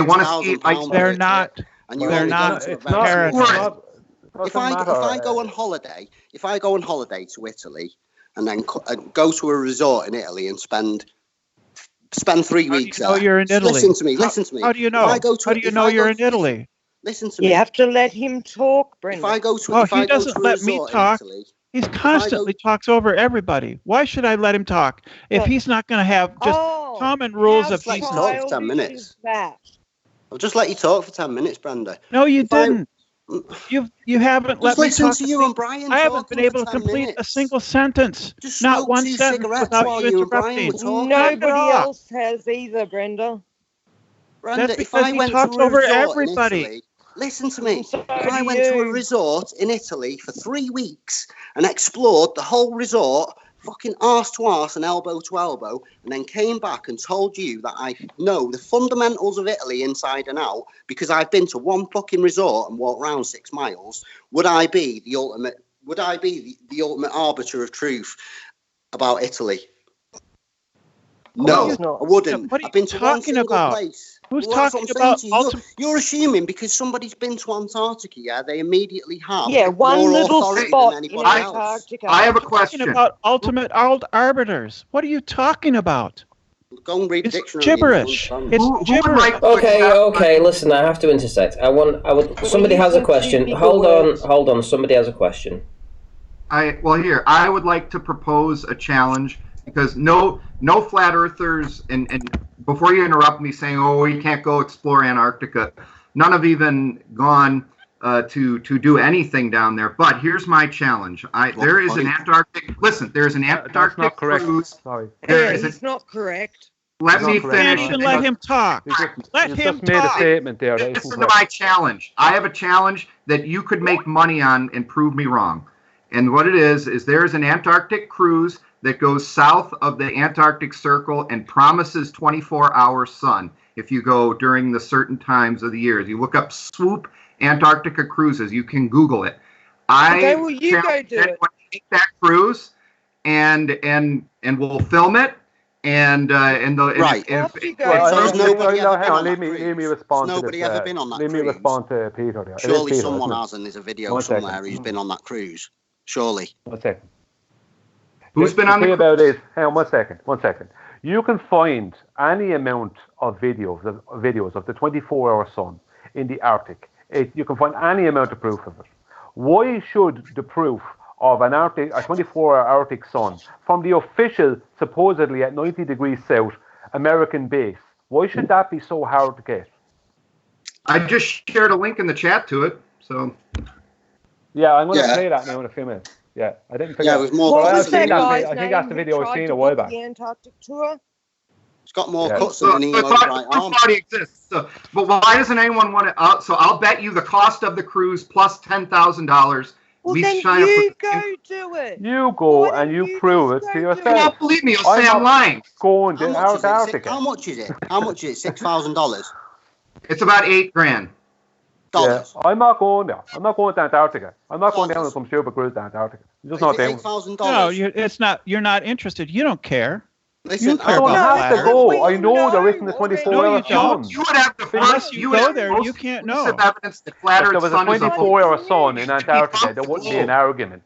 want to see £6,000 they're not. and you They're only not. go to It's a not. venture. If I go on holiday, to Italy and then go to a resort in Italy and spend 3 weeks How do you know there. you're in Italy? Listen to me. How do you know? How do you know you're in Italy? Listen to me. You have to let him talk, Brenda. If I go to, Oh, if I he go doesn't to a let me resort in talk. Italy, He constantly talks over everybody. Why should I let him talk if he's not going to have just common rules of let you decency? talk for 10 minutes. I'll just let you talk for 10 minutes, Brenda. No, you didn't. You haven't let Just me listen talk. to you and Brian. I haven't been able to talking for 10 complete a minutes. single sentence. Just Not smoke one 2 sentence cigarettes without while you you and Brian interrupting. were talking. Nobody off. else has either, Brenda. Brenda, That's if because I he went talks to a over resort everybody. in Italy, listen to me. So If I do went to a you. resort in Italy for 3 weeks and explored the whole resort, fucking arse to arse and elbow to elbow, and then came back and told you that I know the fundamentals of Italy inside and out because I've been to one fucking resort and walked around 6 miles, would I be the ultimate? Would I be the ultimate arbiter of truth about Italy? No, it's not. I wouldn't. What are I've been you to one talking single about? place. Who's Well, that's what talking I'm about saying to you. ultimate? You're assuming because somebody's been to Antarctica, yeah, they immediately have Yeah, one more little authority spot than in anybody else. Antarctica. I have a Talking question. about ultimate arbiters. What are you talking about? Go and read the It's dictionary. and gibberish. understand. It's Who would gibberish. like to Okay, accept okay. Listen, I have to intersect. Somebody has a using too question. big a Hold words. on. Somebody has a question. I would like to propose a challenge because no flat earthers and before you interrupt me saying, oh, you can't go explore Antarctica, none have even gone to do anything down there. But here's my challenge. There is an Antarctic. Listen, there's an That's Antarctic not correct. cruise. Sorry. There Yeah, is he's not correct. Let Not me correct. Can't finish. even let him talk. Let You him just made a talk. statement there. That isn't Listen to correct. my challenge. I have a challenge that you could make money on and prove me wrong. And what it is there's an Antarctic cruise that goes south of the Antarctic Circle and promises 24-hour sun if you go during the certain times of the years. You look up Swoop Antarctica cruises. You can Google it. Okay, well, you go challenge do it. anyone to take that cruise and we'll film it. And Right. Off you go. There's nobody ever hang been on. on Let that me cruise. respond There's to this. nobody ever been on that Let me cruise. respond to Peter there. It is Surely Peter, someone isn't it? has, and there's a video One somewhere second. who's been on that cruise. Surely. 1 second. Who's been on the thing cruise? about it? Hang on 1 second. 1 second. You can find any amount of videos of the 24-hour sun in the Arctic. You can find any amount of proof of it. Why should the proof of a 24-hour Arctic sun from the official, supposedly at 90 degrees south, American base, why should that be so hard to get? I just shared a link in the chat to it. So Yeah, I'm going to Yeah. play that now in a few minutes. Yeah, I didn't Yeah, forget. it was more What Well, was cuts that than guy's I name think that's the who video I've tried seen to a while book back. the Antarctic tour? It's got more Yeah. cuts So than an the Elo's right proof arm. already exists. But why doesn't anyone want to? So I'll bet you the cost of the cruise plus $10,000. Well, We then sign up you for go do it. You go Why and don't you you prove it just to go do You yourself. won't believe me. You'll say I'm I'm not lying. going How to much is it? Antarctica. How much is it? How much is it? $6,000. It's about $8,000. Yeah, I'm not going there. I'm not going to Antarctica. I'm not going down on Dollars. some stupid cruise to Antarctica. I'm just Is not it doing it. $8,000? No, it's not. You're not interested. You don't care. Listen, You I care don't about have to flat go. Earth. I know there No, isn't a already. 24-hour No, you don't. sun. You would have the Unless you would go have there, most you can't conclusive know. evidence that flat If Earth there was a sun is a 24-hour sun in Antarctica, there wouldn't be an argument.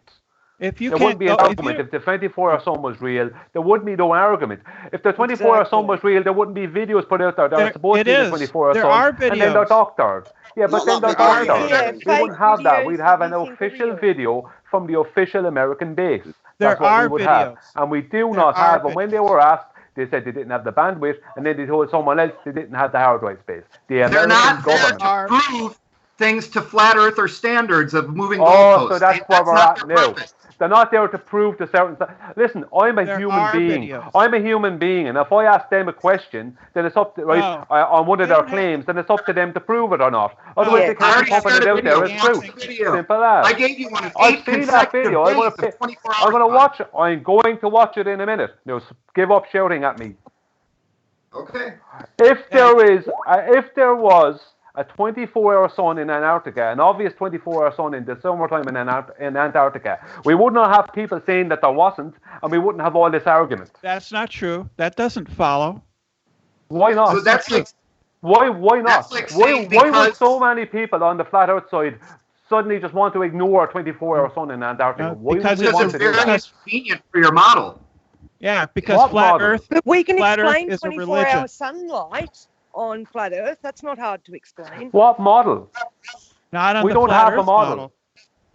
If you There can't wouldn't be an go, if argument. you If the 24-hour sun was real, there wouldn't be no argument. If the 24-hour sun was real, there wouldn't be videos put out there that are supposed to be the 24-hour There sun, are and then they're videos. doctored. Yeah, but then they're Not that doctored. video. We wouldn't have that. videos We'd have that an you think are official real. video from the official American base. There That's what we are would have. videos. And we do There not are have. And when they were asked, they said they didn't have the bandwidth, and then they told someone else they didn't have the hard drive space. The They're American not there government. to prove things to flat earther standards of moving Oh, goalposts. so that's where we're not at their now. purpose. They're not there to prove to certain. Listen, I'm a There human are being. videos. I'm a human being, and if I ask them a question, then it's up to No. on one of They their don't claims, then it's up to them to prove it or not. Otherwise, Yeah. they I can't already be pumping shared it a out video. there as Watch proof. the video. Simple as. I gave you one of I've 8 seen that consecutive video. I'm days of 24 hours. I'm gonna watch it. I'm going to watch it in a minute. No, give up shouting at me. Okay. If there was a 24-hour sun in Antarctica, an obvious 24-hour sun in the summertime in Antarctica, we would not have people saying that there wasn't, and we wouldn't have all this argument. That's not true. That doesn't follow. Why not? So that's like Why not? That's like Why saying would because- so many people on the flat Earth side suddenly just want to ignore a 24-hour sun in Antarctica? No, Why because would we it's want it's to do very that? convenient for your model. Yeah, because What flat model? Earth. But we can Flat Earth explain is a 24-hour religion. sunlight on flat Earth. That's not hard to explain. What model? Not on We the don't flat have a Earth model.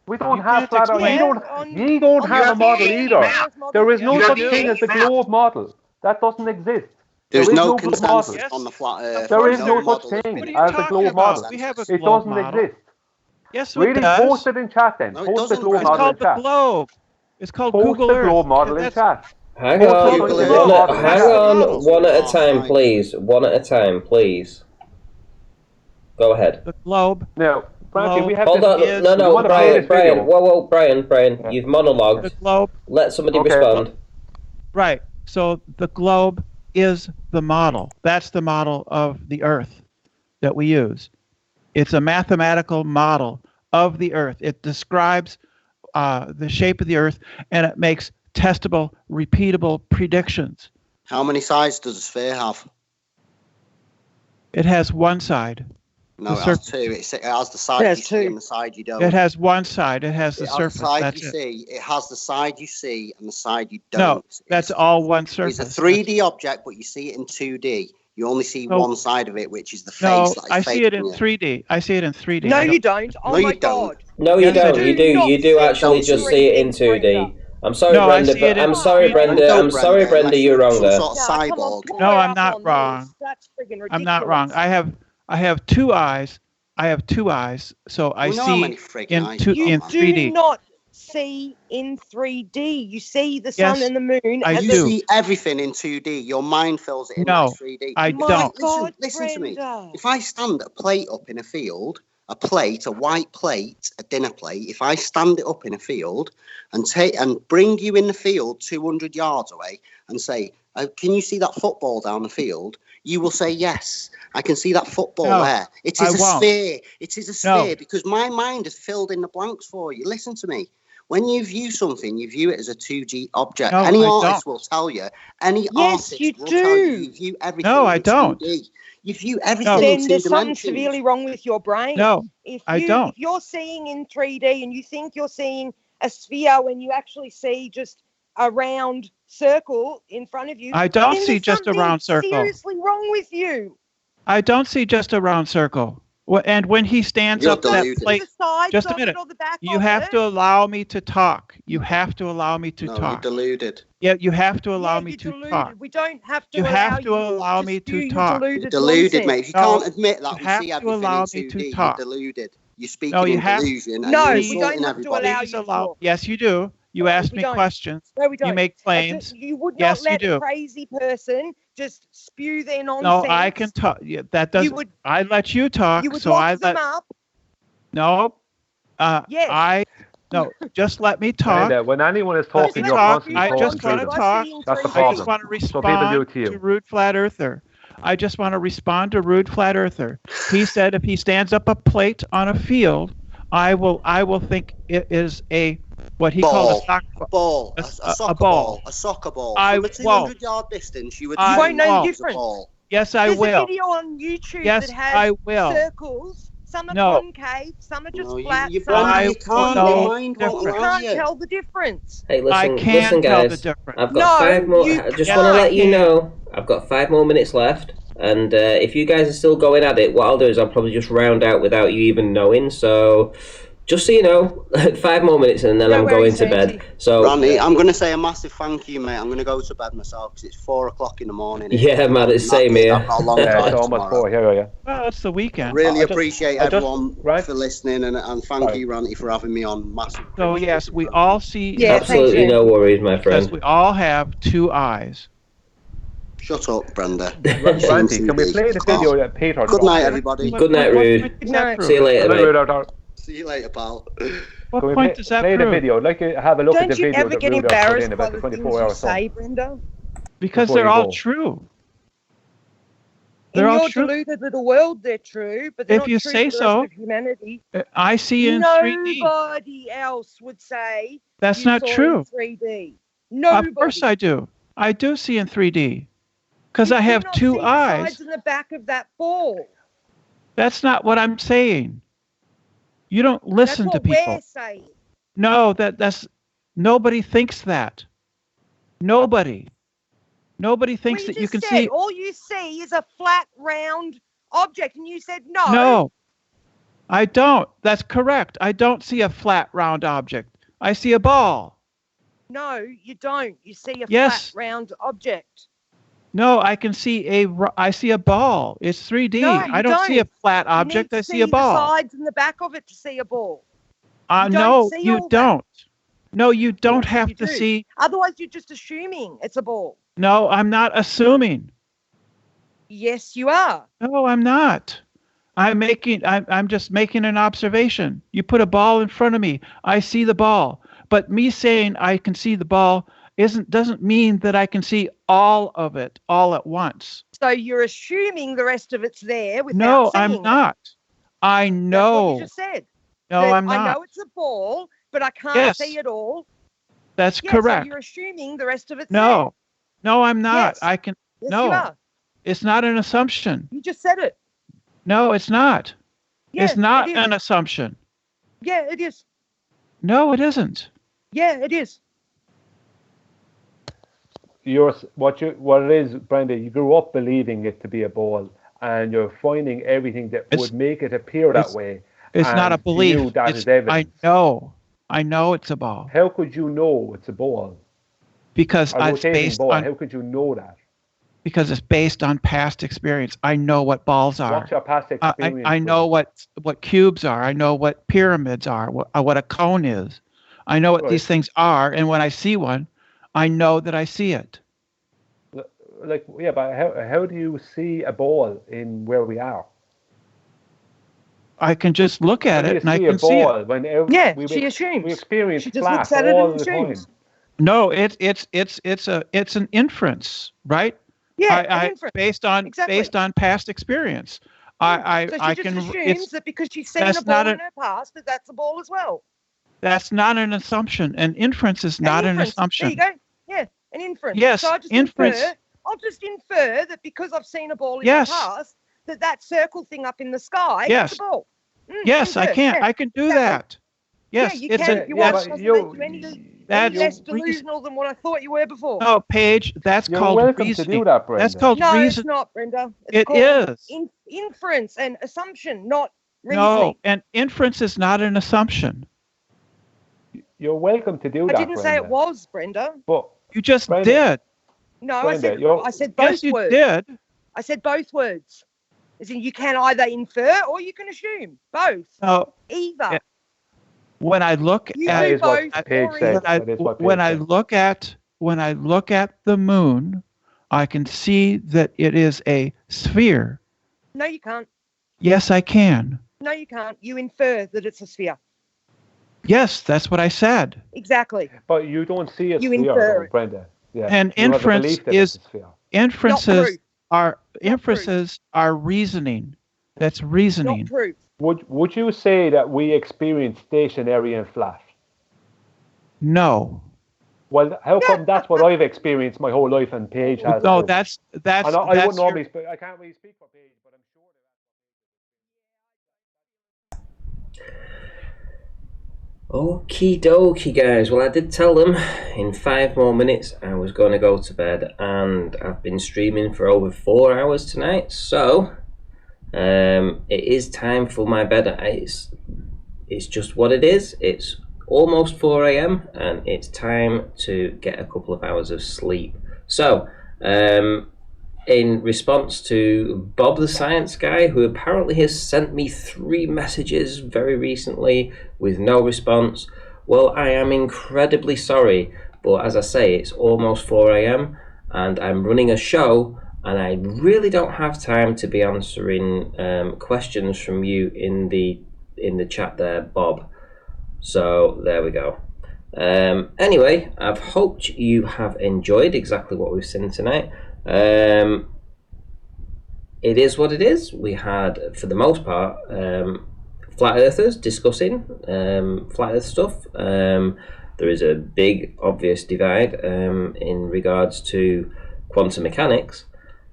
We don't You have can't flat Earth. explain- You don't on have the a model Earth either. map. There is no You such got thing the as the map. globe model. That doesn't exist. There's There is no good consensus model. on the flat Earth. There is There's no model such that's thing been What are you as the talking globe about? model. We have a It globe doesn't model. exist. Yes, it Really, does. post it in chat then. No, it Post the doesn't, globe Brent. It's model in called the chat. globe. It's called Post Google the Earth. globe model in That's- chat. Hang Post on, the Google globe it. model in hang chat. on, one at a Oh, time, fine. please. One at a time, please. Go ahead. The globe. Now, Frankie, we have Hold this. on, is- no, you no, wanna play Brian, this video? whoa, Brian, Yeah. you've The monologued. globe. Let somebody Okay. respond. Right. So the globe is the model. That's the model of the Earth that we use. It's a mathematical model of the Earth. It describes the shape of the Earth, and it makes testable, repeatable predictions How many sides does a sphere have? It has one side. No, The it has two. It has the side you see and the side you don't. It has one side. It has the It has surface. the side That's you it. see. It has the side you see and the side you No, don't. that's all one surface. It's a 3D object, but you see it in 2D. You only see No. one side of it, which is the face. No, that is I see it in facing you. 3D. I see it in 3D. No, I you don't. Oh No, my you don't. God. No, you Yes, I don't. do. You do. You do actually just see it in 2D. I'm sorry, No, I Brenda, see but it in I'm sorry, 3D. Brenda. I'm sorry, Brenda. You're wrong Some there. sort of cyborg. No, I'm not wrong. That's friggin' ridiculous. I'm not wrong. I have two eyes. I have two eyes, so I We know how see many friggin' in eyes you've got, in man. 3D. Do not see in 3D. You see the sun Yes, and the moon. I as You a- do. see everything in 2D. Your mind fills it in No, like 3D. I My don't. God, Listen to me. Brenda. If I stand a plate up in a field, a white plate, a dinner plate, if I stand it up in a field and bring you in the field 200 yards away and say, can you see that football down the field? You will say, yes, I can see that football No, there. It I is a won't. sphere. It is a No. sphere because my mind has filled in the blanks for you. Listen to me. When you view something, you view it as a 2D object. No, Any I artist don't. will tell you. Any Yes, artist you will tell you. do. You view everything No, I in don't. 2D. You view everything in Then 2 there's something dimensions. severely wrong with your brain. No, I don't. If you're seeing in 3D and you think you're seeing a sphere when you actually see just a round circle in front of you, I don't then see there's just a something round circle. seriously wrong with you. I don't see just a round circle. And when he stands You're up that deluded. plate, The sides just a of minute. it or the back You of have it. to allow me to talk. You have to allow me to No, talk. you're deluded. Yeah, you have to allow Yeah, me you're to deluded. talk. We don't have to You allow have to you allow me spew to your talk. deluded Deluded, nonsense. mate. If you No, can't admit that you we have see to everything allow in me to 2D, you're talk. deluded. You're speaking No, you in have. delusion and No, you're we Please, don't insulting have to everybody. allow please you to allow. talk. Yes, you do. You No, ask we me don't. questions. No, we don't. You make claims. You would not Yes, you let do. a crazy person just spew their No, nonsense. I can talk. Yeah, that doesn't. would- I let you talk, You would so lock I them let. up. No. Yes. No. Just let me talk. Brenda, when anyone is Let talking, me you're talk. constantly I talking just through want to them. talk. That's the I problem. just want to So people do respond to you. to Rude Flat Earther. I just want to respond to Rude Flat Earther. He said if he stands up a plate on a field, I will think it is a what he called a soccer ball, a soccer ball. a soccer ball. I From a 200-yard distance, you would I You won't know the won't. difference. ball. Yes, I There's will. a video on YouTube Yes, that has I will. circles. Some are No. concave, some are just No, flat. you, some are Brenda, I you can't. know Your the mind won't You difference. allow can't you. tell the difference. Hey, I listen, can listen, tell the guys. difference. I've got No, 5 more. you I just Yes, want to I let you can. know. I've got 5 more minutes left, and if you guys are still going at it, what I'll do is I'll probably just round out without you even knowing. So, just so you know, 5 more minutes, and then No I'm going worries, to bed. Santi. So, Randy, I'm going to say a massive thank you, mate. I'm going to go to bed myself because it's 4 o'clock in the morning. yeah, man, it's same here. I've got a long Yeah, drive it's almost tomorrow. 4 here, yeah. Well, it's the weekend. Really I just- appreciate I just- everyone right. for listening, and thank Sorry. you, Randy, for having me on. Massive. So yes, we all see. Yeah, Absolutely thank you. no worries, my Because friend. we all have two eyes. Shut up, Brenda. Randy, can we play the video that Peter Good got? night, everybody. Good night, What Rude. point does that See you prove? later, Good night, mate. Rudolph. See you later, pal. What Can we point does that play the prove? video? I'd like to have a look at Don't the you video ever that get Rudolph put embarrassed in by about the the things 24 you hours say, Brenda? Because before they're you all go. true. In They're all your true. deluded little world, they're true, but they're If not you true say for the rest so. of humanity. I see in 3D. Nobody else would say That's you not saw true. in 3D. Nobody. Of course I do. I do see in 3D. Because You I do have not two see the eyes. sides and the back of that ball. That's not what I'm saying. You don't listen That's to what people. we're saying. No, that's nobody thinks that. Nobody. Nobody thinks We that just you can said see. all you see is a flat, round object, and you said no. No, I don't. That's correct. I don't see a flat, round object. I see a ball. No, you don't. You see a Yes. flat, round object. No, I can see I see a ball. It's 3D. No, I you don't see a don't. flat You need object. to I see a the ball. sides and the back of it to see a ball. you don't No, see you all that. don't. No, you don't Yes, have you to do. see. Otherwise, you're just assuming it's a ball. No, I'm not assuming. Yes, you are. No, I'm not. I'm just making an observation. You put a ball in front of me. I see the ball. But me saying I can see the ball doesn't mean that I can see all of it all at once. So you're assuming the rest of it's there without No, seeing I'm it. not. I That's what know. you just said. No, That I'm I not. know it's a ball, but I can't Yes. see it all. That's Yeah, correct. So you're assuming the rest of it's No. No, I'm not. Yes. I can. Yes, No, you are. it's not an assumption. You just said it. No, it's not. Yeah, It's not it is. an assumption. Yeah, it is. No, it isn't. Yeah, it is. What it is, Brenda, you grew up believing it to be a ball, and you're finding everything that would make it appear that way. It's not a and to belief. you, that is evidence. I know it's a ball. How could you know it's a ball? Because A it's rotating based ball. on. How could you know that? Because it's based on past experience. I know what balls are. What's your past experience? I know what cubes are. I know what pyramids are. What a cone is. I know what these things are, and when I see one, I know that I see it. But how do you see a ball in where we are? I can just look at it and I can see it. She assumes. We experience she just flat looks at it all and the time. assumes. No, it's an inference, right? Yeah, an inference. based on past experience. So she just assumes that because she's seen a ball in her past, that's a ball as well. That's not an assumption. An inference is not an assumption. There you go. Yeah, an inference. Yes, so inference. I'll just infer that because I've seen a ball in the past, that circle thing up in the sky is a ball. Yes, I can. I can do that. Yes, yeah, you can. That's less delusional than what I thought you were before. No, Paige, that's called welcome reasoning. to do that, Brenda. That's called no, reason. it's not, Brenda. It is. Inference and assumption, not reasoning. No, an inference is not an assumption. You're welcome to do that, I didn't say it was, Brenda. But you just Brenda, did. No, Brenda, I said both yes, you words. did. I said both words. As in, you can either infer or you can assume. Both. No. Either. When I look at when I look at the moon, I can see that it is a sphere. No, you can't. Yes, I can. No, you can't. You infer that it's a sphere. Yes, that's what I said. Exactly. But you don't see a You sphere, infer though, Brenda. Yeah. And You have a inference belief that is it's a sphere. inferences are reasoning. That's reasoning. Not proof. Would you say that we experience stationary and flat? No. Well, how come that's what I've experienced my whole life and Paige has? No, too? that's I wouldn't normally speak. I can't really speak for Paige, but I'm sure Okie dokie, guys. Well, I did tell them in 5 more minutes I was going to go to bed, and I've been streaming for over 4 hours tonight, so it is time for my bed. It's just what it is. It's almost 4 a.m. and it's time to get a couple of hours of sleep. So, in response to Bob the Science Guy, who apparently has sent me 3 messages very recently with no response, well, I am incredibly sorry, but as I say, it's almost 4 a.m. and I'm running a show, and I really don't have time to be answering questions from you in the chat there, Bob. So there we go. Anyway, I've hoped you have enjoyed exactly what we've seen tonight. It is what it is. We had, for the most part, flat earthers discussing flat earth stuff. There is a big obvious divide in regards to quantum mechanics.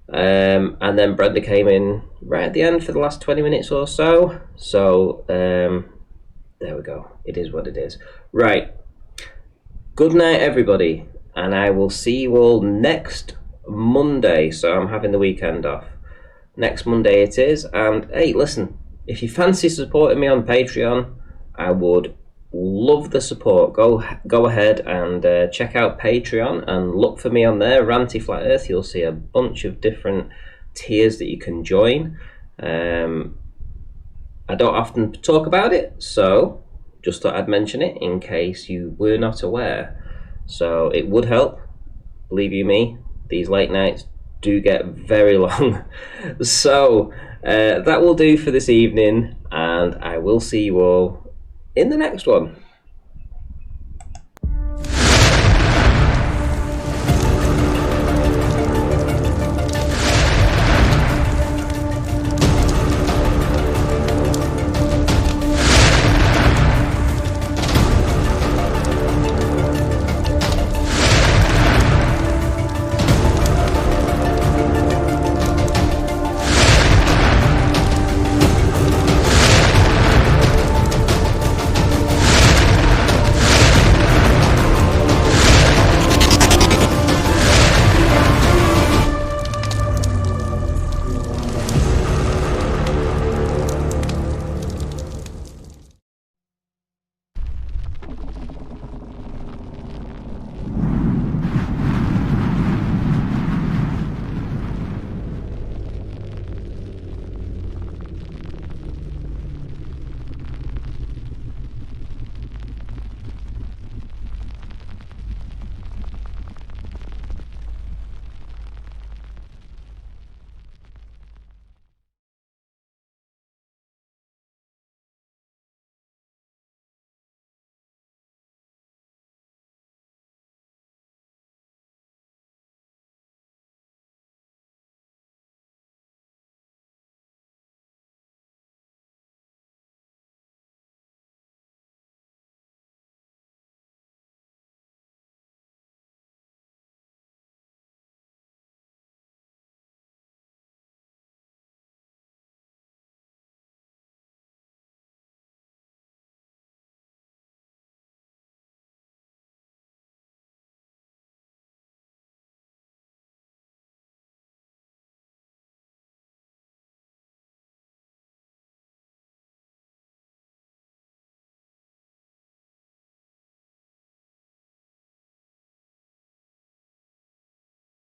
And then Brenda came in right at the end for the last 20 minutes or so. So there we go. It is what it is. Right. Good night, everybody. And I will see you all next Monday. So I'm having the weekend off. Next Monday it is. And hey, listen, if you fancy supporting me on Patreon, I would love the support. Go ahead and check out Patreon and look for me on there, Ranty Flat Earth. You'll see a bunch of different tiers that you can join. I don't often talk about it, so just thought I'd mention it in case you were not aware. So it would help, believe you me, these late nights do get very long. So that will do for this evening, and I will see you all in the next one.